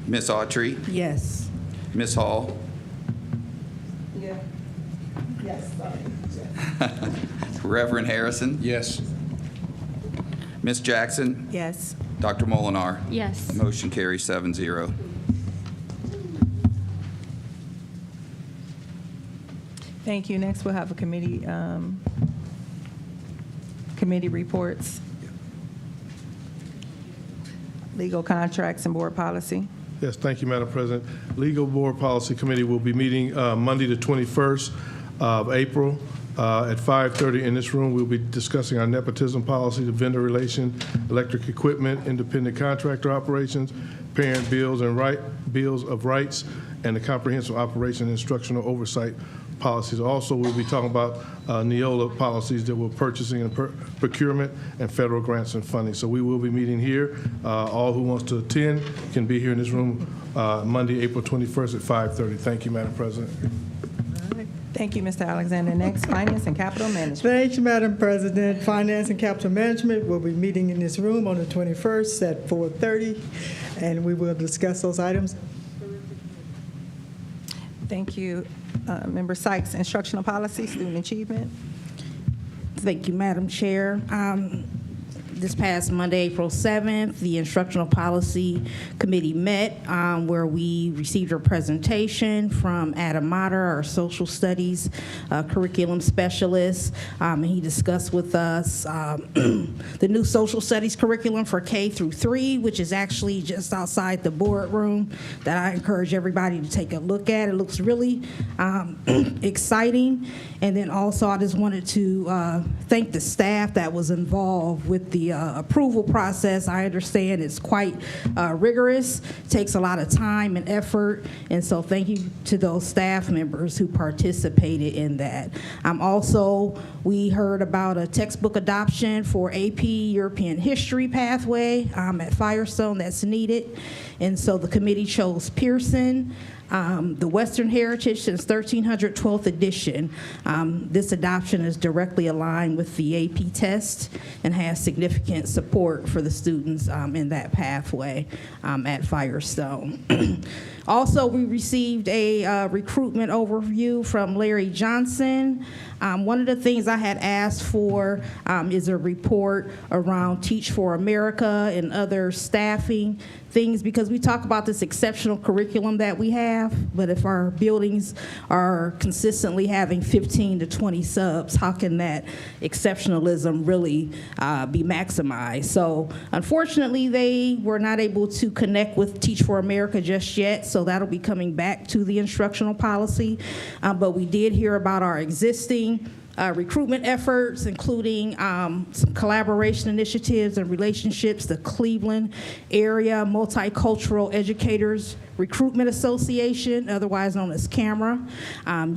Miss Autry? Yes. Miss Hall? Yeah. Yes, sorry. Reverend Harrison? Yes. Miss Jackson? Yes. Dr. Molinar? Yes. Motion carries 7-0. Thank you. Next, we'll have a committee reports. Legal contracts and board policy. Yes, thank you, Madam President. Legal Board Policy Committee will be meeting Monday, the 21st of April at 5:30 in this room. We'll be discussing our nepotism policy, the vendor relation, electric equipment, independent contractor operations, parent bills and bills of rights, and the comprehensive operation and instructional oversight policies. Also, we'll be talking about Neola policies that we're purchasing and procurement and federal grants and funding. So we will be meeting here. All who wants to attend can be here in this room Monday, April 21st at 5:30. Thank you, Madam President. All right. Thank you, Mr. Alexander. Next, Finance and Capital Management. Thank you, Madam President. Finance and Capital Management will be meeting in this room on the 21st at 4:30, and we will discuss those items. Thank you. Member Sykes, Instructional Policy, Student Achievement. Thank you, Madam Chair. This past Monday, April 7th, the Instructional Policy Committee met where we received a presentation from Adam Motter, our social studies curriculum specialist. And he discussed with us the new social studies curriculum for K through 3, which is actually just outside the boardroom that I encourage everybody to take a look at. It looks really exciting. And then also I just wanted to thank the staff that was involved with the approval process. I understand it's quite rigorous, takes a lot of time and effort, and so thank you to those staff members who participated in that. Also, we heard about a textbook adoption for AP European History pathway at Firestone that's needed, and so the committee chose Pearson. The Western Heritage since 1300, 12th edition. This adoption is directly aligned with the AP test and has significant support for the students in that pathway at Firestone. Also, we received a recruitment overview from Larry Johnson. One of the things I had asked for is a report around Teach for America and other staffing things, because we talk about this exceptional curriculum that we have, but if our buildings are consistently having 15 to 20 subs, how can that exceptionalism really be maximized? So unfortunately, they were not able to connect with Teach for America just yet, so that'll be coming back to the instructional policy. But we did hear about our existing recruitment efforts, including some collaboration initiatives and relationships, the Cleveland Area Multicultural Educators Recruitment Association, otherwise known as CAMRA,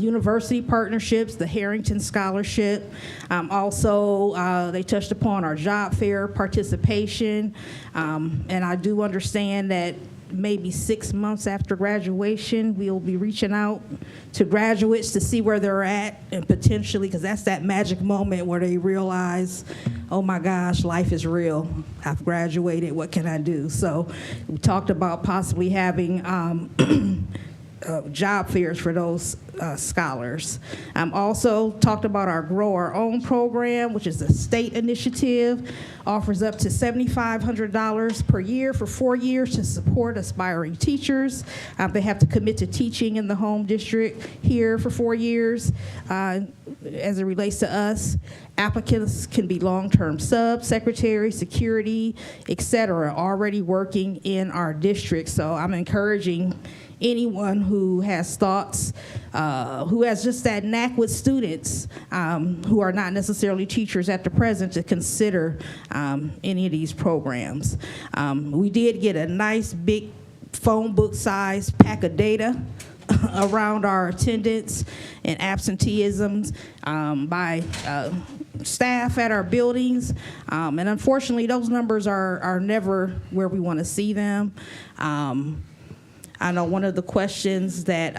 university partnerships, the Harrington Scholarship. Also, they touched upon our job fair participation, and I do understand that maybe 6 months after graduation, we'll be reaching out to graduates to see where they're at, and potentially, because that's that magic moment where they realize, oh my gosh, life is real. I've graduated, what can I do? So we talked about possibly having job fairs for those scholars. Also talked about our Grow Our Own program, which is a state initiative, offers up to $7,500 per year for 4 years to support aspiring teachers. They have to commit to teaching in the home district here for 4 years. As it relates to us, applicants can be long-term subs, secretary, security, et cetera, already working in our district. So I'm encouraging anyone who has thoughts, who has just that knack with students, who are not necessarily teachers at the present, to consider any of these programs. We did get a nice big phone book size pack of data around our attendance and absenteeisms by staff at our buildings. And unfortunately, those numbers are never where we want to see them. I know one of the questions that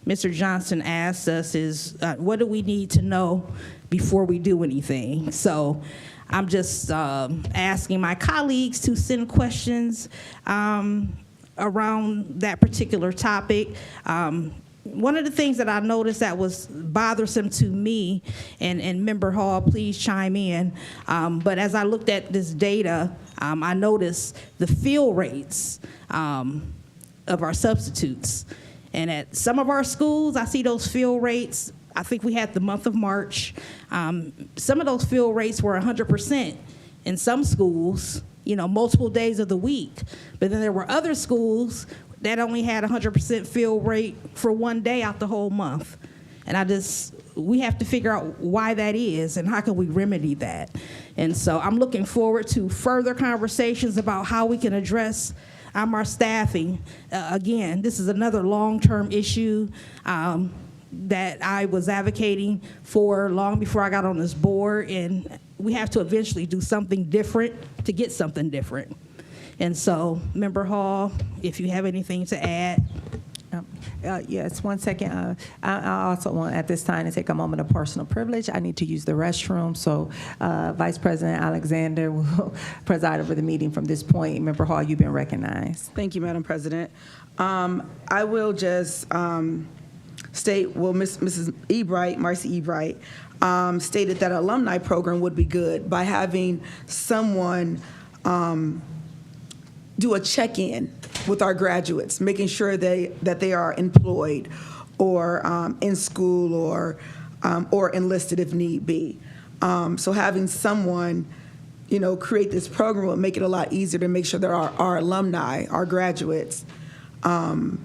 Mr. Johnson asked us is, what do we need to know before we do anything? So I'm just asking my colleagues to send questions around that particular topic. One of the things that I noticed that was bothersome to me, and Member Hall, please chime in, but as I looked at this data, I noticed the fill rates of our substitutes. And at some of our schools, I see those fill rates. I think we had the month of March. Some of those fill rates were 100% in some schools, multiple days of the week. But then there were other schools that only had 100% fill rate for one day out the whole month. And we have to figure out why that is and how can we remedy that. And so I'm looking forward to further conversations about how we can address our staffing. Again, this is another long-term issue that I was advocating for long before I got on this board, and we have to eventually do something different to get something different. And so, Member Hall, if you have anything to add. Yes, 1 second. I also want at this time to take a moment of personal privilege. I need to use the restroom, so Vice President Alexander will preside over the meeting from this point. Member Hall, you've been recognized. Thank you, Madam President. I will just state, well, Mrs. Ebright, Marcy Ebright, stated that an alumni program would be good by having someone do a check-in with our graduates, making sure that they are employed or in school or enlisted if need be. So having someone, create this program will make it a lot easier to make sure that our alumni, our graduates, are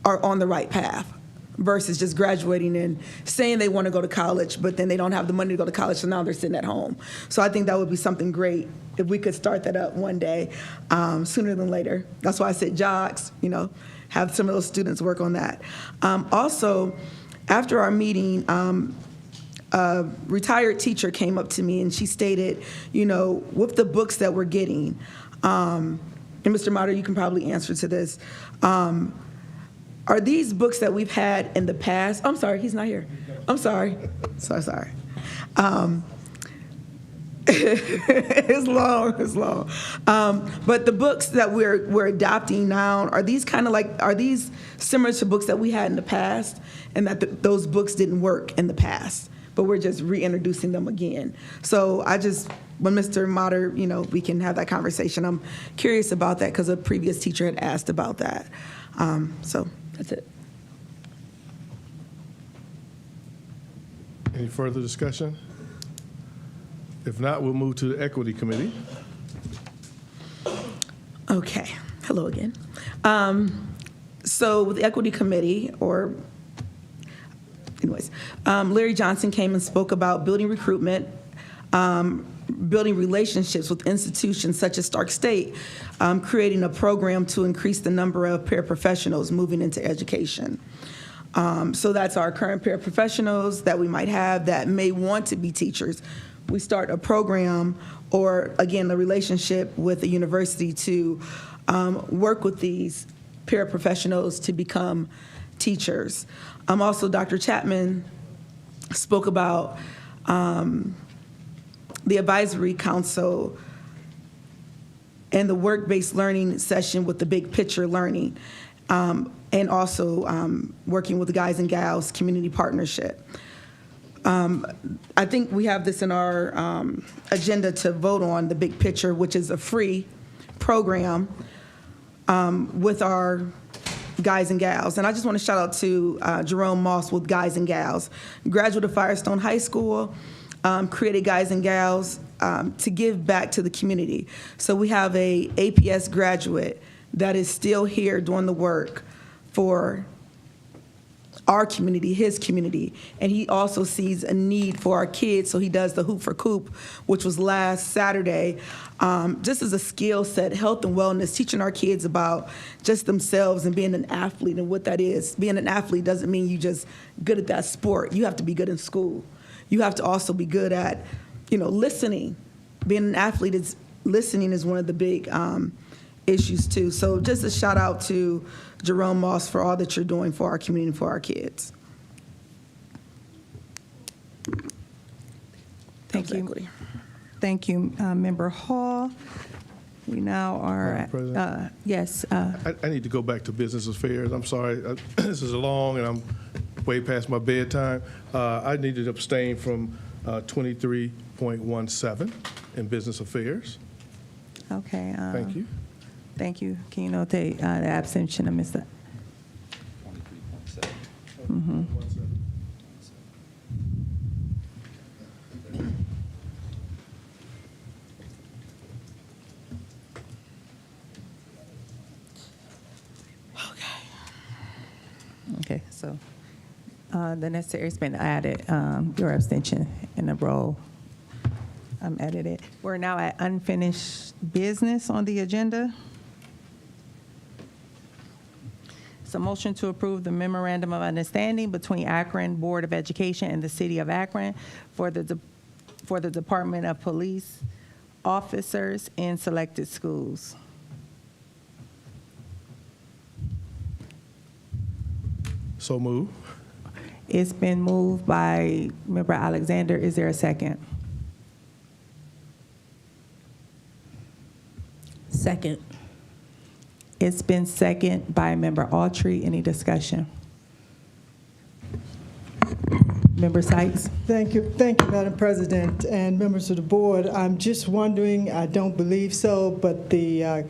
on the right path versus just graduating and saying they want to go to college, but then they don't have the money to go to college, so now they're sitting at home. So I think that would be something great if we could start that up one day, sooner than later. That's why I said jocks, have some of those students work on that. Also, after our meeting, a retired teacher came up to me and she stated, with the books that we're getting, and Mr. Motter, you can probably answer to this, are these books that we've had in the past? I'm sorry, he's not here. I'm sorry. Sorry. It's long. But the books that we're adopting now, are these similar to books that we had in the past, and that those books didn't work in the past, but we're just reintroducing them again? So when Mr. Motter, we can have that conversation. I'm curious about that because a previous teacher had asked about that. So that's it. Any further discussion? If not, we'll move to the Equity Committee. Okay. Hello again. So with the Equity Committee, Larry Johnson came and spoke about building recruitment, building relationships with institutions such as Stark State, creating a program to increase the number of paraprofessionals moving into education. So that's our current paraprofessionals that we might have that may want to be teachers. We start a program or, again, a relationship with a university to work with these paraprofessionals to become teachers. Also, Dr. Chapman spoke about the advisory council and the work-based learning session with the big picture learning, and also working with the Guys and Gals Community Partnership. I think we have this in our agenda to vote on, the big picture, which is a free program with our Guys and Gals. And I just want to shout out to Jerome Moss with Guys and Gals. Graduate of Firestone High School, created Guys and Gals to give back to the community. So we have a APS graduate that is still here doing the work for our community, his community, and he also sees a need for our kids, so he does the Hoop for Coop, which was last Saturday, just as a skill set, health and wellness, teaching our kids about just themselves and being an athlete and what that is. Being an athlete doesn't mean you just good at that sport. You have to be good in school. You have to also be good at, listening. Being an athlete listening is one of the big issues too. So just a shout out to Jerome Moss for all that you're doing for our community and for our kids. Thank you. Thank you, Member Hall. We now are at, yes. I need to go back to business affairs. I'm sorry. This is long and I'm way past my bedtime. I need to abstain from 23.17 in business affairs. Okay. Thank you. Thank you. Can you note the abstention of Mr. 23.7. Mm-hmm. Okay, so the necessary has been added, your abstention in the roll. Edited. We're now at unfinished business on the agenda. It's a motion to approve the memorandum of understanding between Akron Board of Education and the City of Akron for the Department of Police officers in selected schools. So move. It's been moved by Member Alexander. Is there a second? Second. It's been second by Member Autry. Any discussion? Member Sykes? Thank you, Madam President, and members of the board. I'm just wondering, I don't believe so, but the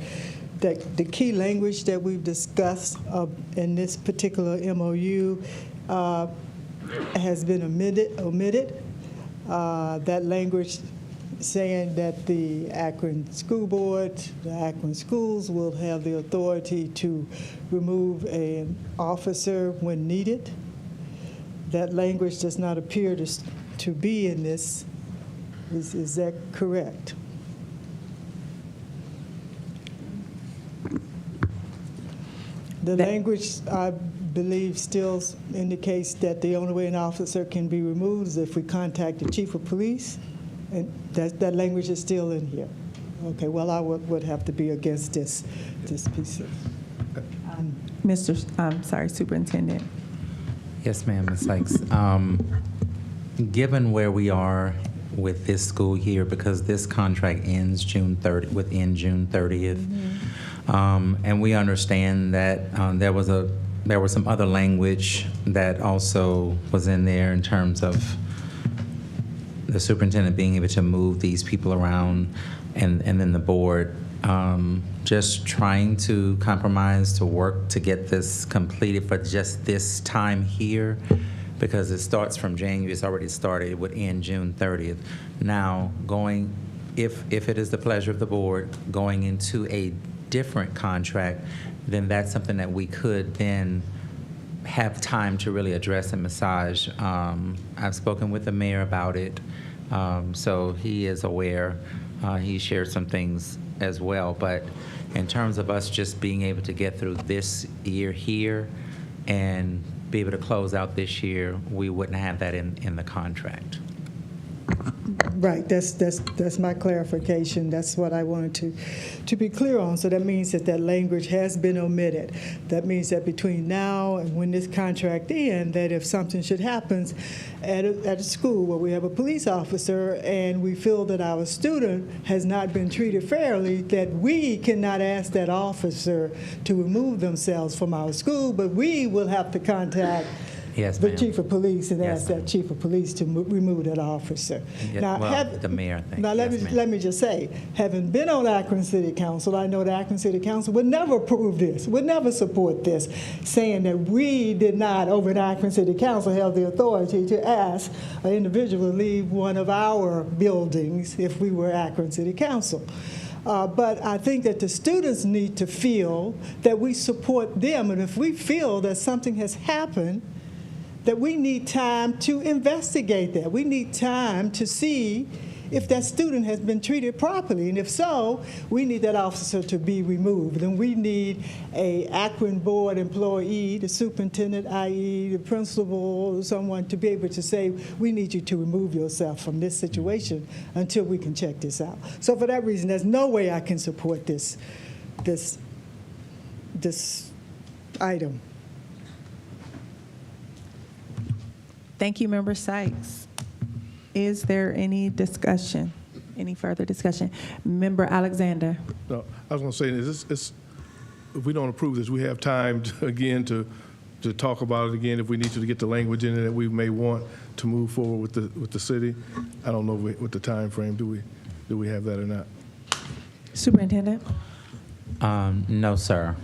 key language that we've discussed in this particular MOU has been omitted. That language saying that the Akron School Board, the Akron Schools will have the authority to remove an officer when needed. That language does not appear to be in this. Is that correct? The language, I believe, still indicates that the only way an officer can be removed is if we contact the chief of police, and that language is still in here. Okay, well, I would have to be against this piece of. Superintendent. Yes, ma'am, Ms. Sykes. Given where we are with this school year, because this contract ends June 30th, and we understand that there was some other language that also was in there in terms of the superintendent being able to move these people around, and then the board just trying to compromise to work to get this completed for just this time here, because it starts from January. It's already started. It would end June 30th. Now, if it is the pleasure of the board, going into a different contract, then that's something that we could then have time to really address and massage. I've spoken with the mayor about it, so he is aware. He shared some things as well, but in terms of us just being able to get through this year here and be able to close out this year, we wouldn't have that in the contract. Right, that's my clarification. That's what I wanted to be clear on. So that means that language has been omitted. That means that between now and when this contract ends, that if something should happen at a school where we have a police officer and we feel that our student has not been treated fairly, that we cannot ask that officer to remove themselves from our school, but we will have to contact the chief of police and ask that chief of police to remove that officer. Yeah, Now, the mayor thinks. Now, let me just say, having been on Akron City Council, I know the Akron City Council would never approve this, would never support this, saying that we did not, over at Akron City Council, have the authority to ask an individual to leave one of our buildings if we were Akron City Council. But I think that the students need to feel that we support them, and if we feel that something has happened, that we need time to investigate that. We need time to see if that student has been treated properly. And if so, we need that officer to be removed. And we need a Akron board employee, the superintendent, i.e. the principal, someone to be able to say, we need you to remove yourself from this situation until we can check this out. So for that reason, there's no way I can support this item. Thank you, Member Sykes. Is there any discussion, any further discussion? Member Alexander. No, I was going to say, if we don't approve this, we have time to talk about it again if we need to get the language in it that we may want to move forward with the city. I don't know what the time frame, do we have that or not? Superintendent? No, sir.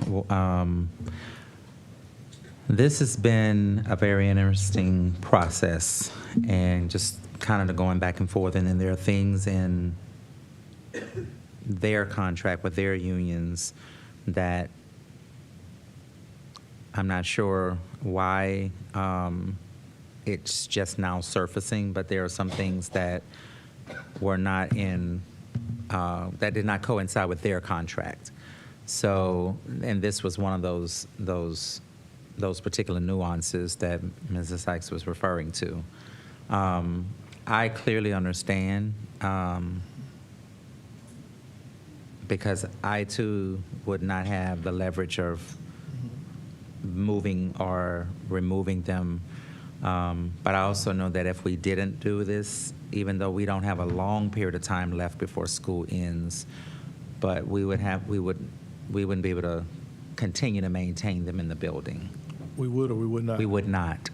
This has been a very interesting process, and just kind of going back and forth, and then there are things in their contract with their unions that I'm not sure why it's just now surfacing, but there are some things that were not in, that did not coincide with their contract. So, and this was one of those particular nuances that Mrs. Sykes was referring to. I clearly understand, because I too would not have the leverage of moving or removing them. But I also know that if we didn't do this, even though we don't have a long period of time left before school ends, but we wouldn't be able to continue to maintain them in the building. We would or we would not? We would not.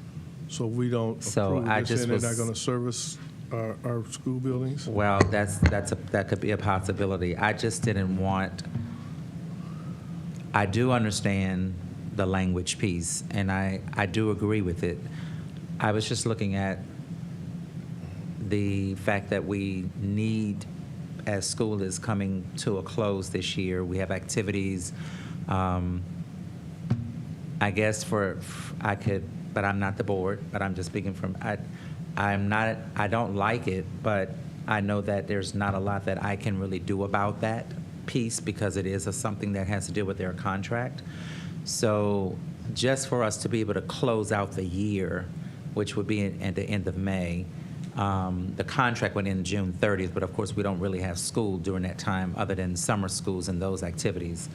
So we don't So approve I this, just and they're was- not going to service our school buildings? Well, that could be a possibility. I just didn't want. I do understand the language piece, and I do agree with it. I was just looking at the fact that we need, as school is coming to a close this year, we have activities. I guess I could, but I'm not the board, but I'm just speaking from, I don't like it, but I know that there's not a lot that I can really do about that piece because it is something that has to do with their contract. So just for us to be able to close out the year, which would be at the end of May, the contract went in June 30th, but of course we don't really have school during that time other than summer schools and those activities.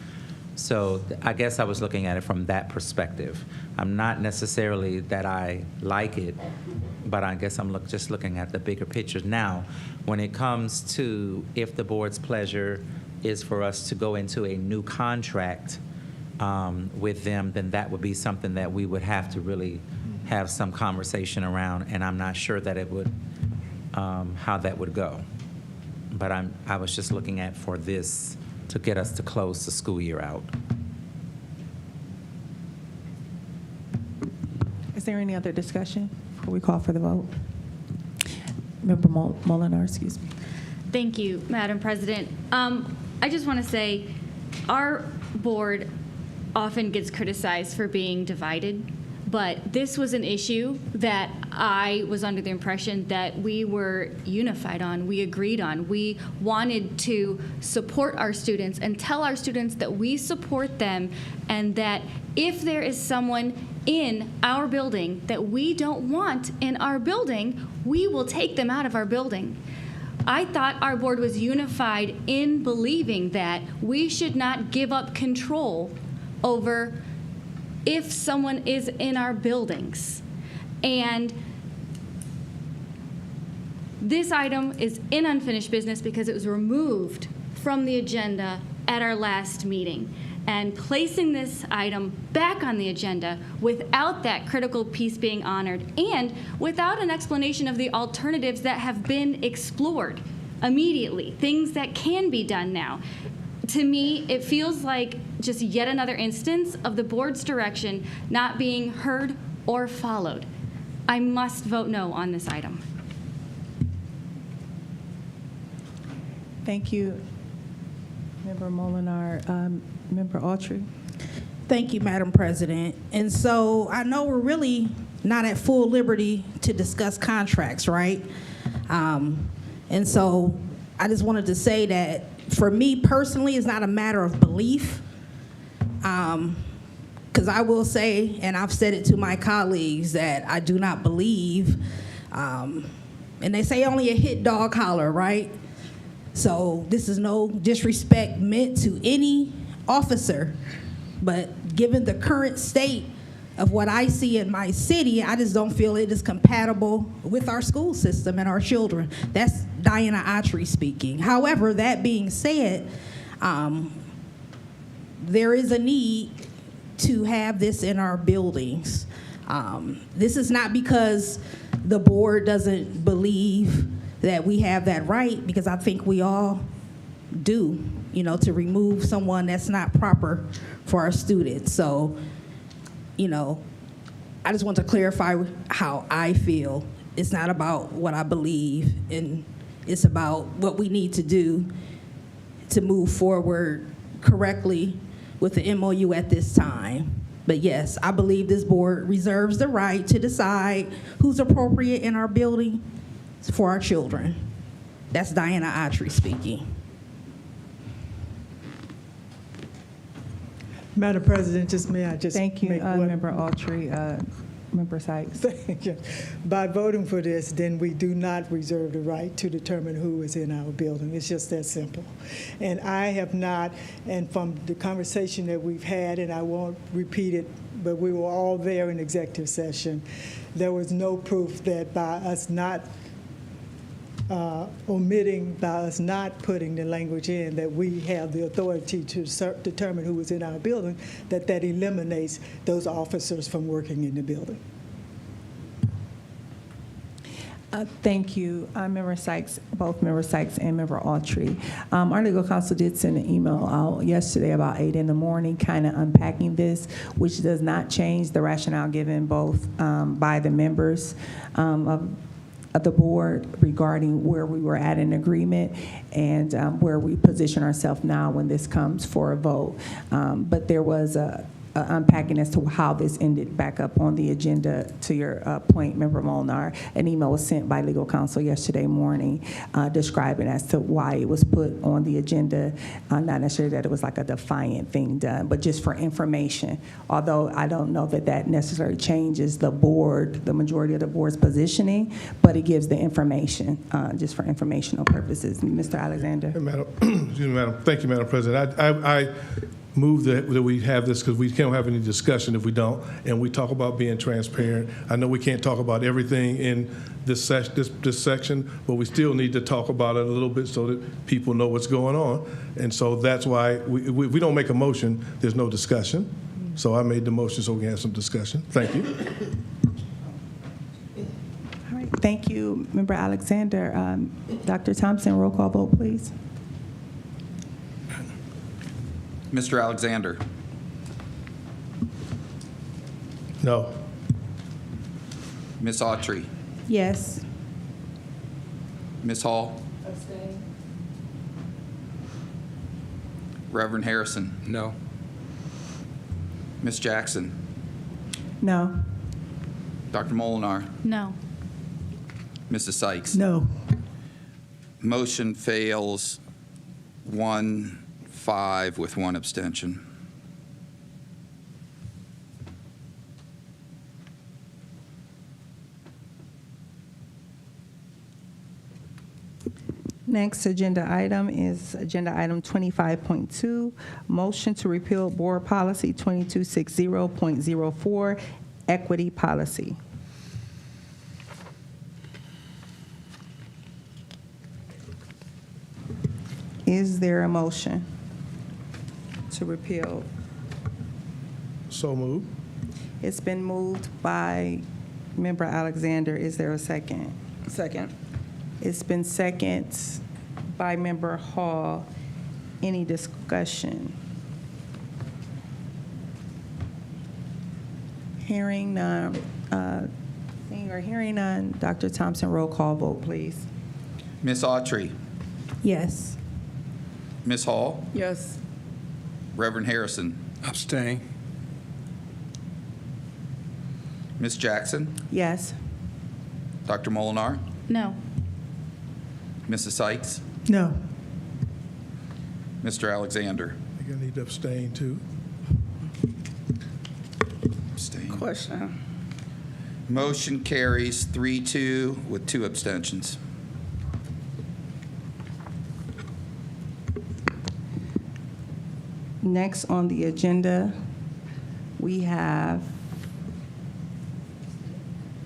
So I guess I was looking at it from that perspective. I'm not necessarily that I like it, but I guess I'm just looking at the bigger picture. Now, when it comes to if the board's pleasure is for us to go into a new contract with them, then that would be something that we would have to really have some conversation around, and I'm not sure that it would, how that would go. But I was just looking at for this to get us to close the school year out. Is there any other discussion before we call for the vote? Member Molinar, excuse me. Thank you, Madam President. I just want to say our board often gets criticized for being divided, but this was an issue that I was under the impression that we were unified on, we agreed on. We wanted to support our students and tell our students that we support them, and that if there is someone in our building that we don't want in our building, we will take them out of our building. I thought our board was unified in believing that we should not give up control over if someone is in our buildings. And this item is in unfinished business because it was removed from the agenda at our last meeting. And placing this item back on the agenda without that critical piece being honored and without an explanation of the alternatives that have been explored immediately, things that can be done now. To me, it feels like just yet another instance of the board's direction not being heard or followed. I must vote no on this item. Thank you, Member Molinar. Member Autry. Thank you, Madam President. And so I know we're really not at full liberty to discuss contracts, right? And so I just wanted to say that for me personally, it's not a matter of belief. Because I will say, and I've said it to my colleagues, that I do not believe, and they say only a hit dog holler, right? So this is no disrespect meant to any officer, but given the current state of what I see in my city, I just don't feel it is compatible with our school system and our children. That's Diana Autry speaking. However, that being said, there is a need to have this in our buildings. This is not because the board doesn't believe that we have that right, because I think we all do, to remove someone that's not proper for our students. So, I just want to clarify how I feel. It's not about what I believe, and it's about what we need to do to move forward correctly with the MOU at this time. But yes, I believe this board reserves the right to decide who's appropriate in our building for our children. That's Diana Autry speaking. Madam President, may I just Thank you, make one Member Autry. Member Sykes. Thank you. By voting for this, then we do not reserve the right to determine who is in our building. It's just that simple. And I have not, and from the conversation that we've had, and I won't repeat it but we were all there in executive session. There was no proof that by us not omitting, by us not putting the language in, that we have the authority to determine who was in our building, that eliminates those officers from working in the building. Thank you, Member Sykes, both Member Sykes and Member Autry. Our legal counsel did send an email out yesterday about 8 in the morning, kind of unpacking this, which does not change the rationale given both by the members of the board regarding where we were at in agreement and where we position ourselves now when this comes for a vote. But there was a unpacking as to how this ended back up on the agenda. To your point, Member Molnar, an email was sent by legal counsel yesterday morning describing as to why it was put on the agenda, not necessarily that it was like a defiant thing done, but just for information. Although I don't know that that necessarily changes the board, the majority of the board's positioning, but it gives the information just for informational purposes. Mr. Alexander. Madam, excuse me, Madam. Thank you, Madam President. I move that we have this because we can't have any discussion if we don't, and we talk about being transparent. I know we can't talk about everything in this section, but we still need to talk about it a little bit so that people know what's going on. And so that's why we don't make a motion, there's no discussion. So I made the motion so we can have some discussion. Thank you. All right, thank you, Member Alexander. Dr. Thompson, roll call vote, please. Mr. Alexander. No. Ms. Autry. Yes. Ms. Hall. Abstain. Reverend Harrison. No. Ms. Jackson. No. Dr. Molinar. No. Mrs. Sykes. No. Motion fails 1-5 with 1 abstention. Next agenda item is agenda item 25.2, motion to repeal board policy 2260.04, equity policy. Is there a motion to repeal? So moved. It's been moved by Member Alexander. Is there a second? Second. It's been seconded by Member Hall. Any discussion? Hearing none. Hearing none. Dr. Thompson, roll call vote, please. Ms. Autry. Yes. Ms. Hall. Yes. Reverend Harrison. Abstain. Ms. Jackson. Yes. Dr. Molinar. No. Mrs. Sykes. No. Mr. Alexander. I think I need to abstain too. Abstain. Question. Motion carries 3-2 with 2 abstentions. Next on the agenda, we have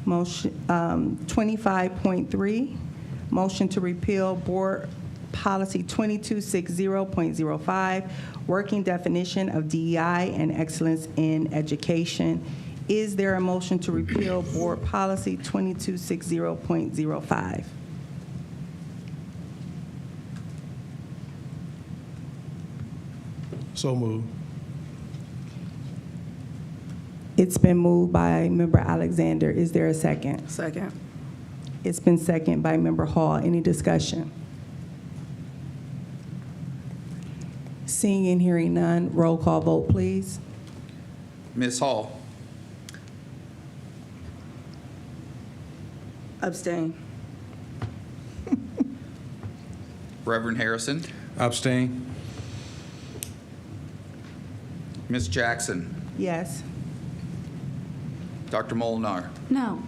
motion 25.3, motion to repeal board policy 2260.05, working definition of DEI and excellence in education. Is there a motion to repeal board policy 2260.05? So moved. It's been moved by Member Alexander. Is there a second? Second. It's been seconded by Member Hall. Any discussion? Seeing and hearing none, roll call vote, please. Ms. Hall. Abstain. Reverend Harrison. Abstain. Ms. Jackson. Yes. Dr. Molinar. No.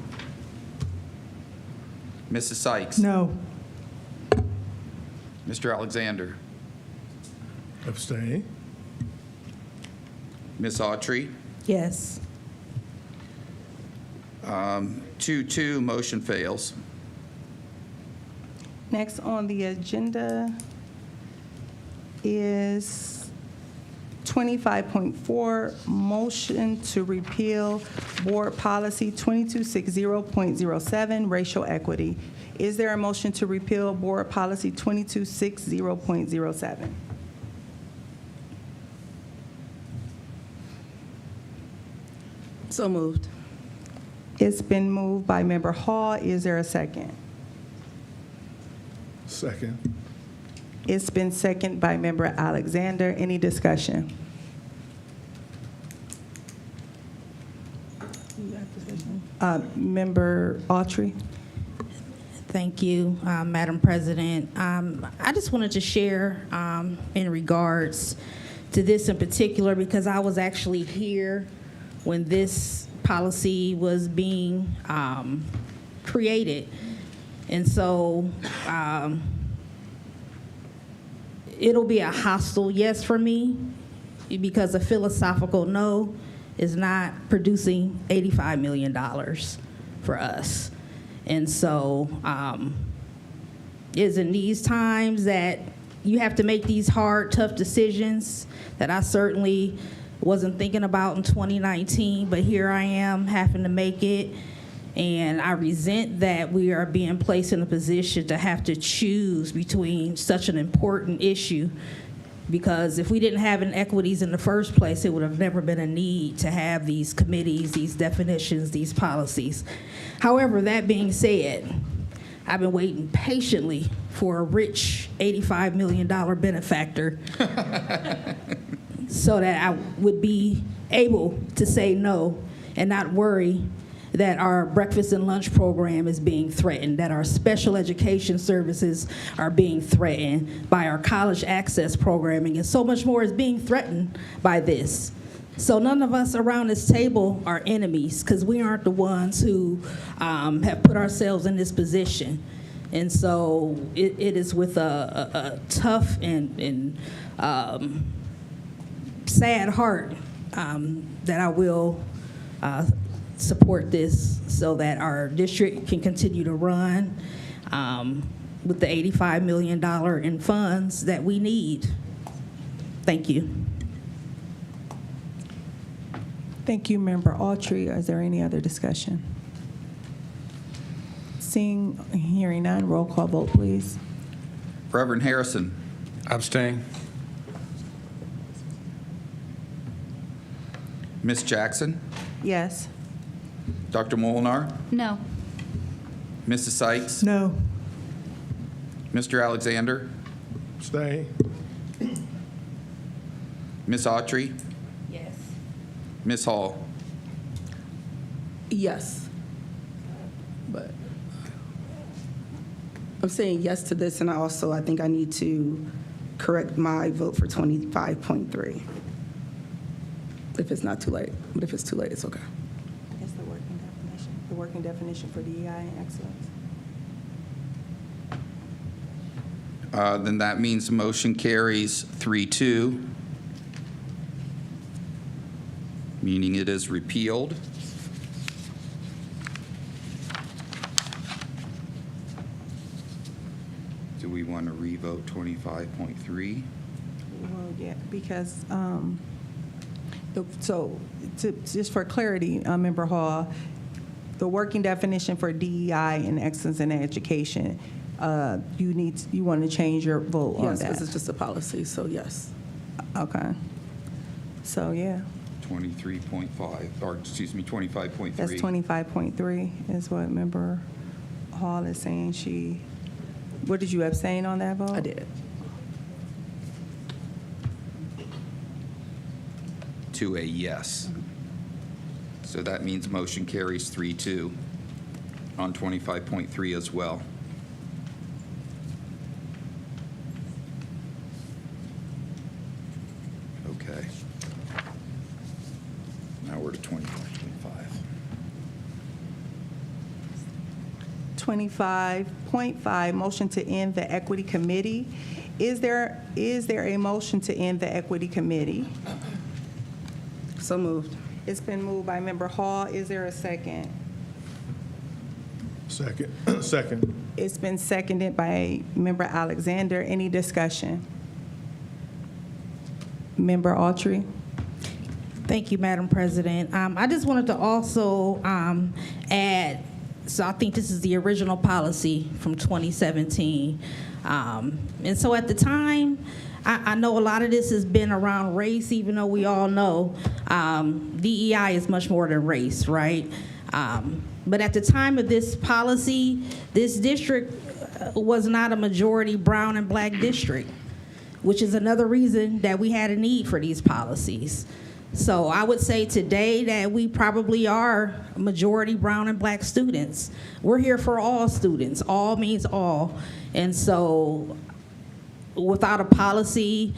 Mrs. Sykes. No. Mr. Alexander. Abstain. Ms. Autry. Yes. 2-2, motion fails. Next on the agenda is 25.4, motion to repeal Board Policy 2260.07, racial equity. Is there a motion to repeal Board Policy 2260.07? So moved. It's been moved by Member Hall. Is there a second? Second. It's been seconded by Member Alexander. Any discussion? Member Autry. Thank you, Madam President. I just wanted to share in regards to this in particular, because I was actually here when this policy was being created. And so it'll be a hostile yes for me, because a philosophical no is not producing $85 million for us. And so it's in these times that you have to make these hard, tough decisions that I certainly wasn't thinking about in 2019, but here I am having to make it. And I resent that we are being placed in a position to have to choose between such an important issue, because if we didn't have inequities in the first place, it would have never been a need to have these committees, these definitions, these policies. However, that being said, I've been waiting patiently for a rich $85 million benefactor so that I would be able to say no and not worry that our breakfast and lunch program is being threatened, that our special education services are being threatened by our college access programming, and so much more is being threatened by this. So none of us around this table are enemies, because we aren't the ones who have put ourselves in this position. And so it is with a tough and sad heart that I will support this so that our district can continue to run with the $85 million in funds that we need. Thank you. Thank you, Member Autry. Is there any other discussion? Seeing, hearing none, roll call vote, please. Reverend Harrison. Abstain. Ms. Jackson. Yes. Dr. Molinar. No. Mrs. Sykes. No. Mr. Alexander. Abstain. Ms. Autry. Yes. Ms. Hall. Yes. But I'm saying yes to this, and I think I need to correct my vote for 25.3. If it's not too late. But if it's too late, it's okay. It's the working definition. The working definition for DEI and excellence. Then that means the motion carries 3-2, meaning it is repealed. Do we want to revote 25.3? Well, yeah, because, just for clarity, Member Hall, the working definition for DEI and excellence in education, you want to change your vote on Yes, that? because it's just a policy, so yes. Okay. So, yeah, 23.5, or excuse me, 25.3. that's 25.3 is what Member Hall is saying. What did you abstain on that vote? I did. To a yes. So that means motion carries 3-2 on 25.3 as well. Okay. Now we're to 25.5. 25.5, motion to end the equity committee. Is there a motion to end the equity committee? So moved. It's been moved by Member Hall. Is there a second? Second. Second. It's been seconded by Member Alexander. Any discussion? Member Autry? Thank you, Madam President. I just wanted to also add, so I think this is the original policy from 2017. And so at the time, I know a lot of this has been around race, even though we all know DEI is much more than race, right? But at the time of this policy, this district was not a majority brown and black district, which is another reason that we had a need for these policies. So I would say today that we probably are a majority brown and black students. We're here for all students. All means all. And so without a policy,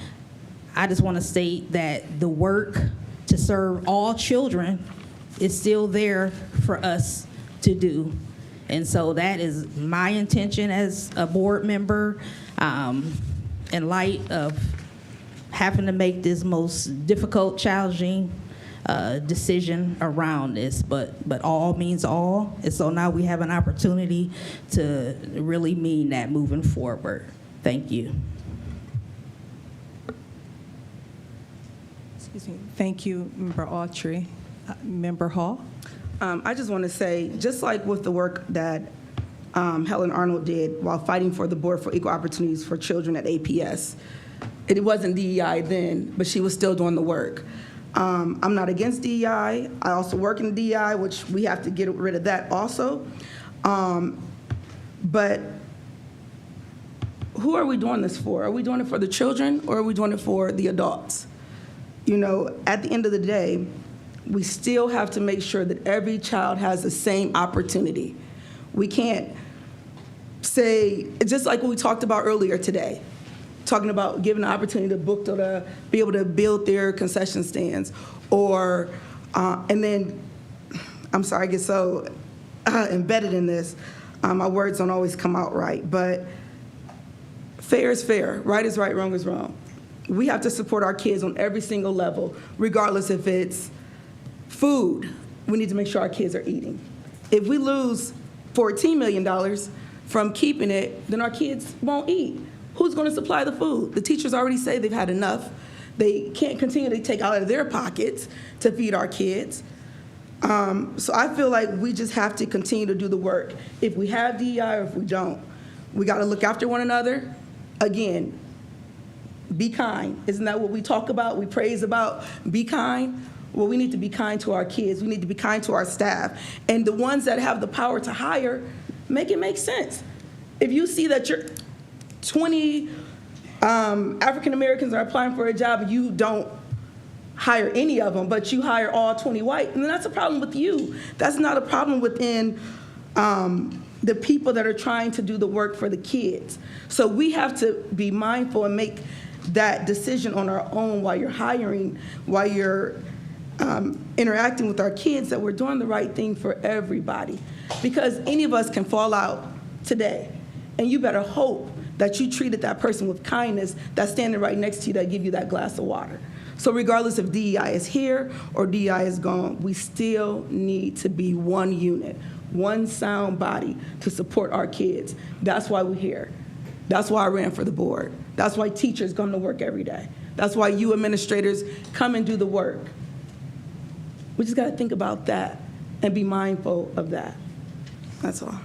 I just want to state that the work to serve all children is still there for us to do. And so that is my intention as a board member, in light of having to make this most difficult, challenging decision around this, but all means all. And so now we have an opportunity to really mean that moving forward. Thank you. Excuse me. Thank you, Member Autry. Member Hall? I just want to say, just like with the work that Helen Arnold did while fighting for the Board for Equal Opportunities for Children at APS, it wasn't DEI then, but she was still doing the work. I'm not against DEI. I also work in DEI, which we have to get rid of that also. But who are we doing this for? Are we doing it for the children, or are we doing it for the adults? You know, at the end of the day, we still have to make sure that every child has the same opportunity. We can't say, just like what we talked about earlier today, talking about giving an opportunity to book or to be able to build their concession stands, or, and then, I'm sorry, I get so embedded in this, my words don't always come out right, but fair is fair, right is right, wrong is wrong. We have to support our kids on every single level, regardless if it's food. We need to make sure our kids are eating. If we lose $14 million from keeping it, then our kids won't eat. Who's going to supply the food? The teachers already say they've had enough. They can't continue to take out of their pockets to feed our kids. So I feel like we just have to continue to do the work. If we have DEI or if we don't, we got to look after one another. Again, be kind. Isn't that what we talk about? We praise about be kind. Well, we need to be kind to our kids. We need to be kind to our staff. And the ones that have the power to hire, make it make sense. If you see that you're 20 African Americans are applying for a job and you don't hire any of them, but you hire all 20 white, and then that's a problem with you. That's not a problem within the people that are trying to do the work for the kids. So we have to be mindful and make that decision on our own while you're hiring, while you're interacting with our kids, that we're doing the right thing for everybody. Because any of us can fall out today, and you better hope that you treated that person with kindness that's standing right next to you that give you that glass of water. So regardless if DEI is here or DEI is gone, we still need to be one unit, one sound body to support our kids. That's why we're here. That's why I ran for the board. That's why teachers come to work every day. That's why you administrators come and do the work. We just got to think about that and be mindful of that. That's all.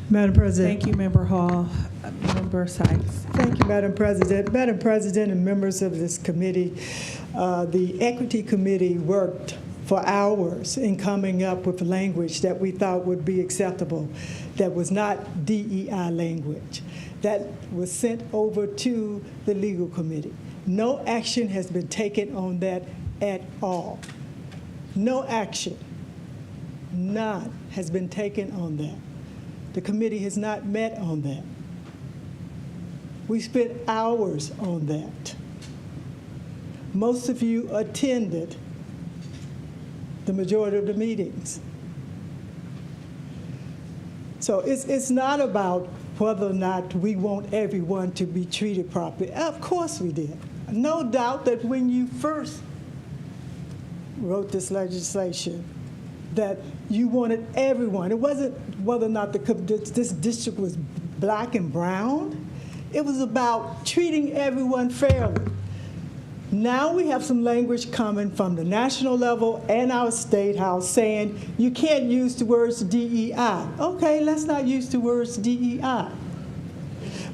Madam President. Thank you, Member Hall. Member Sykes. Thank you, Madam President. Madam President and members of this committee, the Equity Committee worked for hours in coming up with language that we thought would be acceptable, that was not DEI language, that was sent over to the Legal Committee. No action has been taken on that at all. No action, none, has been taken on that. The committee has not met on that. We spent hours on that. Most of you attended the majority of the meetings. So it's not about whether or not we want everyone to be treated properly. Of course we did. No doubt that when you first wrote this legislation, that you wanted everyone. It wasn't whether or not this district was black and brown. It was about treating everyone fairly. Now we have some language coming from the national level and our state house saying you can't use the words DEI. Okay, let's not use the words DEI.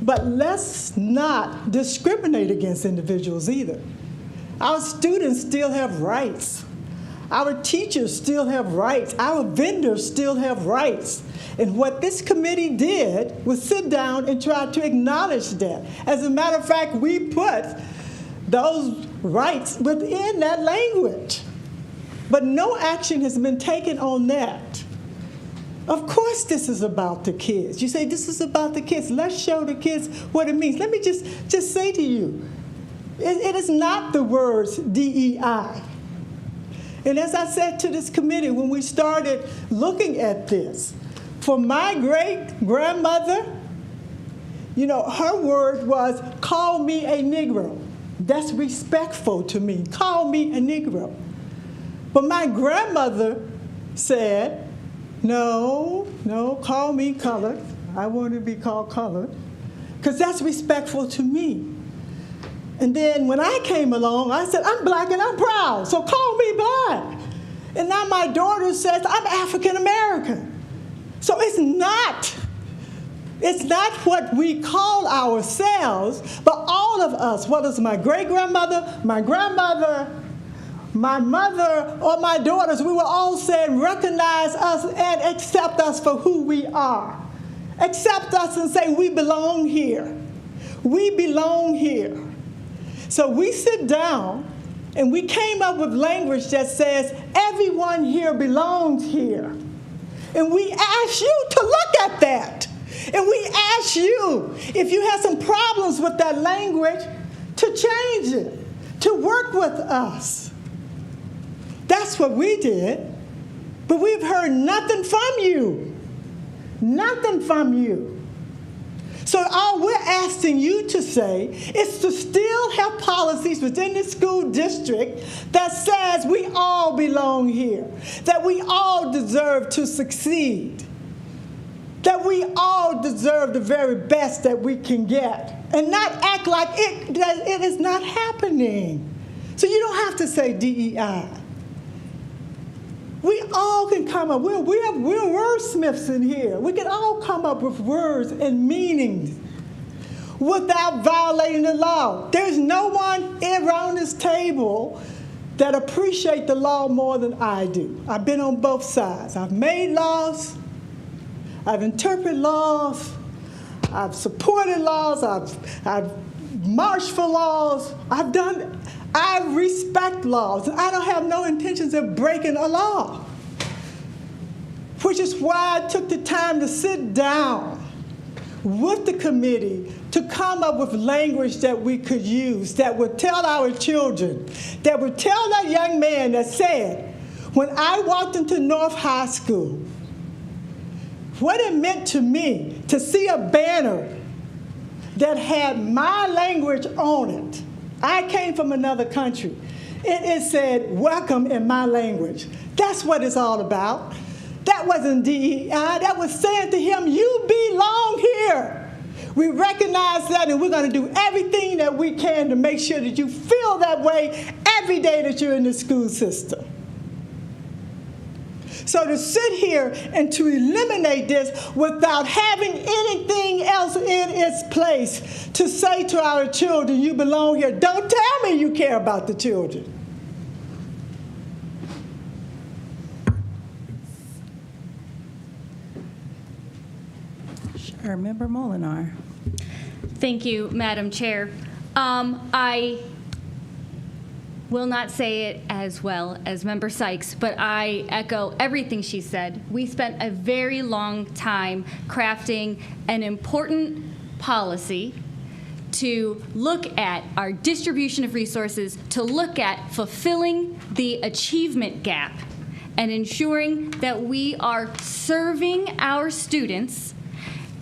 But let's not discriminate against individuals either. Our students still have rights. Our teachers still have rights. Our vendors still have rights. And what this committee did was sit down and try to acknowledge that. As a matter of fact, we put those rights within that language. But no action has been taken on that. Of course this is about the kids. You say this is about the kids. Let's show the kids what it means. Let me just say to you, it is not the words DEI. And as I said to this committee when we started looking at this, for my great-grandmother, you know, her word was, call me a Negro. That's respectful to me. Call me a Negro. But my grandmother said, no, call me colored. I want to be called colored, because that's respectful to me. And then when I came along, I said, I'm black and I'm proud, so call me black. And now my daughter says, I'm African American. So it's not what we call ourselves, but all of us, whether it's my great-grandmother, my grandmother, my mother, or my daughters, we were all saying, recognize us and accept us for who we are. Accept us and say, we belong here. We belong here. So we sit down and we came up with language that says, everyone here belongs here. And we ask you to look at that. And we ask you, if you have some problems with that language, to change it, to work with us. That's what we did. But we've heard nothing from you. Nothing from you. So all we're asking you to say is to still have policies within the school district that says we all belong here, that we all deserve to succeed, that we all deserve the very best that we can get, and not act like it is not happening. So you don't have to say DEI. We all can come up, we're wordsmiths in here. We can all come up with words and meanings without violating the law. There's no one around this table that appreciate the law more than I do. I've been on both sides. I've made laws, I've interpreted laws, I've supported laws, I've marched for laws, I respect laws, and I don't have no intentions of breaking a law, which is why I took the time to sit down with the committee to come up with language that we could use that would tell our children, that would tell that young man that said, when I walked into North High School, what it meant to me to see a banner that had my language on it. I came from another country. It said, welcome in my language. That's what it's all about. That wasn't DEI. That was saying to him, you belong here. We recognize that, and we're going to do everything that we can to make sure that you feel that way every day that you're in the school system. So to sit here and to eliminate this without having anything else in its place to say to our children, you belong here. Don't tell me you care about the children. Sure, Member Molinar. Thank you, Madam Chair. I will not say it as well as Member Sykes, but I echo everything she said. We spent a very long time crafting an important policy to look at our distribution of resources, to look at fulfilling the achievement gap and ensuring that we are serving our students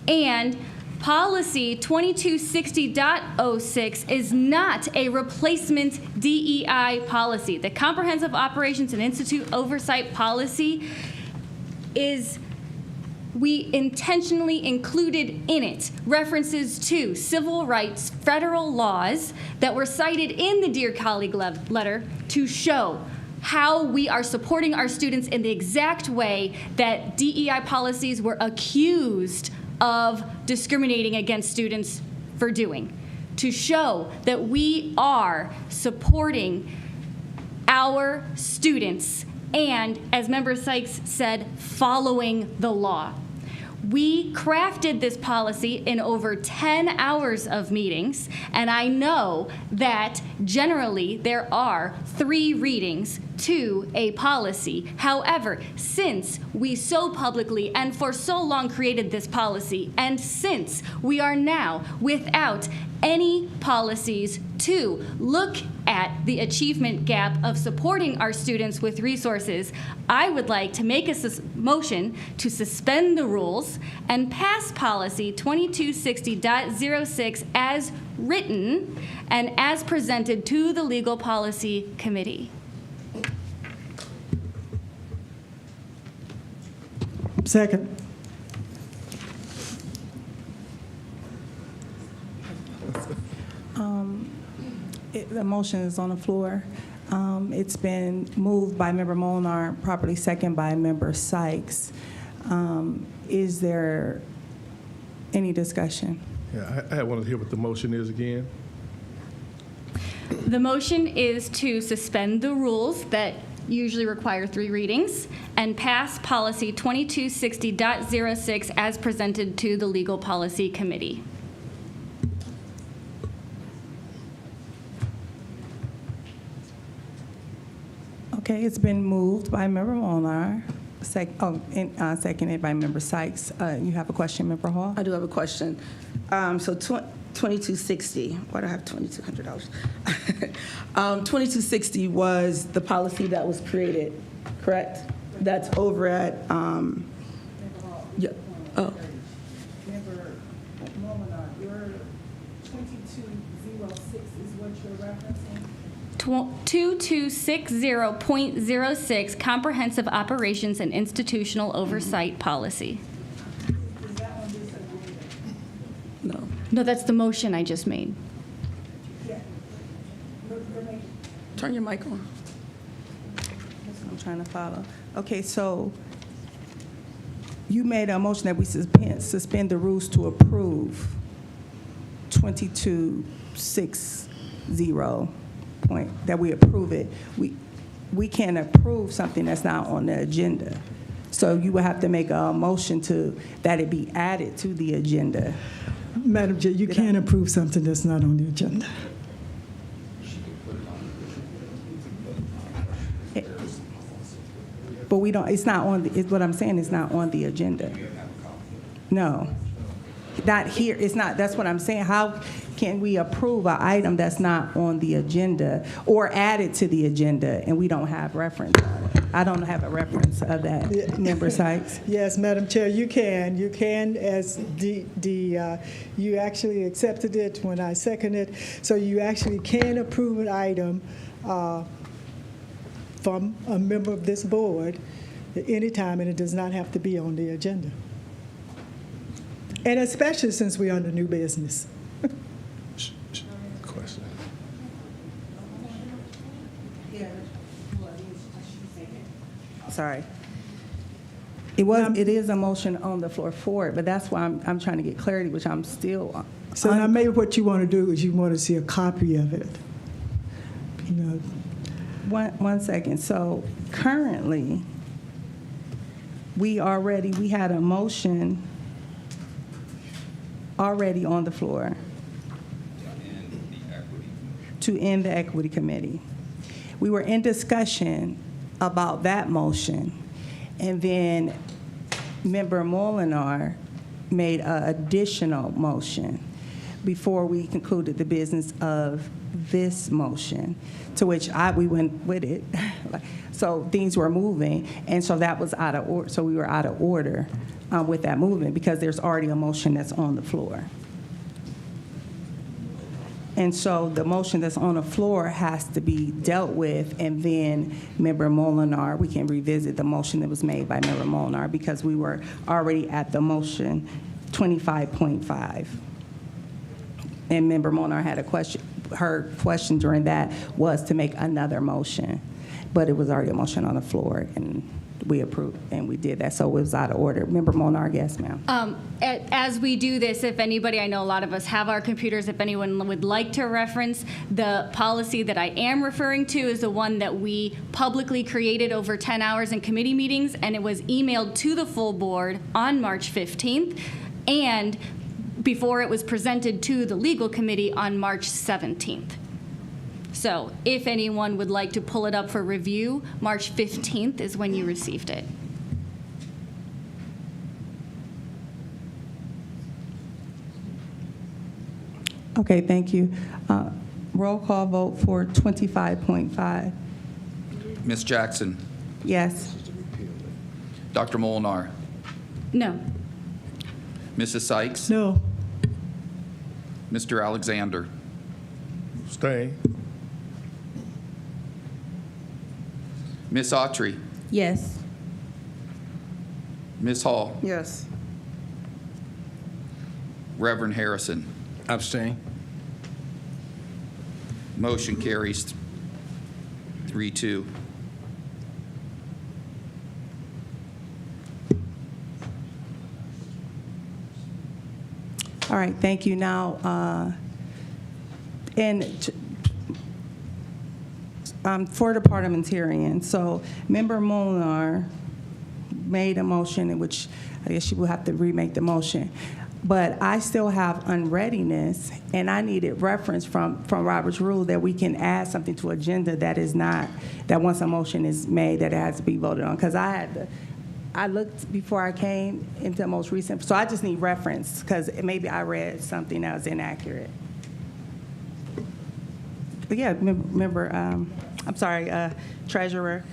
and Policy 2260.06 is not a replacement DEI policy. The Comprehensive Operations and Institute Oversight Policy we intentionally included in it references to civil rights federal laws that were cited in the Dear Colleague letter to show how we are supporting our students in the exact way that DEI policies were accused of discriminating against students for doing, to show that we are supporting our students and, as Member Sykes said, following the law. We crafted this policy in over 10 hours of meetings, and I know that generally there are 3 readings to a policy. However, since we so publicly and for so long created this policy, and since we are now without any policies to look at the achievement gap of supporting our students with resources, I would like to make a motion to suspend the rules and pass policy 2260.06 as written and as presented to the Legal Policy Committee. Second. The motion is on the floor. It's been moved by Member Molnar, properly second by Member Sykes. Is there any discussion? Yeah, I want to hear what the motion is again. The motion is to suspend the rules that usually require 3 readings and pass policy 2260.06 as presented to the Legal Policy Committee. Okay, it's been moved by Member Molnar, seconded by Member Sykes. You have a question, Member Hall? I do have a question. So 2260, why do I have $2,200? 2260 was the policy that was created, correct? That's over at, yeah, oh. Member Molnar, your 2206 is what you're referencing? 2260.06 Comprehensive Operations and Institutional Oversight Policy. Is that on this agenda? No. No, that's the motion I just made. Yeah. Turn your mic on. That's what I'm trying to follow. Okay, so you made a motion that we suspend the rules to approve 2260 point, that we approve it. We can't approve something that's not on the agenda. So you would have to make a motion that it be added to the agenda. Madam Chair, you can't approve something that's not on the agenda. But we don't, it's not on, what I'm saying is not on the agenda. No. Not here, it's not, that's what I'm saying. How can we approve an item that's not on the agenda or add it to the agenda and we don't have reference on it? I don't have a reference of that, Member Sykes. Yes, Madam Chair, you can. You can, as you actually accepted it when I seconded. So you actually can approve an item from a member of this board at any time, and it does not have to be on the agenda. And especially since we're under new business. Question. Sorry. It is a motion on the floor for it, but that's why I'm trying to get clarity, which I'm still. So now maybe what you want to do is you want to see a copy of it. You know. One second. So currently, we had a motion already on the floor to end the equity committee. We were in discussion about that motion, and then Member Molinar made an additional motion. before we concluded the business of this motion, to which we went with it. So things were moving, and so that was out of order. So we were out of order with that movement because there's already a motion that's on the floor. And so the motion that's on the floor has to be dealt with, and then Member Molinar, we can revisit the motion that was made by Member Molinar because we were already at the motion 25.5. And Member Molinar had a question, her question during that was to make another motion, but it was already a motion on the floor, and we approved, and we did that, so it was out of order. Member Molinar, yes, ma'am. As we do this, if anybody, I know a lot of us have our computers, if anyone would like to reference, the policy that I am referring to is the one that we publicly created over 10 hours in committee meetings, and it was emailed to the full board on March 15th, and before it was presented to the legal committee on March 17th. So if anyone would like to pull it up for review, March 15th is when you received it. Okay, thank you. Roll call vote for 25.5. Ms. Jackson, Yes. Dr. Molinar, No. Mrs. Sykes, No. Mr. Alexander, Stay. Ms. Autry, Yes. Ms. Hall, Yes. Reverend Harrison. Abstain. Motion carries 3-2. All right, thank you. Now, for the parliamentarian, so Member Molinar made a motion in which I guess she will have to remake the motion. But I still have unreadiness, and I needed reference from Robert's rule that we can add something to agenda that is not, that once a motion is made, that it has to be voted on. Because I looked before I came into the most recent, so I just need reference, because maybe I read something that was inaccurate. But yeah, I'm sorry, Treasurer.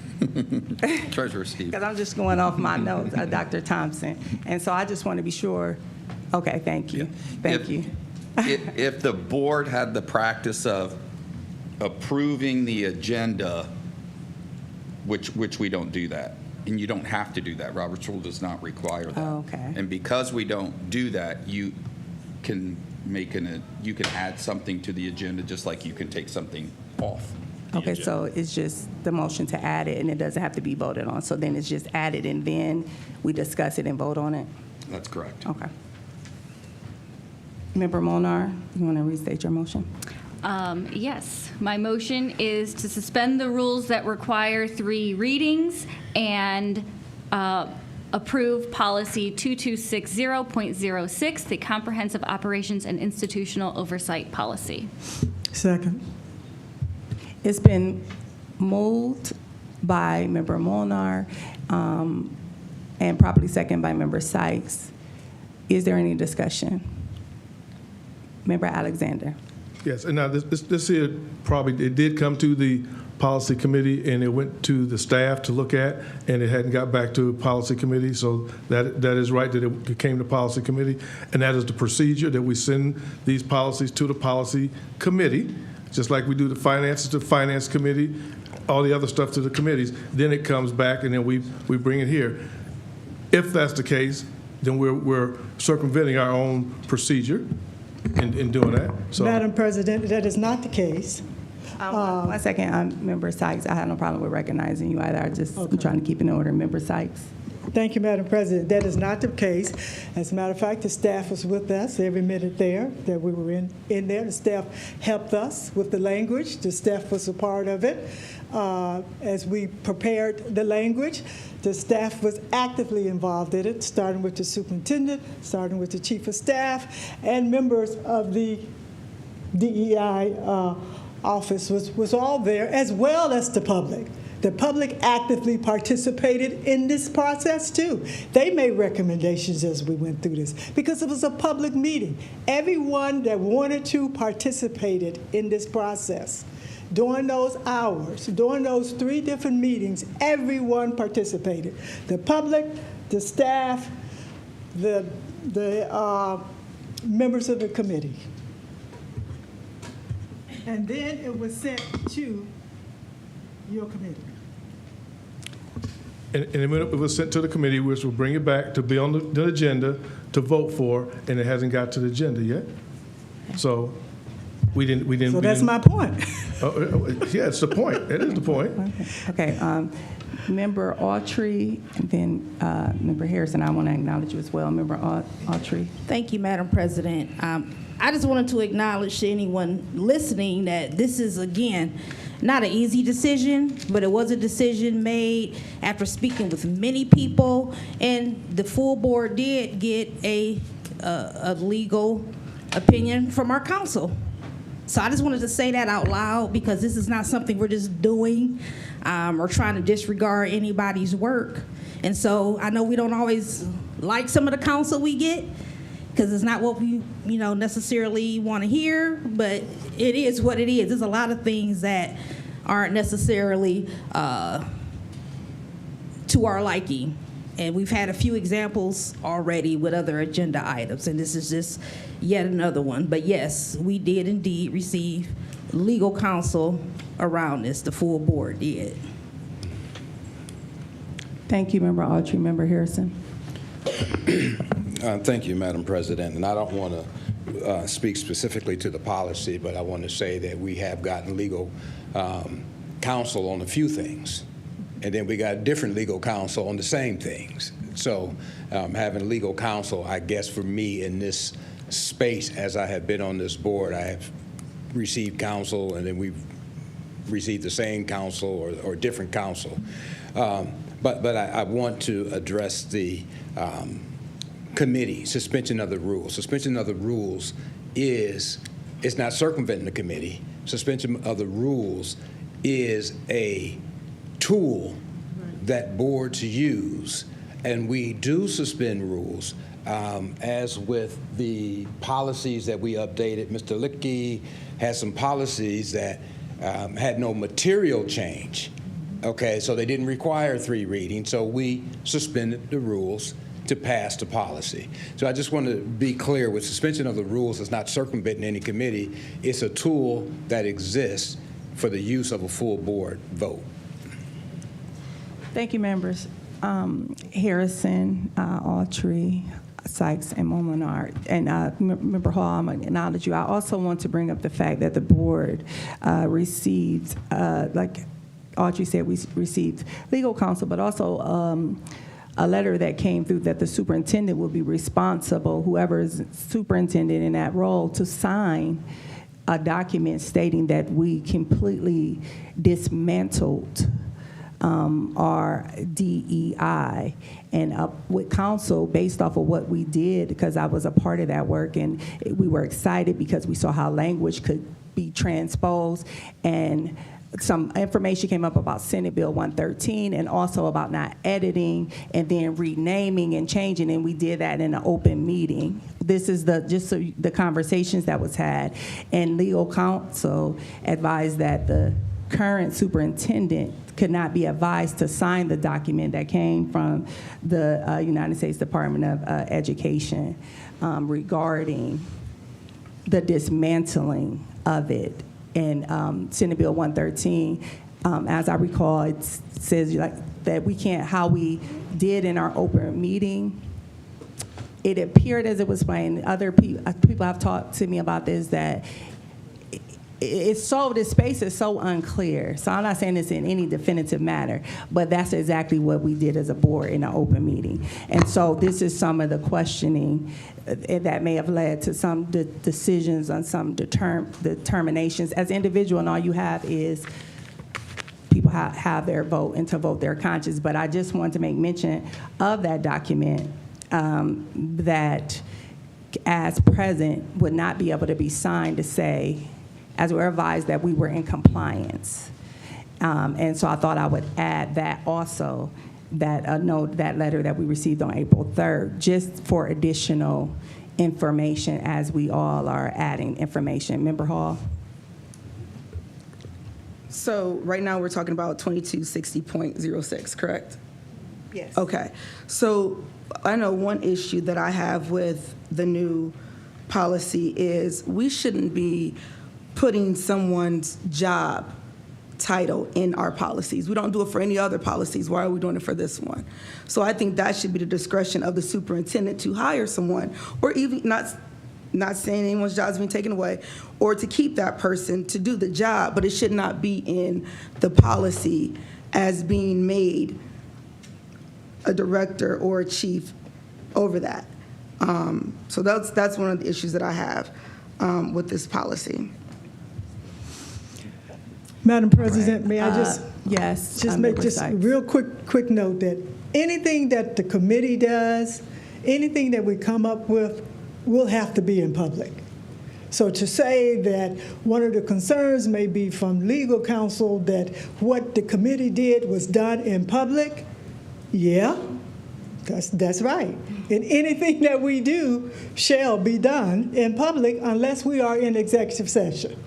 Treasurer Steve. Because I'm just going off my notes, Dr. Thompson. And so I just want to be sure. Okay, thank you. Thank you. If the board had the practice of approving the agenda, which we don't do that, and you don't have to do that. Robert's rule does not require that. Oh, okay. And because we don't do that, you can you can add something to the agenda just like you can take something off. Okay, so it's just the motion to add it, and it doesn't have to be voted on. So then it's just added, and then we discuss it and vote on it? That's correct. Okay. Member Molnar, you want to restate your motion? Yes, my motion is to suspend the rules that require 3 readings and approve policy 2260.06, the comprehensive operations and institutional oversight policy. Second. It's been moved by Member Molnar and properly second by Member Sykes. Is there any discussion? Member Alexander. Yes, and now this here probably, it did come to the policy committee and it went to the staff to look at, and it hadn't got back to policy committee, so that is right that it came to policy committee, and that is the procedure that we send these policies to the policy committee, just like we do the finances to the finance committee, all the other stuff to the committees, then it comes back and then we bring it here. If that's the case, then we're circumventing our own procedure in doing that. So, Madam President, that is not the case. 1 second, Member Sykes. I have no problem with recognizing you either. I'm trying to keep in order. Member Sykes. Thank you, Madam President. That is not the case. As a matter of fact, the staff was with us every minute there that we were in there. The staff helped us with the language. The staff was a part of it. As we prepared the language, the staff was actively involved in it, starting with the superintendent, starting with the chief of staff, and members of the DEI office was all there, as well as the public. The public actively participated in this process too. They made recommendations as we went through this because it was a public meeting. Everyone that wanted to participated in this process. During those hours, during those 3 different meetings, everyone participated. The public, the staff, the members of the committee. And then it was sent to your committee. And when it was sent to the committee, which will bring it back to be on the agenda to vote for, and it hasn't got to the agenda yet. So we didn't. So that's my point. Yeah, it's the point. It is the point. Okay. Member Autry, and then Member Harrison, I want to acknowledge you as well. Member Autry. Thank you, Madam President. I just wanted to acknowledge to anyone listening that this is, again, not an easy decision, but it was a decision made after speaking with many people, and the full board did get a legal opinion from our counsel. So I just wanted to say that out loud because this is not something we're just doing or trying to disregard anybody's work. And so I know we don't always like some of the counsel we get because it's not what we necessarily want to hear, but it is what it is. There's a lot of things that aren't necessarily to our liking. And we've had a few examples already with other agenda items, and this is just yet another one. But yes, we did indeed receive legal counsel around this. The full board did. Thank you, Member Autry. Member Harrison. Thank you, Madam President. And I don't want to speak specifically to the policy, but I want to say that we have gotten legal counsel on a few things. And then we got different legal counsel on the same things. So having legal counsel, I guess for me in this space, as I have been on this board, I have received counsel, and then we've received the same counsel or different counsel. But I want to address the committee, suspension of the rules. Suspension of the rules it's not circumventing the committee. Suspension of the rules is a tool that boards use, and we do suspend rules. As with the policies that we updated, Mr. Lickey had some policies that had no material change. Okay, so they didn't require 3 readings, so we suspended the rules to pass the policy. So I just want to be clear, with suspension of the rules, it's not circumventing any committee. It's a tool that exists for the use of a full board vote. Thank you, members. Harrison, Autry, Sykes, and Molinar. And Member Hall, I'm going to acknowledge you. I also want to bring up the fact that the board received, like Autry said, we received legal counsel, but also a letter that came through that the superintendent will be responsible, whoever is superintendent in that role, to sign a document stating that we completely dismantled our DEI, and with council, based off of what we did, because I was a part of that work, and we were excited because we saw how language could be transposed, and some information came up about Senate Bill 113 and also about not editing and then renaming and changing, and we did that in an open meeting. This is the conversations that was had, and legal counsel advised that the current superintendent could not be advised to sign the document that came from the United States Department of Education regarding the dismantling of it. And Senate Bill 113, as I recall, it says that we can't, how we did in our open meeting, it appeared as it was playing. Other people have talked to me about this, that this space is so unclear. So I'm not saying this in any definitive manner, but that's exactly what we did as a board in an open meeting. And so this is some of the questioning that may have led to some decisions on some determinations. As individual, and all you have is people have their vote and to vote their conscience. But I just want to make mention of that document that as present would not be able to be signed to say, as we're advised, that we were in compliance. And so I thought I would add that also, that note, that letter that we received on April 3rd, just for additional information as we all are adding information. Member Hall? So right now we're talking about 2260.06, correct? Yes. Okay. So I know one issue that I have with the new policy is we shouldn't be putting someone's job title in our policies. We don't do it for any other policies. Why are we doing it for this one? So I think that should be the discretion of the superintendent to hire someone, or even not saying anyone's job is being taken away, or to keep that person to do the job, but it should not be in the policy as being made a director or a chief over that. So that's one of the issues that I have with this policy. Madam President, may I just yes, just make just a real quick note that anything that the committee does, anything that we come up with, will have to be in public. So to say that one of the concerns may be from legal counsel that what the committee did was done in public, yeah, that's right. And anything that we do shall be done in public unless we are in executive session.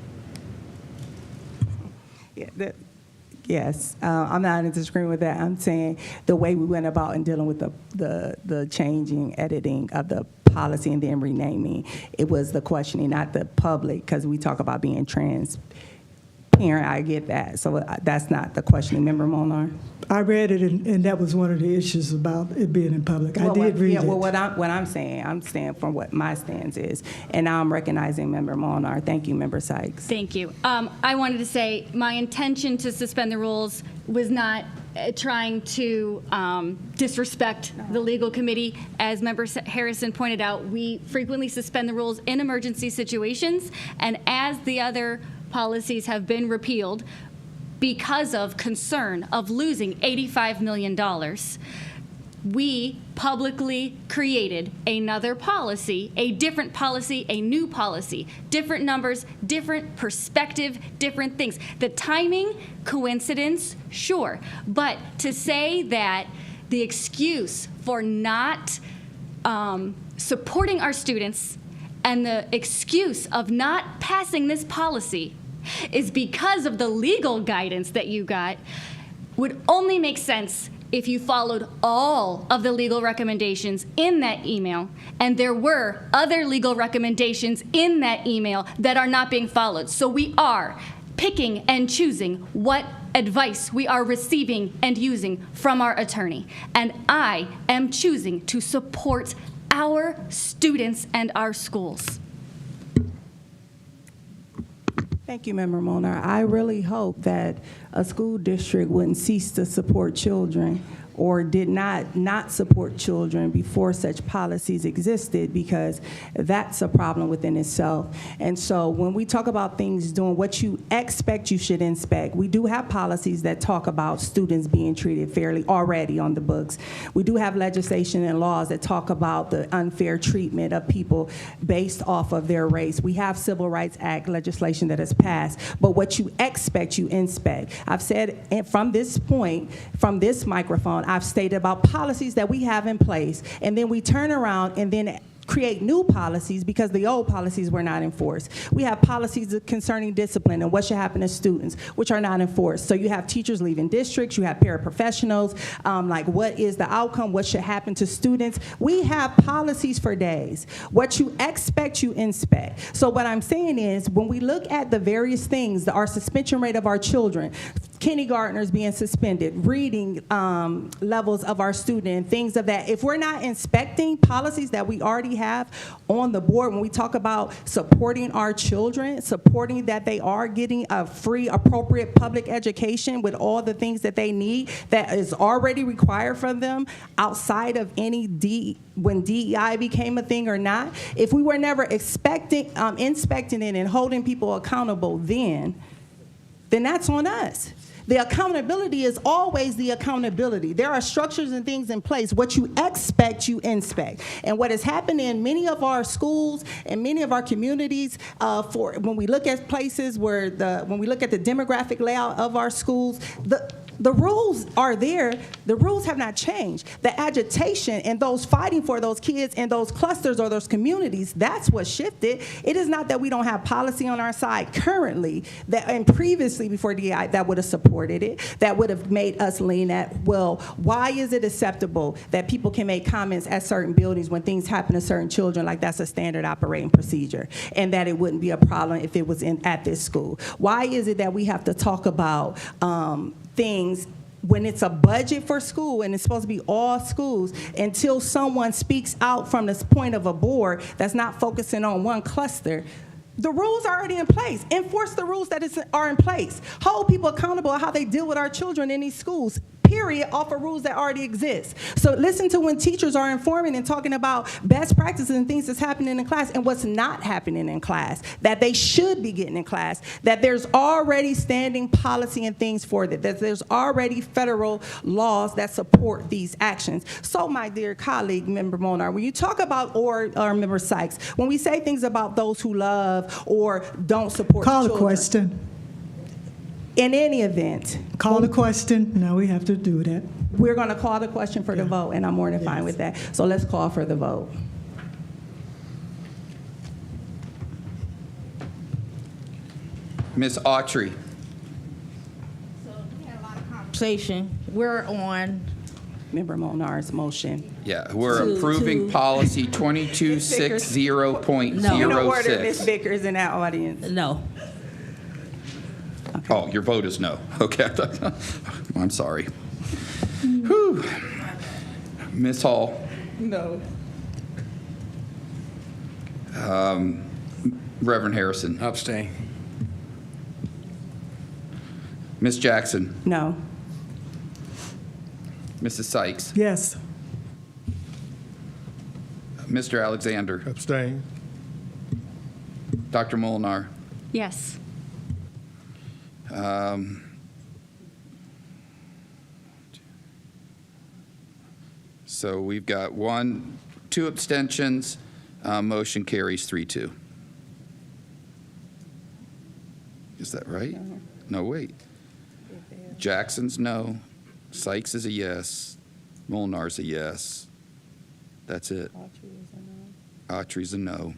Yes, I'm not in disagreement with that. I'm saying the way we went about in dealing with the changing, editing of the policy and then renaming, it was the questioning, not the public, because we talk about being transparent. I get that. So that's not the questioning. Member Molnar? I read it, and that was one of the issues about it being in public. I did read it. Well, what I'm saying, I'm saying from what my stance is, and now I'm recognizing Member Molnar. Thank you, Member Sykes. Thank you. I wanted to say my intention to suspend the rules was not trying to disrespect the legal committee. As Member Harrison pointed out, we frequently suspend the rules in emergency situations, and as the other policies have been repealed because of concern of losing $85 million, we publicly created another policy, a different policy, a new policy, different numbers, different perspective, different things. The timing, coincidence, sure. But to say that the excuse for not supporting our students and the excuse of not passing this policy is because of the legal guidance that you got would only make sense if you followed all of the legal recommendations in that email, and there were other legal recommendations in that email that are not being followed. So we are picking and choosing what advice we are receiving and using from our attorney. And I am choosing to support our students and our schools. Thank you, Member Molnar. I really hope that a school district wouldn't cease to support children or did not support children before such policies existed, because that's a problem within itself. And so when we talk about things doing what you expect, you should inspect. We do have policies that talk about students being treated fairly already on the books. We do have legislation and laws that talk about the unfair treatment of people based off of their race. We have Civil Rights Act legislation that has passed, but what you expect, you inspect. I've said from this point, from this microphone, I've stated about policies that we have in place, and then we turn around and then create new policies because the old policies were not enforced. We have policies concerning discipline and what should happen to students, which are not enforced. So you have teachers leaving districts, you have paraprofessionals, like what is the outcome, what should happen to students. We have policies for days. What you expect, you inspect. So what I'm saying is, when we look at the various things, our suspension rate of our children, kindergartners being suspended, reading levels of our student, things of that, if we're not inspecting policies that we already have on the board, when we talk about supporting our children, supporting that they are getting a free, appropriate public education with all the things that they need that is already required from them outside of any when DEI became a thing or not, if we were never inspecting it and holding people accountable then that's on us. The accountability is always the accountability. There are structures and things in place. What you expect, you inspect. And what has happened in many of our schools and many of our communities, when we look at places where when we look at the demographic layout of our schools, the rules are there. The rules have not changed. The agitation and those fighting for those kids in those clusters or those communities, that's what shifted. It is not that we don't have policy on our side currently and previously before DEI that would have supported it, that would have made us lean at, well, why is it acceptable that people can make comments at certain buildings when things happen to certain children, like that's a standard operating procedure, and that it wouldn't be a problem if it was at this school? Why is it that we have to talk about things when it's a budget for school and it's supposed to be all schools until someone speaks out from this point of a board that's not focusing on one cluster? The rules are already in place. Enforce the rules that are in place. Hold people accountable at how they deal with our children in these schools, period, off of rules that already exist. So listen to when teachers are informing and talking about best practices and things that's happening in class and what's not happening in class, that they should be getting in class, that there's already standing policy and things for that there's already federal laws that support these actions. So my dear colleague, Member Molnar, when you talk about, or Member Sykes, when we say things about those who love or don't support Call children, the question. In any event. Call the question. No, we have to do that. We're going to call the question for the vote, and I'm more than fine with that. So let's call for the vote. Ms. Autry. Conversation. We're on Member Molnar's motion. Yeah, we're approving policy 2260.06. No order, Ms. Vickers in that audience. No. Okay. Oh, your vote is no. Okay. I'm sorry. Whew. Ms. Hall. No. Reverend Harrison. Abstain. Ms. Jackson. No. Mrs. Sykes. Yes. Mr. Alexander. Abstain. Dr. Molnar. Yes. So we've got 2 abstentions. Motion carries 3-2. Is that right? No, wait. Jackson's no. Sykes is a yes. Molnar's a yes. That's it. Autry's a no.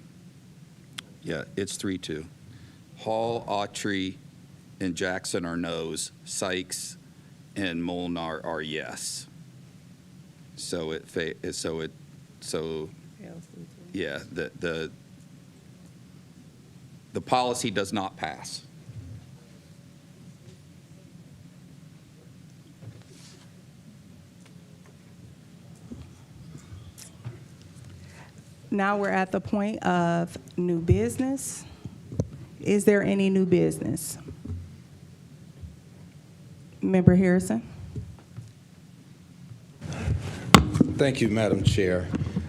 Yeah, it's 3-2. Hall, Autry, and Jackson are no's. Sykes and Molnar are yes. So yeah, the policy does not pass. Now we're at the point of new business. Is there any new business? Member Harrison? Thank you, Madam Chair.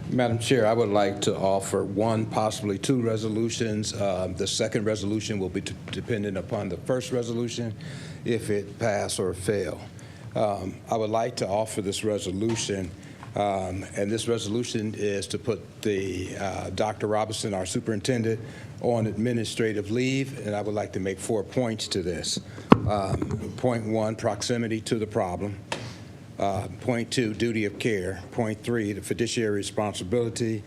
Madam Chair, I would like to offer 1, possibly 2 resolutions. The second resolution will be dependent upon the first resolution if it pass or fail. I would like to offer this resolution, and this resolution is to put Dr. Robinson, our superintendent, on administrative leave, and I would like to make 4 points to this. Point 1, proximity to the problem. Point 2, duty of care. Point 3, the fiduciary responsibility.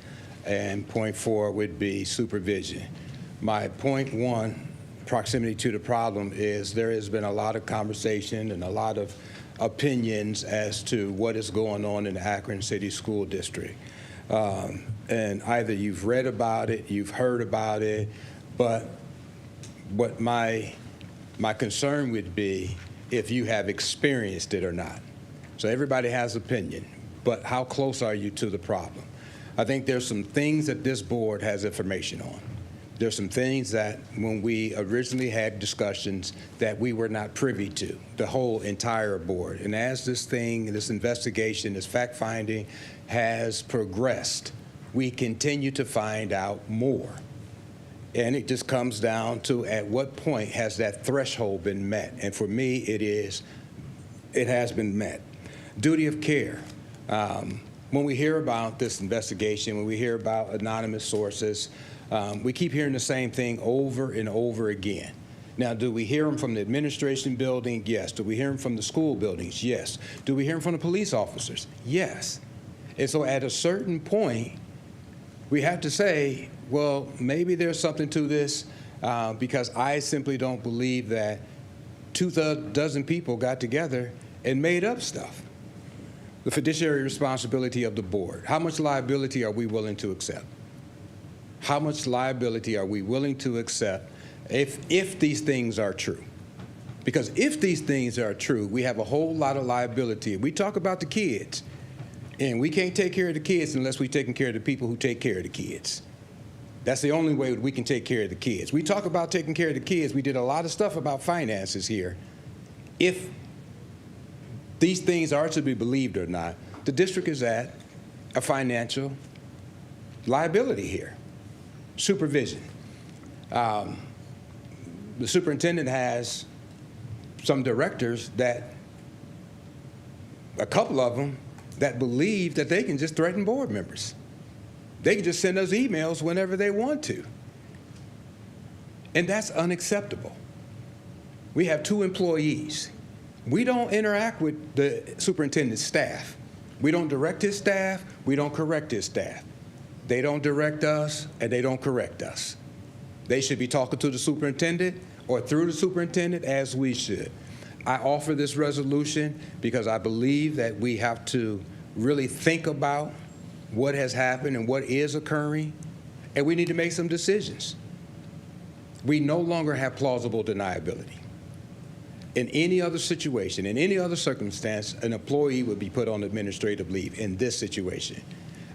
And point 4 would be supervision. My point 1, proximity to the problem, is there has been a lot of conversation and a lot of opinions as to what is going on in the Akron City School District. And either you've read about it, you've heard about it, but what my concern would be if you have experienced it or not. So everybody has opinion, but how close are you to the problem? I think there's some things that this board has information on. There's some things that when we originally had discussions that we were not privy to, the whole entire board. And as this investigation, this fact-finding has progressed, we continue to find out more. And it just comes down to at what point has that threshold been met? And for me, it has been met. Duty of care. When we hear about this investigation, when we hear about anonymous sources, we keep hearing the same thing over and over again. Now, do we hear them from the administration building? Yes. Do we hear them from the school buildings? Yes. Do we hear them from the police officers? Yes. And so at a certain point, we have to say, well, maybe there's something to this, because I simply don't believe that 24 people got together and made up stuff. The fiduciary responsibility of the board. How much liability are we willing to accept? How much liability are we willing to accept if these things are true? Because if these things are true, we have a whole lot of liability. We talk about the kids, and we can't take care of the kids unless we're taking care of the people who take care of the kids. That's the only way we can take care of the kids. We talk about taking care of the kids. We did a lot of stuff about finances here. If these things are to be believed or not, the district is at a financial liability here. Supervision. The superintendent has some directors that, a couple of them, that believe that they can just threaten board members. They can just send us emails whenever they want to. And that's unacceptable. We have 2 employees. We don't interact with the superintendent's staff. We don't direct his staff. We don't correct his staff. They don't direct us, and they don't correct us. They should be talking to the superintendent or through the superintendent, as we should. I offer this resolution because I believe that we have to really think about what has happened and what is occurring, and we need to make some decisions. We no longer have plausible deniability. In any other situation, in any other circumstance, an employee would be put on administrative leave. In this situation,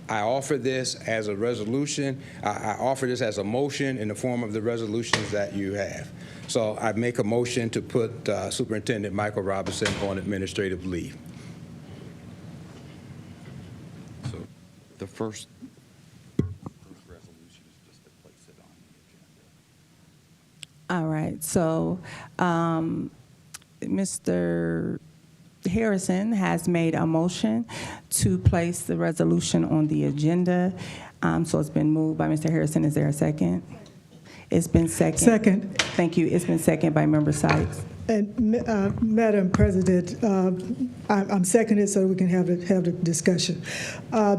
I offer this as a resolution. I offer this as a motion in the form of the resolutions that you have. So I make a motion to put Superintendent Michael Robinson on administrative leave. So the first resolution is just to place it on the agenda. All right, so Mr. Harrison has made a motion to place the resolution on the agenda. So it's been moved by Mr. Harrison. Is there a second? It's been second. Second. Thank you. It's been second by Member Sykes. And Madam President, I'm seconded so we can have the discussion.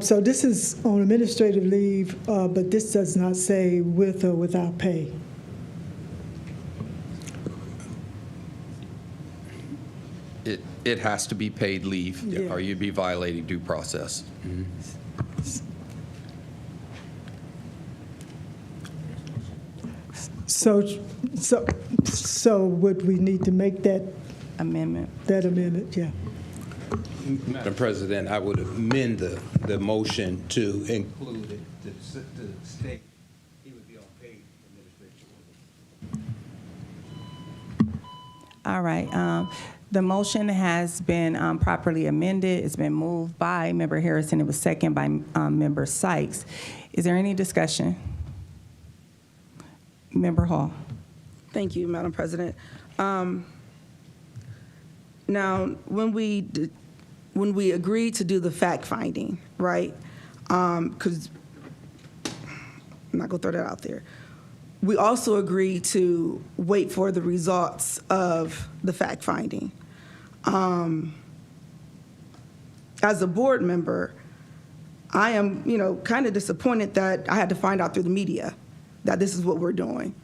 So this is on administrative leave, but this does not say with or without pay. It has to be paid leave, Yeah. or you'd be violating due process. Mm-hmm. So would we need to make that amendment? That amendment, yeah. Madam President, I would amend the motion to include it to state he would be on paid administrative. All right. The motion has been properly amended. It's been moved by Member Harrison. It was seconded by Member Sykes. Is there any discussion? Member Hall. Thank you, Madam President. Now, when we agreed to do the fact finding, right? Because I'm not gonna throw that out there. We also agreed to wait for the results of the fact finding. As a board member, I am, kind of disappointed that I had to find out through the media that this is what we're doing.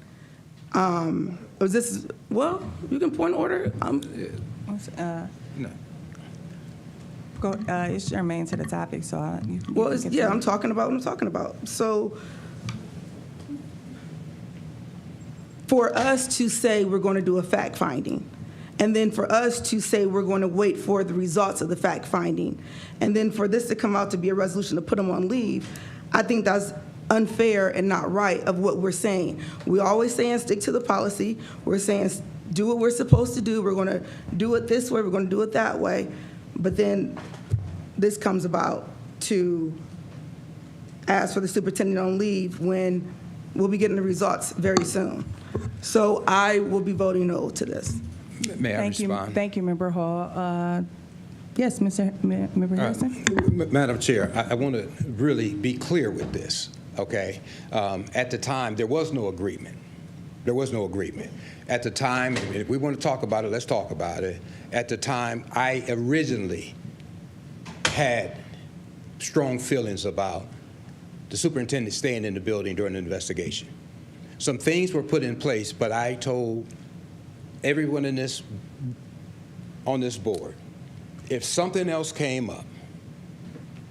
Was this, well, you can point order. No. It's germane to the topic, so I'm talking about what I'm talking about. So for us to say we're going to do a fact finding, and then for us to say we're going to wait for the results of the fact finding, and then for this to come out to be a resolution to put them on leave, I think that's unfair and not right of what we're saying. We're always saying stick to the policy. We're saying do what we're supposed to do. We're going to do it this way. We're going to do it that way. But then this comes about to ask for the superintendent on leave when we'll be getting the results very soon. So I will be voting no to this. May I Thank you. respond? Thank you, Member Hall. Yes, Member Harrison? Madam Chair, I want to really be clear with this, okay? At the time, there was no agreement. There was no agreement. At the time, if we want to talk about it, let's talk about it. At the time, I originally had strong feelings about the superintendent staying in the building during the investigation. Some things were put in place, but I told everyone on this board, if something else came up,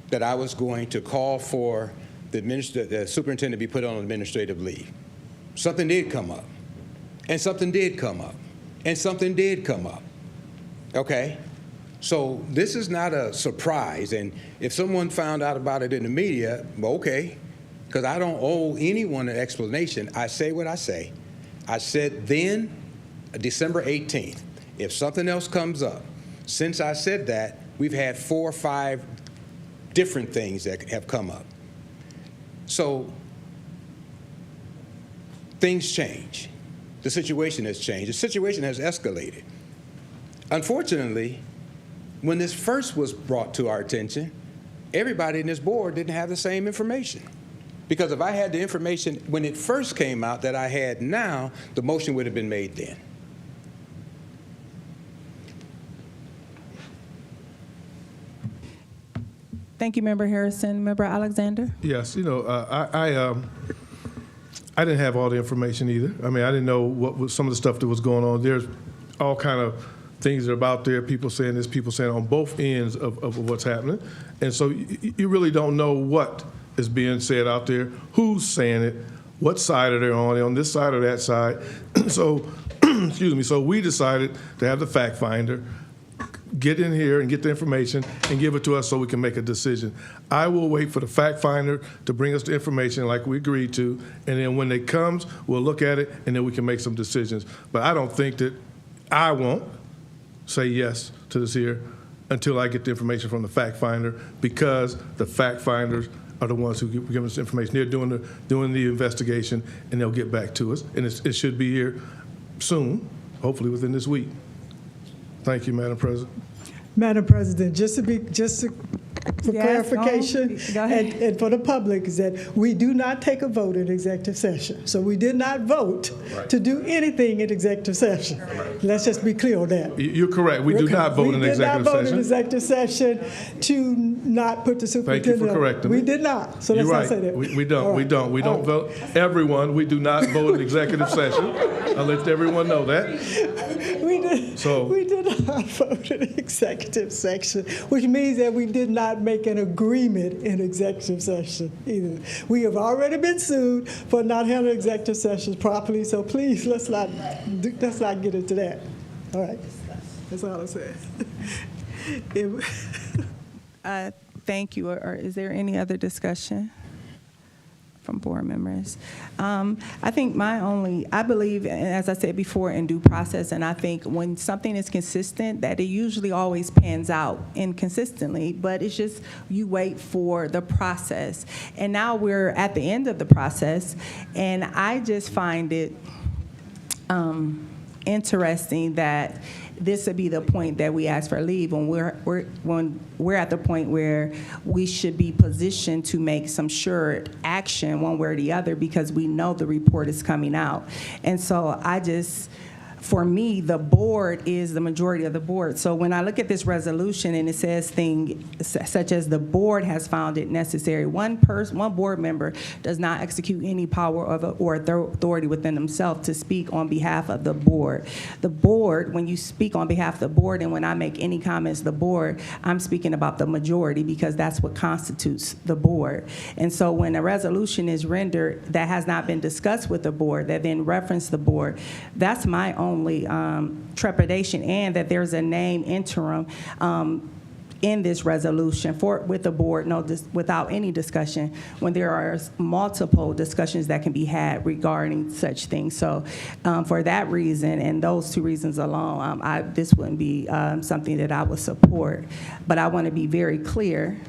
that I was going to call for the superintendent to be put on administrative leave. Something did come up, and something did come up, and something did come up, okay? So this is not a surprise, and if someone found out about it in the media, well, okay, because I don't owe anyone an explanation. I say what I say. I said then, December 18th, if something else comes up, since I said that, we've had 4 or 5 different things that have come up. So things change. The situation has changed. The situation has escalated. Unfortunately, when this first was brought to our attention, everybody in this board didn't have the same information. Because if I had the information when it first came out that I had now, the motion would have been made then. Thank you, Member Harrison. Member Alexander? Yes, I didn't have all the information either. I mean, I didn't know what was some of the stuff that was going on. There's all kind of things that are about there, people saying this, people saying on both ends of what's happening. And so you really don't know what is being said out there, who's saying it, what side are they on this side or that side. So, excuse me, so we decided to have the fact finder get in here and get the information and give it to us so we can make a decision. I will wait for the fact finder to bring us the information like we agreed to, and then when it comes, we'll look at it and then we can make some decisions. But I don't think that I won't say yes to this here until I get the information from the fact finder, because the fact finders are the ones who give us information. They're doing the investigation, and they'll get back to us. And it should be here soon, hopefully within this week. Thank you, Madam President. Madam President, for Yes, clarification go ahead. and for the public, is that we do not take a vote in executive session. So we did not vote to do anything in executive session. Let's just be clear on that. You're correct. We do not vote in executive We did not vote in session. executive session to not put the superintendent. Thank you for correcting me. We did not. So let's You're not right. say that. We don't. All We right. don't. We don't vote. Everyone, we do not vote in executive session. I'll let everyone know that. We did not vote in executive session, which means that we did not make an agreement in executive session either. We have already been sued for not handling executive sessions properly, so please, let's not get into that. All right, that's all I'm saying. Thank you. Or is there any other discussion from board members? I think I believe, as I said before, in due process, and I think when something is consistent, that it usually always pans out inconsistently, but it's just you wait for the process. And now we're at the end of the process, and I just find it interesting that this would be the point that we ask for leave when we're at the point where we should be positioned to make some sure action one way or the other, because we know the report is coming out. And so for me, the board is the majority of the board. So when I look at this resolution and it says things such as the board has found it necessary, one board member does not execute any power or authority within themselves to speak on behalf of the board. The board, when you speak on behalf of the board, and when I make any comments, the board, I'm speaking about the majority, because that's what constitutes the board. And so when a resolution is rendered that has not been discussed with the board, that then reference the board, that's my only trepidation, and that there's a name interim in this resolution with the board, without any discussion, when there are multiple discussions that can be had regarding such things. So for that reason, and those two reasons alone, this wouldn't be something that I would support. But I want to be very clear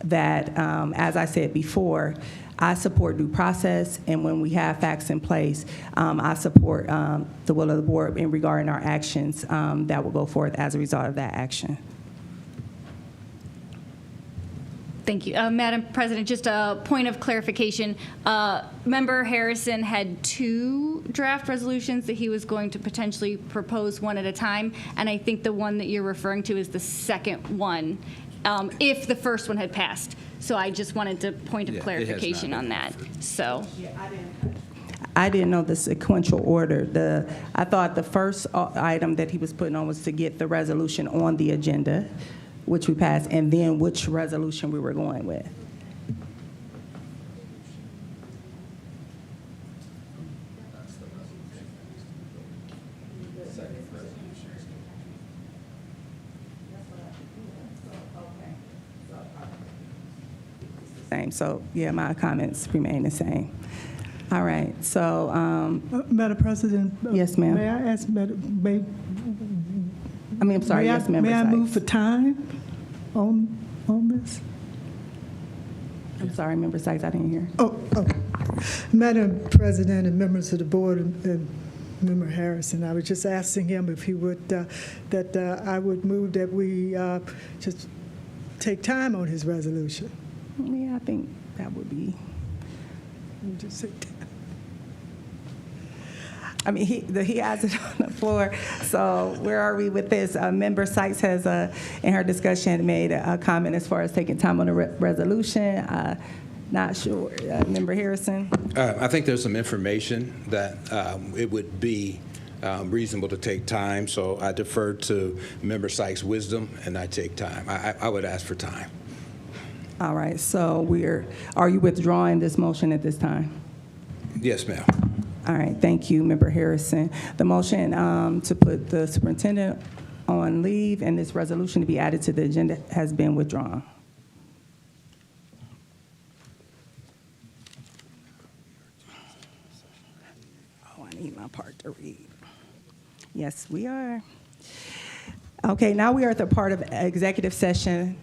that, as I said before, I support due process, and when we have facts in place, I support the will of the board in regarding our actions that will go forth as a result of that action. Thank you. Madam President, just a point of clarification. Member Harrison had 2 draft resolutions that he was going to potentially propose one at a time, and I think the one that you're referring to is the second one, if the first one had passed. So I just wanted to point of clarification on that. So. I didn't know the sequential order. I thought the first item that he was putting on was to get the resolution on the agenda, which we passed, and then which resolution we were going with. Same. So, yeah, my comments remain the same. All right. So, Madam President. Yes, ma'am. May I ask, I'm sorry. Yes, Member May I Sykes. move for time on this? I'm sorry, Member Sykes, I didn't hear. Oh. Madam President and members of the board and Member Harrison, I was just asking him if he would, that I would move that we just take time on his resolution. Yeah, I think that would be. Let me just say that. I mean, he has it on the floor. So where are we with this? Member Sykes has, in her discussion, made a comment as far as taking time on the resolution. Not sure. Member Harrison? I think there's some information that it would be reasonable to take time, so I defer to Member Sykes' wisdom, and I take time. I would ask for time. All right. So are you withdrawing this motion at this time? Yes, ma'am. All right, thank you, Member Harrison. The motion to put the superintendent on leave and this resolution to be added to the agenda has been withdrawn. Oh, I need my part to read. Yes, we are. Okay, now we are at the part of executive session.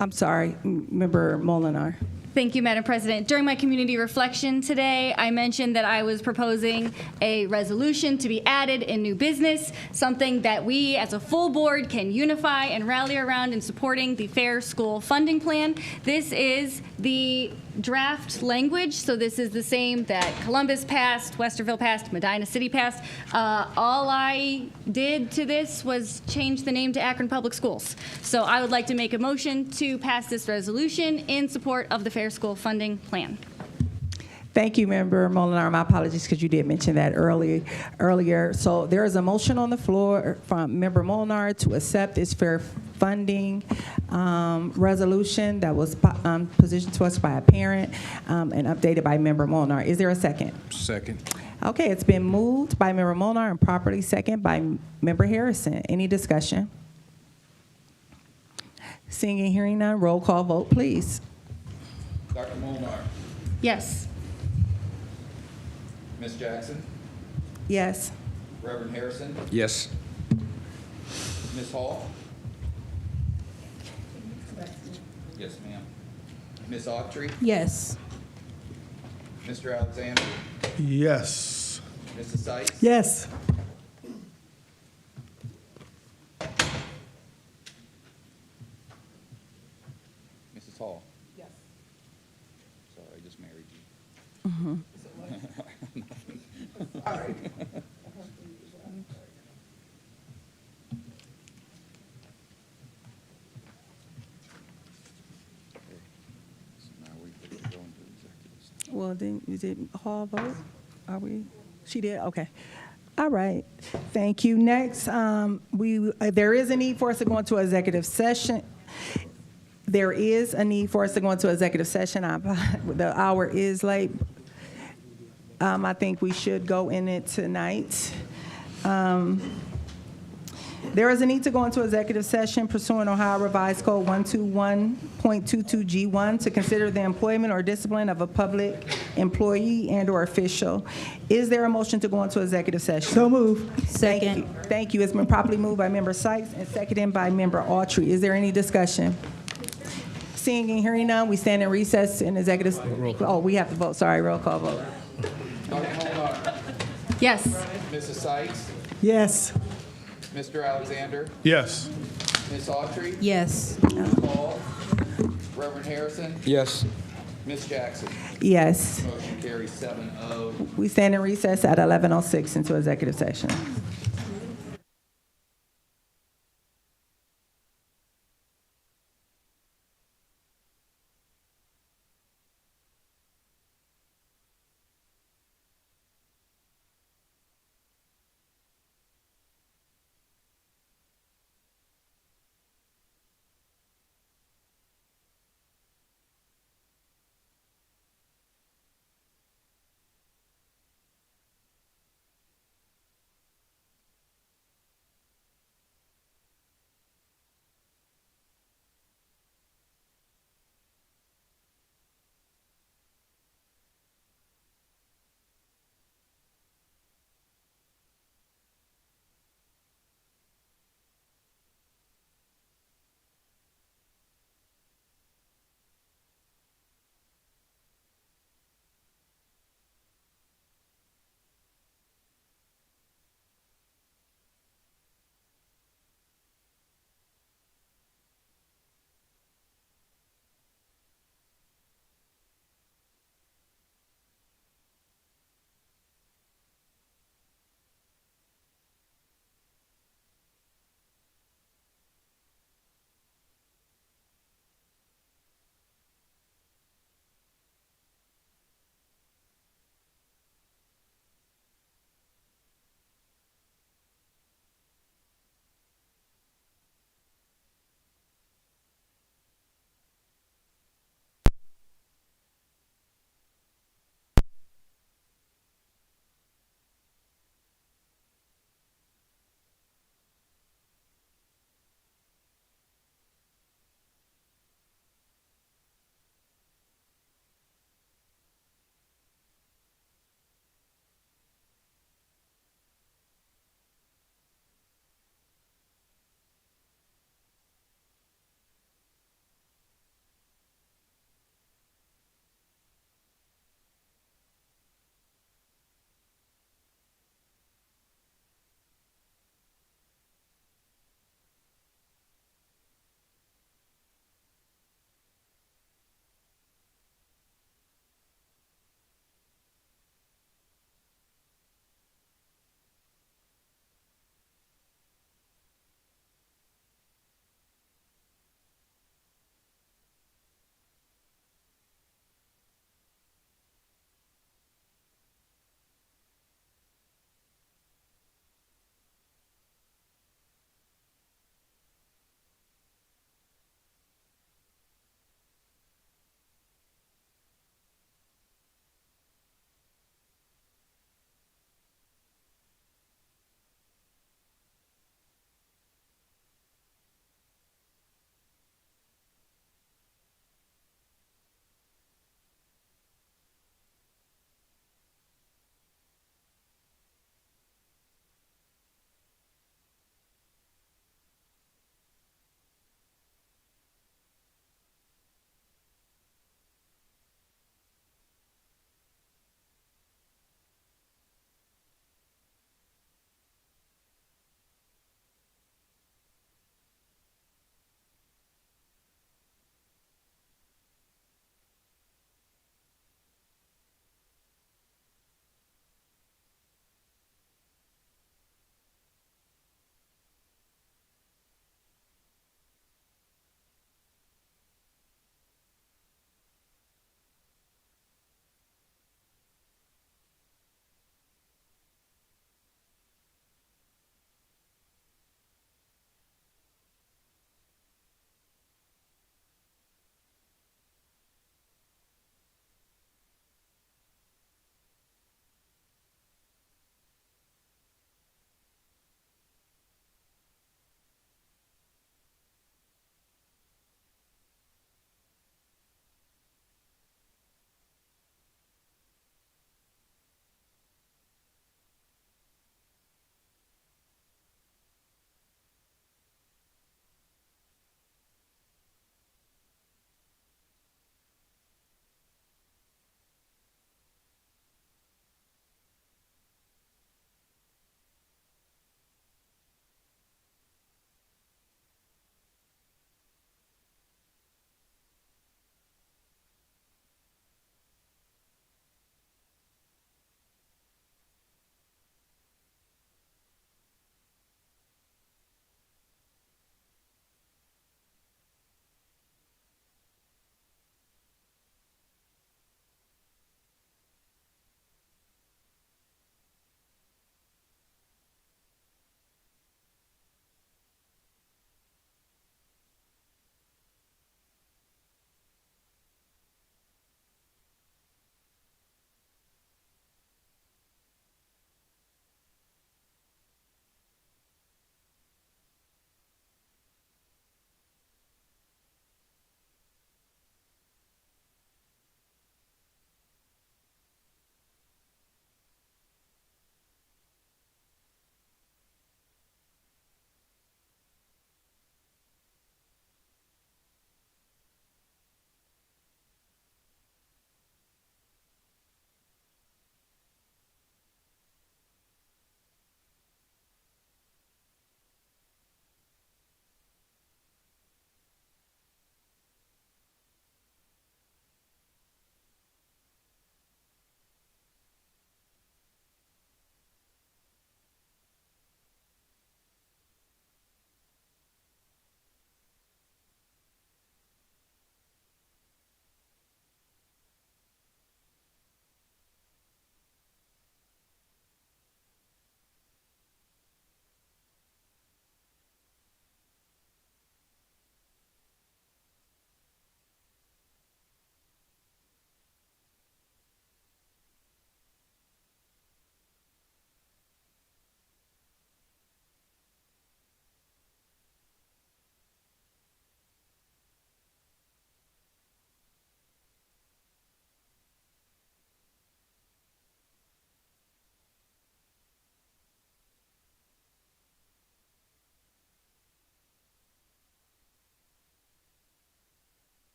I'm sorry, Member Molinar. Thank you, Madam President. During my community reflection today, I mentioned that I was proposing a resolution to be added in new business, something that we as a full board can unify and rally around in supporting the Fair School Funding Plan. This is the draft language, so this is the same that Columbus passed, Westerville passed, Medina City passed. All I did to this was change the name to Akron Public Schools. So I would like to make a motion to pass this resolution in support of the Fair School Funding Plan. Thank you, Member Molinar. My apologies because you did mention that earlier. So there is a motion on the floor from Member Molinar to accept this fair funding resolution that was positioned to us by a parent and updated by Member Molinar. Is there a second? Second. Okay, it's been moved by Member Molinar and properly second by Member Harrison. Any discussion? Seeing and hearing none, roll call vote, please. Dr. Molnar. Yes. Ms. Jackson. Yes. Reverend Harrison. Yes. Ms. Hall. Yes, ma'am. Ms. Autry. Yes. Mr. Alexander. Yes. Mrs. Sykes. Yes. Mrs. Hall. Yes. Sorry, I just married you. Mm-hmm. Sorry. Well, then, did Hall vote? Are we? She did? Okay. All right. Thank you. Next, there is a need for us to go into executive session. There is a need for us to go into executive session. The hour is late. I think we should go in it tonight. There is a need to go into executive session pursuant Ohio Revised Code 121.22G1 to consider the employment or discipline of a public employee and/or official. Is there a motion to go into executive session? So move. Second. Thank you. It's been properly moved by Member Sykes and seconded by Member Autry. Is there any discussion? Seeing and hearing none, we stand in recess in executive. Oh, we have to vote. Sorry, roll call vote. Dr. Molnar, Yes. Mrs. Sykes, Yes. Mr. Alexander, Yes. Ms. Autry, Yes. Paul, Reverend Harrison, Yes. Ms. Jackson. Yes. Motion carries 7-0. We stand in recess at 11:06 into executive session.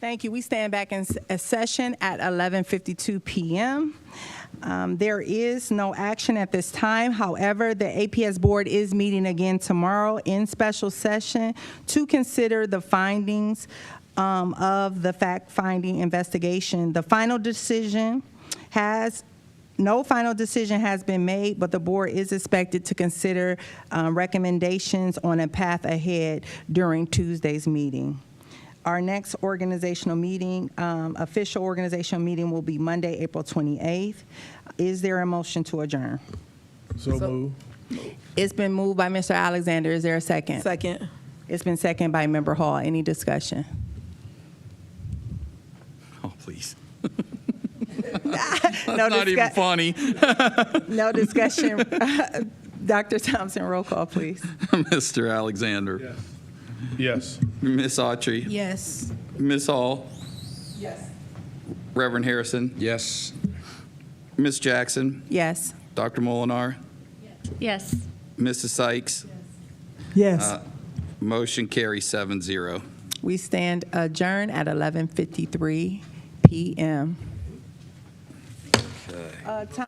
Thank you. We stand back in session at 11:52 p.m. There is no action at this time. However, the APS board is meeting again tomorrow in special session to consider the findings of the fact-finding investigation. No final decision has been made, but the board is expected to consider recommendations on a path ahead during Tuesday's meeting. Our next organizational meeting, official organizational meeting, will be Monday, April 28th. Is there a motion to adjourn? So move. It's been moved by Mr. Alexander. Is there a second? Second. It's been seconded by Member Hall. Any discussion? Oh, please. No Not even funny. No discussion. Dr. Thompson, roll call, please. Mr. Alexander. Yes. Miss Autry. Yes. Miss Hall. Yes. Reverend Harrison. Yes. Miss Jackson. Yes. Dr. Molinar. Yes. Mrs. Sykes. Yes. Motion carries 7-0. We stand adjourned at 11:53 p.m. Okay. Time